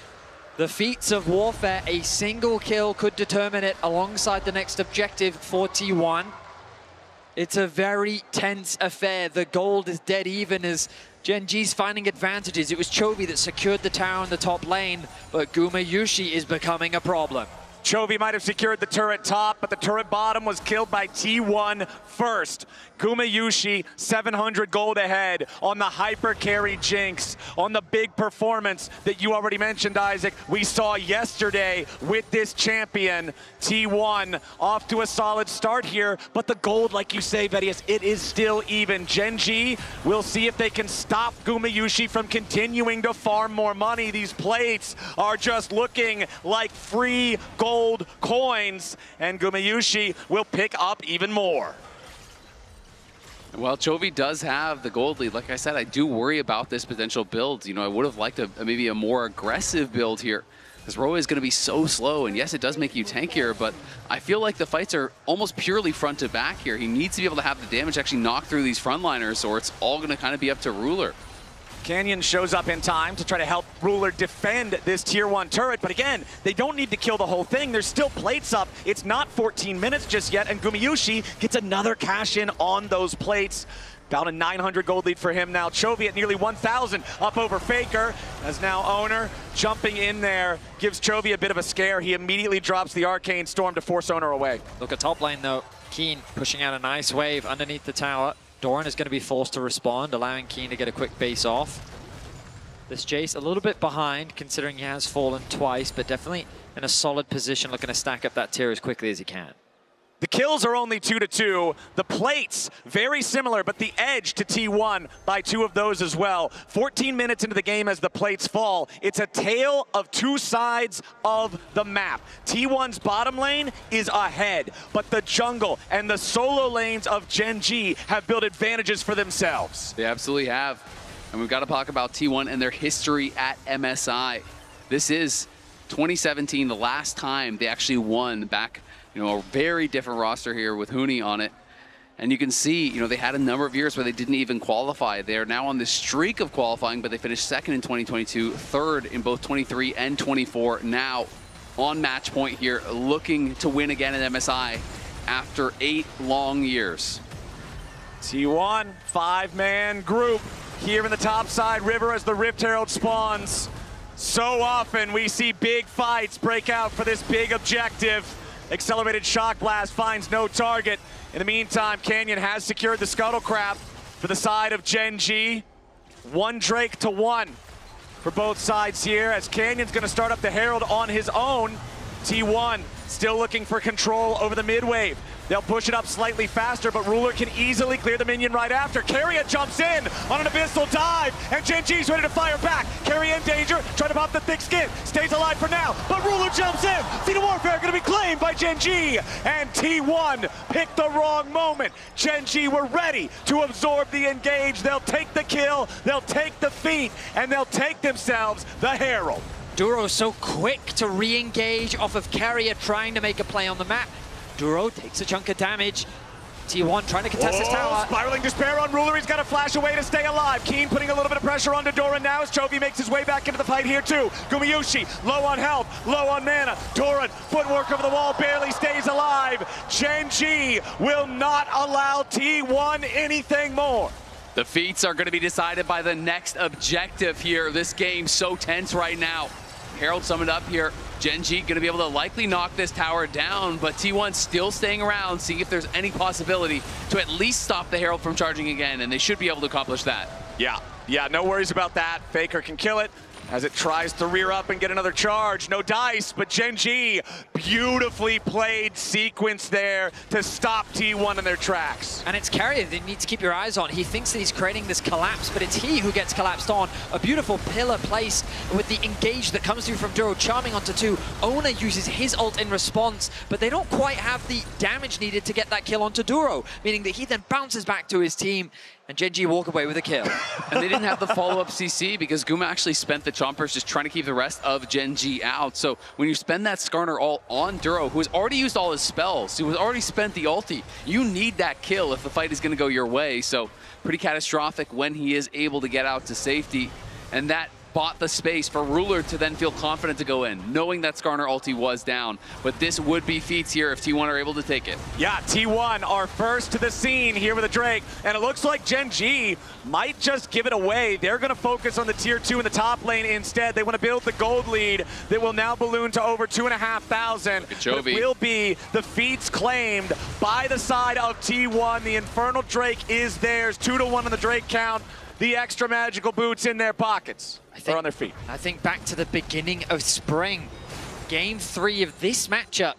The feats of warfare, a single kill could determine it alongside the next objective for T1. It's a very tense affair. The gold is dead even as Gen G's finding advantages. It was Chovy that secured the tower in the top lane, but Gumayusi is becoming a problem. Chovy might have secured the turret top, but the turret bottom was killed by T1 first. Gumayusi, 700 gold ahead on the hyper carry Jinx, on the big performance that you already mentioned, Isaac, we saw yesterday with this champion. T1 off to a solid start here, but the gold, like you say, Vedius, it is still even. Gen G, we'll see if they can stop Gumayusi from continuing to farm more money. These plates are just looking like free gold coins, and Gumayusi will pick up even more. Well, Chovy does have the gold lead. Like I said, I do worry about this potential build. You know, I would have liked maybe a more aggressive build here, because Roa is going to be so slow, and yes, it does make you tankier, but I feel like the fights are almost purely front to back here. He needs to be able to have the damage actually knock through these frontliners, or it's all going to kind of be up to Ruler. Canyon shows up in time to try to help Ruler defend this tier 1 turret, but again, they don't need to kill the whole thing. There's still plates up. It's not 14 minutes just yet, and Gumayusi gets another cash in on those plates. About a 900 gold lead for him now. Chovy at nearly 1,000 up over Faker, as now Owner jumping in there gives Chovy a bit of a scare. He immediately drops the Arcane Storm to force Owner away. Look at top lane though. Keen pushing out a nice wave underneath the tower. Doran is going to be forced to respond, allowing Keen to get a quick base off. This Jace a little bit behind, considering he has fallen twice, but definitely in a solid position, looking to stack up that tier as quickly as he can. The kills are only 2-2. The plates, very similar, but the edge to T1 by 2 of those as well. 14 minutes into the game as the plates fall. It's a tale of 2 sides of the map. T1's bottom lane is ahead, but the jungle and the solo lanes of Gen G have built advantages for themselves. They absolutely have. And we've got to talk about T1 and their history at MSI. This is 2017, the last time they actually won back. You know, a very different roster here with Huni on it. And you can see, you know, they had a number of years where they didn't even qualify. They are now on this streak of qualifying, but they finished second in 2022, third in both 23 and 24. Now on match point here, looking to win again at MSI after 8 long years. T1, 5-man group here in the top side river as the Rift Herald spawns. So often we see big fights break out for this big objective. Accelerated Shock Blast finds no target. In the meantime, Canyon has secured the Scuttle Crab for the side of Gen G. 1 Drake to 1 for both sides here, as Canyon's going to start up the Herald on his own. T1 still looking for control over the mid wave. They'll push it up slightly faster, but Ruler can easily clear the minion right after. Keria jumps in on an Abyssal dive, and Gen G's ready to fire back. Keria in danger, trying to pop the thick skin. Stays alive for now, but Ruler jumps in. Feet of Warfare going to be claimed by Gen G, and T1 picked the wrong moment. Gen G were ready to absorb the engage. They'll take the kill, they'll take the feat, and they'll take themselves the Herald. Duro so quick to re-engage off of Keria trying to make a play on the map. Duro takes a chunk of damage. T1 trying to contest his tower. Spiraling Despair on Ruler. He's got to flash away to stay alive. Keen putting a little bit of pressure onto Doran now as Chovy makes his way back into the fight here too. Gumayusi low on health, low on mana. Doran, footwork over the wall, barely stays alive. Gen G will not allow T1 anything more. The feats are going to be decided by the next objective here. This game so tense right now. Herald summoned up here. Gen G going to be able to likely knock this tower down, but T1 still staying around, seeing if there's any possibility to at least stop the Herald from charging again, and they should be able to accomplish that. Yeah, no worries about that. Faker can kill it as it tries to rear up and get another charge. No dice, but Gen G, beautifully played sequence there to stop T1 in their tracks. And it's Keria that you need to keep your eyes on. He thinks that he's creating this collapse, but it's he who gets collapsed on. A beautiful pillar placed with the engage that comes through from Duro, charming onto 2. Owner uses his ult in response, but they don't quite have the damage needed to get that kill onto Duro, meaning that he then bounces back to his team, and Gen G walk away with a kill. And they didn't have the follow-up CC because Guma actually spent the chompers just trying to keep the rest of Gen G out. So when you spend that Skarner all on Duro, who has already used all his spells, who has already spent the ulti, you need that kill if the fight is going to go your way. So pretty catastrophic when he is able to get out to safety. And that bought the space for Ruler to then feel confident to go in, knowing that Skarner ulti was down. But this would be feats here if T1 are able to take it. Yeah, T1 are first to the scene here with a Drake, and it looks like Gen G might just give it away. They're going to focus on the tier 2 in the top lane instead. They want to build the gold lead that will now balloon to over 2,500. It will be the feats claimed by the side of T1. The Infernal Drake is theirs. 2-1 on the Drake count. The extra magical boots in their pockets, or on their feet. I think back to the beginning of spring, game 3 of this matchup,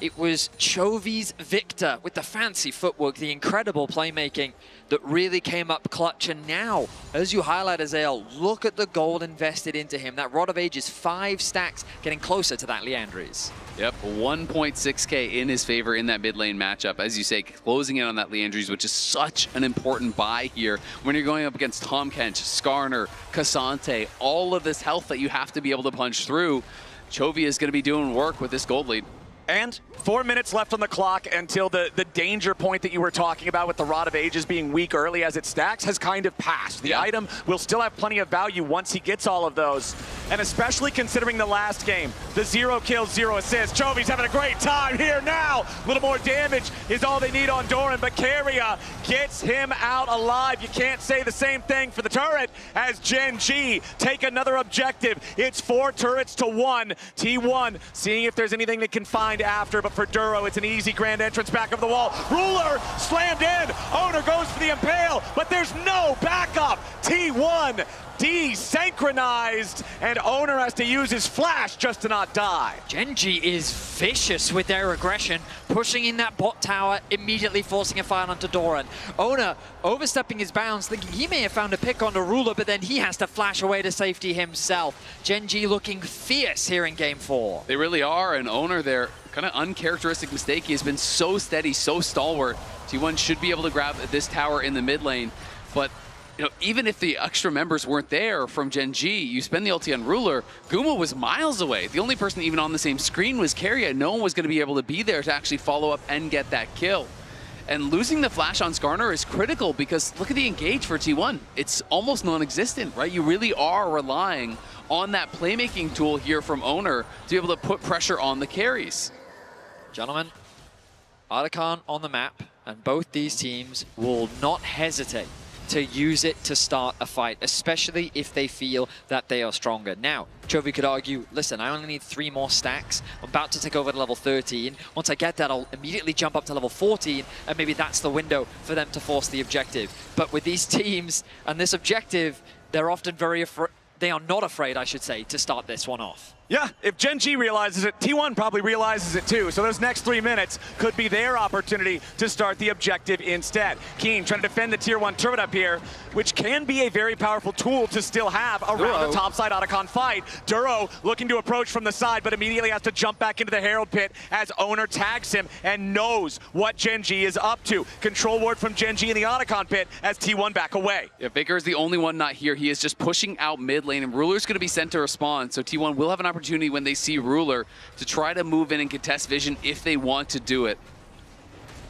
it was Chovy's Victor with the fancy footwork, the incredible playmaking that really came up clutch. And now, as you highlight, Azael, look at the gold invested into him. That Rod of Ages, 5 stacks, getting closer to that Liandry's. Yep, 1.6k in his favor in that mid lane matchup. As you say, closing in on that Liandry's, which is such an important buy here when you're going up against Tahm Kench, Skarner, Cassante, all of this health that you have to be able to punch through. Chovy is going to be doing work with this gold lead. And 4 minutes left on the clock until the danger point that you were talking about with the Rod of Ages being weak early as it stacks has kind of passed. The item will still have plenty of value once he gets all of those. And especially considering the last game, the 0 kills, 0 assists. Chovy's having a great time here now. A little more damage is all they need on Doran, but Keria gets him out alive. You can't say the same thing for the turret as Gen G take another objective. It's 4 turrets to 1. T1 seeing if there's anything they can find after, but for Duro, it's an easy grand entrance back of the wall. Ruler slammed in. Owner goes for the impale, but there's no backup. T1 desynchronized, and Owner has to use his flash just to not die. Gen G is vicious with their aggression, pushing in that bot tower, immediately forcing a fire onto Doran. Owner overstepping his bounds, thinking he may have found a pick on the Ruler, but then he has to flash away to safety himself. Gen G looking fierce here in game 4. They really are, and Owner there, kind of uncharacteristic mistake. He has been so steady, so stalwart. T1 should be able to grab this tower in the mid lane, but you know, even if the extra members weren't there from Gen G, you spend the ulti on Ruler, Guma was miles away. The only person even on the same screen was Keria. No one was going to be able to be there to actually follow up and get that kill. And losing the flash on Skarner is critical because look at the engage for T1. It's almost non-existent, right? You really are relying on that playmaking tool here from Owner to be able to put pressure on the carries. Gentlemen, Artican on the map, and both these teams will not hesitate to use it to start a fight, especially if they feel that they are stronger. Now, Chovy could argue, listen, I only need 3 more stacks. I'm about to take over to level 13. Once I get that, I'll immediately jump up to level 14, and maybe that's the window for them to force the objective. But with these teams and this objective, they're often they are not afraid, I should say, to start this one off. Yeah, if Gen G realizes it, T1 probably realizes it too. So those next 3 minutes could be their opportunity to start the objective instead. Keen trying to defend the tier 1 turret up here, which can be a very powerful tool to still have around the topside Otacon fight. Duro looking to approach from the side, but immediately has to jump back into the Herald Pit as Owner tags him and knows what Gen G is up to. Control ward from Gen G in the Otacon Pit as T1 back away. Yeah, Baker is the only one not here. He is just pushing out mid lane, and Ruler's going to be sent to respond. So T1 will have an opportunity when they see Ruler to try to move in and contest vision if they want to do it.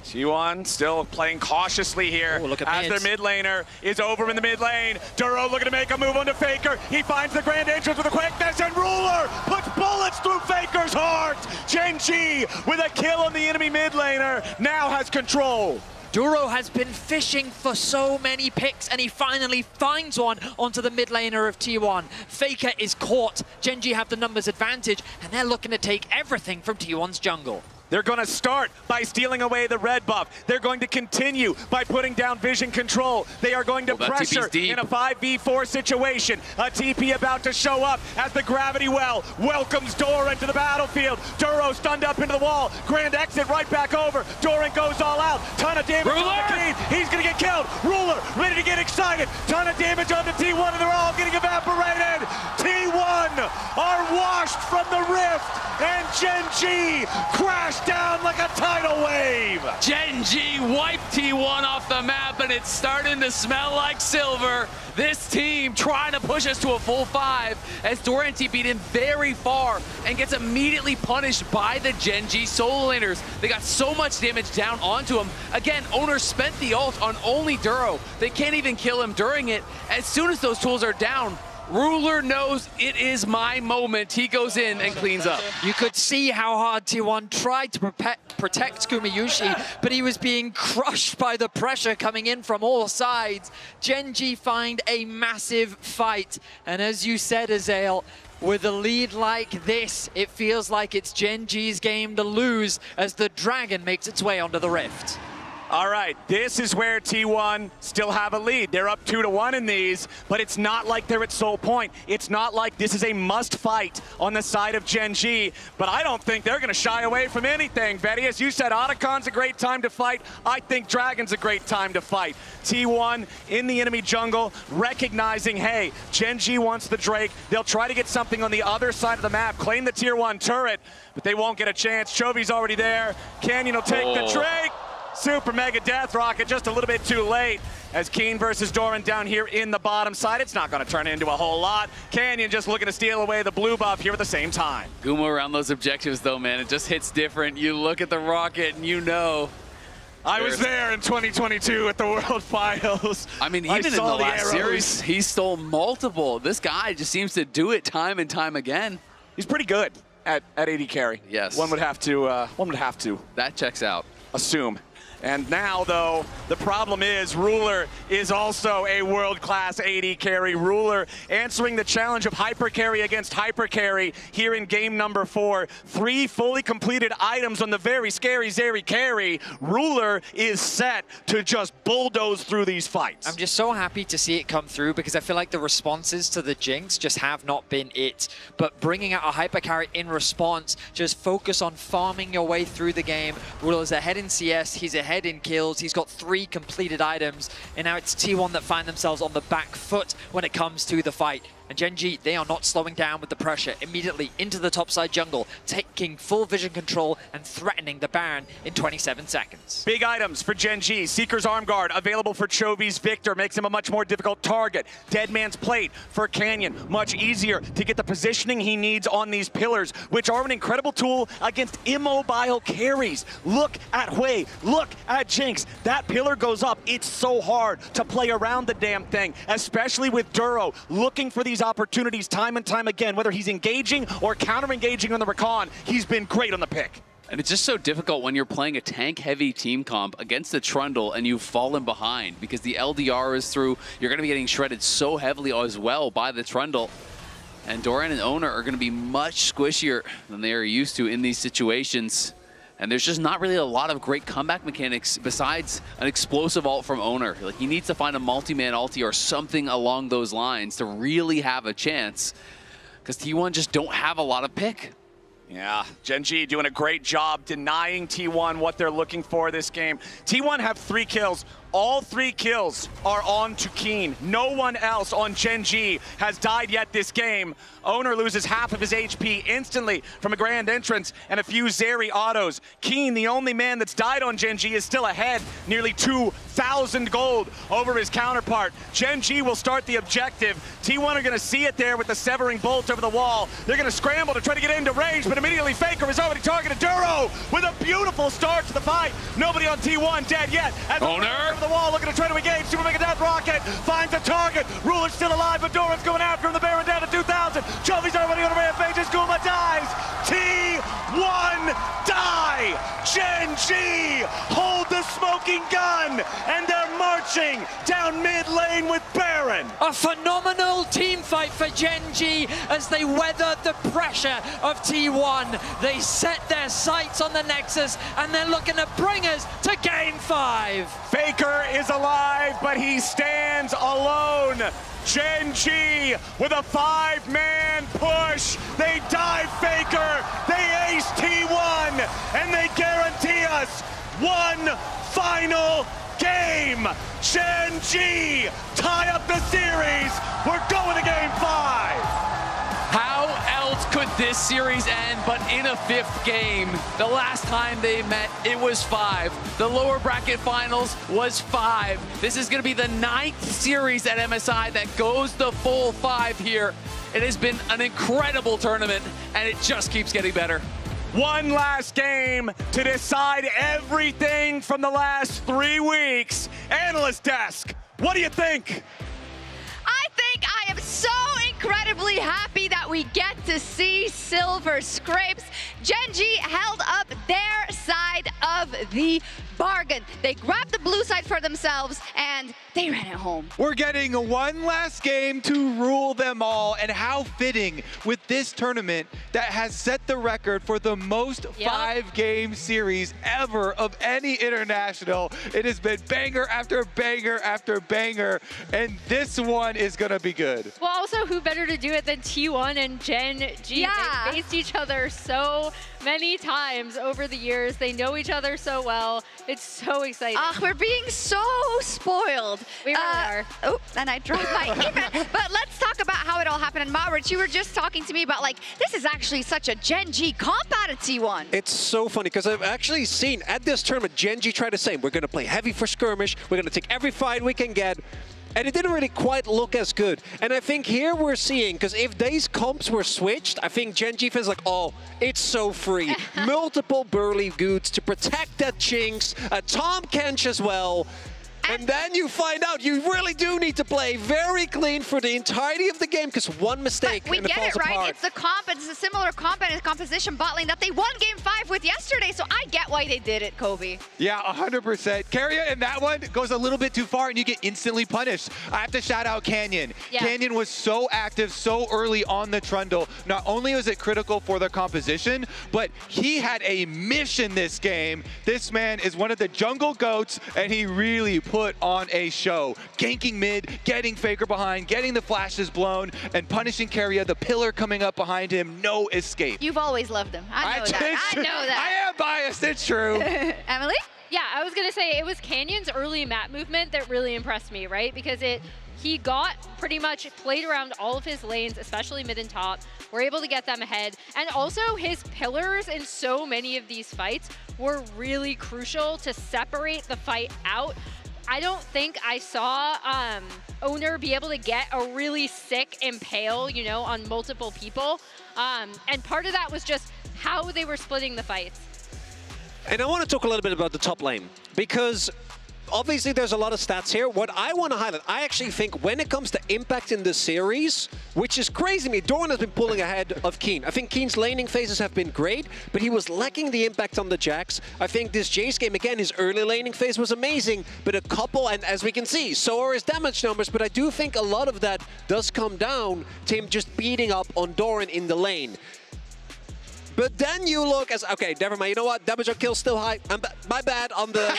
T1 still playing cautiously here as their mid laner is over in the mid lane. Duro looking to make a move onto Faker. He finds the grand entrance with a quickness, and Ruler puts bullets through Faker's heart. Gen G with a kill on the enemy mid laner now has control. Duro has been fishing for so many picks, and he finally finds one onto the mid laner of T1. Faker is caught. Gen G have the numbers advantage, and they're looking to take everything from T1's jungle. They're going to start by stealing away the red buff. They're going to continue by putting down vision control. They are going to pressure in a 5v4 situation. A TP about to show up as the gravity well welcomes Doran to the battlefield. Duro stunned up into the wall. Grand exit right back over. Doran goes all out. Ton of damage on the Keen. He's going to get killed. Ruler ready to get excited. Ton of damage on the T1, and they're all getting evaporated. T1 are washed from the rift, and Gen G crashed down like a tidal wave. Gen G wiped T1 off the map, and it's starting to smell like silver. This team trying to push us to a full 5 as Doran TP'd in very far and gets immediately punished by the Gen G solo laners. They got so much damage down onto him. Again, Owner spent the ult on only Duro. They can't even kill him during it. As soon as those tools are down, Ruler knows it is my moment. He goes in and cleans up. You could see how hard T1 tried to protect Kumayushi, but he was being crushed by the pressure coming in from all sides. Gen.G find a massive fight. And as you said, Azael, with a lead like this, it feels like it's Gen.G's game to lose as the Dragon makes its way onto the Rift. All right, this is where T1 still have a lead. They're up 2-1 in these, but it's not like they're at Soul Point. It's not like this is a must fight on the side of Gen.G, but I don't think they're gonna shy away from anything, Betty. As you said, Otacon's a great time to fight. I think Dragon's a great time to fight. T1 in the enemy jungle, recognizing, hey, Gen.G wants the Drake. They'll try to get something on the other side of the map, claim the tier 1 turret, but they won't get a chance. Chovy's already there. Canyon will take the Drake. Super Mega Death Rocket just a little bit too late as Keen versus Doran down here in the bottom side. It's not going to turn into a whole lot. Canyon just looking to steal away the blue buff here at the same time. Gumo around those objectives though, man, it just hits different. You look at the rocket and you know. I was there in 2022 at the World Finals. I mean, even in the last series, he stole multiple. This guy just seems to do it time and time again. He's pretty good at AD carry. Yes. One would have to. That checks out. Assume. And now, though, the problem is Ruler is also a world-class AD carry. Ruler answering the challenge of hyper carry against hyper carry here in game number 4. 3 fully completed items on the very scary Zeri carry. Ruler is set to just bulldoze through these fights. I'm just so happy to see it come through because I feel like the responses to the Jinx just have not been it. But bringing out a hyper carry in response, just focus on farming your way through the game. Ruler's ahead in CS, he's ahead in kills, he's got 3 completed items, and now it's T1 that find themselves on the back foot when it comes to the fight. And Gen.G, they are not slowing down with the pressure. Immediately into the topside jungle, taking full vision control and threatening the Baron in 27 seconds. Big items for Gen.G. Seeker's Arm Guard available for Chovy's Victor, makes him a much more difficult target. Dead Man's Plate for Canyon, much easier to get the positioning he needs on these pillars, which are an incredible tool against immobile carries. Look at Hui, look at Jinx. That pillar goes up. It's so hard to play around the damn thing, especially with Duro looking for these opportunities time and time again, whether he's engaging or counter-engaging on the recon. He's been great on the pick. And it's just so difficult when you're playing a tank-heavy team comp against the Trundle and you've fallen behind because the LDR is through. You're going to be getting shredded so heavily as well by the Trundle. And Doran and Owner are going to be much squishier than they are used to in these situations. And there's just not really a lot of great comeback mechanics besides an explosive ult from Owner. Like, he needs to find a multi-man ulti or something along those lines to really have a chance. Because T1 just don't have a lot of pick. Yeah, Gen.G doing a great job denying T1 what they're looking for this game. T1 have 3 kills. All 3 kills are on to Keen. No one else on Gen.G has died yet this game. Owner loses half of his HP instantly from a grand entrance and a few Zeri autos. Keen, the only man that's died on Gen.G, is still ahead, nearly 2,000 gold over his counterpart. Gen.G will start the objective. T1 are gonna see it there with the severing bolt over the wall. They're gonna scramble to try to get into range, but immediately Faker is already targeted. Duro with a beautiful start to the fight. Nobody on T1 dead yet. As Owner the wall, looking to try to engage. Super Mega Death Rocket finds a target. Ruler's still alive, but Doran's going after him. The Baron down to 2,000. Chovy's already on a rampage as Guma dies. T1 die. Gen.G hold the smoking gun, and they're marching down mid lane with Baron. A phenomenal team fight for Gen.G as they weather the pressure of T1. They set their sights on the Nexus, and they're looking to bring us to Game 5. Faker is alive, but he stands alone. Gen.G with a 5-man push. They dive Faker, they ace T1, and they guarantee us one final game. Gen.G tie up the series. We're going to Game 5. How else could this series end but in a 5th game? The last time they met, it was 5. The lower bracket finals was 5. This is going to be the 9th series at MSI that goes the full 5 here. It has been an incredible tournament, and it just keeps getting better. One last game to decide everything from the last 3 weeks. Analyst Desk, what do you think? I think I am so incredibly incredibly happy that we get to see silver scrapes. Gen.G held up their side of the bargain. They grabbed the blue side for themselves and they ran it home. We're getting one last game to rule them all, and how fitting with this tournament that has set the record for the most 5-game series ever of any international. It has been banger after banger after banger, and this one is gonna be good. Well, also, who better to do it than T1 and Gen.G? Yeah. They faced each other so many times over the years. They know each other so well. It's so exciting. We're being so spoiled. We really are. Oh, and I dropped my event. But let's talk about how it all happened. And Maurits, you were just talking to me about, like, this is actually such a Gen.G comp out of T1. It's so funny because I've actually seen at this tournament, Gen.G try the same. We're going to play heavy for skirmish. We're going to take every fight we can get. And it didn't really quite look as good. And I think here we're seeing, because if these comps were switched, I think Gen.G feels like, oh, it's so free. Multiple burly goods to protect that Jinx, Tom Kench as well. And then you find out you really do need to play very clean for the entirety of the game, because one mistake and it falls apart. We get it, right? It's the comp, it's a similar comp and composition bot lane that they won Game 5 with yesterday, so I get why they did it, Kobe. Yeah, 100%. Keria in that one goes a little bit too far and you get instantly punished. I have to shout out Canyon. Yeah. Canyon was so active so early on the Trundle. Not only was it critical for the composition, but he had a mission this game. This man is one of the jungle goats, and he really put on a show. Ganking mid, getting Faker behind, getting the flashes blown, and punishing Keria, the pillar coming up behind him, no escape. You've always loved him. I know that. I am biased, it's true. Emily? Yeah, I was going to say it was Canyon's early map movement that really impressed me, right? Because he got pretty much played around all of his lanes, especially mid and top. We're able to get them ahead. And also his pillars in so many of these fights were really crucial to separate the fight out. I don't think I saw Owner be able to get a really sick impale, you know, on multiple people. And part of that was just how they were splitting the fights. And I want to talk a little bit about the top lane, because obviously there's a lot of stats here. What I want to highlight, I actually think when it comes to impact in the series, which is crazy to me, Doran has been pulling ahead of Keen. I think Keen's laning phases have been great, but he was lacking the impact on the Jax. I think this Jace game, again, his early laning phase was amazing, but a couple, and as we can see, so are his damage numbers, but I do think a lot of that does come down to him just beating up on Doran in the lane. But then you look as, okay, never mind, you know what, damage on kill still high. My bad on the damage.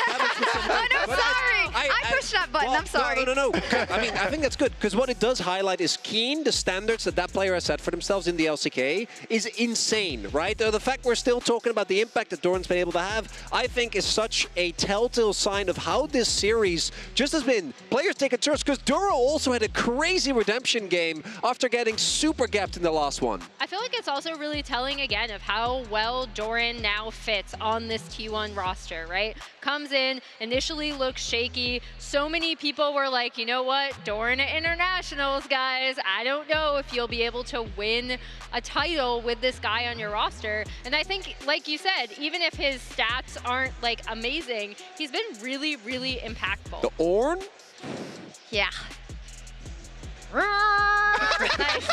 Oh, no, sorry. I pushed that button, well, I'm sorry. No. I mean, I think that's good, because what it does highlight is Keen, the standards that player has set for themselves in the LCK is insane, right? The fact we're still talking about the impact that Doran's been able to have, I think is such a telltale sign of how this series just has been players taking turns, because Duro also had a crazy redemption game after getting super gapped in the last one. I feel like it's also really telling, again, of how well Doran now fits on this T1 roster, right? Comes in, initially looks shaky. So many people were like, you know what, Doran at Internationals, guys. I don't know if you'll be able to win a title with this guy on your roster. And I think, like you said, even if his stats aren't like amazing, he's been really, really impactful. The Ornn? Yeah. Nice.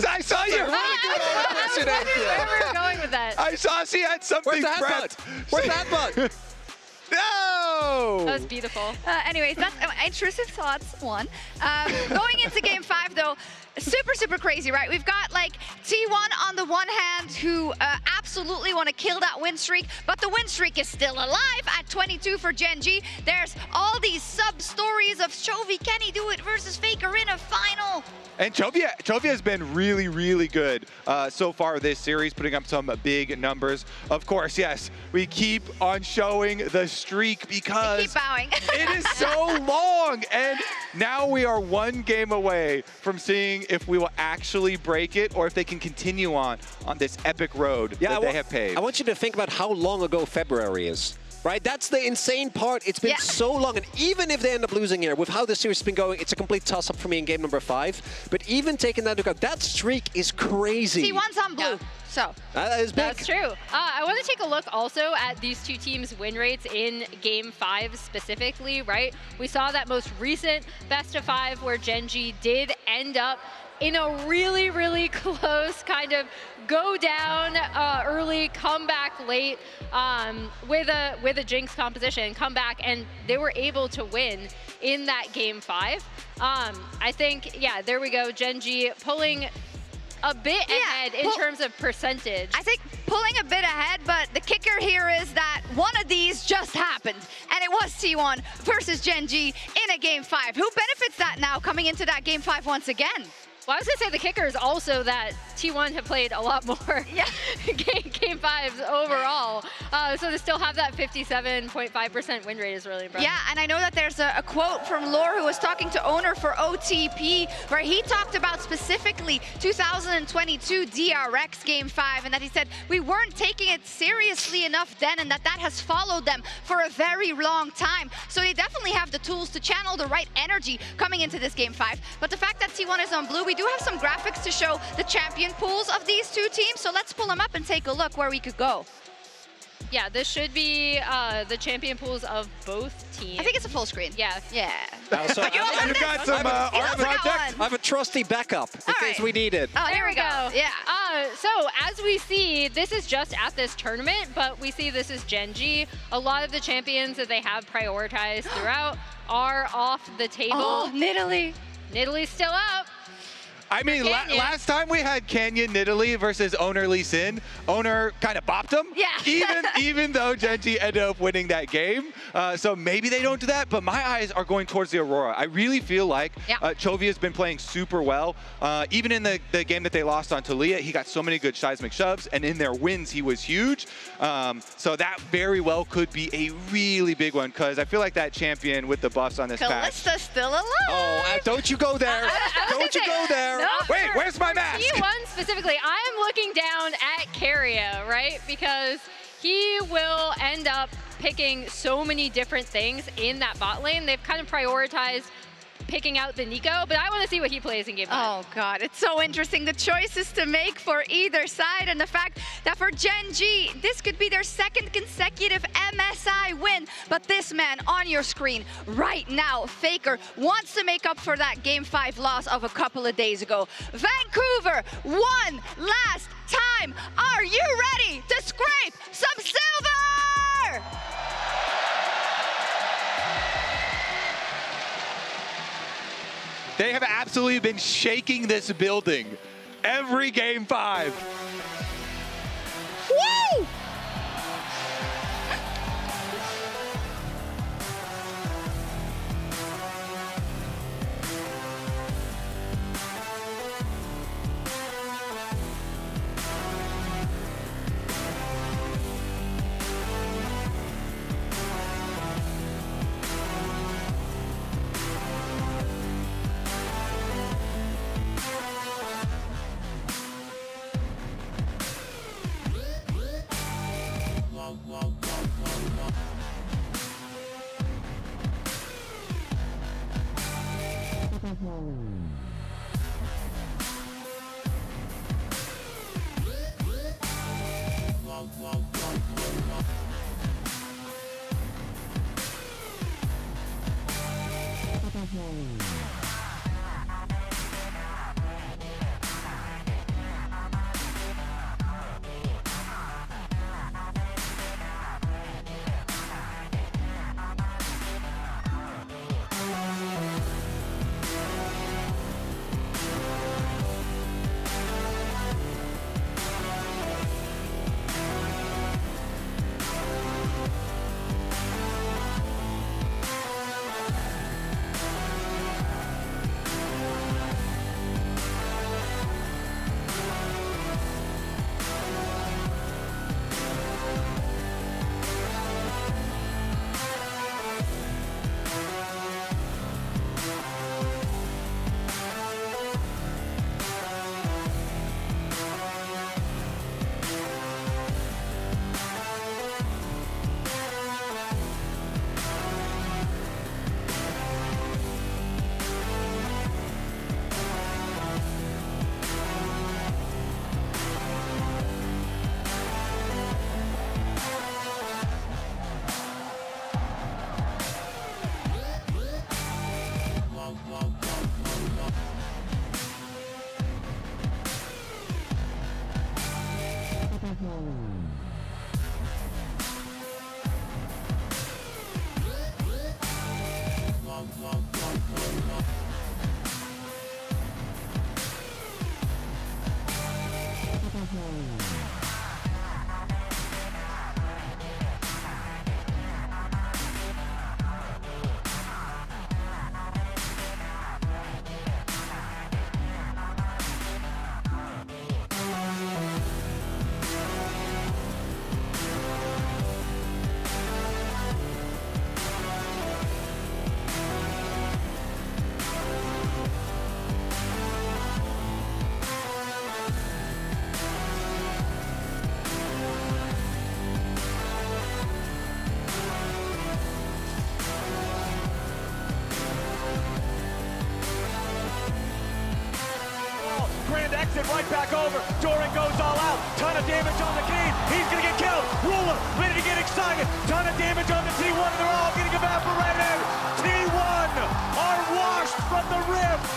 I saw you. Where we're going with that. I saw she had something prepped. Where's that bug? No! That was beautiful. Anyways, that's intrusive thoughts, one. Going into Game 5, though, super crazy, right? We've got, like, T1 on the one hand who absolutely want to kill that win streak, but the win streak is still alive at 22 for Gen.G. There's all these sub-stories of Chovy, can he do it versus Faker in a final? And Chovy has been really good so far this series, putting up some big numbers. Of course, yes, we keep on showing the streak because keep bowing. It is so long. And now we are one game away from seeing if we will actually break it or if they can continue on this epic road that they have paved. I want you to think about how long ago February is. Right, that's the insane part. It's been so long, and even if they end up losing here, with how the series has been going, it's a complete toss-up for me in game number 5. But even taking that into account, that streak is crazy. T1's on blue, so that is big. That's true. I want to take a look also at these two teams' win rates in Game 5 specifically, right? We saw that most recent best of 5 where Gen.G did end up in a really, really close kind of go down early, come back late with a Jinx composition, come back, and they were able to win in that game 5. I think, yeah, there we go. Gen.G pulling a bit ahead in terms of percentage. I think pulling a bit ahead, but the kicker here is that one of these just happened, and it was T1 versus Gen.G in a game 5. Who benefits that now coming into that game 5 once again? Well, I was going to say the kicker is also that T1 have played a lot more game 5s overall. So to still have that 57.5% win rate is really impressive. Yeah, and I know that there's a quote from Lore, who was talking to owner for OTP, where he talked about specifically 2022 DRX game 5, and that he said we weren't taking it seriously enough then, and that has followed them for a very long time. So they definitely have the tools to channel the right energy coming into this game 5. But the fact that T1 is on blue, we do have some graphics to show the champion pools of these two teams, so let's pull them up and take a look where we could go. Yeah, this should be the champion pools of both teams. I think it's a full screen. Yeah. Yeah. So you got some art projects? I have a trusty backup in case we need it. Oh, here we go. Yeah. So as we see, this is just at this tournament, but we see this is Gen.G. A lot of the champions that they have prioritized throughout are off the table. Oh, Nidalee. Nidalee's still up. I mean, last time we had Canyon Nidalee versus Owner Lee Sin, Owner kind of bopped him. Yeah. even though Gen.G ended up winning that game. So maybe they don't do that, but my eyes are going towards the Aurora. I really feel like Chovy has been playing super well. Even in the game that they lost on Talia, he got so many good seismic shoves, and in their wins, he was huge. So that very well could be a really big one, because I feel like that champion with the buffs on this patch. Kalista's still alive. Oh, don't you go there. Don't you go there. No, wait, where's my mask? T1 specifically, I'm looking down at Keria, right? Because he will end up picking so many different things in that bot lane. They've kind of prioritized picking out the Nico, but I want to see what he plays in game 5. Oh God, it's so interesting, the choices to make for either side, and the fact that for Gen.G, this could be their second consecutive MSI win. But this man on your screen right now, Faker, wants to make up for that game 5 loss of a couple of days ago. Vancouver, one last time. Are you ready to scrape some silver? They have absolutely been shaking this building every game 5. Woo! it right back over. Doran goes all out. Ton of damage on the Keen. He's going to get killed. Ruler ready to get excited. Ton of damage on the T1, and they're all getting evaporated. T1 are washed from the Rift.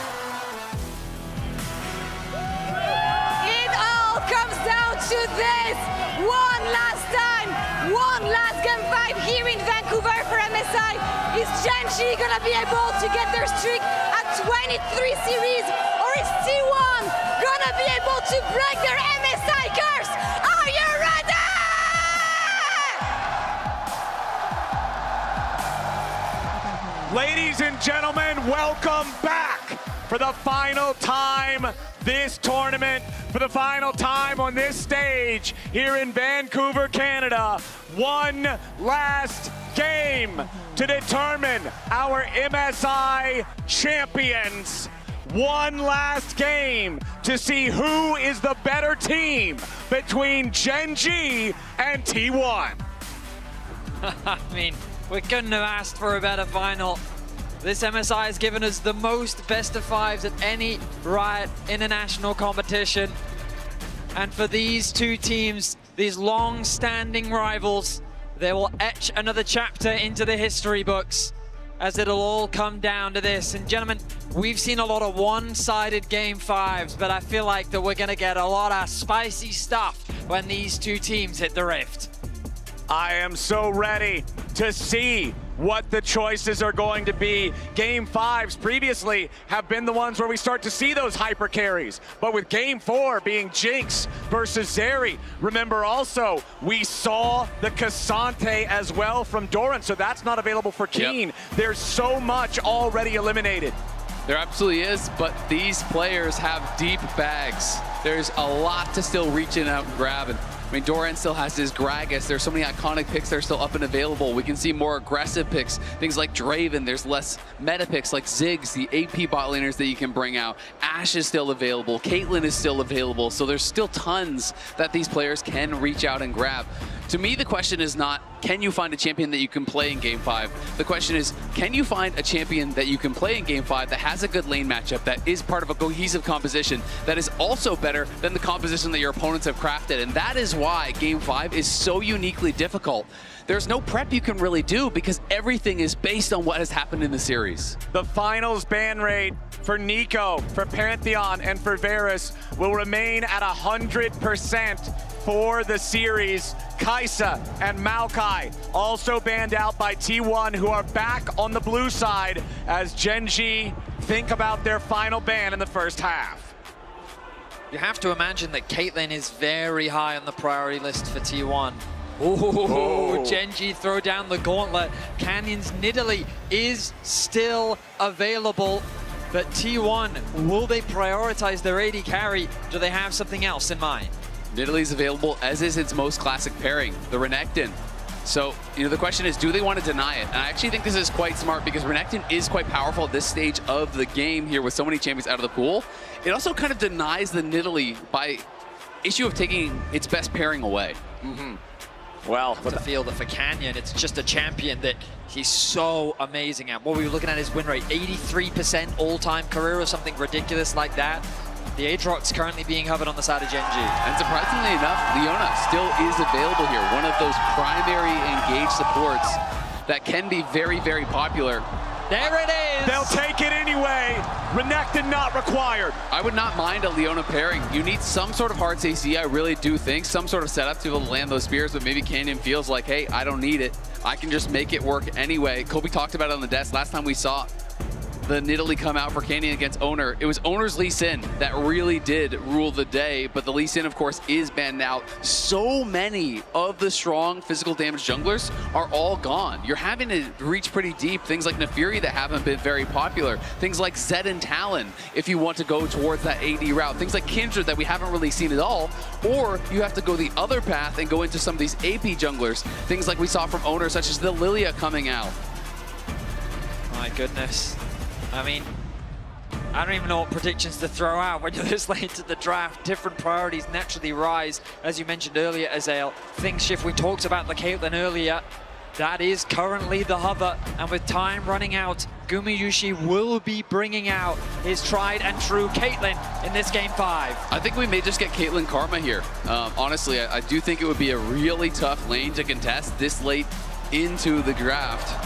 It all comes down to this. One last time. One last game 5 here in Vancouver for MSI. Is Gen.G gonna be able to get their streak at 23 series, or is T1 gonna be able to break their MSI curse? Are you ready? Ladies and gentlemen, welcome back for the final time this tournament, for the final time on this stage here in Vancouver, Canada. One last game to determine our MSI champions. One last game to see who is the better team between Gen.G and T1. I mean, we couldn't have asked for a better final. This MSI has given us the most best of 5s at any Riot international competition. And for these two teams, these long-standing rivals, they will etch another chapter into the history books as it'll all come down to this. And gentlemen, we've seen a lot of one-sided game 5s, but I feel like that we're gonna get a lot of spicy stuff when these two teams hit the Rift. I am so ready to see what the choices are going to be. Game 5s previously have been the ones where we start to see those hyper carries. But with game 4 being Jinx versus Zeri, remember also, we saw the Cassante as well from Doran, so that's not available for Keen. Yep. There's so much already eliminated. There absolutely is, but these players have deep bags. There's a lot to still reach in out and grab. And I mean, Doran still has his Gragas. There's so many iconic picks that are still up and available. We can see more aggressive picks, things like Draven. There's less meta picks like Ziggs, the AP bot laners that you can bring out. Ashe is still available. Caitlyn is still available. So there's still tons that these players can reach out and grab. To me, the question is not, can you find a champion that you can play in Game 5? The question is, can you find a champion that you can play in Game 5 that has a good lane matchup, that is part of a cohesive composition, that is also better than the composition that your opponents have crafted? And that is why Game 5 is so uniquely difficult. There's no prep you can really do because everything is based on what has happened in the series. The finals ban rate for Nico, for Pantheon, and for Varus will remain at 100% for the series. Kai'Sa and Maokai also banned out by T1, who are back on the blue side as Gen.G think about their final ban in the first half. You have to imagine that Caitlyn is very high on the priority list for T1. Oh, Gen.G throw down the gauntlet. Canyon's Nidalee is still available, but T1, will they prioritize their AD carry? Do they have something else in mind? Nidalee's available, as is its most classic pairing, the Renekton. So, the question is, do they want to deny it? And I actually think this is quite smart because Renekton is quite powerful at this stage of the game here with so many champions out of the pool. It also kind of denies the Nidalee by issue of taking its best pairing away. Well, to feel that for Canyon, it's just a champion that he's so amazing at. What we were looking at his win rate, 83% all-time career or something ridiculous like that. The Aatrox currently being hovered on the side of Gen.G. And surprisingly enough, Leona still is available here. One of those primary engaged supports that can be very, very popular. There it is! They'll take it anyway. Renekton not required. I would not mind a Leona pairing. You need some sort of hard AC, I really do think. Some sort of setup to be able to land those spears, but maybe Canyon feels like, hey, I don't need it. I can just make it work anyway. Kobe talked about it on the desk last time we saw the Nidalee come out for Canyon against Oner. It was Oner's Lee Sin that really did rule the day, but the Lee Sin, of course, is banned out. So many of the strong physical damage junglers are all gone. You're having to reach pretty deep. Things like Nefiri that haven't been very popular. Things like Zed and Talon, if you want to go towards that AD route. Things like Kindred that we haven't really seen at all. Or you have to go the other path and go into some of these AP junglers. Things like we saw from Oner, such as the Lilia coming out. My goodness. I mean, I don't even know what predictions to throw out when you're this late to the draft. Different priorities naturally rise. As you mentioned earlier, Azael, things shift. We talked about the Caitlyn earlier. That is currently the hover, and with time running out, Gumayushi will be bringing out his tried and true Caitlyn in this game 5. I think we may just get Caitlyn Karma here. Honestly, I do think it would be a really tough lane to contest this late into the draft.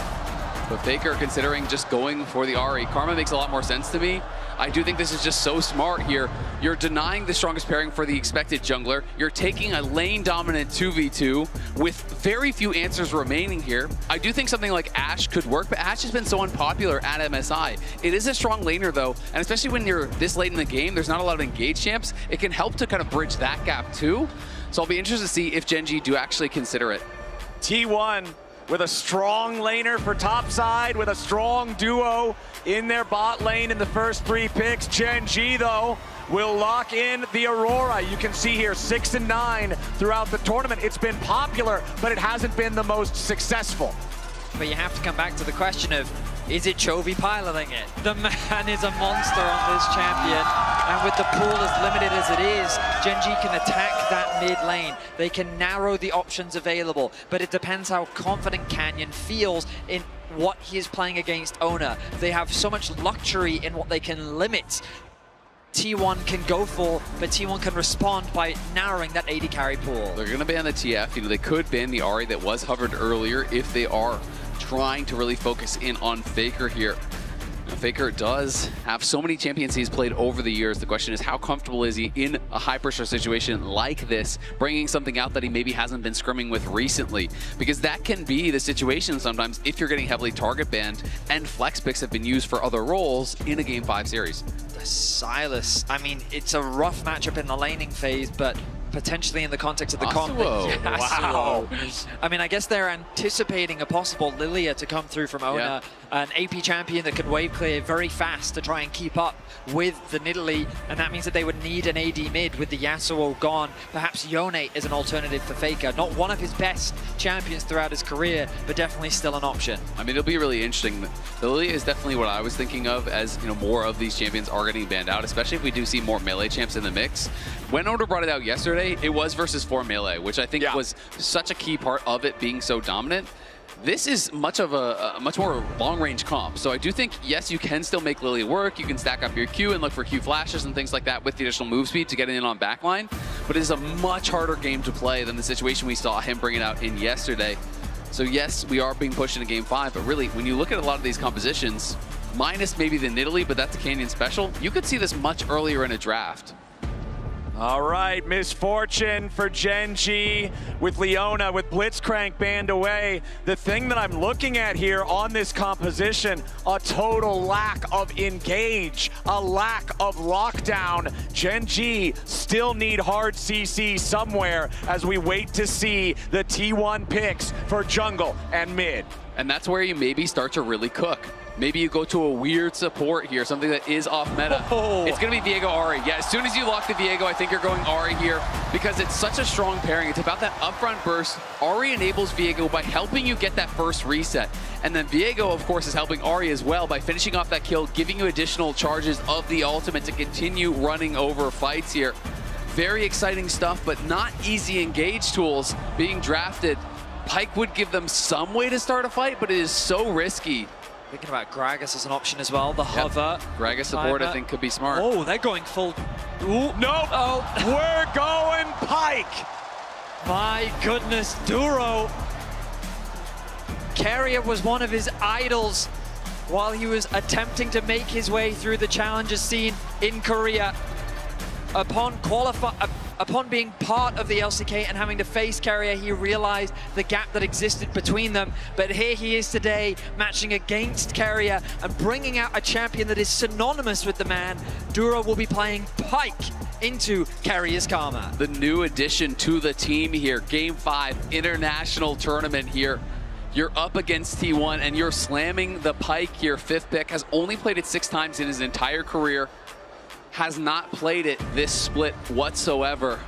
But Faker considering just going for the Ahri. Karma makes a lot more sense to me. I do think this is just so smart here. You're denying the strongest pairing for the expected jungler. You're taking a lane-dominant 2v2 with very few answers remaining here. I do think something like Ashe could work, but Ashe has been so unpopular at MSI. It is a strong laner, though, and especially when you're this late in the game, there's not a lot of engaged champs. It can help to kind of bridge that gap, too. So I'll be interested to see if Gen G do actually consider it. T1 with a strong laner for topside, with a strong duo in their bot lane in the first 3 picks. Gen G, though, will lock in the Aurora. You can see here 6 and 9 throughout the tournament. It's been popular, but it hasn't been the most successful. But you have to come back to the question of, is it Chovy piloting it? The man is a monster on this champion, and with the pool as limited as it is, Gen G can attack that mid lane. They can narrow the options available, but it depends how confident Canyon feels in what he is playing against Ona. They have so much luxury in what they can limit. T1 can go for, but T1 can respond by narrowing that AD carry pool. They're going to ban the TF. You know, they could ban the Ahri that was hovered earlier if they are trying to really focus in on Faker here. Now, Faker does have so many champions he's played over the years. The question is, how comfortable is he in a high-pressure situation like this, bringing something out that he maybe hasn't been scrimming with recently? Because that can be the situation sometimes if you're getting heavily target banned and flex picks have been used for other roles in a Game 5 series. The Sylas, I mean, it's a rough matchup in the laning phase, but potentially in the context of the comp. Wow. I mean, I guess they're anticipating a possible Lilia to come through from Ona, an AP champion that can wave clear very fast to try and keep up with the Nidalee, and that means that they would need an AD mid with the Yasuo gone. Perhaps Yone is an alternative for Faker. Not one of his best champions throughout his career, but definitely still an option. I mean, it'll be really interesting. The Lilia is definitely what I was thinking of as, you know, more of these champions are getting banned out, especially if we do see more melee champs in the mix. When Oda brought it out yesterday, it was versus 4 melee, which I think was such a key part of it being so dominant. This is much more long-range comp. So I do think, yes, you can still make Lilia work. You can stack up your Q and look for Q flashes and things like that with the additional move speed to get in on backline. But it is a much harder game to play than the situation we saw him bring it out in yesterday. So yes, we are being pushed into Game 5, but really, when you look at a lot of these compositions, minus maybe the Nidalee, but that's a Canyon special, you could see this much earlier in a draft. All right, misfortune for Gen G with Leona, with Blitzcrank banned away. The thing that I'm looking at here on this composition, a total lack of engage, a lack of lockdown. Gen G still need hard CC somewhere as we wait to see the T1 picks for jungle and mid. And that's where you maybe start to really cook. Maybe you go to a weird support here, something that is off meta. It's going to be Viego Ahri. Yeah, as soon as you lock the Viego, I think you're going Ahri here because it's such a strong pairing. It's about that upfront burst. Ahri enables Viego by helping you get that first reset. And then Viego, of course, is helping Ahri as well by finishing off that kill, giving you additional charges of the ultimate to continue running over fights here. Very exciting stuff, but not easy engage tools being drafted. Pyke would give them some way to start a fight, but it is so risky. Thinking about Gragas as an option as well, the hover. Gragas support, I think, could be smart. Oh, they're going full. Ooh. Nope. Oh. We're going Pyke. My goodness, Duro. Keria was one of his idols while he was attempting to make his way through the challenger scene in Korea. Upon being part of the LCK and having to face Keria, he realized the gap that existed between them. But here he is today, matching against Keria and bringing out a champion that is synonymous with the man. Duro will be playing Pyke into Keria's Karma. The new addition to the team here, Game 5 international tournament here. You're up against T1 and you're slamming the Pyke here. 5th pick, has only played it 6 times in his entire career. Has not played it this split whatsoever.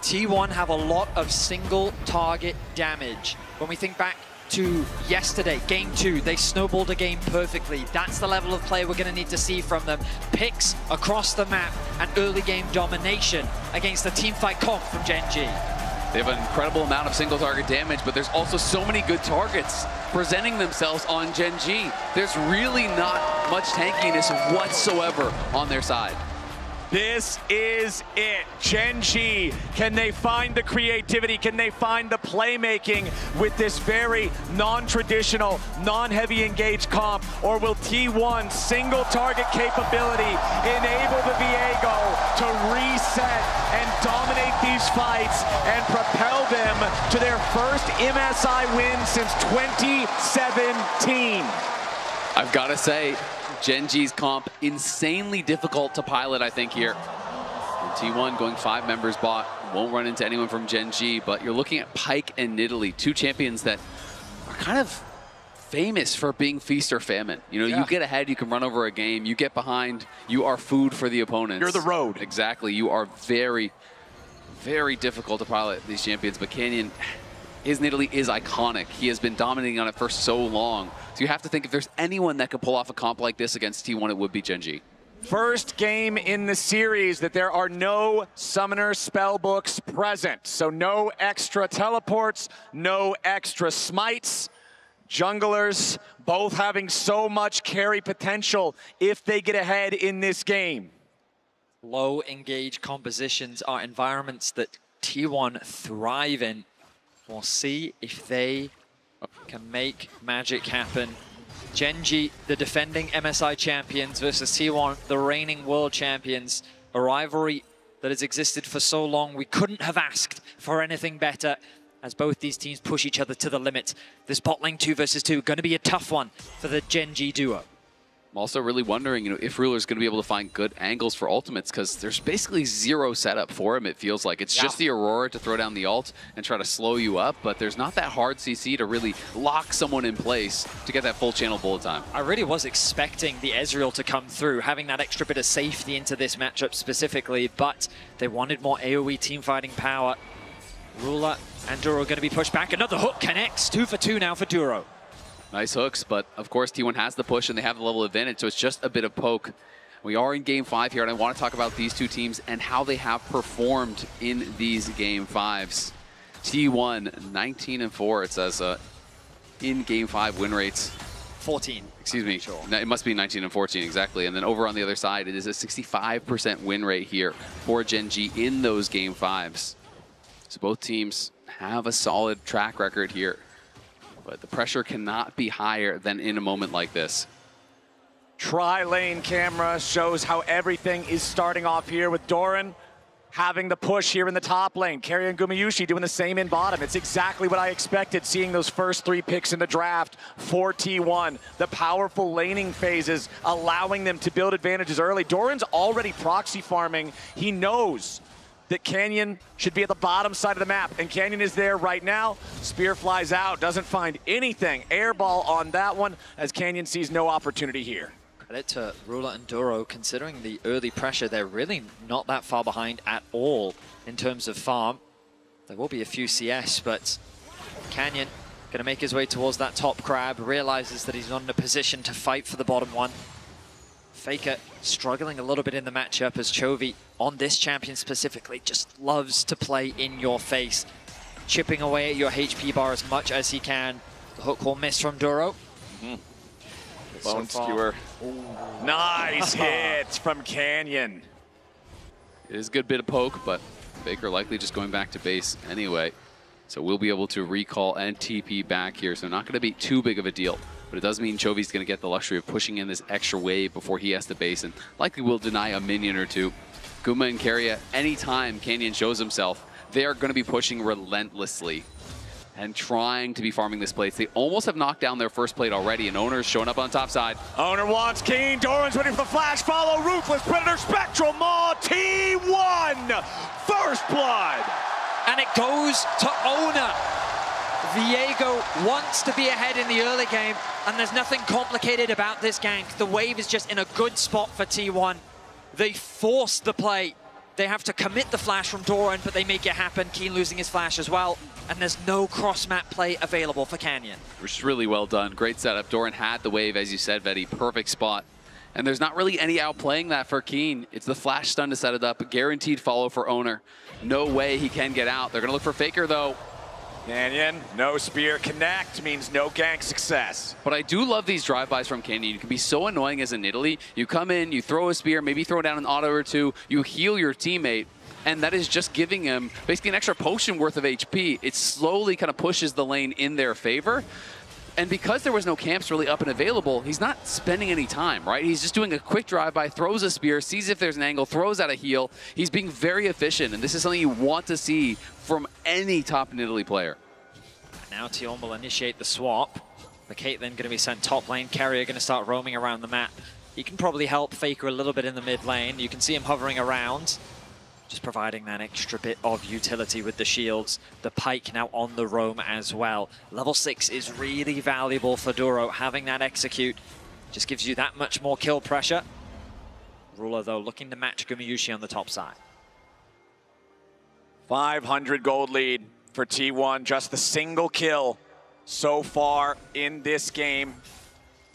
T1 have a lot of single target damage. When we think back to yesterday, Game 2, they snowballed a game perfectly. That's the level of play we're going to need to see from them. Picks across the map and early game domination against the teamfight comp from Gen G. They have an incredible amount of single target damage, but there's also so many good targets presenting themselves on Gen G. There's really not much tankiness whatsoever on their side. This is it. Gen G, can they find the creativity? Can they find the playmaking with this very non-traditional, non-heavy engaged comp? Or will T1 single target capability enable the Viego to reset and dominate these fights and propel them to their first MSI win since 2017? I've got to say, Gen G's comp, insanely difficult to pilot, I think, here. And T1 going 5 members bot, won't run into anyone from Gen G, but you're looking at Pyke and Nidalee, 2 champions that are kind of famous for being feast or famine. You know, you get ahead, you can run over a game. You get behind, you are food for the opponents. You're the road. Exactly. You are very, very difficult to pilot these champions, but Canyon, his Nidalee is iconic. He has been dominating on it for so long. So you have to think if there's anyone that could pull off a comp like this against T1, it would be Gen G. First game in the series that there are no summoner spellbooks present. So no extra teleports, no extra smites. Junglers both having so much carry potential if they get ahead in this game. Low engage compositions are environments that T1 thrive in. We'll see if they can make magic happen. Gen G, the defending MSI champions, versus T1, the reigning world champions. A rivalry that has existed for so long, we couldn't have asked for anything better as both these teams push each other to the limit. This bot lane 2 versus 2, going to be a tough one for the Gen G duo. I'm also really wondering, you know, if Ruler's going to be able to find good angles for ultimates, because there's basically zero setup for him, it feels like. It's just the Aurora to throw down the ult and try to slow you up, but there's not that hard CC to really lock someone in place to get that full channel bullet time. I really was expecting the Ezreal to come through, having that extra bit of safety into this matchup specifically, but they wanted more AoE teamfighting power. Ruler and Duro going to be pushed back. Another hook connects. 2 for 2 now for Duro. Nice hooks, but of course T1 has the push and they have the level advantage, so it's just a bit of poke. We are in Game 5 here, and I want to talk about these two teams and how they have performed in these Game 5s. T1, 19-4, it says in Game 5 win rates. 14. Excuse me, sure. It must be 19 and 14, exactly. And then over on the other side, it is a 65% win rate here for Gen G in those Game 5s. So both teams have a solid track record here, but the pressure cannot be higher than in a moment like this. Tri-lane camera shows how everything is starting off here with Doran having the push here in the top lane. Carry and Gumayushi doing the same in bottom. It's exactly what I expected, seeing those first 3 picks in the draft for T1. The powerful laning phases allowing them to build advantages early. Doran's already proxy farming. He knows that Canyon should be at the bottom side of the map, and Canyon is there right now. Spear flies out, doesn't find anything. Airball on that one, as Canyon sees no opportunity here. Credit to Ruler and Duro, considering the early pressure, they're really not that far behind at all in terms of farm. There will be a few CS, but Canyon going to make his way towards that top crab, realizes that he's not in a position to fight for the bottom one. Faker struggling a little bit in the matchup as Chovy, on this champion specifically, just loves to play in your face, chipping away at your HP bar as much as he can. The hook will miss from Duro. Bone skewer. Nice hit from Canyon. It is a good bit of poke, but Faker likely just going back to base anyway. So we'll be able to recall and TP back here, so not going to be too big of a deal. But it does mean Chovy's going to get the luxury of pushing in this extra wave before he has to base, and likely will deny a minion or two. Guma and Keria, anytime Canyon shows himself, they are going to be pushing relentlessly and trying to be farming this plate. They almost have knocked down their first plate already, and Owner's showing up on top side. Owner wants Keen. Doran's waiting for the flash follow. Ruthless Predator Spectral Maw. T1 first blood. And it goes to Owner. Viego wants to be ahead in the early game, and there's nothing complicated about this gank. The wave is just in a good spot for T1. They force the play. They have to commit the flash from Doran, but they make it happen. Keen losing his flash as well, and there's no cross-map play available for Canyon. Which is really well done. Great setup. Doran had the wave, as you said, Vetty. Perfect spot. And there's not really any outplaying that for Keen. It's the flash stun to set it up, a guaranteed follow for Owner. No way he can get out. They're gonna look for Faker though. Canyon, no spear connect means no gank success. But I do love these drive-bys from Canyon. You can be so annoying as an Italy. You come in, you throw a spear, maybe throw down an auto or two, you heal your teammate, and that is just giving him basically an extra potion worth of HP. It slowly kind of pushes the lane in their favor. And because there was no camps really up and available, he's not spending any time, right? He's just doing a quick drive-by, throws a spear, sees if there's an angle, throws out a heal. He's being very efficient, and this is something you want to see from any top in Italy player. Now Tion will initiate the swap. The Caitlyn going to be sent top lane. Carrier going to start roaming around the map. He can probably help Faker a little bit in the mid lane. You can see him hovering around, just providing that extra bit of utility with the shields. The Pike now on the roam as well. Level 6 is really valuable for Duro. Having that execute just gives you that much more kill pressure. Ruler, though, looking to match Gumayusi on the top side. 500 gold lead for T1. Just the single kill so far in this game.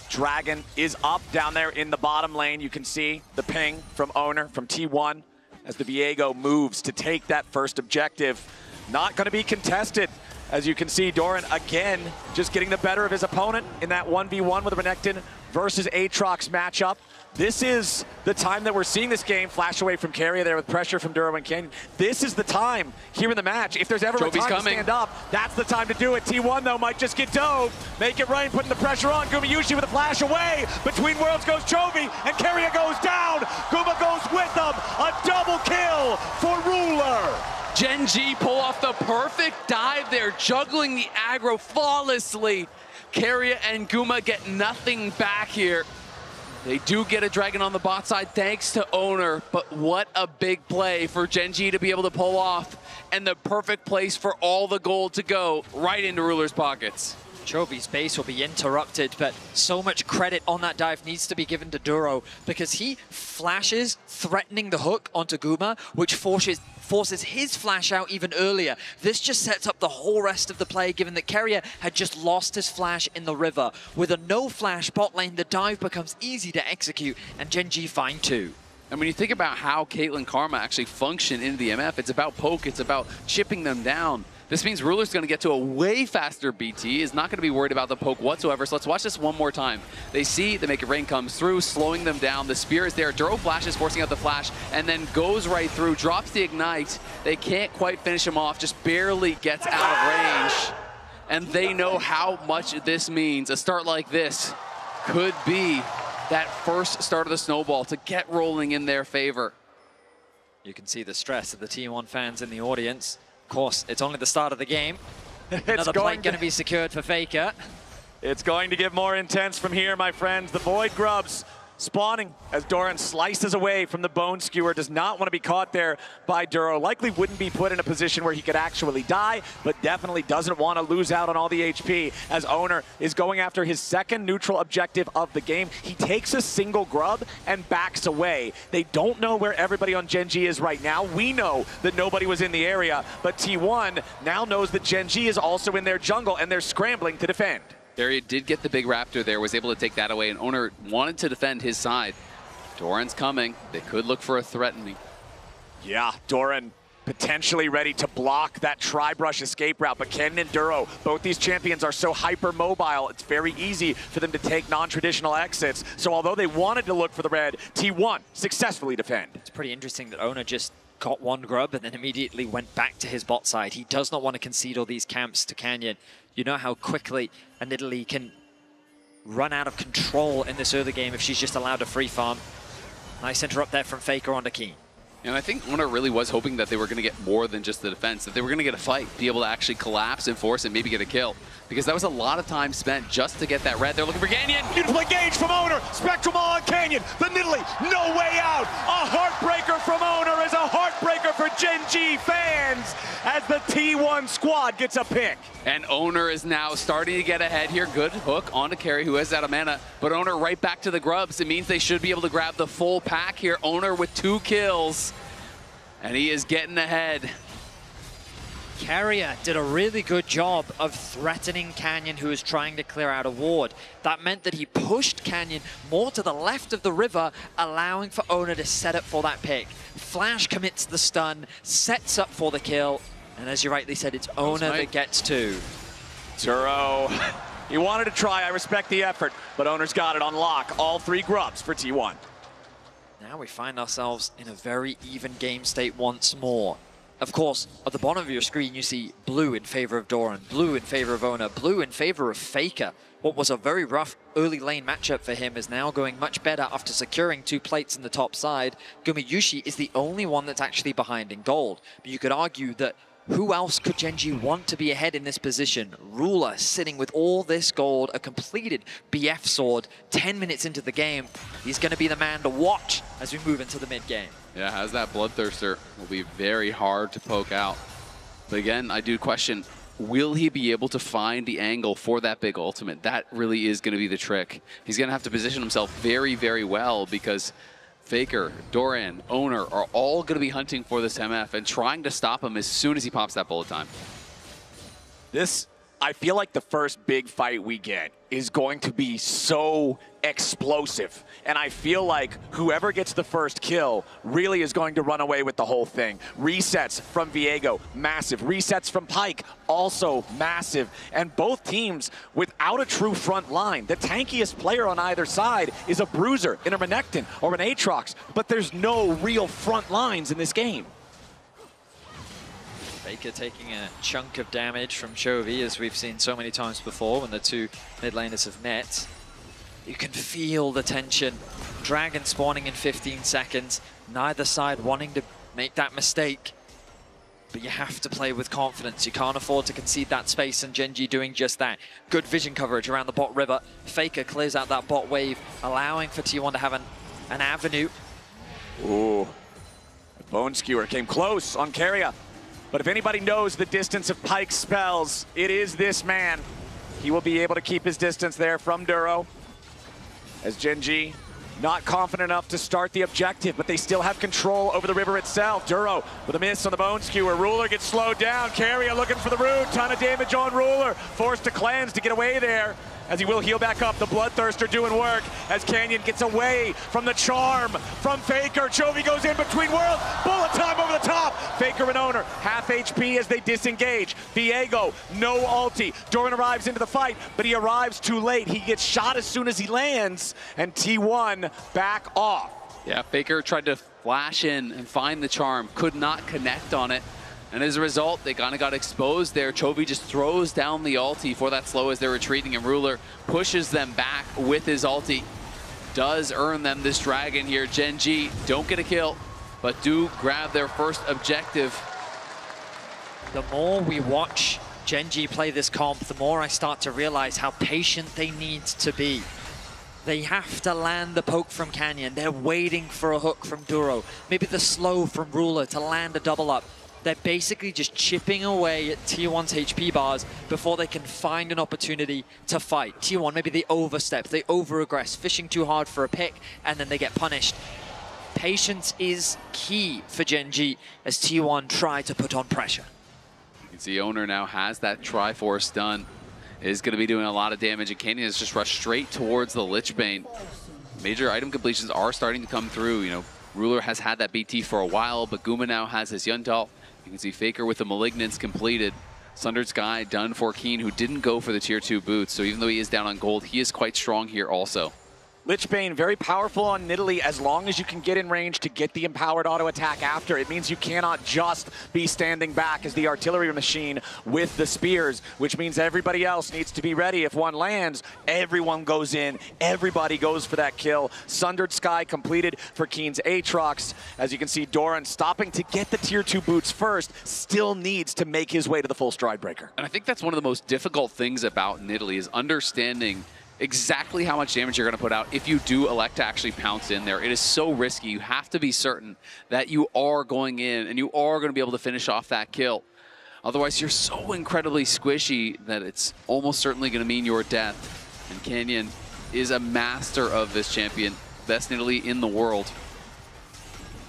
Dragon is up down there in the bottom lane. You can see the ping from Owner, from T1. As the Viego moves to take that first objective. Not going to be contested. As you can see, Doran again just getting the better of his opponent in that 1v1 with Renekton versus Aatrox matchup. This is the time that we're seeing this game. Flash away from Carrier there with pressure from Duro and Canyon. This is the time here in the match. If there's ever a time to stand up, that's the time to do it. T1 though might just get dove. Make it rain, putting the pressure on. Gumayusi with a flash away. Between worlds goes Chovy and Carrier goes down. Guma goes with them. A double kill for Ruler. Gen.G pull off the perfect dive there, juggling the aggro flawlessly. Carrier and Guma get nothing back here. They do get a dragon on the bot side thanks to Owner, but what a big play for Gen.G to be able to pull off, and the perfect place for all the gold to go right into Ruler's pockets. Chovy's base will be interrupted, but so much credit on that dive needs to be given to Duro because he flashes, threatening the hook onto Guma, which forces his flash out even earlier. This just sets up the whole rest of the play, given that Carrier had just lost his flash in the river. With a no flash bot lane, the dive becomes easy to execute, and Gen.G fine too. And when you think about how Caitlyn Karma actually function into the MF, it's about poke, it's about chipping them down. This means Ruler's going to get to a way faster BT, is not going to be worried about the poke whatsoever. So let's watch this one more time. They see the Make It Rain comes through, slowing them down. The spear is there. Duro flashes, forcing out the flash, and then goes right through, drops the ignite. They can't quite finish him off, just barely gets out of range. And they know how much this means. A start like this could be that first start of the snowball to get rolling in their favor. You can see the stress of the T1 fans in the audience. Of course, it's only the start of the game. Another plate going to be secured for Faker. It's going to get more intense from here, my friends. The Void Grubs spawning as Doran slices away from the Bone Skewer. Does not want to be caught there by Duro. Likely wouldn't be put in a position where he could actually die, but definitely doesn't want to lose out on all the HP as Owner is going after his second neutral objective of the game. He takes a single grub and backs away. They don't know where everybody on Gen.G is right now. We know that nobody was in the area, but T1 now knows that Gen.G is also in their jungle and they're scrambling to defend. There did get the big raptor there, was able to take that away, and Owner wanted to defend his side. Doran's coming. They could look for a threatening. Yeah, Doran potentially ready to block that Tri-Brush escape route, but Canyon and Duro, both these champions are so hyper-mobile, it's very easy for them to take non-traditional exits. So although they wanted to look for the red, T1 successfully defend. It's pretty interesting that Owner just got one grub and then immediately went back to his bot side. He does not want to concede all these camps to Canyon. You know how quickly an Italy can run out of control in this early game if she's just allowed to free farm. Nice interrupt there from Faker onto Keen. And I think Owner really was hoping that they were going to get more than just the defense, that they were going to get a fight, be able to actually collapse and force and maybe get a kill. Because that was a lot of time spent just to get that red. They're looking for Canyon. Beautiful engage from Owner. Spectrum on Canyon. The Nidalee, no way out. A heartbreaker from Owner is a heartbreaker for Gen.G fans as the T1 squad gets a pick. And Owner is now starting to get ahead here. Good hook onto Carry, who has that mana. But Owner right back to the grubs. It means they should be able to grab the full pack here. Owner with 2 kills. And he is getting ahead. Carrier did a really good job of threatening Canyon, who was trying to clear out a ward. That meant that he pushed Canyon more to the left of the river, allowing for Oner to set up for that pick. Flash commits the stun, sets up for the kill, and as you rightly said, it's Oner that gets two. Turo, he wanted to try, I respect the effort, but Oner's got it on lock. All 3 grubs for T1. Now we find ourselves in a very even game state once more. Of course, at the bottom of your screen, you see blue in favor of Doran, blue in favor of Oner, blue in favor of Faker. What was a very rough early lane matchup for him is now going much better after securing 2 plates in the top side. Gumiyushi is the only one that's actually behind in gold. But you could argue that who else could Gen.G want to be ahead in this position? Ruler sitting with all this gold, a completed BF sword, 10 minutes into the game. He's going to be the man to watch as we move into the mid game. Yeah, has that Bloodthirster will be very hard to poke out. But again, I do question, will he be able to find the angle for that big ultimate? That really is going to be the trick. He's going to have to position himself very, very well because Faker, Doran, Oner are all going to be hunting for this MF and trying to stop him as soon as he pops that bullet time. I feel like the first big fight we get is going to be so explosive. And I feel like whoever gets the first kill really is going to run away with the whole thing. Resets from Viego, massive. Resets from Pyke, also massive. And both teams without a true front line. The tankiest player on either side is a Bruiser, in a Renekton, or an Aatrox. But there's no real front lines in this game. Faker taking a chunk of damage from Chovy, as we've seen so many times before when the 2 mid laners have met. You can feel the tension. Dragon spawning in 15 seconds. Neither side wanting to make that mistake. But you have to play with confidence. You can't afford to concede that space, and Gen.G doing just that. Good vision coverage around the bot river. Faker clears out that bot wave, allowing for T1 to have an avenue. Ooh. Bone Skewer came close on Carrier. But if anybody knows the distance of Pyke's spells, it is this man. He will be able to keep his distance there from Duro. As Gen.G not confident enough to start the objective, but they still have control over the river itself. Duro with a miss on the Bone Skewer. Ruler gets slowed down. Carrier looking for the root. Ton of damage on Ruler. Forced to cleanse to get away there, as he will heal back up. The Bloodthirster doing work as Canyon gets away from the charm from Faker. Chovy goes in between worlds. Bullet time over the top. Faker and Oner half HP as they disengage. Viego, no ulti. Doran arrives into the fight, but he arrives too late. He gets shot as soon as he lands, and T1 back off. Yeah, Faker tried to flash in and find the charm, could not connect on it. And as a result, they kind of got exposed there. Chovy just throws down the ulti for that slow as they're retreating, and Ruler pushes them back with his ulti. Does earn them this dragon here. Gen.G don't get a kill, but do grab their first objective. The more we watch Gen.G play this comp, the more I start to realize how patient they need to be. They have to land the poke from Canyon. They're waiting for a hook from Duro. Maybe the slow from Ruler to land a double up. They're basically just chipping away at T1's HP bars before they can find an opportunity to fight. T1, maybe they overstep, they over-aggress, fishing too hard for a pick, and then they get punished. Patience is key for Gen.G as T1 try to put on pressure. You can see Oner now has that Triforce done. Is going to be doing a lot of damage, and Canyon has just rushed straight towards the Lich Bane. Major item completions are starting to come through. You know, Ruler has had that BT for a while, but Guma now has his Yundal. You can see Faker with the Malignance completed. Sundered Sky done for Keen, who didn't go for the tier 2 boots. So even though he is down on gold, he is quite strong here also. Lich Bane, very powerful on Nidalee as long as you can get in range to get the empowered auto attack after. It means you cannot just be standing back as the artillery machine with the spears, which means everybody else needs to be ready. If one lands, everyone goes in, everybody goes for that kill. Sundered Sky completed for Keen's Aatrox. As you can see, Doran stopping to get the tier 2 boots first, still needs to make his way to the full stride breaker. And I think that's one of the most difficult things about Nidalee is understanding exactly how much damage you're going to put out if you do elect to actually pounce in there. It is so risky. You have to be certain that you are going in and you are going to be able to finish off that kill. Otherwise, you're so incredibly squishy that it's almost certainly going to mean your death. And Canyon is a master of this champion. Best Nidalee in the world.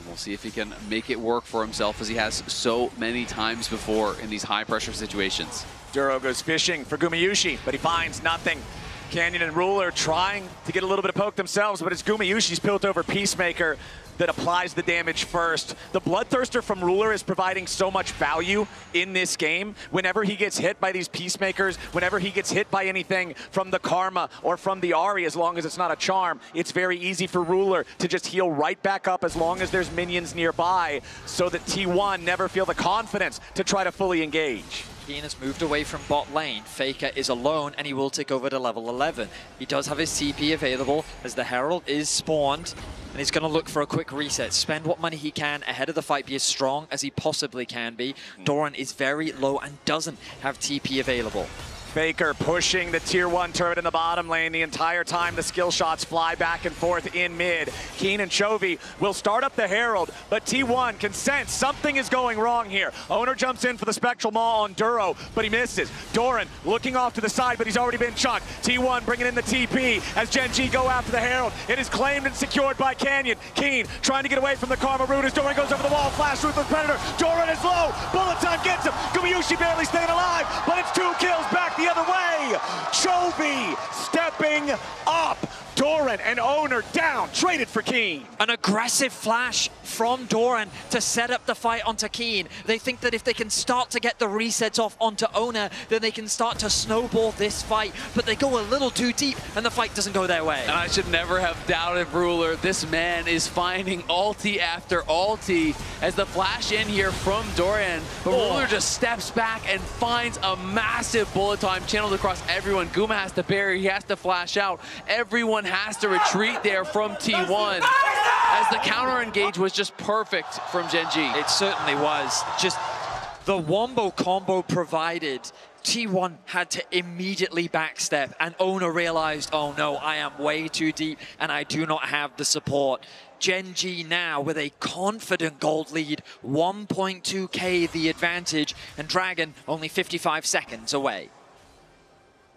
We'll See if he can make it work for himself as he has so many times before in these high-pressure situations. Duro goes fishing for Gumayushi, but he finds nothing. Canyon and Ruler trying to get a little bit of poke themselves, but it's Gumayushi's built over Peacemaker that applies the damage first. The Bloodthirster from Ruler is providing so much value in this game. Whenever he gets hit by these Peacemakers, whenever he gets hit by anything from the Karma or from the Ahri, as long as it's not a charm, it's very easy for Ruler to just heal right back up as long as there's minions nearby, so that T1 never feel the confidence to try to fully engage. Keen has moved away from bot lane. Faker is alone, and he will take over to level 11. He does have his TP available as the Herald is spawned, and he's going to look for a quick reset. Spend what money he can ahead of the fight, be as strong as he possibly can be. Doran is very low and doesn't have TP available. Faker pushing the tier 1 turret in the bottom lane the entire time. The skill shots fly back and forth in mid. Keen and Chovy will start up the Herald, but T1 can sense something is going wrong here. Owner jumps in for the Spectral Maw on Duro, but he misses. Doran looking off to the side, but he's already been chunked. T1 bringing in the TP as Gen G go after the Herald. It is claimed and secured by Canyon. Keen trying to get away from the Karma Root as Doran goes over the wall. Flash Ruthless Predator. Doran is low. Bullet time gets him. Gumayushi barely staying alive, but it's 2 kills back the other way. Chovy stepping up. Doran and Owner down, traded for Keen. An aggressive flash from Doran to set up the fight onto Keen. They think that if they can start to get the resets off onto Owner, then they can start to snowball this fight, but they go a little too deep and the fight doesn't go their way. And I should never have doubted Ruler. This man is finding ulti after ulti as the flash in here from Doran, but Ruler just steps back and finds a massive bullet time channeled across everyone. Guma has to bury, he has to flash out. Everyone has to retreat there from T1 as the counter engage was just perfect from Gen G. It certainly was. Just the wombo combo provided. T1 had to immediately backstep, and Owner realized, oh no, I am way too deep and I do not have the support. Gen G now with a confident gold lead, 1.2k the advantage, and Dragon only 55 seconds away.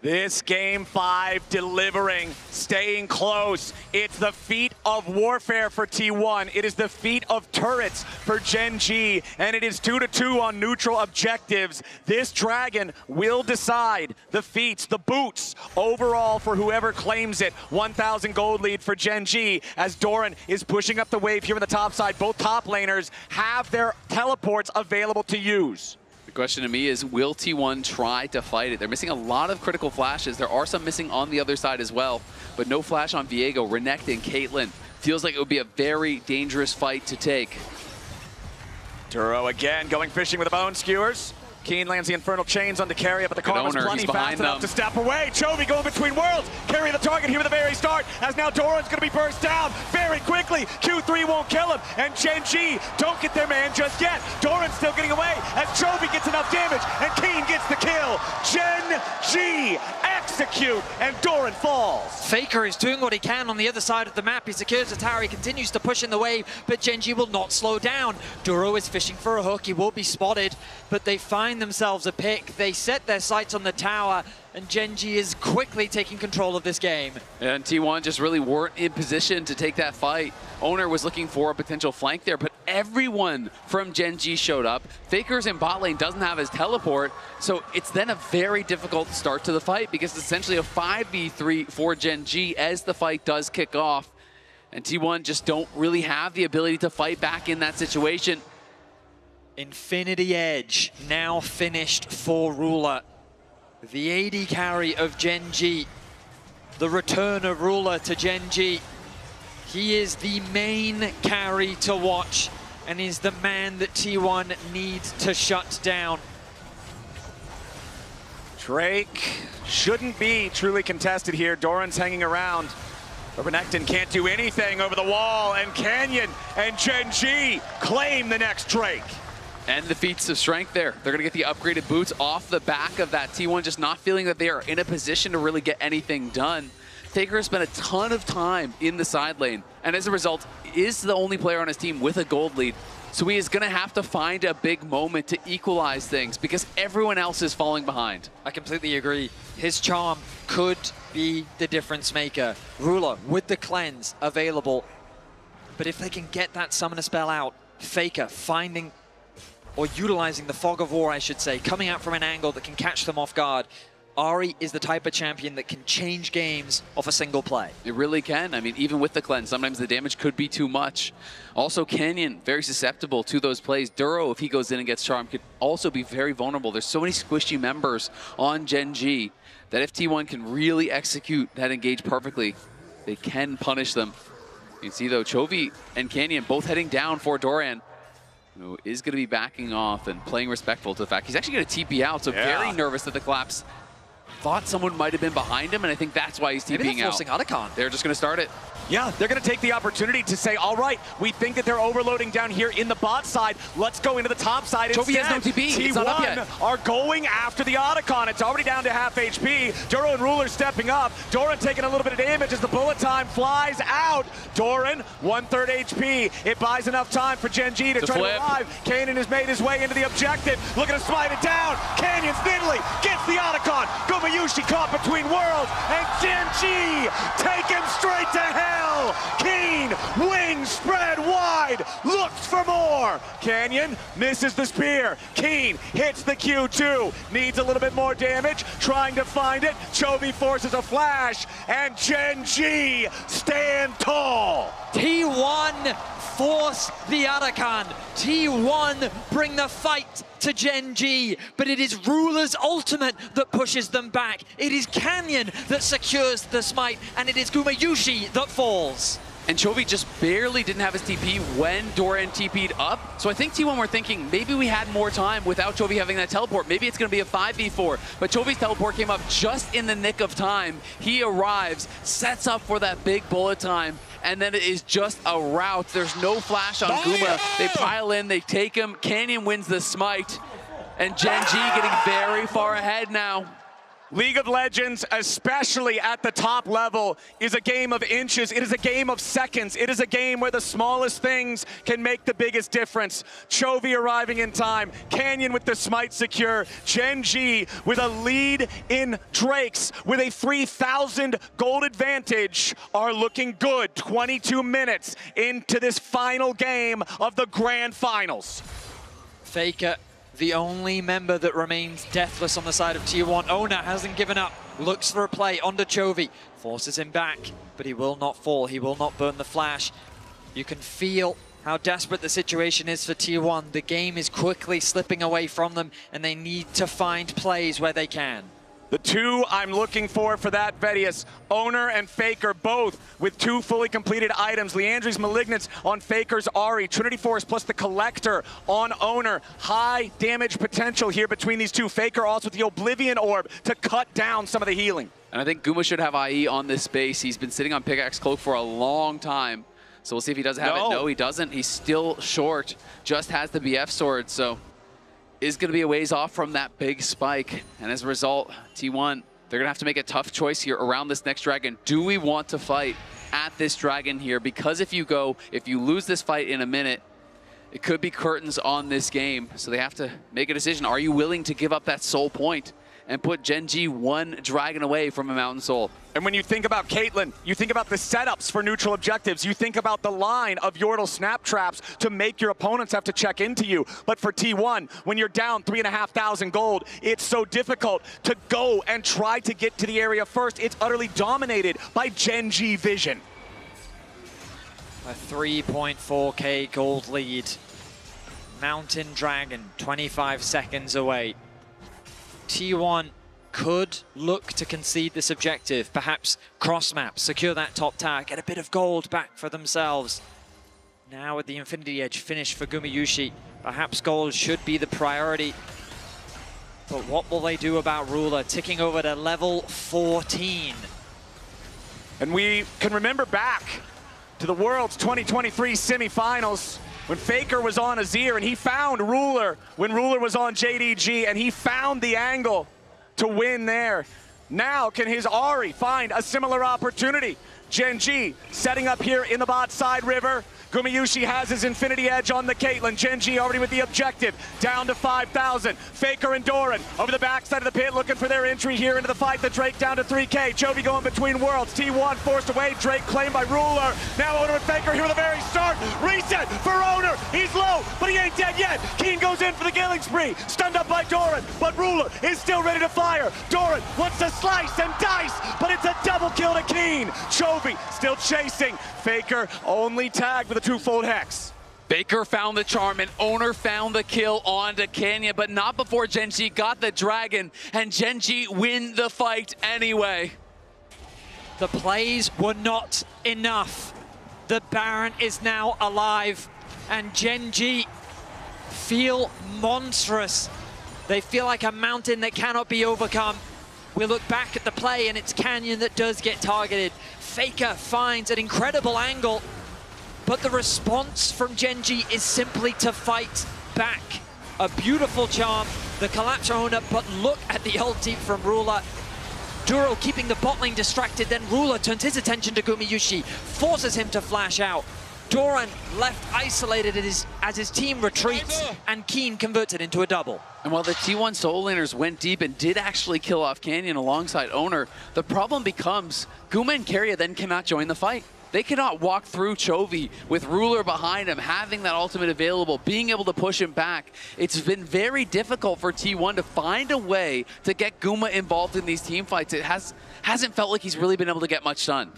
This game 5 delivering, staying close. It's the feat of warfare for T1. It is the feat of turrets for Gen G, and it is 2-2 on neutral objectives. This Dragon will decide the feats, the boots, overall for whoever claims it. 1,000 gold lead for Gen G as Doran is pushing up the wave here on the top side. Both top laners have their teleports available to use. The question to me is, will T1 try to fight it? They're missing a lot of critical flashes. There are some missing on the other side as well, but no flash on Viego, Renekton, and Caitlyn. Feels like it would be a very dangerous fight to take. Duro again going fishing with the bone skewers. Keen lands the Infernal Chains on the carry, but the Karma's plenty fast enough to step away. Chovy going between worlds, carry the target here at the very start, as now Doran's going to be burst down very quickly. Q3 won't kill him, and Gen G don't get their man just yet. Doran's still getting away as Chovy gets enough damage, and Keen gets the kill. Gen G execute, and Doran falls. Faker is doing what he can on the other side of the map. He secures the tower, he continues to push in the wave, but Gen G will not slow down. Duro is fishing for a hook, he will be spotted, but they find themselves a pick. They set their sights on the tower, and Gen G is quickly taking control of this game. And T1 just really weren't in position to take that fight. Owner was looking for a potential flank there, but everyone from Gen G showed up. Faker's in bot lane doesn't have his teleport, so it's then a very difficult start to the fight because it's essentially a 5v3 for Gen G as the fight does kick off. And T1 just don't really have the ability to fight back in that situation. Infinity Edge now finished for Ruler. The AD carry of Gen G. The return of Ruler to Gen G. He is the main carry to watch and is the man that T1 needs to shut down. Drake shouldn't be truly contested here. Doran's hanging around. But Renekton can't do anything over the wall, and Canyon and Gen G claim the next Drake. And the feats of strength there. They're going to get the upgraded boots off the back of that. T1 just not feeling that they are in a position to really get anything done. Faker has spent a ton of time in the side lane, and as a result, is the only player on his team with a gold lead. So he is going to have to find a big moment to equalize things because everyone else is falling behind. I completely agree. His charm could be the difference maker. Ruler with the cleanse available. But if they can get that Summoner spell out, Faker finding or utilizing the Fog of War, I should say, coming out from an angle that can catch them off guard, Ahri is the type of champion that can change games off a single play. It really can. I mean, even with the cleanse, sometimes the damage could be too much. Also, Canyon, very susceptible to those plays. Duro, if he goes in and gets charmed, could also be very vulnerable. There's so many squishy members on Gen G that if T1 can really execute that engage perfectly, they can punish them. You can see, though, Chovy and Canyon both heading down for Doran, who is going to be backing off and playing respectful to the fact he's actually going to TP out, so very nervous at the collapse. Thought someone might have been behind him, and I think that's why he's TPing out. Forcing Otacon. They're just going to start it. Yeah, they're going to take the opportunity to say, all right, we think that they're overloading down here in the bot side. Let's go into the top side instead. Chovy has no TP. It's not up yet. Are going after the Otacon. It's already down to half HP. Duro and Ruler stepping up. Doran taking a little bit of damage as the bullet time flies out. Doran, 1/3 HP. It buys enough time for Gen G to try to revive. Canyon has made his way into the objective. Looking to smite it down. Canyon's Nidalee gets the Otacon. Gumayusi caught between worlds. And Gen G take him straight to hell. Keen, wings spread wide, looks for more. Canyon misses the spear. Keen hits the Q2, needs a little bit more damage, trying to find it. Chovy forces a flash, and Gen G stand tall. T1 force the Otacon. T1 bring the fight to Gen G, but it is Ruler's ultimate that pushes them back. It is Canyon that secures the smite, and it is Gumayusi that falls. And Chovy just barely didn't have his TP when Doran TP'd up. So I think T1 were thinking maybe we had more time without Chovy having that teleport. Maybe it's going to be a 5v4. But Chovy's teleport came up just in the nick of time. He arrives, sets up for that big bullet time, and then it is just a rout. There's no flash on Guma. They pile in, they take him. Canyon wins the smite. And Gen G getting very far ahead now. League of Legends, especially at the top level, is a game of inches. It is a game of seconds. It is a game where the smallest things can make the biggest difference. Chovy arriving in time. Canyon with the smite secure. Gen G with a lead in Drakes with a 3,000 gold advantage are looking good. 22 minutes into this final game of the grand finals. Faker, the only member that remains deathless on the side of T1. Ona hasn't given up, looks for a play onto Chovy, forces him back, but he will not fall, he will not burn the flash. You can feel how desperate the situation is for T1. The game is quickly slipping away from them, and they need to find plays where they can. The two I'm looking for that, Vedius, Owner and Faker, both with 2 fully completed items. Leandri's Malignance on Faker's Ahri, Trinity Force plus the Collector on Owner. High damage potential here between these two. Faker also with the Oblivion Orb to cut down some of the healing. And I think Guma should have IE on this base. He's been sitting on Pickaxe Cloak for a long time. So we'll see if he does have it. No, he doesn't. He's still short. Just has the BF sword, so is going to be a ways off from that big spike. And as a result, T1, they're going to have to make a tough choice here around this next dragon. Do we want to fight at this dragon here? Because if you lose this fight in a minute, it could be curtains on this game. So they have to make a decision. Are you willing to give up that soul point and put Gen G 1 dragon away from a Mountain Soul? And when you think about Caitlyn, you think about the setups for neutral objectives, you think about the line of Yordle snap traps to make your opponents have to check into you. But for T1, when you're down 3,500 gold, it's so difficult to go and try to get to the area first. It's utterly dominated by Gen G vision. A 3.4k gold lead. Mountain Dragon, 25 seconds away. T1 could look to concede this objective, perhaps cross map, secure that top tower, get a bit of gold back for themselves. Now with the Infinity Edge finished for Gumayusi, perhaps gold should be the priority. But what will they do about Ruler, ticking over to level 14? And we can remember back to the World's 2023 semifinals when Faker was on Azir and he found Ruler when Ruler was on JDG, and he found the angle to win there. Now can his Ahri find a similar opportunity? Gen G setting up here in the bot side river. Gumayushi has his Infinity Edge on the Caitlyn. Gen.G already with the objective, down to 5,000. Faker and Doran over the backside of the pit looking for their entry here into the fight. The Drake down to 3K. Chovy going between worlds. T1 forced away. Drake claimed by Ruler. Now Oner and Faker here at the very start. Reset for Oner. He's low, but he ain't dead yet. Keen goes in for the killing spree. Stunned up by Doran, but Ruler is still ready to fire. Doran wants to slice and dice, but it's a double kill to Keen. Chovy still chasing. Faker only tagged with a twofold hex. Faker found the charm and Oner found the kill onto Kenya, but not before Gen.G got the dragon, and Gen.G win the fight anyway. The plays were not enough. The Baron is now alive, and Gen.G feel monstrous. They feel like a mountain that cannot be overcome. We look back at the play and it's Canyon that does get targeted. Faker finds an incredible angle, but the response from Gen.G is simply to fight back. A beautiful charm, the collapse owner, but look at the ulti from Ruler. Duro keeping the bot lane distracted, then Ruler turns his attention to Gumayushi, forces him to flash out. Doran left isolated as his team retreats, and Keen converts it into a double. And while the T1 solo laners went deep and did actually kill off Canyon alongside Oner, the problem becomes Guma and Keria then cannot join the fight. They cannot walk through Chovy with Ruler behind him, having that ultimate available, being able to push him back. It's been very difficult for T1 to find a way to get Guma involved in these team fights. It hasn't felt like he's really been able to get much done.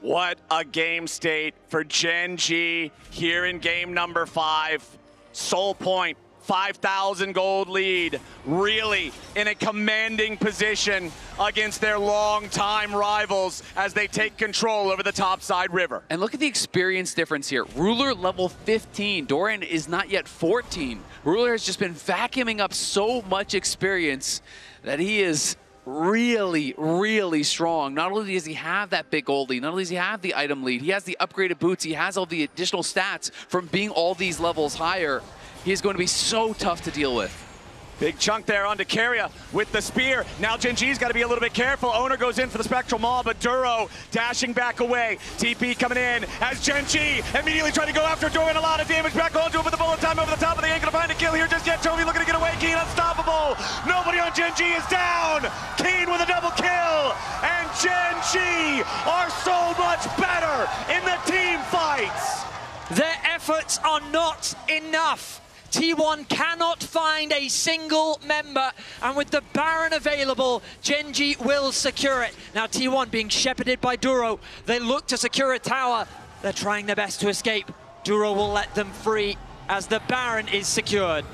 What a game state for Gen.G here in game number 5. Soul Point, 5,000 gold lead, really in a commanding position against their longtime rivals as they take control over the topside river. And look at the experience difference here. Ruler level 15, Doran is not yet 14. Ruler has just been vacuuming up so much experience that he is really, really strong. Not only does he have that big gold lead, not only does he have the item lead, he has the upgraded boots, he has all the additional stats from being all these levels higher. He is going to be so tough to deal with. Big chunk there onto Keria with the spear. Now Gen.G's got to be a little bit careful. Oner goes in for the Spectral Maul, but Duro dashing back away. TP coming in as Gen.G immediately trying to go after Doran. A lot of damage back onto him with the bullet time over the top, but they ain't going to find a kill here just yet. Chovy looking to get away. Keen unstoppable. Nobody on Gen.G is down. Keen with a double kill. And Gen.G are so much better in the team fights. Their efforts are not enough. T1 cannot find a single member, and with the Baron available, Gen.G will secure it. Now T1 being shepherded by Duro, they look to secure a tower. They're trying their best to escape. Duro will let them free as the Baron is secured.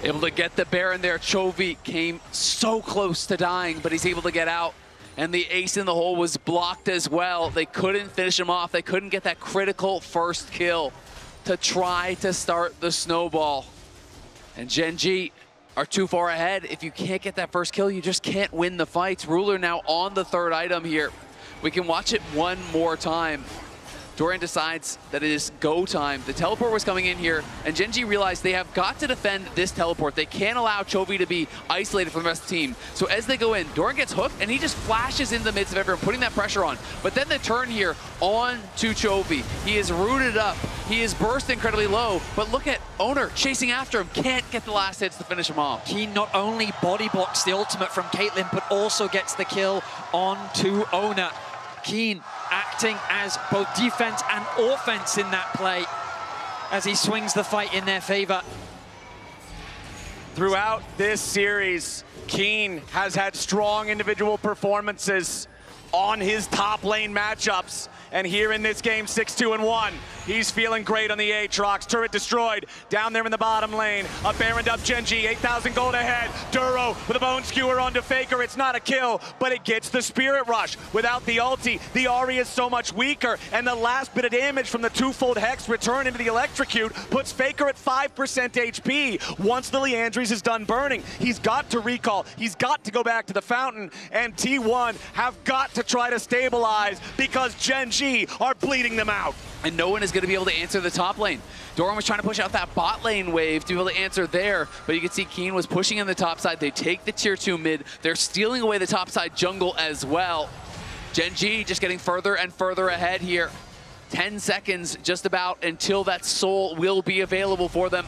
Able to get the Baron there. Chovy came so close to dying, but he's able to get out. And the ace in the hole was blocked as well. They couldn't finish him off. They couldn't get that critical first kill to try to start the snowball. And Gen.G are too far ahead. If you can't get that first kill, you just can't win the fights. Ruler now on the third item here. We can watch it one more time. Doran decides that it is go time. The teleport was coming in here, and Gen.G realized they have got to defend this teleport. They can't allow Chovy to be isolated from the rest of the team. So as they go in, Doran gets hooked, and he just flashes in the midst of everyone, putting that pressure on. But then the turn here on to Chovy. He is rooted up. He is burst incredibly low, but look at Oner chasing after him. Can't get the last hits to finish him off. He not only body blocks the ultimate from Caitlyn, but also gets the kill onto Oner. Keen acting as both defense and offense in that play as he swings the fight in their favor. Throughout this series, Keen has had strong individual performances on his top lane matchups. And here in this game, 6-2-1, he's feeling great on the Aatrox. Turret destroyed down there in the bottom lane. A Baroned up Gen.G, 8,000 gold ahead. Duro with a bone skewer onto Faker. It's not a kill, but it gets the Spirit Rush. Without the ulti, the Ahri is so much weaker. And the last bit of damage from the twofold Hex return into the Electrocute puts Faker at 5% HP. Once the Liandry's is done burning, he's got to recall. He's got to go back to the fountain. And T1 have got to try to stabilize because Gen.G are bleeding them out. And no one is going to be able to answer the top lane. Doran was trying to push out that bot lane wave to be able to answer there, but you can see Keen was pushing in the top side. They take the tier 2 mid. They're stealing away the top side jungle as well. Gen.G just getting further and further ahead here. 10 seconds just about until that soul will be available for them.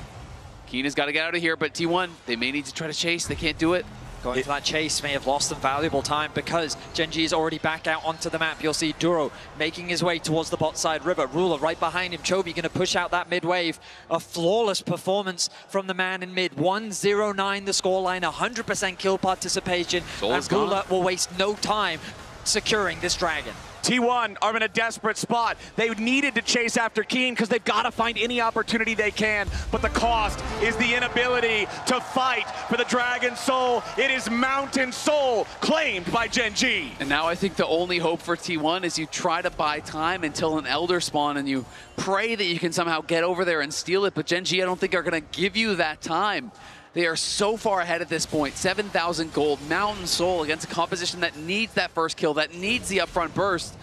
Keen has got to get out of here, but T1, they may need to try to chase. They can't do it. Going for that chase may have lost some valuable time because Gen.G is already back out onto the map. You'll see Duro making his way towards the bot side river. Ruler right behind him. Chovy going to push out that mid wave. A flawless performance from the man in mid. 1-0-9 the scoreline, 100% kill participation. And Ruler will waste no time securing this dragon. T1 are in a desperate spot. They needed to chase after Keen because they've got to find any opportunity they can, but the cost is the inability to fight for the Dragon Soul. It is Mountain Soul claimed by Gen.G. And now I think the only hope for T1 is you try to buy time until an Elder spawn and you pray that you can somehow get over there and steal it, but Gen.G I don't think are going to give you that time. They are so far ahead at this point. 7,000 gold, Mountain Soul against a composition that needs that first kill, that needs the upfront burst,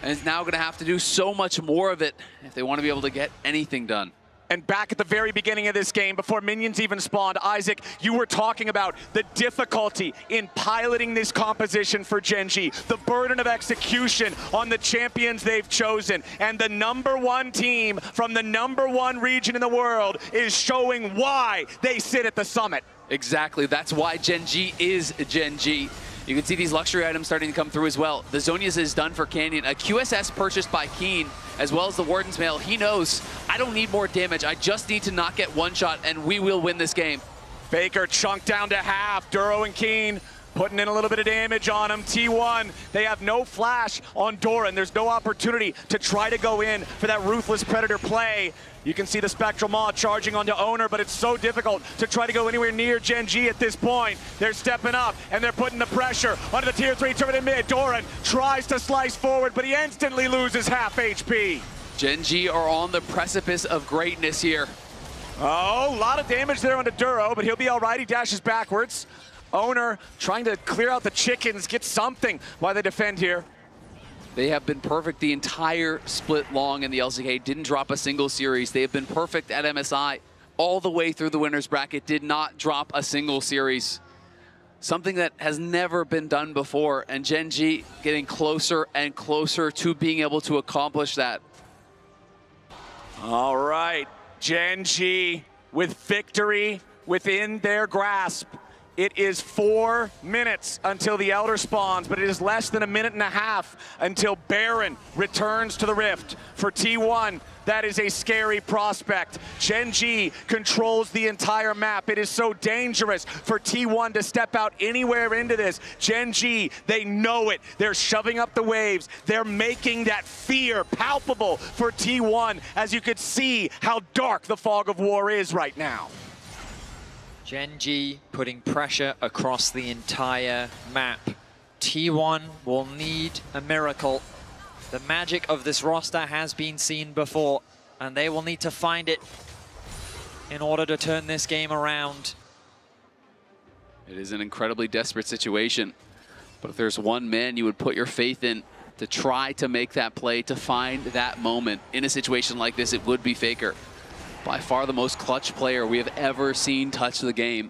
and is now going to have to do so much more of it if they want to be able to get anything done. And back at the very beginning of this game, before minions even spawned, Isaac, you were talking about the difficulty in piloting this composition for Gen.G, the burden of execution on the champions they've chosen, and the #1 team from the #1 region in the world is showing why they sit at the summit. Exactly, that's why Gen.G is Gen.G. You can see these luxury items starting to come through as well. The Zonia's is done for Canyon. A QSS purchased by Keen, as well as the Warden's Mail. He knows, I don't need more damage. I just need to not get one shot, and we will win this game. Faker chunked down to half. Duro and Keen putting in a little bit of damage on him. T1, they have no flash on Doran. There's no opportunity to try to go in for that Ruthless Predator play. You can see the Spectral Maw charging onto Owner, but it's so difficult to try to go anywhere near Gen.G at this point. They're stepping up, and they're putting the pressure onto the Tier 3 tournament mid. Doran tries to slice forward, but he instantly loses half HP. Gen.G are on the precipice of greatness here. Oh, a lot of damage there onto Duro, but he'll be all right. He dashes backwards. Owner trying to clear out the chickens, get something while they defend here. They have been perfect the entire split long in the LCK, didn't drop a single series. They have been perfect at MSI all the way through the winner's bracket, did not drop a single series. Something that has never been done before, and Gen.G getting closer and closer to being able to accomplish that. All right, Gen.G with victory within their grasp. It is 4 minutes until the Elder spawns, but it is less than a minute and a half until Baron returns to the Rift. For T1, that is a scary prospect. Gen.G controls the entire map. It is so dangerous for T1 to step out anywhere into this. Gen.G, they know it. They're shoving up the waves. They're making that fear palpable for T1, as you could see how dark the fog of war is right now. Gen.G putting pressure across the entire map. T1 will need a miracle. The magic of this roster has been seen before, and they will need to find it in order to turn this game around. It is an incredibly desperate situation, but if there's one man you would put your faith in to try to make that play, to find that moment in a situation like this, it would be Faker. By far the most clutch player we have ever seen touch the game.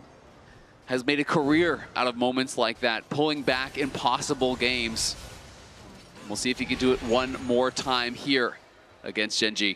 Has made a career out of moments like that, pulling back impossible games. We'll see if he can do it one more time here against Gen.G.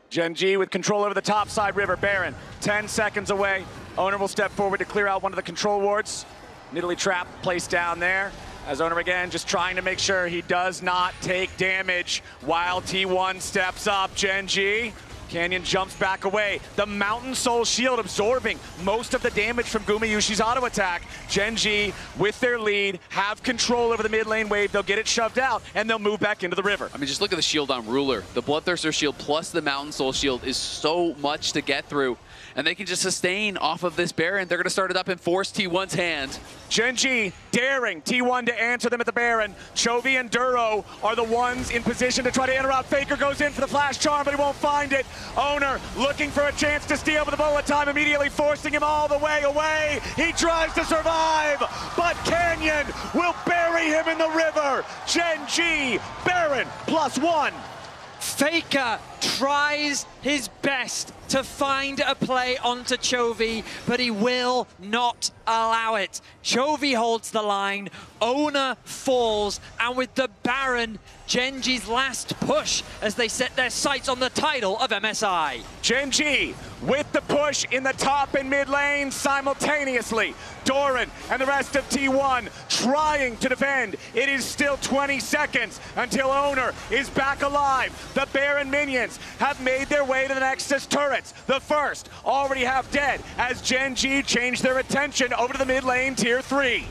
Gen.G with control over the top side river. Baron, 10 seconds away. Owner will step forward to clear out one of the control wards. Nidalee trap placed down there. As Owner again just trying to make sure he does not take damage while T1 steps up. Gen.G. Canyon jumps back away. The Mountain Soul Shield absorbing most of the damage from Gumayushi's auto attack. Gen.G with their lead have control over the mid lane wave. They'll get it shoved out and they'll move back into the river. I mean, just look at the shield on Ruler. The Bloodthirster shield plus the Mountain Soul shield is so much to get through. And they can just sustain off of this Baron. They're going to start it up and force T1's hand. Gen.G daring T1 to answer them at the Baron. Chovy and Duro are the ones in position to try to interrupt. Faker goes in for the flash charm, but he won't find it. Owner looking for a chance to steal with the bullet time, immediately forcing him all the way away. He tries to survive, but Canyon will bury him in the river. Gen.G, Baron +1. Faker tries his best to find a play onto Chovy, but he will not allow it. Chovy holds the line, Owner falls, and with the Baron, Gen.G's last push as they set their sights on the title of MSI. Gen.G with the push in the top and mid lane simultaneously. Doran and the rest of T1 trying to defend. It is still 20 seconds until Owner is back alive. The Baron minions have made their way to the Nexus turrets. The first already half dead as Gen.G change their attention over to the mid lane tier 3.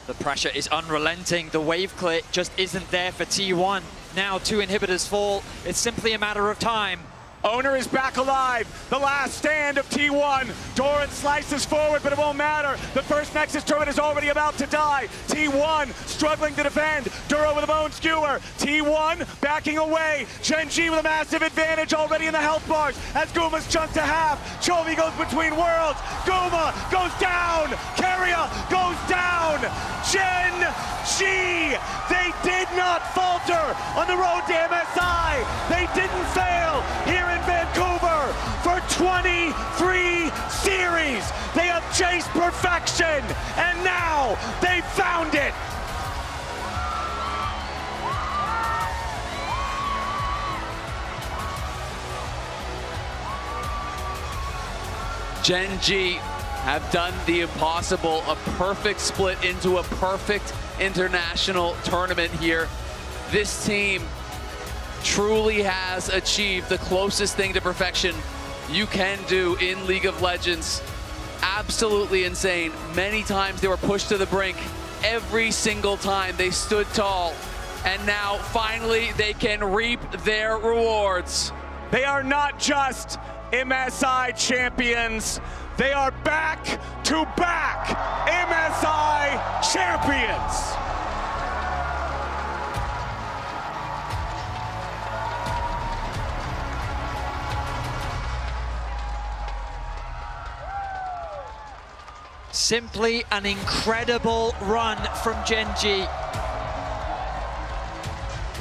The pressure is unrelenting. The wave clear just isn't there for T1. Now 2 inhibitors fall. It's simply a matter of time. Owner is back alive. The last stand of T1. Doran slices forward, but it won't matter. The first Nexus turret is already about to die. T1 struggling to defend. Duro with a bone skewer. T1 backing away. Gen.G with a massive advantage already in the health bars as Guma's chunked to half. Chovy goes between worlds. Guma goes down. Keria goes down. Gen.G, they did not falter on the road to MSI. They didn't fail here in Vancouver for 23 series. They have chased perfection, and now they found it. Gen.G have done the impossible, a perfect split into a perfect international tournament here. This team truly has achieved the closest thing to perfection you can do in League of Legends. Absolutely insane. Many times they were pushed to the brink. Every single time they stood tall. And now finally they can reap their rewards. They are not just MSI champions. They are back-to-back MSI champions. Simply an incredible run from Gen.G.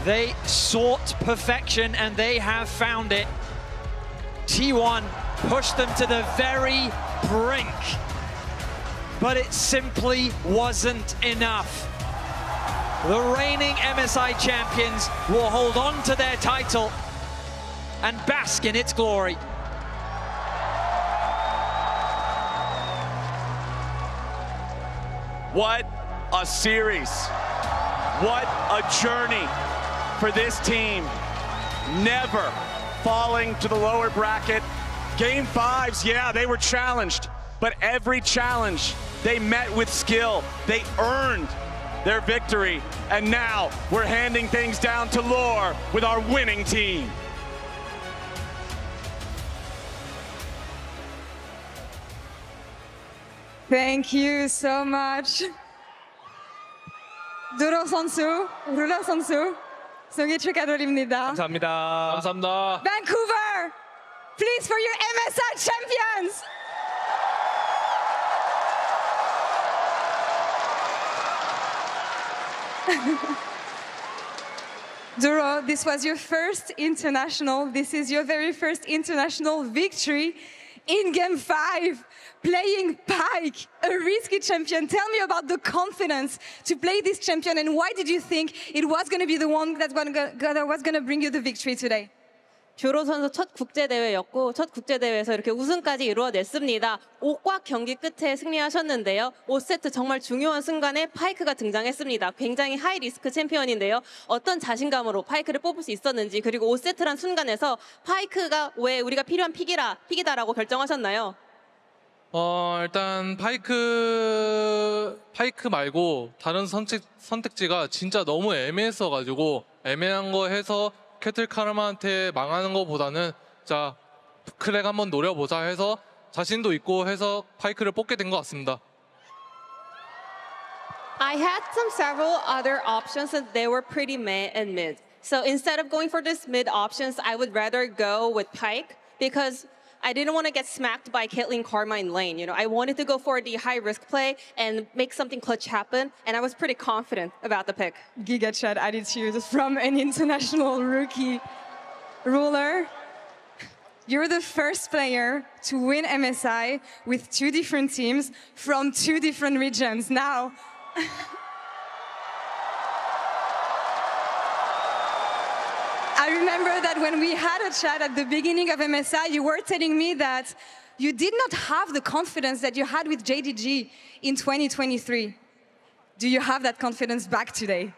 They sought perfection and they have found it. T1 pushed them to the very brink, but it simply wasn't enough. The reigning MSI champions will hold on to their title and bask in its glory. What a series. What a journey for this team. Never falling to the lower bracket. Game 5s, yeah, they were challenged, but every challenge they met with skill. They earned their victory, and now we're handing things down to Lore with our winning team. Thank you so much. Duro 선수, 룰라 선수, 송이 축하드립니다. 감사합니다. 감사합니다. Vancouver, please for your MSI champions. Duro, this was your first international. This is your very first international victory in Game 5, playing Pyke, a risky champion. Tell me about the confidence to play this champion, and why did you think it was going to be the one that was going to bring you the victory today? 듀로 선수 첫 국제대회였고 첫 국제대회에서 이렇게 우승까지 이루어냈습니다. 5꽉 경기 끝에 승리하셨는데요. 5세트 정말 중요한 순간에 파이크가 등장했습니다. 굉장히 하이 리스크 챔피언인데요. 어떤 자신감으로 파이크를 뽑을 수 있었는지, 그리고 5세트란 순간에서 파이크가 왜 우리가 필요한 픽이다라고 결정하셨나요? 일단 파이크 말고 다른 선택지가 진짜 너무 애매했어가지고 애매한 거 해서 캐틀 카르마한테 망하는 것보다는 자 크랙 한번 노려보자 해서 자신도 있고 해서 파이크를 뽑게 된 것 같습니다. I had several other options and they were pretty meh and mid. So instead of going for this mid options, I would rather go with Pyke because I didn't want to get smacked by Caitlyn Karma in lane. You know, I wanted to go for the high risk play and make something clutch happen, and I was pretty confident about the pick. Giga chat attitude from an international rookie. Ruler, you're the first player to win MSI with 2 different teams from 2 different regions. Now, I remember that when we had a chat at the beginning of MSI, you were telling me that you did not have the confidence that you had with JDG in 2023. Do you have that confidence back today?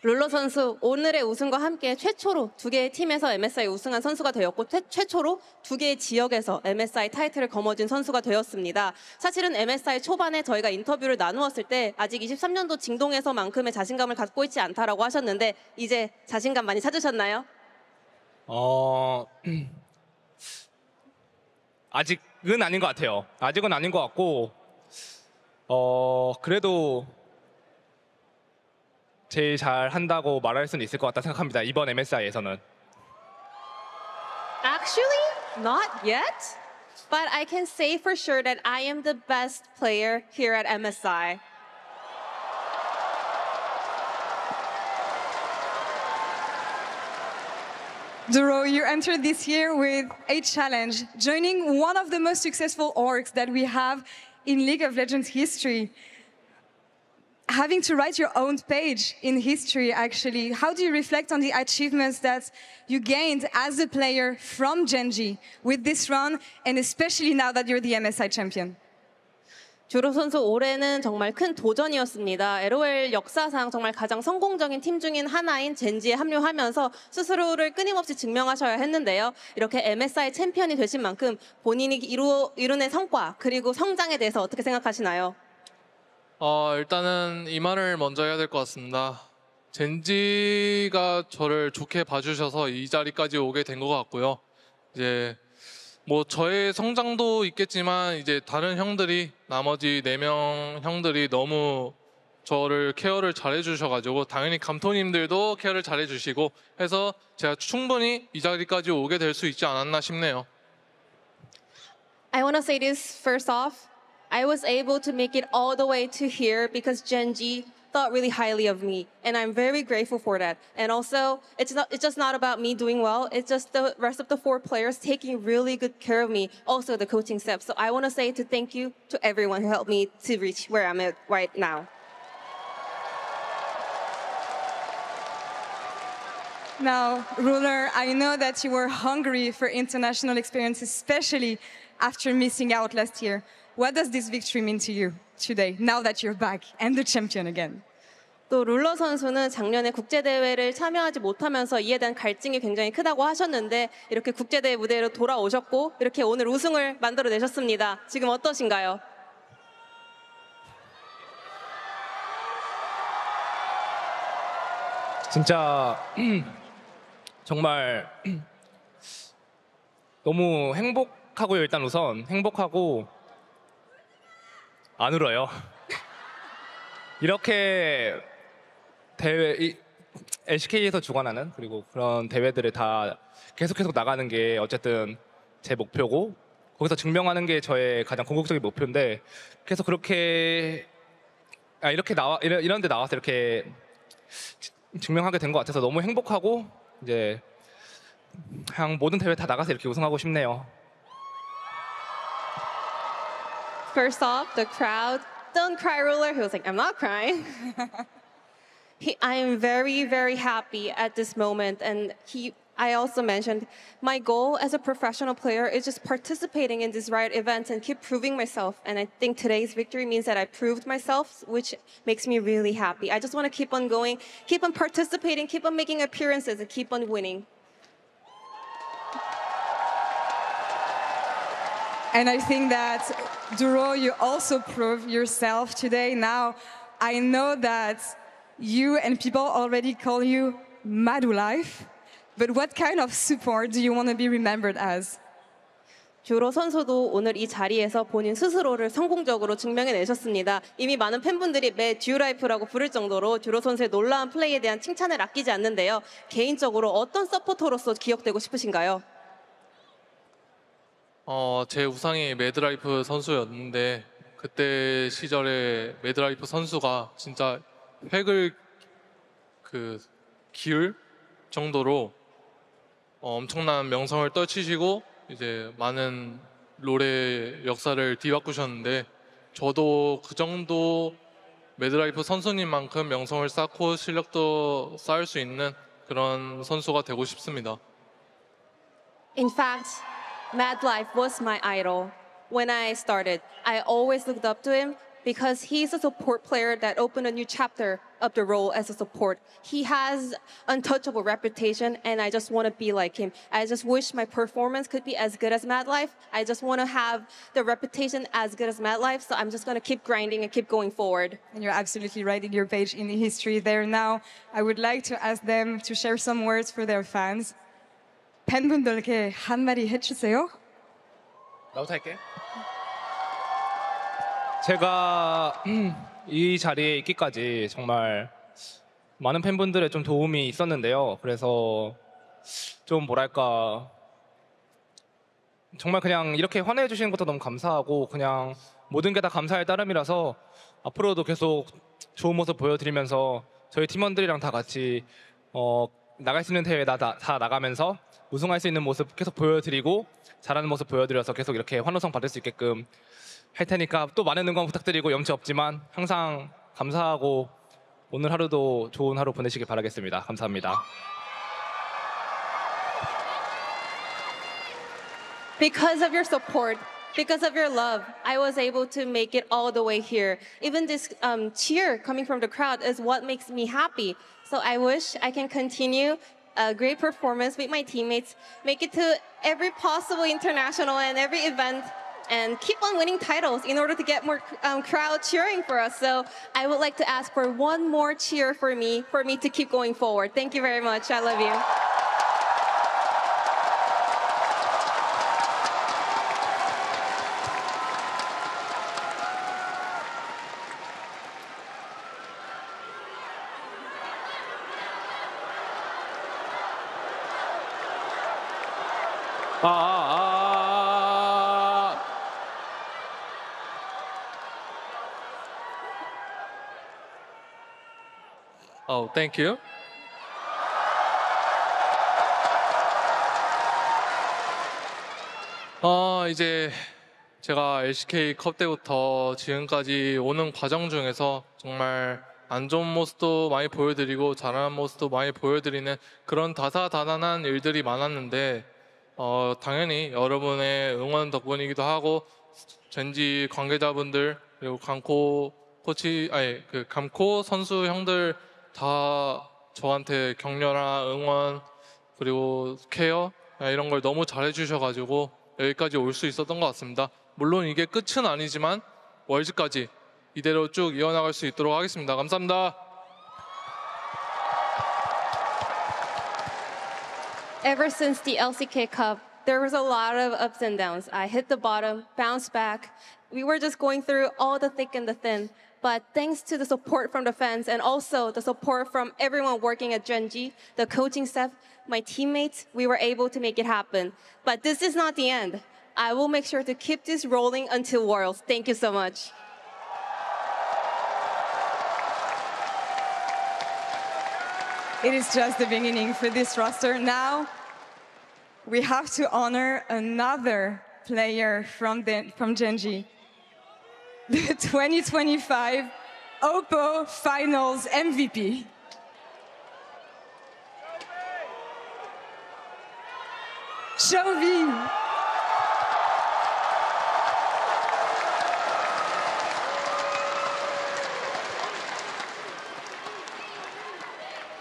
룰러 선수 오늘의 우승과 함께 최초로 2개의 팀에서 MSI 우승한 선수가 되었고 최초로 2개의 지역에서 MSI 타이틀을 거머쥔 선수가 되었습니다. 사실은 MSI 초반에 저희가 인터뷰를 나누었을 때 아직 23년도 징동에서만큼의 자신감을 갖고 있지 않다라고 하셨는데 이제 자신감 많이 찾으셨나요? 아직은 아닌 것 같아요. 아직은 아닌 것 같고 그래도 제일 잘 한다고 말할 수는 있을 것 같다 생각합니다. 이번 MSI에서는. Actually, not yet. But I can say for sure that I am the best player here at MSI. Duro, you entered this year with a challenge, joining one of the most successful orgs that we have in League of Legends history. Having to write your own page in history, actually, how do you reflect on the achievements that you gained as a player from Genji with this run, and especially now that you're the MSI champion? 주로 선수 올해는 정말 큰 도전이었습니다. LoL 역사상 정말 가장 성공적인 팀 중인 하나인 젠지에 합류하면서 스스로를 끊임없이 증명하셔야 했는데요. 이렇게 MSI 챔피언이 되신 만큼 본인이 이룬의 성과 그리고 성장에 대해서 어떻게 생각하시나요? 일단은 이 말을 먼저 해야 될 것 같습니다. 젠지가 저를 좋게 봐주셔서 이 자리까지 오게 된 것 같고요. 이제 뭐 저의 성장도 있겠지만 이제 다른 형들이 나머지 4명 형들이 너무 저를 케어를 잘해 주셔가지고 당연히 감토님들도 케어를 잘해 주시고 해서 제가 충분히 이 자리까지 오게 될 수 있지 않았나 싶네요. I want to say this first off. I was able to make it all the way to here because Genji thought really highly of me, and I'm very grateful for that. And also, it's just not about me doing well, it's just the rest of the 4 players taking really good care of me, also the coaching staff. So I want to say thank you to everyone who helped me to reach where I'm at right now. Now, Ruler, I know that you were hungry for international experience, especially after missing out last year. What does this victory mean to you today, now that you're back and the champion again? 또 룰러 선수는 작년에 국제대회를 참여하지 못하면서 이에 대한 갈증이 굉장히 크다고 하셨는데 이렇게 국제대회 무대로 돌아오셨고 이렇게 오늘 우승을 만들어내셨습니다. 지금 어떠신가요? 진짜 정말 너무 행복하고요. 일단 우선 행복하고 안 울어요. 이렇게 대회 LCK에서 주관하는 그리고 그런 대회들을 다 계속 나가는 게 어쨌든 제 목표고 거기서 증명하는 게 저의 가장 궁극적인 목표인데 계속 그렇게 이런 데 나와서 이렇게 증명하게 된 것 같아서 너무 행복하고 이제 그냥 모든 대회 다 나가서 이렇게 우승하고 싶네요. First off, the crowd, don't cry, Ruler. He was like, I'm not crying. I am very, very happy at this moment. And I also mentioned, my goal as a professional player is just participating in these Riot events and keep proving myself. And I think today's victory means that I proved myself, which makes me really happy. I just want to keep on going, keep on participating, keep on making appearances, and keep on winning. And I think that, Duro, you also prove yourself today. Now, I know that you and people already call you Madu Life, but what kind of support do you want to be remembered as? 주로 선수도 오늘 이 자리에서 본인 스스로를 성공적으로 증명해내셨습니다. 이미 많은 팬분들이 매 듀라이프라고 부를 정도로 주로 선수의 놀라운 플레이에 대한 칭찬을 아끼지 않는데요. 개인적으로 어떤 서포터로서 기억되고 싶으신가요? 제 우상이 매드라이프 선수였는데 그때 시절에 매드라이프 선수가 진짜 획을 기울 정도로 엄청난 명성을 떨치시고 이제 많은 롤의 역사를 뒤바꾸셨는데 저도 그 정도 매드라이프 선수님만큼 명성을 쌓고 실력도 쌓을 수 있는 그런 선수가 되고 싶습니다. In fact, Mad Life was my idol. When I started, I always looked up to him because he's a support player that opened a new chapter of the role as a support. He has untouchable reputation, and I just want to be like him. I just wish my performance could be as good as Mad Life. I just want to have the reputation as good as Mad Life, so I'm just going to keep grinding and keep going forward. And you're absolutely right in your page in the history there. Now, I would like to ask them to share some words for their fans. 팬분들께 한마디 해주세요. 나부터 할게. 제가 이 자리에 있기까지 정말 많은 팬분들의 좀 도움이 있었는데요. 그래서 좀 뭐랄까 정말 그냥 이렇게 환호해 주시는 것도 너무 감사하고 그냥 모든 게 다 감사할 따름이라서 앞으로도 계속 좋은 모습 보여드리면서 저희 팀원들이랑 다 같이 나갈 수 있는 대회 다 나가면서 우승할 수 있는 모습 계속 보여드리고 잘하는 모습 보여드려서 계속 이렇게 환호성 받을 수 있게끔 할 테니까 또 많은 응원 부탁드리고 염치 없지만 항상 감사하고 오늘 하루도 좋은 하루 보내시길 바라겠습니다. 감사합니다. Because of your support, because of your love, I was able to make it all the way here. Even this cheer coming from the crowd is what makes me happy. So I wish I can continue a great performance with my teammates, make it to every possible international and every event, and keep on winning titles in order to get more crowd cheering for us. So I would like to ask for one more cheer for me to keep going forward. Thank you very much. I love you. Oh, thank you. 이제 제가 LCK 컵 때부터 지금까지 오는 과정 중에서 정말 안 좋은 모습도 많이 보여드리고 잘하는 모습도 많이 보여드리는 그런 다사다난한 일들이 많았는데 당연히 여러분의 응원 덕분이기도 하고 젠지 관계자분들 그리고 감코 선수 형들 다 저한테 격려나 응원 그리고 케어 이런 걸 너무 잘해주셔가지고 여기까지 올 수 있었던 것 같습니다. 물론 이게 끝은 아니지만 월즈까지 이대로 쭉 이어나갈 수 있도록 하겠습니다. 감사합니다. Ever since the LCK Cup, there was a lot of ups and downs. I hit the bottom, bounced back. We were just going through all the thick and the thin. But thanks to the support from the fans and also the support from everyone working at Genji, the coaching staff, my teammates, we were able to make it happen. But this is not the end. I will make sure to keep this rolling until Worlds. Thank you so much. It is just the beginning for this roster. Now, we have to honor another player from Genji. The 2025 OPPO Finals MVP. Shovi.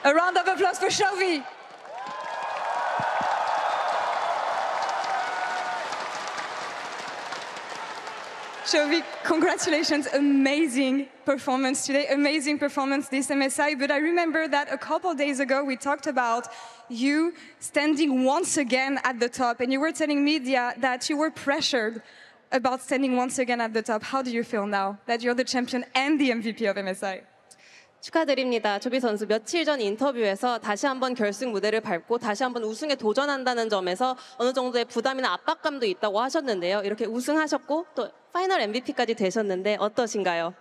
A round of applause for Shovi. Shovi, congratulations, amazing performance today, amazing performance this MSI, but I remember that a couple days ago we talked about you standing once again at the top, and you were telling media that you were pressured about standing once again at the top. How do you feel now that you're the champion and the MVP of MSI? 축하드립니다. 조비 선수 며칠 전 인터뷰에서 다시 한번 결승 무대를 밟고 다시 한번 우승에 도전한다는 점에서 어느 정도의 부담이나 압박감도 있다고 하셨는데요. 이렇게 우승하셨고 또 파이널 MVP까지 되셨는데 어떠신가요?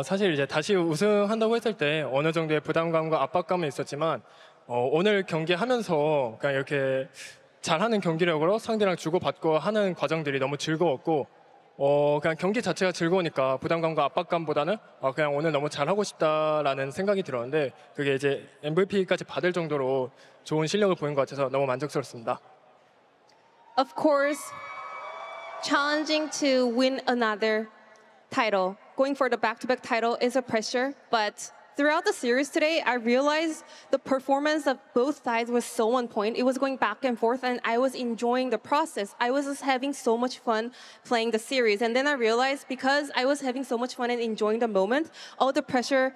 사실 이제 다시 우승한다고 했을 때 어느 정도의 부담감과 압박감은 있었지만 오늘 경기하면서 그냥 이렇게 잘하는 경기력으로 상대랑 주고받고 하는 과정들이 너무 즐거웠고 그냥 경기 자체가 즐거우니까 부담감과 압박감보다는 그냥 오늘 너무 잘하고 싶다라는 생각이 들었는데 그게 이제 MVP까지 받을 정도로 좋은 실력을 보인 것 같아서 너무 만족스럽습니다. Of course, challenging to win another title, going for the back-to-back title is a pressure, but throughout the series today, I realized the performance of both sides was so on point. It was going back and forth, and I was enjoying the process. I was just having so much fun playing the series. And then I realized because I was having so much fun and enjoying the moment, all the pressure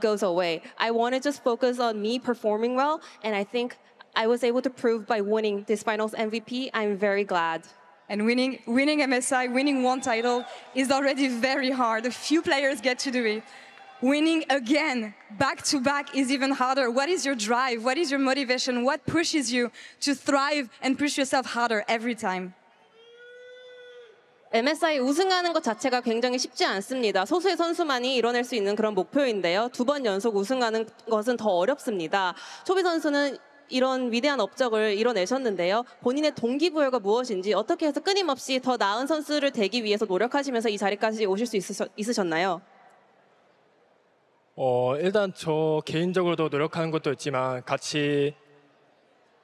goes away. I want to just focus on me performing well, and I think I was able to prove by winning this finals MVP. I'm very glad. And winning MSI, winning one title is already very hard. A few players get to do it. Winning again, back-to-back, is even harder. What is your drive? What is your motivation? What pushes you to thrive and push yourself harder every time? MSI 우승하는 것 자체가 굉장히 쉽지 않습니다. 소수의 선수만이 이뤄낼 수 있는 그런 목표인데요. 2번 연속 우승하는 것은 더 어렵습니다. 초비 선수는 이런 위대한 업적을 이뤄내셨는데요. 본인의 동기부여가 무엇인지 어떻게 해서 끊임없이 더 나은 선수를 되기 위해서 노력하시면서 이 자리까지 오실 수 있으셨나요? 일단 저 개인적으로도 노력하는 것도 있지만 같이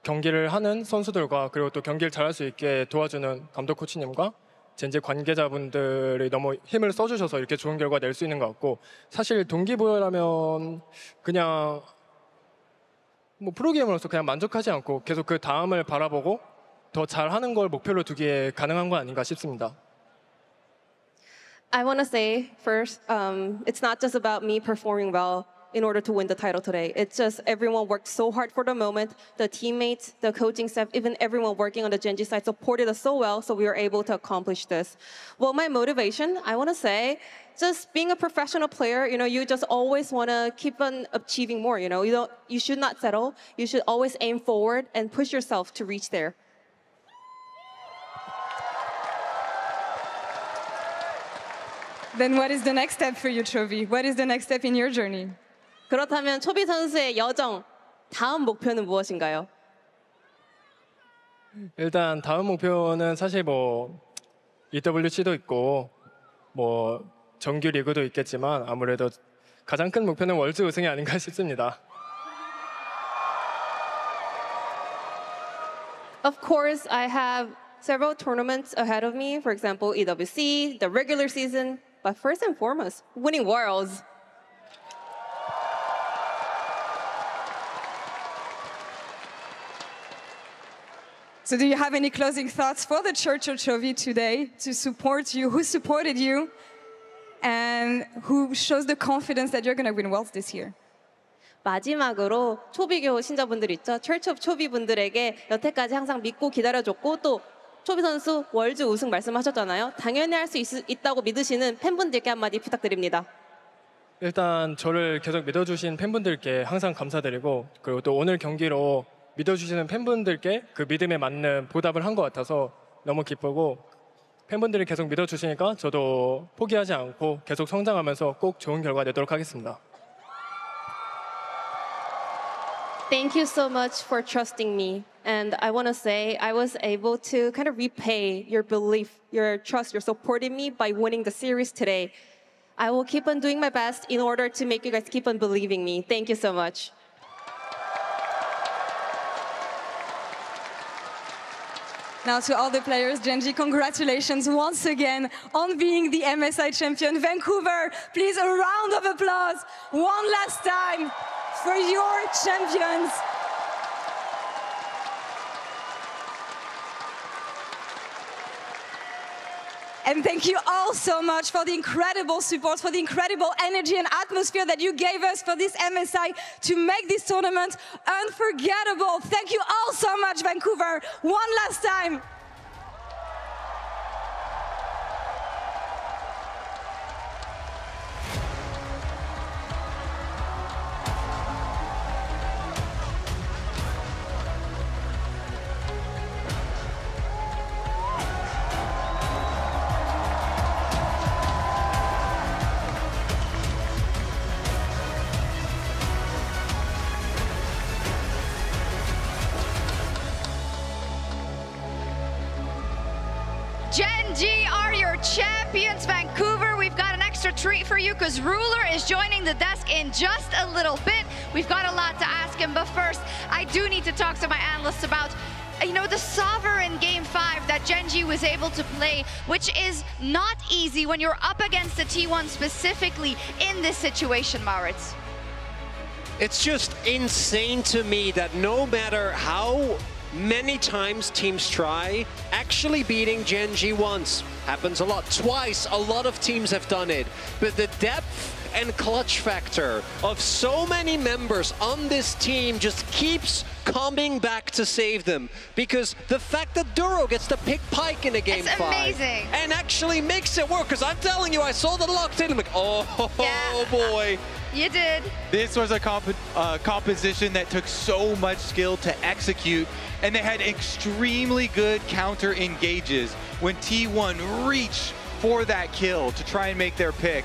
경기를 하는 선수들과 그리고 또 경기를 잘할 수 있게 도와주는 감독 코치님과 젠지 관계자분들이 너무 힘을 써주셔서 이렇게 좋은 결과 낼 수 있는 것 같고 사실 동기부여라면 그냥 뭐 프로게이머로서 그냥 만족하지 않고 계속 그 다음을 바라보고 더 잘하는 걸 목표로 두기에 가능한 거 아닌가 싶습니다. I want to say first, it's not just about me performing well in order to win the title today. It's just everyone worked so hard for the moment. The teammates, the coaching staff, even everyone working on the Genji side supported us so well, so we were able to accomplish this. Well, my motivation, I want to say, just being a professional player, you just always want to keep on achieving more. You should not settle. You should always aim forward and push yourself to reach there. Then what is the next step for you, Chovy? What is the next step in your journey? 그렇다면 초비 선수의 여정, 다음 목표는 무엇인가요? 일단 다음 목표는 사실 뭐 EWC도 있고 뭐 정규 리그도 있겠지만 아무래도 가장 큰 목표는 월드 우승이 아닌가 싶습니다. Of course, I have several tournaments ahead of me. For example, EWC, the regular season. But first and foremost, winning Worlds. So do you have any closing thoughts for the Church of Chovy today to support you? Who supported you? And who shows the confidence that you're going to win Worlds this year? 마지막으로 초비교 신자분들 있죠. Church of Chovy 분들에게 여태까지 항상 믿고 기다려줬고 또 초비 선수 월드 우승 말씀하셨잖아요. 당연히 할 수 있다고 믿으시는 팬분들께 한마디 부탁드립니다. 일단 저를 계속 믿어주신 팬분들께 항상 감사드리고 그리고 또 오늘 경기로 믿어주시는 팬분들께 그 믿음에 맞는 보답을 한 것 같아서 너무 기쁘고 팬분들이 계속 믿어주시니까 저도 포기하지 않고 계속 성장하면서 꼭 좋은 결과 내도록 하겠습니다. Thank you so much for trusting me. And I want to say I was able to kind of repay your belief, your trust, your support in me by winning the series today. I will keep on doing my best in order to make you guys keep on believing me. Thank you so much. Now to all the players, Genji, congratulations once again on being the MSI champion. Vancouver, please a round of applause one last time for your champions. And thank you all so much for the incredible support, for the incredible energy and atmosphere that you gave us for this MSI to make this tournament unforgettable. Thank you all so much, Vancouver. One last time. Gen G are your champions, Vancouver. We've got an extra treat for you because Ruler is joining the desk in just a little bit. We've got a lot to ask him, but first, I do need to talk to my analysts about the sovereign Game 5 that Gen G was able to play, which is not easy when you're up against the T1 specifically in this situation, Maurits. It's just insane to me that no matter how many times teams try, actually beating Gen G once happens a lot. Twice, a lot of teams have done it. But the depth and clutch factor of so many members on this team just keeps coming back to save them. Because the fact that Duro gets to pick Pyke in a Game 5 amazing. And actually makes it work, because I'm telling you, I saw the locked in, I'm like, oh boy. You did. This was a composition that took so much skill to execute, and they had extremely good counter engages when T1 reached for that kill to try and make their pick.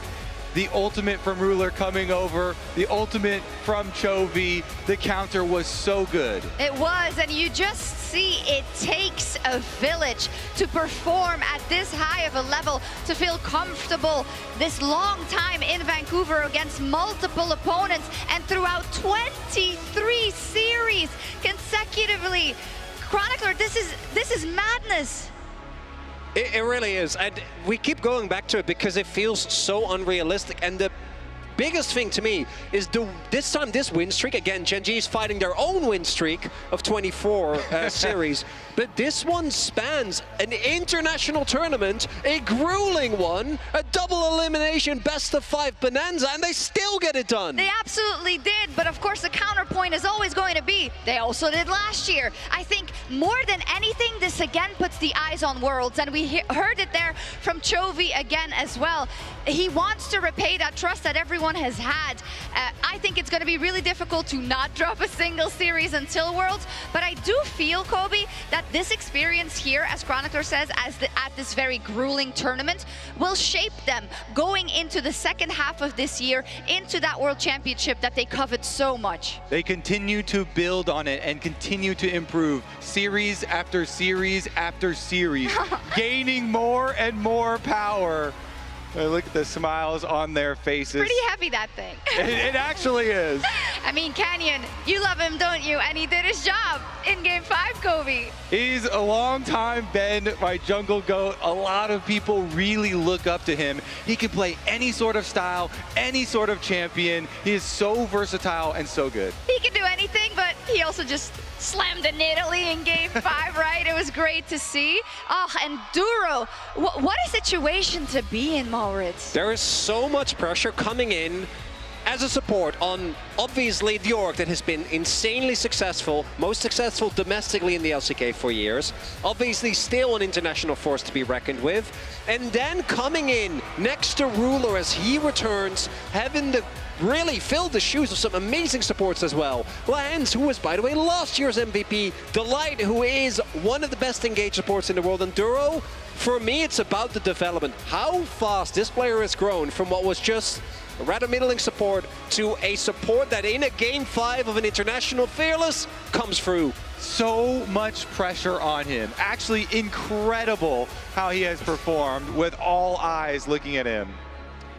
The ultimate from Ruler coming over, the ultimate from Chovy, the counter was so good. It was, and you just see it takes a village to perform at this high of a level, to feel comfortable this long time in Vancouver against multiple opponents, and throughout 23 series consecutively. Chronicler, this is madness. It really is, and we keep going back to it because it feels so unrealistic. And the biggest thing to me is this time this win streak, again, Gen G is fighting their own win streak of 24 series, but this one spans an international tournament, a grueling one, a double elimination best-of-5 bonanza, and they still get it done. They absolutely did, but of course the counterpoint is always going to be, they also did last year. I think more than anything, this again puts the eyes on Worlds, and we heard it there from Chovy again as well. He wants to repay that trust that everyone has had. I think it's going to be really difficult to not drop a single series until Worlds, but I do feel, Kobe, that this experience here, as Chronicler says, at this very grueling tournament, will shape them going into the second half of this year, into that World Championship that they covet so much. They continue to build on it and continue to improve series after series after series, gaining more and more power. Look at the smiles on their faces. Pretty heavy, that thing. It actually is. I mean, Canyon, you love him, don't you? And he did his job in Game 5, Kobe. He's a long time been my jungle GOAT. A lot of people really look up to him. He can play any sort of style, any sort of champion. He is so versatile and so good. He can do anything, but he also just slammed in Italy in Game 5, right? It was great to see. Oh, and Duro, what a situation to be in, Maurits. There is so much pressure coming in as a support on, obviously, the org that has been insanely successful, most successful domestically in the LCK for years, obviously still an international force to be reckoned with, and then coming in next to Ruler as he returns, having the really filled the shoes of some amazing supports as well. Lance, who was, by the way, last year's MVP, Delight, who is one of the best engaged supports in the world, and Duro, for me, it's about the development. How fast this player has grown from what was just a rather middling support to a support that in a Game 5 of an international Fearless comes through. So much pressure on him. Actually incredible how he has performed with all eyes looking at him.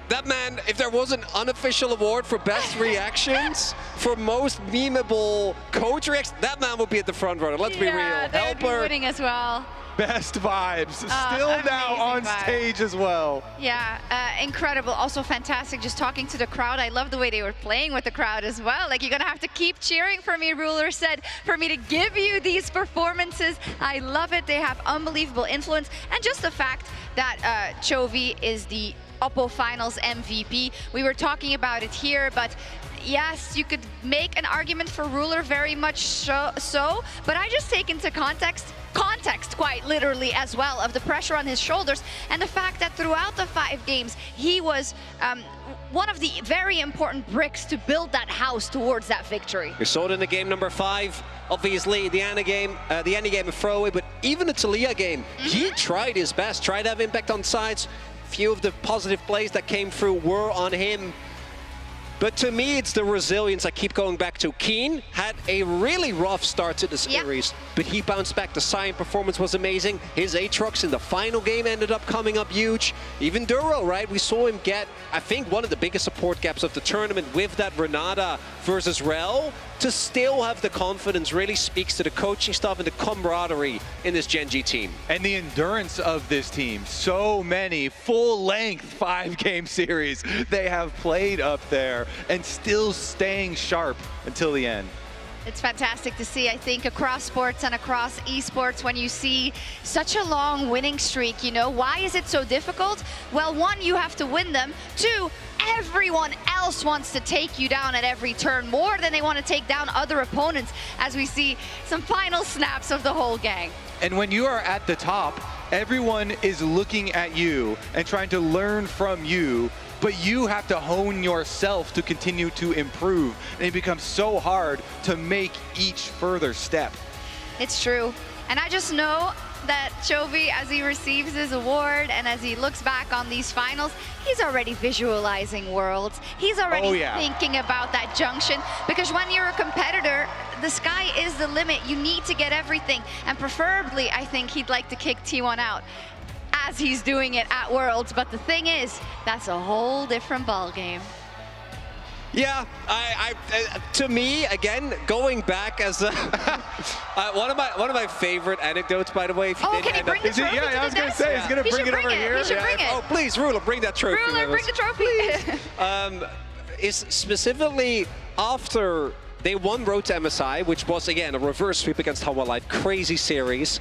That man, if there was an unofficial award for best reactions, for most memeable coach reactions, that man would be at the front runner. Let's be real. They would be winning as well. Best vibes. Still now on stage as well. Yeah, incredible. Also fantastic just talking to the crowd. I love the way they were playing with the crowd as well. Like, you're going to have to keep cheering for me, Ruler said, for me to give you these performances. I love it. They have unbelievable influence. And just the fact that Chovy is the Oppo Finals MVP. We were talking about it here, but yes, you could make an argument for Ruler very much so, but I just take into context quite literally as well, of the pressure on his shoulders and the fact that throughout the 5 games he was one of the very important bricks to build that house towards that victory. We saw it in the game number 5, obviously the end game of throwaway, but even the Talia game, he tried his best, tried to have impact on sides. Few of the positive plays that came through were on him. But to me, it's the resilience I keep going back to. Keen had a really rough start to the series, but he bounced back. The Cyan performance was amazing. His Aatrox in the final game ended up coming up huge. Even Duro, right? We saw him get, I think, one of the biggest support gaps of the tournament with that Renata versus Rel. To still have the confidence really speaks to the coaching staff and the camaraderie in this Gen G team. And the endurance of this team. So many full-length 5-game series they have played up there and still staying sharp until the end. It's fantastic to see, I think, across sports and across esports when you see such a long winning streak, you know. Why is it so difficult? Well, one, you have to win them. Two, everyone else wants to take you down at every turn more than they want to take down other opponents, as we see some final snaps of the whole gang. And when you are at the top, everyone is looking at you and trying to learn from you, but you have to hone yourself to continue to improve. And it becomes so hard to make each further step. It's true. And I just know that Chovy, as he receives his award and as he looks back on these finals, he's already visualizing Worlds. He's already thinking about that junction, because when you're a competitor, the sky is the limit. You need to get everything. And preferably, I think he'd like to kick T1 out as he's doing it at Worlds. But the thing is, that's a whole different ballgame. Yeah, to me, again, going back as a, one of my favorite anecdotes, by the way. If you didn't end up, I was going to say, he's going to bring it over here. He should bring it. Oh, please, Ruler, bring that trophy. Ruler, bring the trophy. Is specifically after they won Road to MSI, which was, again, a reverse sweep against Hanwha Life, crazy series.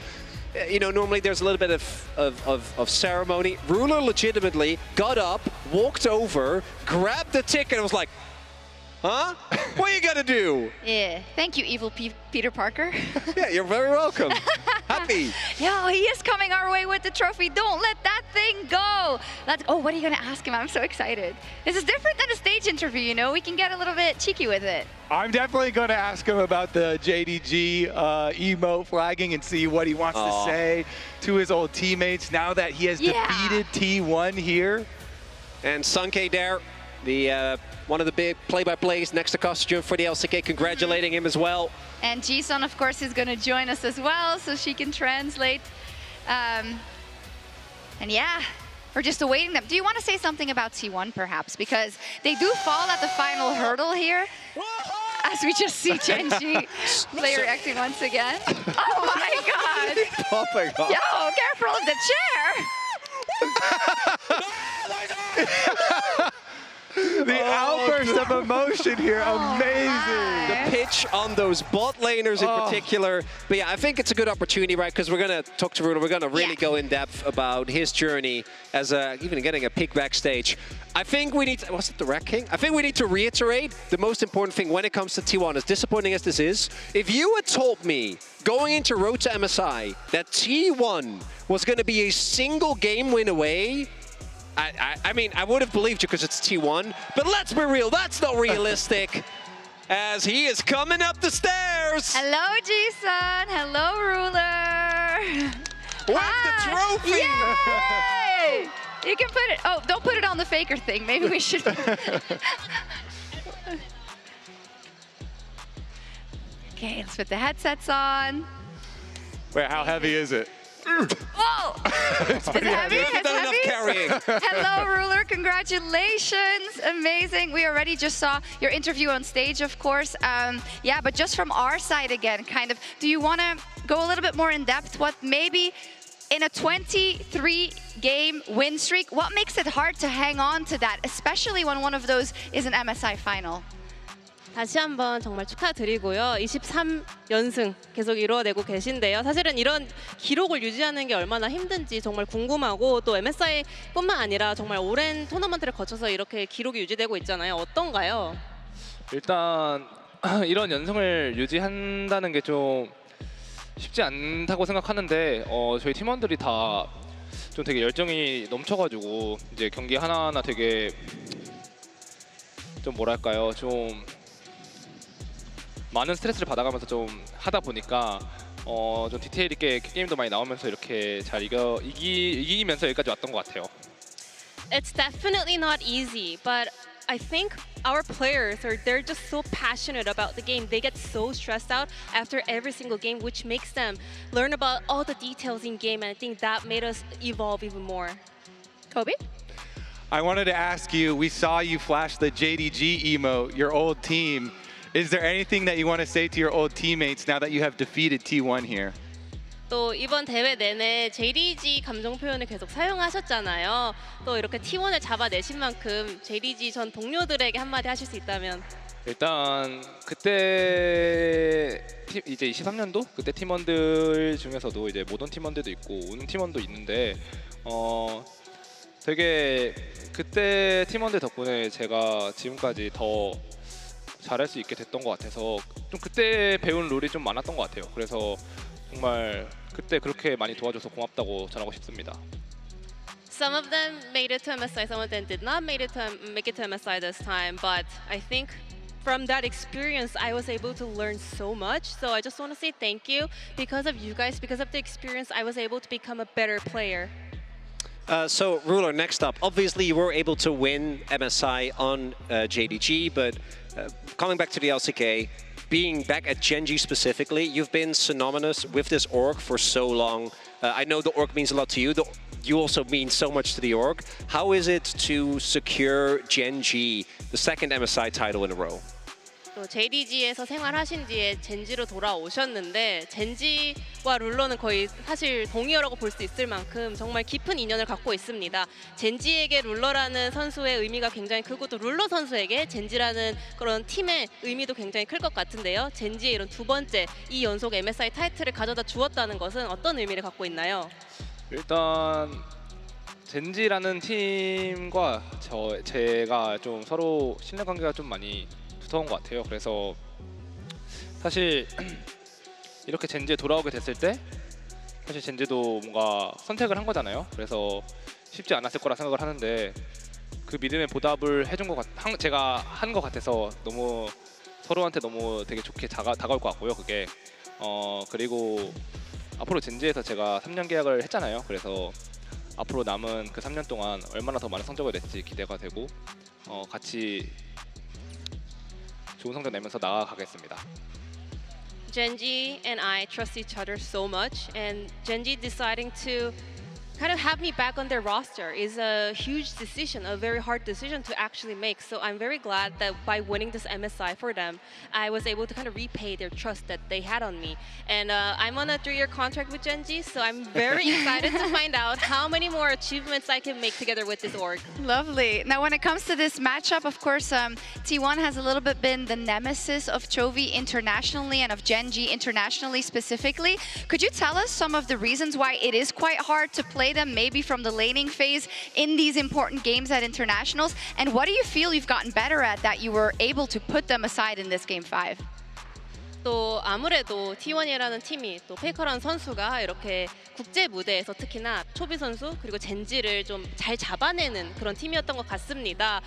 You know, normally there's a little bit of ceremony. Ruler legitimately got up, walked over, grabbed the ticket, and was like, huh? What are you gonna do? Yeah, thank you, evil Peter Parker. Yeah, you're very welcome. Happy. Yo, he is coming our way with the trophy. Don't let that thing go. Oh, what are you gonna ask him? I'm so excited. This is different than a stage interview, you know? We can get a little bit cheeky with it. I'm definitely going to ask him about the JDG emote flagging and see what he wants to say to his old teammates now that he has defeated T1 here. And Sunke there, the one of the big play-by-plays next to Costume for the LCK, congratulating him as well. And Jisun, of course, is going to join us as well, so she can translate. And yeah, we're just awaiting them. Do you want to say something about T1, perhaps? Because they do fall at the final hurdle here, as we just see Genji play reacting once again. Oh my god! Popping off. Yo, careful of the chair! The outburst of emotion here, amazing. The pitch on those bot laners in particular. But yeah, I think it's a good opportunity, right? Because we're going to talk to Ruler. We're going to really go in depth about his journey as even getting a peek backstage. I think we need to, was it the Rat King? I think we need to reiterate the most important thing when it comes to T1, as disappointing as this is. If you had told me going into Road to MSI that T1 was going to be a single game win away, I mean, I would have believed you because it's T1, but let's be real, that's not realistic. As he is coming up the stairs. Hello, Jisun. Hello, Ruler. With the trophy. Yay! You can put it, oh, don't put it on the faker thing. Maybe we should. Okay, let's put the headsets on. Wait, how heavy is it? Whoa! Is it heavy? It's heavy? Carrying. Hello, Ruler. Congratulations. Amazing. We already just saw your interview on stage, of course. Yeah, but just from our side again, kind of, do you want to go a little bit more in depth? What maybe in a 23-game win streak, what makes it hard to hang on to that, especially when one of those is an MSI final? 다시 한번 정말 축하드리고요. 23연승 계속 이루어내고 계신데요. 사실은 이런 기록을 유지하는 게 얼마나 힘든지 정말 궁금하고, 또 MSI뿐만 아니라 정말 오랜 토너먼트를 거쳐서 이렇게 기록이 유지되고 있잖아요. 어떤가요? 일단 이런 연승을 유지한다는 게 좀 쉽지 않다고 생각하는데 저희 팀원들이 다 좀 되게 열정이 넘쳐가지고 이제 경기 하나하나 되게 좀 뭐랄까요, 좀 많은 스트레스를 받아가면서 좀 하다 보니까 좀 디테일 있게 게임도 많이 나오면서 이렇게 잘 이기면서 여기까지 왔던 것 같아요. It's definitely not easy, but I think our players they're just so passionate about the game. They get so stressed out after every single game, which makes them learn about all the details in game, and I think that made us evolve even more. Kobe? I wanted to ask you, we saw you flash the JDG emote, your old team. Is there anything that you want to say to your old teammates now that you have defeated T1 here? 또 이번 대회 내내 JDG 감정 표현을 계속 사용하셨잖아요. 또 이렇게 T1을 잡아내신 만큼 JDG 전 동료들에게 한마디 하실 수 있다면? 일단 그때 이제 23년도 그때 팀원들 중에서도 이제 모던 팀원들도 있고 우는 팀원도 있는데 되게 그때 팀원들 덕분에 제가 지금까지 더 잘할 수 있게 됐던 것 같아서 좀 그때 배운 룰이 좀 많았던 것 같아요. 그래서 정말 그때 그렇게 많이 도와줘서 고맙다고 전하고 싶습니다. Some of them made it to MSI, some of them did not make it to MSI this time, but I think from that experience I was able to learn so much. So I just want to say thank you. Because of you guys, because of the experience, I was able to become a better player. So, Ruler, next up. Obviously, you were able to win MSI on JDG, but coming back to the LCK, being back at Genji specifically, you've been synonymous with this org for so long. I know the org means a lot to you. You also mean so much to the org. How is it to secure Genji, the second MSI title in a row? 또 JDG에서 생활하신 뒤에 젠지로 돌아오셨는데 젠지와 룰러는 거의 사실 동의어라고 볼 수 있을 만큼 정말 깊은 인연을 갖고 있습니다. 젠지에게 룰러라는 선수의 의미가 굉장히 크고 또 룰러 선수에게 젠지라는 그런 팀의 의미도 굉장히 클 것 같은데요. 젠지의 이런 두 번째 이 연속 MSI 타이틀을 가져다 주었다는 것은 어떤 의미를 갖고 있나요? 일단 젠지라는 팀과 제가 좀 서로 신뢰관계가 좀 많이 두터운 것 같아요. 그래서 사실 이렇게 젠지에 돌아오게 됐을 때 사실 젠지도 뭔가 선택을 한 거잖아요. 그래서 쉽지 않았을 거라 생각을 하는데 그 믿음에 보답을 해준 것 제가 한 것 같아서 너무 서로한테 너무 되게 좋게 다가올 것 같고요. 그게 그리고 앞으로 젠지에서 제가 3년 계약을 했잖아요. 그래서 앞으로 남은 그 3년 동안 얼마나 더 많은 성적을 낼지 기대가 되고 같이 좋은 성적 내면서 나아가겠습니다. Genji and I trust each other so much, and Genji deciding to kind of have me back on their roster is a huge decision, a very hard decision to actually make. So I'm very glad that by winning this MSI for them, I was able to kind of repay their trust that they had on me. And I'm on a 3-year contract with Genji, so I'm very excited to find out how many more achievements I can make together with this org. Lovely. Now, when it comes to this matchup, of course, T1 has a little bit been the nemesis of Chovy internationally and of Genji internationally specifically. Could you tell us some of the reasons why it is quite hard to play them maybe from the laning phase in these important games at internationals? And what do you feel you've gotten better at that you were able to put them aside in this game 5? 또 아무래도 T1이라는 팀이 또 페이커라는 선수가 이렇게 국제 무대에서 특히나 초비 선수 그리고 젠지를 좀 잘 잡아내는 그런 팀이었던 것 같습니다.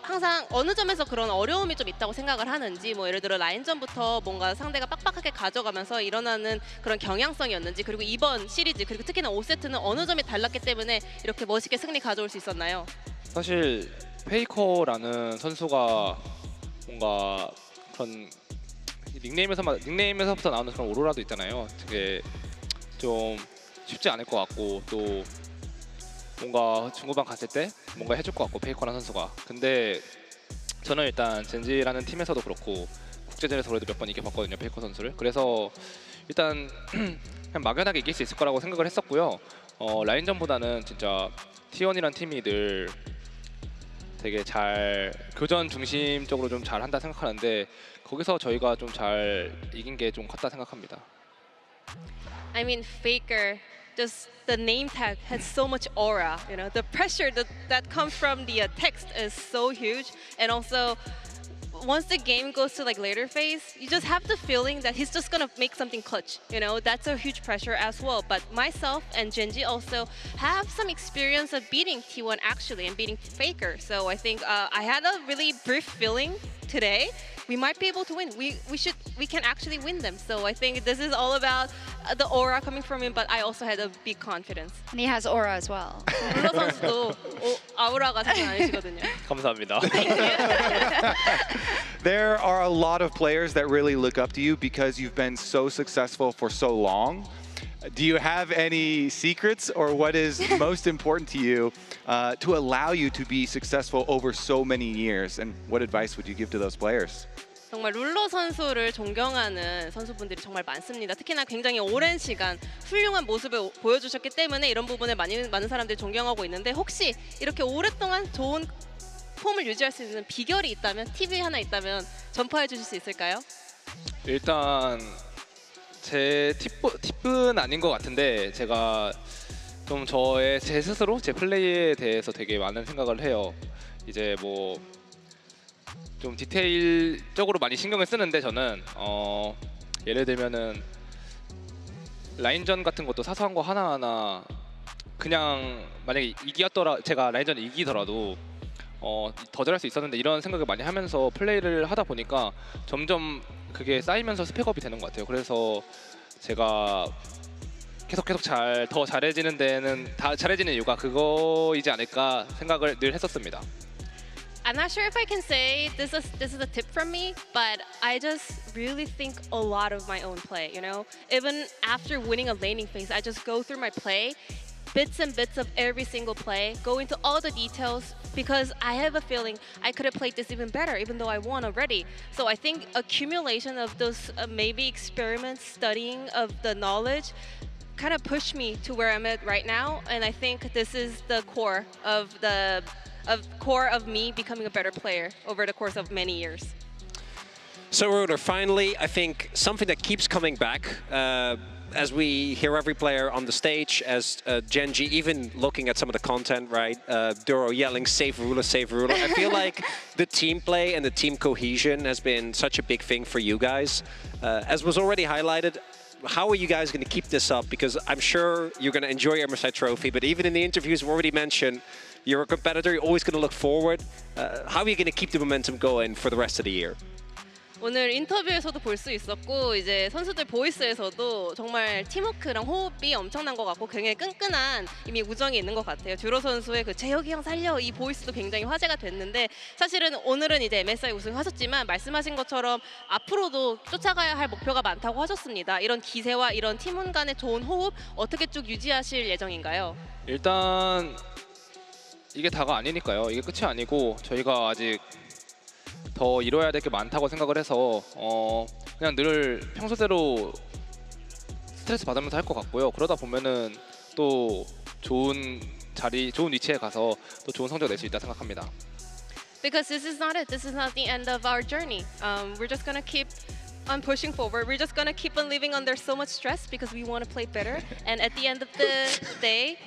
항상 어느 점에서 그런 어려움이 좀 있다고 생각을 하는지 뭐 예를 들어 라인전부터 뭔가 상대가 빡빡하게 가져가면서 일어나는 그런 경향성이었는지 그리고 이번 시리즈 그리고 특히나 5세트는 어느 점이 달랐기 때문에 이렇게 멋있게 승리 가져올 수 있었나요? 사실 페이커라는 선수가 뭔가 그런 닉네임에서부터 나오는 그런 오로라도 있잖아요. 되게 좀 쉽지 않을 것 같고 또 뭔가 중후반 갔을 때 뭔가 해줄 것 같고 페이커라는 선수가. 근데 저는 일단 젠지라는 팀에서도 그렇고 국제전에서도 몇 번 이겨봤거든요, 페이커 선수를. 그래서 일단 그냥 막연하게 이길 수 있을 거라고 생각을 했었고요. 라인전보다는 진짜 T1이란 팀이 늘 되게 잘 교전 중심적으로 좀 잘한다 생각하는데 거기서 저희가 좀 잘 이긴 게 좀 컸다 생각합니다. I mean, Faker, just the name tag has so much aura. You know, the pressure that comes from the text is so huge, and also once the game goes to like later phase, you just have the feeling that he's just gonna make something clutch. You know, that's a huge pressure as well. But myself and Genji also have some experience of beating T1 actually and beating Faker. So I think I had a really brief feeling today. We might be able to win. We can actually win them. So I think this is all about the aura coming from him, but I also had a big confidence. And he has aura as well. 룰러 선수도 아우라가 장난 아니시거든요. 감사합니다. There are a lot of players that really look up to you because you've been so successful for so long. Do you have any secrets, or what is most important to you to allow you to be successful over so many years? And what advice would you give to those players? 정말 룰러 선수를 존경하는 선수분들이 정말 많습니다. 특히나 굉장히 오랜 시간 훌륭한 모습을 보여주셨기 때문에 이런 부분에 많은 사람들이 존경하고 있는데, 혹시 이렇게 오랫동안 좋은 폼을 유지할 수 있는 비결이 있다면, 팁이 하나 있다면 전파해 주실 수 있을까요? 일단 제 팁은 아닌 것 같은데, 제가 좀 제 스스로 제 플레이에 대해서 되게 많은 생각을 해요. 이제 뭐 좀 디테일적으로 많이 신경을 쓰는데, 저는 예를 들면은 라인전 같은 것도 사소한 거 하나하나 그냥 만약에 제가 라인전을 이기더라도 더 잘할 수 있었는데 이런 생각을 많이 하면서 플레이를 하다 보니까 점점 그게 쌓이면서 스펙업이 되는 것 같아요. 그래서 제가 계속 더 잘해지는 잘해지는 이유가 그거이지 않을까 생각을 늘 했었습니다. I'm not sure if I can say this is a tip from me, but I just really think a lot of my own play, you know? Even after winning a laning phase, I just go through my play, bits and bits of every single play, go into all the details, because I have a feeling I could have played this even better, even though I won already. So I think accumulation of those maybe experiments, studying of the knowledge, kind of pushed me to where I'm at right now, and I think this is the core of me becoming a better player over the course of many years. So Ruler, finally, I think something that keeps coming back as we hear every player on the stage, as Genji, even looking at some of the content, right? Duro yelling, save Ruler, save Ruler. I feel like the team play and the team cohesion has been such a big thing for you guys. As was already highlighted, how are you guys going to keep this up? Because I'm sure you're going to enjoy your MSI trophy, but even in the interviews we already mentioned, you're a competitor, you're always going to look forward. How are you going to keep the momentum going for the rest of the year? 오늘 인터뷰에서도 볼 수 있었고, 이제 선수들 보이스에서도 정말 팀워크랑 호흡이 엄청난 것 같고 굉장히 끈끈한 이미 우정이 있는 것 같아요. 듀로 선수의 그 재혁이 형 살려 이 보이스도 굉장히 화제가 됐는데, 사실은 오늘은 이제 MSI 우승하셨지만 말씀하신 것처럼 앞으로도 쫓아가야 할 목표가 많다고 하셨습니다. 이런 기세와 이런 팀원 간의 좋은 호흡 어떻게 쭉 유지하실 예정인가요? 일단 이게 다가 아니니까요. 이게 끝이 아니고 저희가 아직 더 이뤄야 될 게 많다고 생각을 해서 그냥 늘 평소대로 스트레스 받으면서 할 것 같고요. 그러다 보면은 또 좋은 위치에 가서 또 좋은 성적 낼 수 있다 생각합니다. Because this is not it. This is not the end of our journey. We're just gonna keep on pushing forward. We're just gonna keep on living under so much stress because we want to play better. And at the end of the day,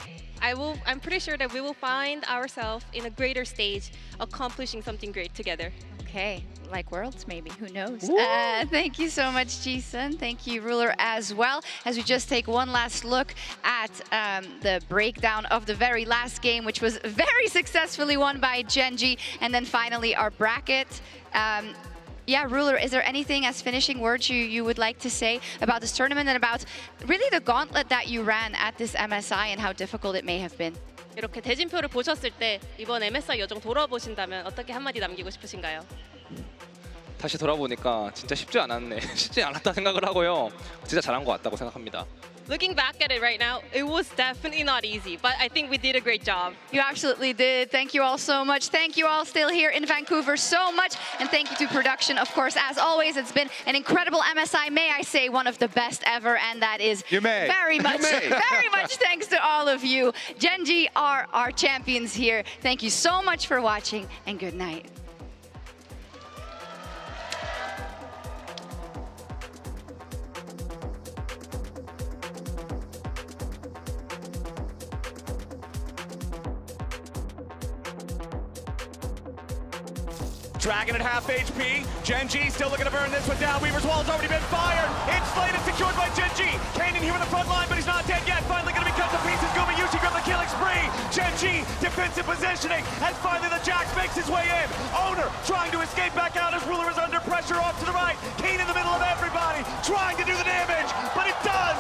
I'm pretty sure that we will find ourselves in a greater stage, accomplishing something great together. Okay, like Worlds maybe, who knows? Thank you so much, Ji-sun. Thank you, Ruler, as well. As we just take one last look at the breakdown of the very last game, which was very successfully won by Genji. And then finally, our bracket. Yeah, Ruler, is there anything as finishing words you would like to say about this tournament and about really the gauntlet that you ran at this MSI and how difficult it may have been? 이렇게 대진표를 보셨을 때 이번 MSI 여정 돌아보신다면 어떻게 한마디 남기고 싶으신가요? 다시 돌아보니까 진짜 쉽지 않았다 생각을 하고요. 진짜 잘한 것 같다고 생각합니다. Looking back at it right now, it was definitely not easy, but I think we did a great job. You absolutely did. Thank you all so much. Thank you all still here in Vancouver so much. And thank you to production, of course. As always, it's been an incredible MSI, may I say, one of the best ever. And that is very much thanks to all of you. Genji are our champions here. Thank you so much for watching, and good night. Dragon at half HP. Genji still looking to burn this one down. Weaver's wall's already been fired. Inflated, secured by Genji. Kanan here in the front line, but he's not dead yet. Finally going to be cut to pieces. Gumi Yushi got the killing spree. Genji, defensive positioning. As finally the Jax makes his way in. Owner trying to escape back out as Ruler is under pressure off to the right. Kane in the middle of everybody, trying to do the damage, but it does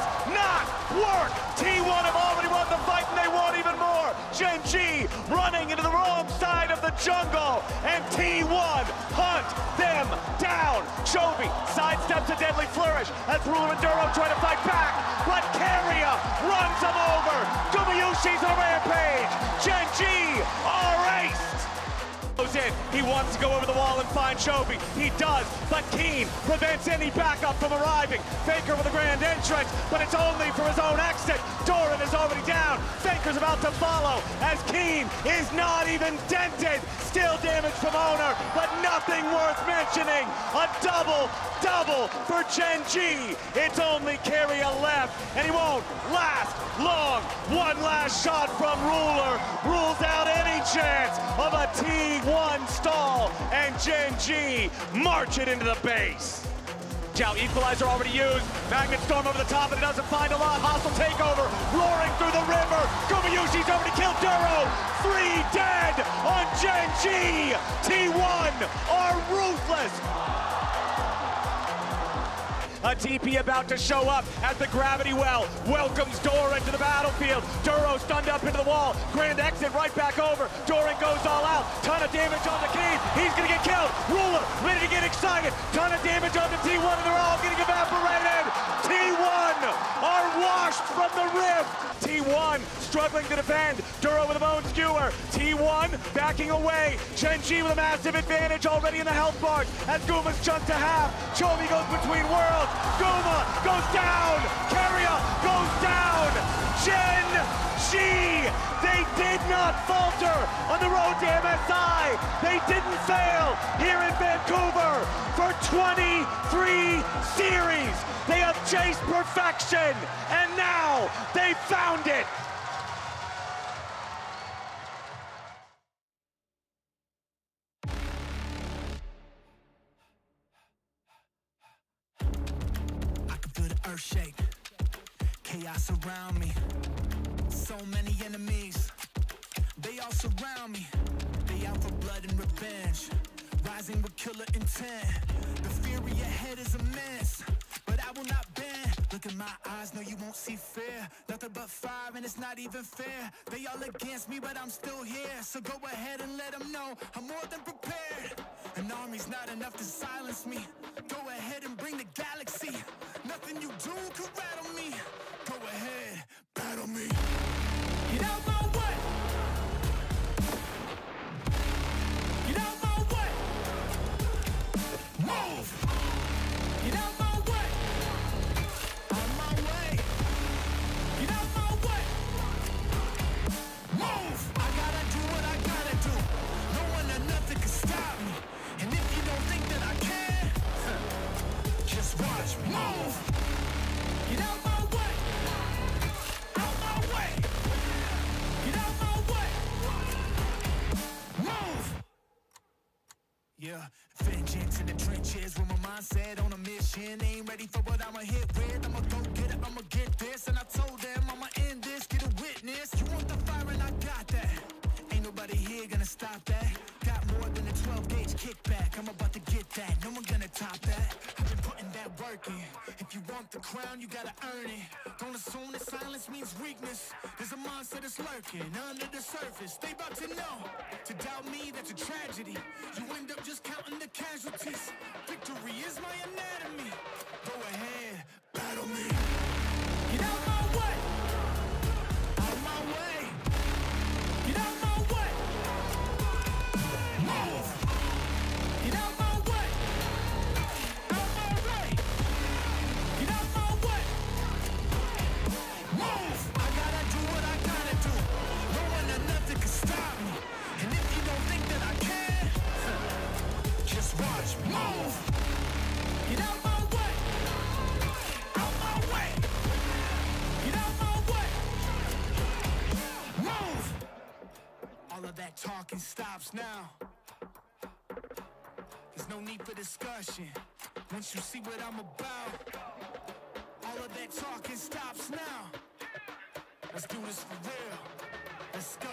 work. T1 have already won the fight, and they want even more. Gen G running into the wrong side of the jungle, and T1 hunt them down. Chovy sidesteps a deadly flourish as Ruler and Duro try to fight back, but Keria runs them over. Gumayusi's on a rampage. Gen G are aced. In. He wants to go over the wall and find Chovy. He does, but Keen prevents any backup from arriving. Faker with a grand entrance, but it's only for his own exit. Doran is already down. Faker's about to follow as Keen is not even dented. Still damage from Owner, but nothing worth mentioning. A double for Gen G. It's only Keria left, and he won't last long. One last shot from Ruler rules out any chance of a T1 stall, and Gen G march it into the base. Chow equalizer already used. Magnet Storm over the top, and it doesn't find a lot. Hostile takeover, roaring through the river. Gumayusi's already killed Duro. 3 dead on Gen G. T1 are ruthless. A TP about to show up as the gravity well welcomes Doran to the battlefield. Duro stunned up into the wall. Grand exit right back over. Doran goes all out. Ton of damage on the Keen. He's going to get killed. Ruler ready to get excited. Ton of damage on the T1, and they're all getting evaporated. T1 are washed from the rift. T1 struggling to defend. Duro with a bone skewer. T1 backing away. Gen G with a massive advantage already in the health bars as Guma's chunked to half. Chovy goes between worlds. Guma goes down. Keria goes down. Gen G, they did not falter on the road to MSI. They didn't fail here in Vancouver for 23 series. They have chased perfection, and now they found it. Earth shake, chaos around me. So many enemies, they all surround me. They out for blood and revenge, rising with killer intent. The fury ahead is immense, but I will not bend. Look in my eyes, no you won't see fear. Nothing but fire and it's not even fair. They all against me, but I'm still here. So go ahead and let them know I'm more than prepared. An army's not enough to silence me. Go ahead and bring the galaxy. Nothing you do could rattle me. Go ahead, battle me. Get out my way. Get out my way. Move. Get out my way. On my way. Get out my way. Move. I gotta do what I gotta do. No one or nothing can stop me. And if you don't think that I can, just watch me. Move. Get out my way. Out my way. Get out my way. Move. Yeah, vengeance in the trenches with my mindset on a mission. Ain't ready for what I'ma hit with. I'ma go get it, I'ma get this. And I told them I'ma end this, get a witness. You want the fire and I got that. Ain't nobody here gonna stop that. Got more than a 12-gauge kickback. I'm about to get that, no one gonna top that. I've been putting that work in. If you want the crown, you gotta earn it. Don't assume that silence means weakness. There's a monster that's lurking under the surface. They about to know. To doubt me, that's a tragedy. You end up just counting the casualties. Victory is my anatomy. Go ahead, battle me. Get out my way. Out my way. Get out my way. Move. Get out my way. Out my way. Get out my way. Move. I gotta do what I gotta do. No one or nothing can stop me. And if you don't think that I can, just watch me. Move. Get out my way. Out my way. Get out my way. Move. All of that talking stops now. There's no need for discussion. Once you see what I'm about, all of that talking stops now. Let's do this for real. Let's go.